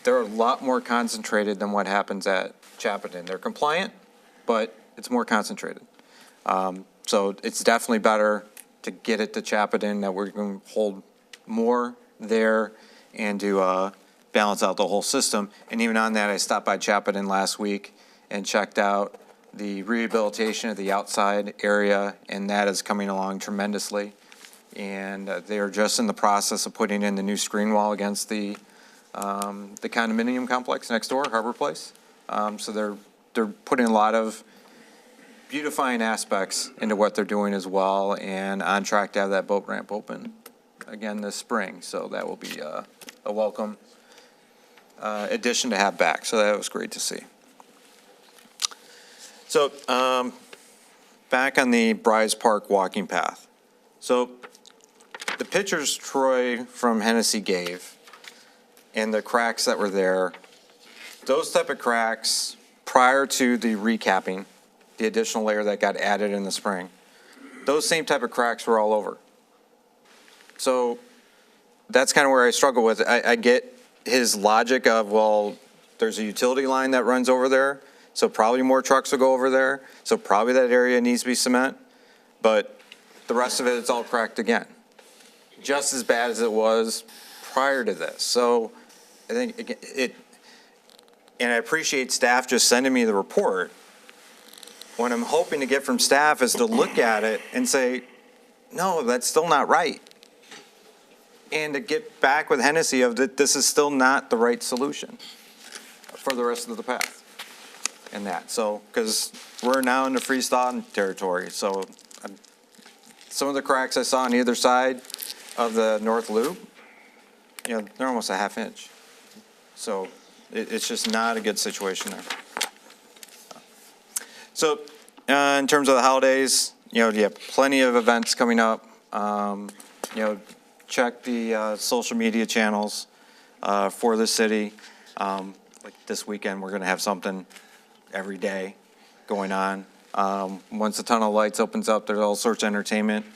they're a lot more concentrated than what happens at Chappaton. They're compliant, but it's more concentrated. So it's definitely better to get it to Chappaton, that we're going to hold more there and to balance out the whole system. And even on that, I stopped by Chappaton last week and checked out the rehabilitation of the outside area, and that is coming along tremendously. And they are just in the process of putting in the new screen wall against the condominium complex next door, Harbor Place. So they're putting a lot of beautifying aspects into what they're doing as well, and on track to have that boat ramp open again this spring. So that will be a welcome addition to have back. So that was great to see. So back on the Bryce Park walking path. So the pictures Troy from Hennessy gave and the cracks that were there, those type of cracks prior to the recapping, the additional layer that got added in the spring, those same type of cracks were all over. So that's kind of where I struggle with it. I get his logic of, well, there's a utility line that runs over there, so probably more trucks will go over there, so probably that area needs to be cement, but the rest of it, it's all cracked again. Just as bad as it was prior to this. So I think and I appreciate staff just sending me the report. What I'm hoping to get from staff is to look at it and say, no, that's still not right. And to get back with Hennessy of that this is still not the right solution for the rest of the path. And that, so, because we're now in the freeze-thaw territory, so some of the cracks I saw on either side of the north loop, they're almost a half inch. So it's just not a good situation there. So in terms of the holidays, you have plenty of events coming up. Check the social media channels for the city. Like this weekend, we're going to have something every day going on. Once the tunnel lights opens up, there's all sorts of entertainment.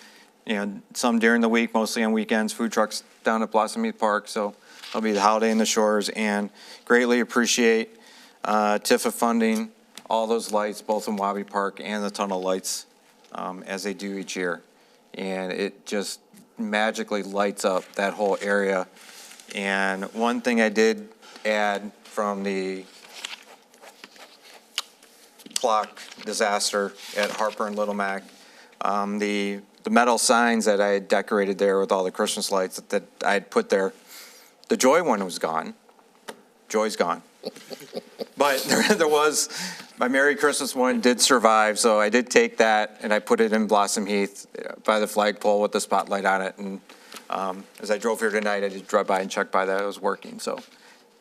Some during the week, mostly on weekends, food trucks down at Blossom Heath Park. So it'll be the holiday in the shores, and greatly appreciate TIFA funding all those lights, both in Wabi Park and the tunnel lights, as they do each year. And it just magically lights up that whole area. And one thing I did add from the clock disaster at Harper and Little Mac, the metal signs that I had decorated there with all the Christmas lights that I had put there, the Joy one was gone. Joy's gone. But there was, my Merry Christmas one did survive, so I did take that and I put it in Blossom Heath by the flagpole with the spotlight on it. And as I drove here tonight, I did drive by and check by that it was working. So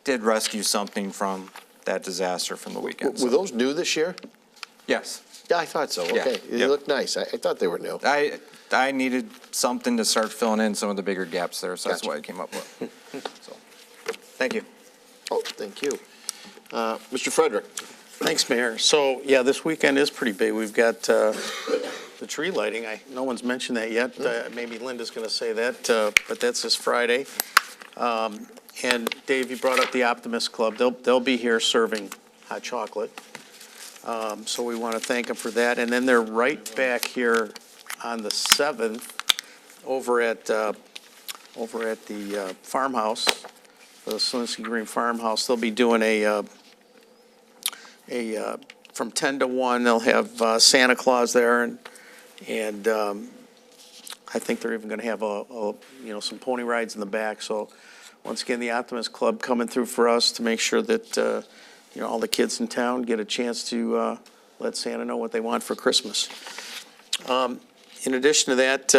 did rescue something from that disaster from the weekend. Were those new this year? Yes. Yeah, I thought so. Yeah. Okay. They look nice. I thought they were new. I needed something to start filling in some of the bigger gaps there, so that's what I came up with. So, thank you. Oh, thank you. Mr. Frederick. Thanks, Mayor. So, yeah, this weekend is pretty big. We've got the tree lighting. No one's mentioned that yet. Maybe Linda's going to say that, but that's this Friday. And Dave, you brought up the Optimist Club. They'll be here serving hot chocolate. So we want to thank them for that. And then they're right back here on the 7th over at the farmhouse, the Selinsky Green Farmhouse. They'll be doing from 10 to 1, they'll have Santa Claus there, and I think they're even going to have some pony rides in the back. So once again, the Optimist Club coming through for us to make sure that all the kids in town get a chance to let Santa know what they want for Christmas. In addition to that,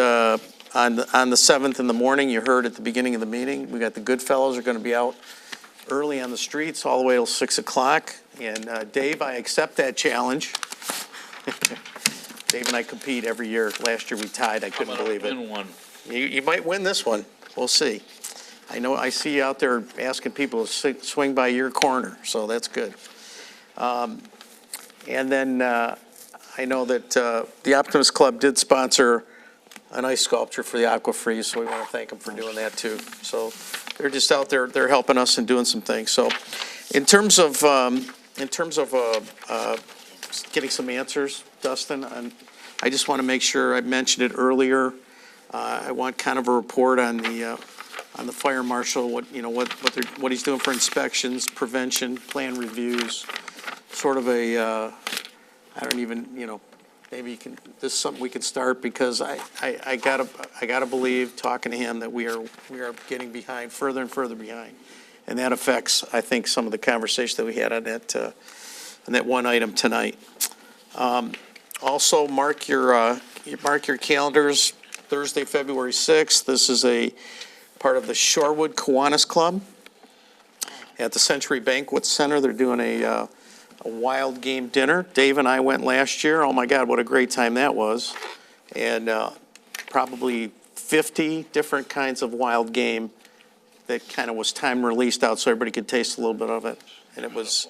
on the 7th in the morning, you heard at the beginning of the meeting, we got the Goodfellows are going to be out early on the streets all the way till 6 o'clock. And Dave, I accept that challenge. Dave and I compete every year. Last year we tied. I couldn't believe it. One. You might win this one. We'll see. I see you out there asking people to swing by your corner, so that's good. And then I know that the Optimist Club did sponsor an ice sculpture for the Aqua Freeze, so we want to thank them for doing that too. So they're just out there, they're helping us and doing some things. So in terms of getting some answers, Dustin, I just want to make sure, I mentioned it earlier, I want kind of a report on the fire marshal, what he's doing for inspections, prevention, plan reviews, sort of a, maybe you can, this is something we can start, because I gotta believe, talking to him, that we are getting behind, further and further behind. And that affects, I think, some of the conversation that we had on that one item tonight. Also, mark your calendars. Thursday, February 6th. This is a part of the Shorewood Kiwanis Club at the Century Banquet Center. They're doing a wild game dinner. Dave and I went last year. Oh my God, what a great time that was. And probably 50 different kinds of wild game that kind of was time released out so everybody could taste a little bit of it. And it was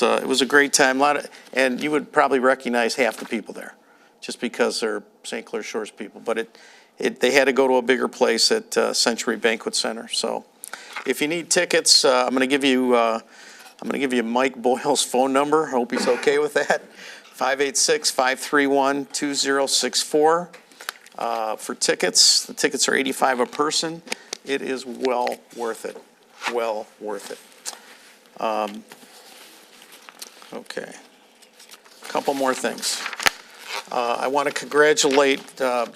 a great time. And you would probably recognize half the people there just because they're St. Clair Shores people. But they had to go to a bigger place at Century Banquet Center. So if you need tickets, I'm going to give you Mike Boyle's phone number. I hope he's okay with that. 586-531-2064 for tickets. The tickets are $85 a person. It is well worth it. Well worth it. Okay. A couple more things. I want to congratulate the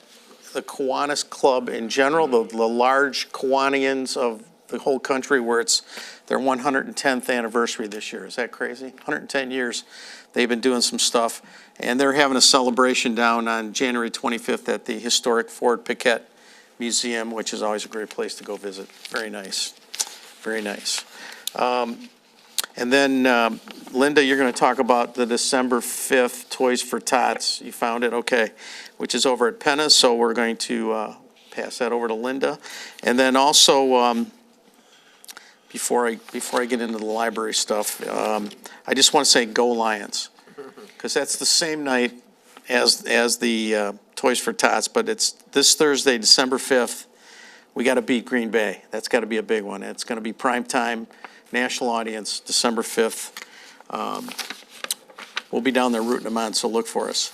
Kiwanis Club in general, the large Kiwanians of the whole country, where it's their 110th anniversary this year. Is that crazy? 110 years they've been doing some stuff. And they're having a celebration down on January 25th at the historic Ford Piquette Museum, which is always a great place to go visit. Very nice. Very nice. And then, Linda, you're going to talk about the December 5th Toys for Tots. You found it? Okay. Which is over at Penna's, so we're going to pass that over to Linda. And then also, before I get into the library stuff, I just want to say go Lions, because that's the same night as the Toys for Tots, but it's this Thursday, December 5th. We got to beat Green Bay. That's got to be a big one. It's going to be prime time, national audience, December 5th. We'll be down there rooting them on, so look for us.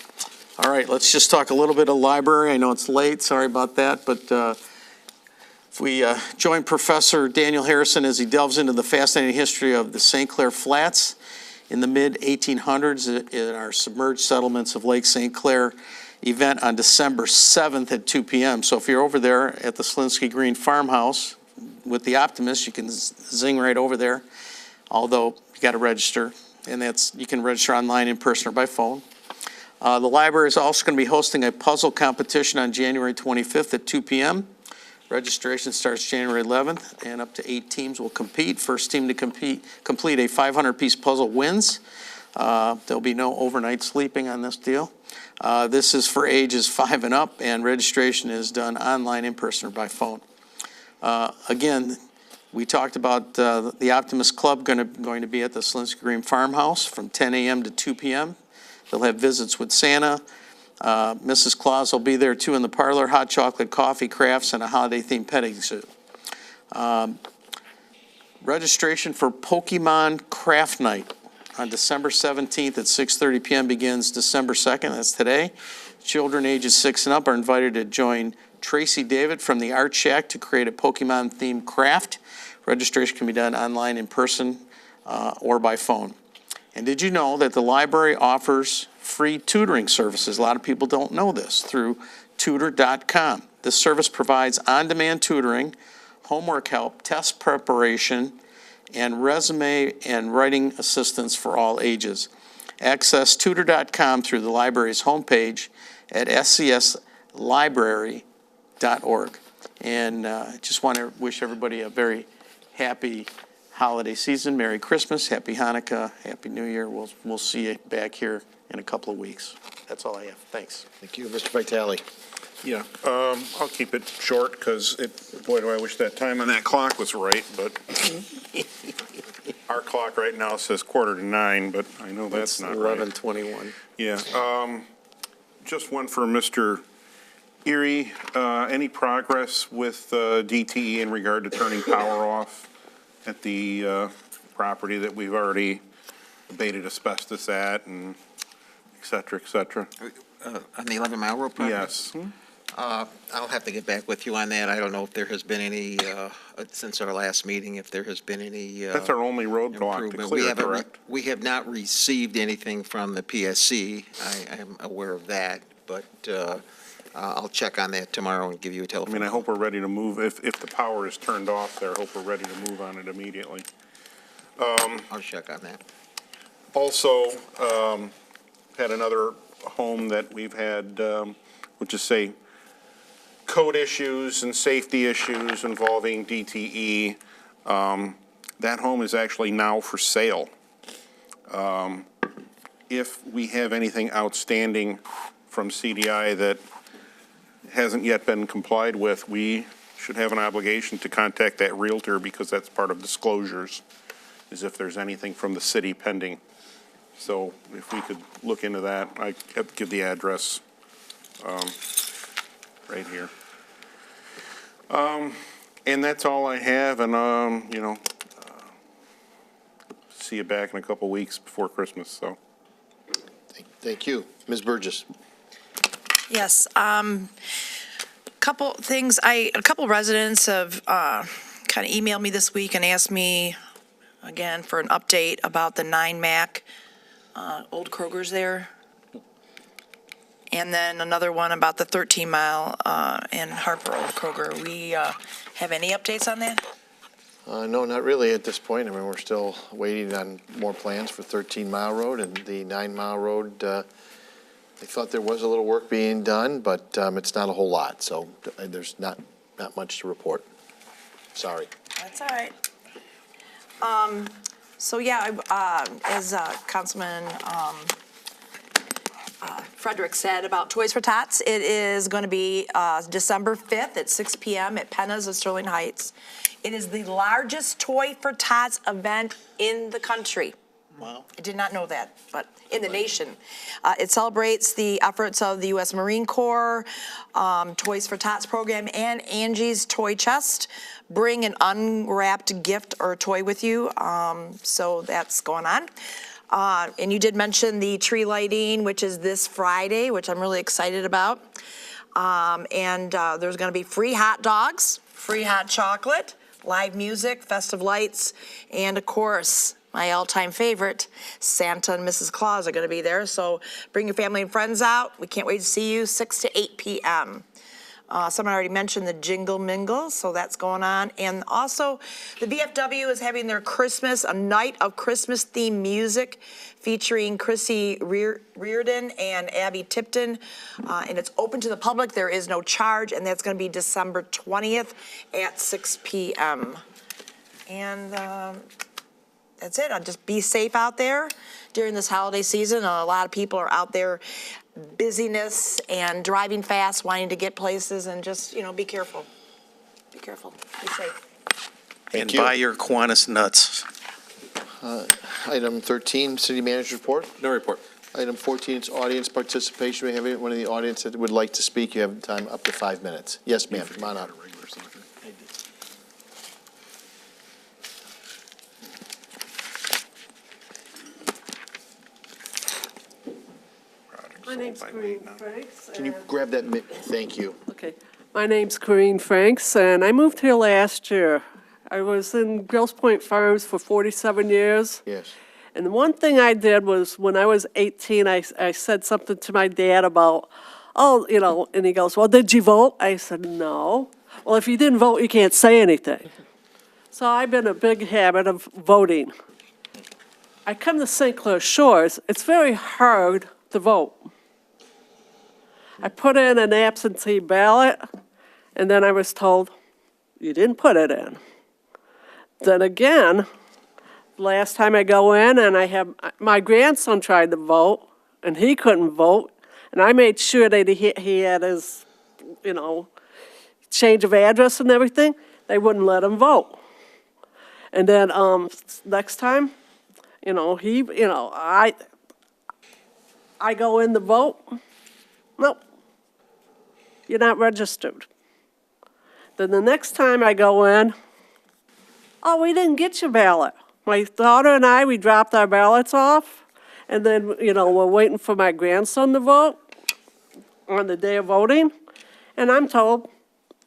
All right, let's just talk a little bit of library. I know it's late, sorry about that, but if we join Professor Daniel Harrison as he delves into the fascinating history of the St. Clair Flats in the mid-1800s in our submerged settlements of Lake St. Clair event on December 7th at 2 p.m. So if you're over there at the Slinsky Green Farmhouse with the Optimist, you can zing right over there, although you got to register, and you can register online, in person, or by phone. The library is also going to be hosting a puzzle competition on January 25th at 2 p.m. Registration starts January 11th, and up to 8 teams will compete. First team to complete a 500-piece puzzle wins. There'll be no overnight sleeping on this deal. This is for ages 5 and up, and registration is done online, in person, or by phone. Again, we talked about the Optimist Club going to be at the Slinsky Green Farmhouse from 10 a.m. to 2 p.m. They'll have visits with Santa. Mrs. Claus will be there, too, in the parlor. Hot chocolate, coffee, crafts, and a holiday-themed petting zoo. Registration for Pokemon Craft Night on December 17th at 6:30 p.m. begins December 2nd. That's today. Children ages 6 and up are invited to join Tracy David from the Art Shack to create a Pokemon-themed craft. Registration can be done online, in person, or by phone. And did you know that the library offers free tutoring services? A lot of people don't know this, through tutor.com. This service provides on-demand tutoring, homework help, test preparation, and resume and writing assistance for all ages. Access tutor.com through the library's homepage at scslibrary.org. And I just want to wish everybody a very happy holiday season. Merry Christmas, Happy Hanukkah, Happy New Year. We'll see you back here in a couple of weeks. That's all I have. Thanks. Thank you, Mr. Vitale. Yeah, I'll keep it short, because boy, do I wish that time on that clock was right, but our clock right now says 8:45, but I know that's not right. 11:21. Yeah, just one for Mr. Erie. Any progress with DTE in regard to turning power off at the property that we've already abated asbestos at, and et cetera, et cetera? On the 11 Mile Road property? Yes. I'll have to get back with you on that. I don't know if there has been any, since our last meeting, if there has been any. That's our only roadblock to clear, correct? We have not received anything from the PSC. I am aware of that, but I'll check on that tomorrow and give you a telephone. I mean, I hope we're ready to move. If the power is turned off there, I hope we're ready to move on it immediately. I'll check on that. Also, had another home that we've had, we'll just say, code issues and safety issues involving DTE. That home is actually now for sale. If we have anything outstanding from CDI that hasn't yet been complied with, we should have an obligation to contact that realtor, because that's part of disclosures, is if there's anything from the city pending. So if we could look into that, I have to give the address right here. And that's all I have, and, you know, see you back in a couple weeks before Christmas, so. Thank you. Ms. Burgess. Yes, couple things. A couple residents have kind of emailed me this week and asked me again for an update about the 9 Mac old Kroger's there. And then another one about the 13 Mile and Harper Old Kroger. We have any updates on that? No, not really at this point. I mean, we're still waiting on more plans for 13 Mile Road and the 9 Mile Road. They thought there was a little work being done, but it's not a whole lot, so there's not much to report. Sorry. That's all right. So yeah, as Councilman Frederick said about Toys for Tots, it is going to be December 5th at 6 p.m. at Penna's of Sterling Heights. It is the largest Toy for Tots event in the country. Wow. I did not know that, but in the nation. It celebrates the efforts of the U.S. Marine Corps, Toys for Tots program, and Angie's Toy Chest. Bring an unwrapped gift or toy with you. So that's going on. And you did mention the tree lighting, which is this Friday, which I'm really excited about. And there's going to be free hot dogs, free hot chocolate, live music, festive lights, and of course, my all-time favorite, Santa and Mrs. Claus are going to be there. So bring your family and friends out. We can't wait to see you, 6 to 8 p.m. Someone already mentioned the Jingle Mingle, so that's going on. And also, the VFW is having their Christmas, a night of Christmas-themed music featuring Chrissy Reardon and Abby Tipton. And it's open to the public. There is no charge, and that's going to be December 20th at 6 p.m. And that's it. I'll just be safe out there during this holiday season. A lot of people are out there, busyness and driving fast, wanting to get places, and just, you know, be careful. Be careful. Be safe. And buy your Kiwanis nuts. Item 13, City Manager's Report. No report. Item 14, it's audience participation. We have anyone in the audience that would like to speak. You have time up to 5 minutes. Yes, ma'am. Come on up. My name's Corinne Franks. Can you grab that mic? Thank you. Okay. My name's Corinne Franks, and I moved here last year. I was in Grosse Pointe Farms for 47 years. Yes. And the one thing I did was, when I was 18, I said something to my dad about, oh, you know, and he goes, well, did you vote? I said, no. Well, if you didn't vote, you can't say anything. So I've been in a big habit of voting. I come to St. Clair Shores, it's very hard to vote. I put in an absentee ballot, and then I was told, you didn't put it in. Then again, last time I go in, and I have, my grandson tried to vote, and he couldn't vote, and I made sure that he had his, you know, change of address and everything. They wouldn't let him vote. And then next time, you know, I go in to vote. Nope, you're not registered. Then the next time I go in, oh, we didn't get your ballot. My daughter and I, we dropped our ballots off, and then, you know, we're waiting for my grandson to vote on the day of voting, and I'm told,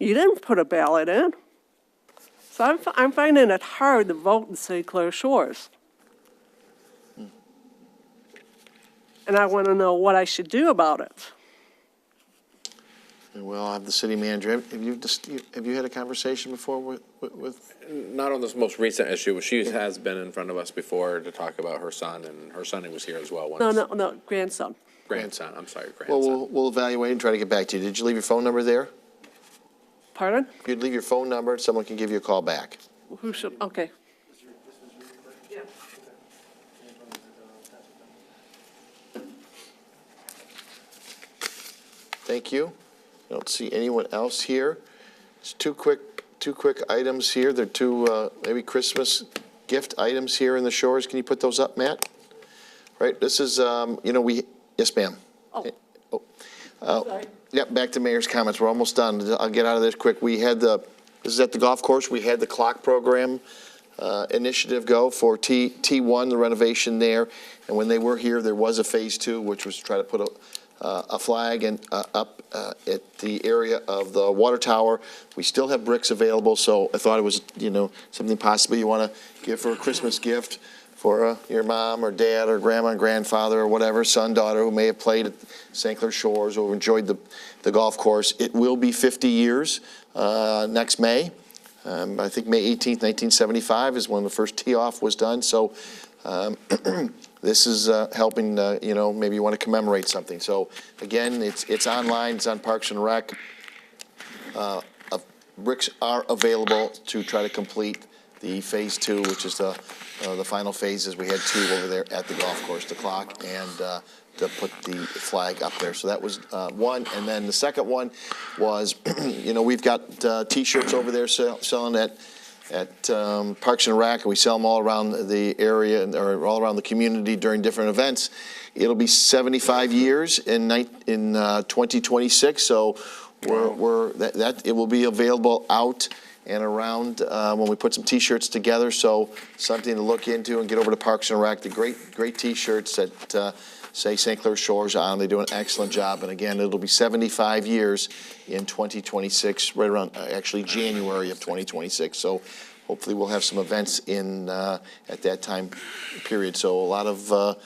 you didn't put a ballot in. So I'm finding it hard to vote in St. Clair Shores. And I want to know what I should do about it. Well, I'll have the city manager. Have you had a conversation before with? Not on this most recent issue, but she has been in front of us before to talk about her son, and her son was here as well once. No, grandson. Grandson, I'm sorry, grandson. Well, we'll evaluate and try to get back to you. Did you leave your phone number there? Pardon? You'd leave your phone number, and someone can give you a call back. Who should, okay. Thank you. I don't see anyone else here. It's two quick items here. They're two, maybe Christmas gift items here in the Shores. Can you put those up, Matt? Right, this is, yes, ma'am. Sorry. Yep, back to Mayor's comments. We're almost done. I'll get out of this quick. This is at the golf course. We had the clock program initiative go for T1, the renovation there. And when they were here, there was a phase 2, which was to try to put a flag up at the area of the water tower. We still have bricks available, so I thought it was, something possibly you want to give for a Christmas gift for your mom or dad or grandma and grandfather or whatever, son, daughter who may have played at St. Clair Shores or enjoyed the golf course. It will be 50 years next May. I think May 18th, 1975 is when the first tee-off was done. So this is helping, maybe you want to commemorate something. So again, it's online, it's on Parks and Rec. Bricks are available to try to complete the phase 2, which is the final phases. We had 2 over there at the golf course, the clock and to put the flag up there. So that was one. And then the second one was, we've got T-shirts over there selling at Parks and Rec. We sell them all around the area or all around the community during different events. It'll be 75 years in 2026. So it will be available out and around when we put some T-shirts together. So something to look into and get over to Parks and Rec. The great T-shirts that say St. Clair Shores on. They do an excellent job. And again, it'll be 75 years in 2026, right around actually January of 2026. So hopefully we'll have some events at that time period. So a lot of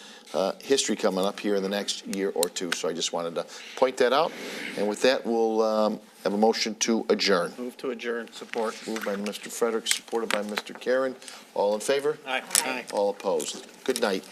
history coming up here in the next year or two. So I just wanted to point that out. And with that, we'll have a motion to adjourn. Move to adjourn. Support. Moved by Mr. Frederick, supported by Mr. Karen. All in favor? Aye. All opposed. Good night.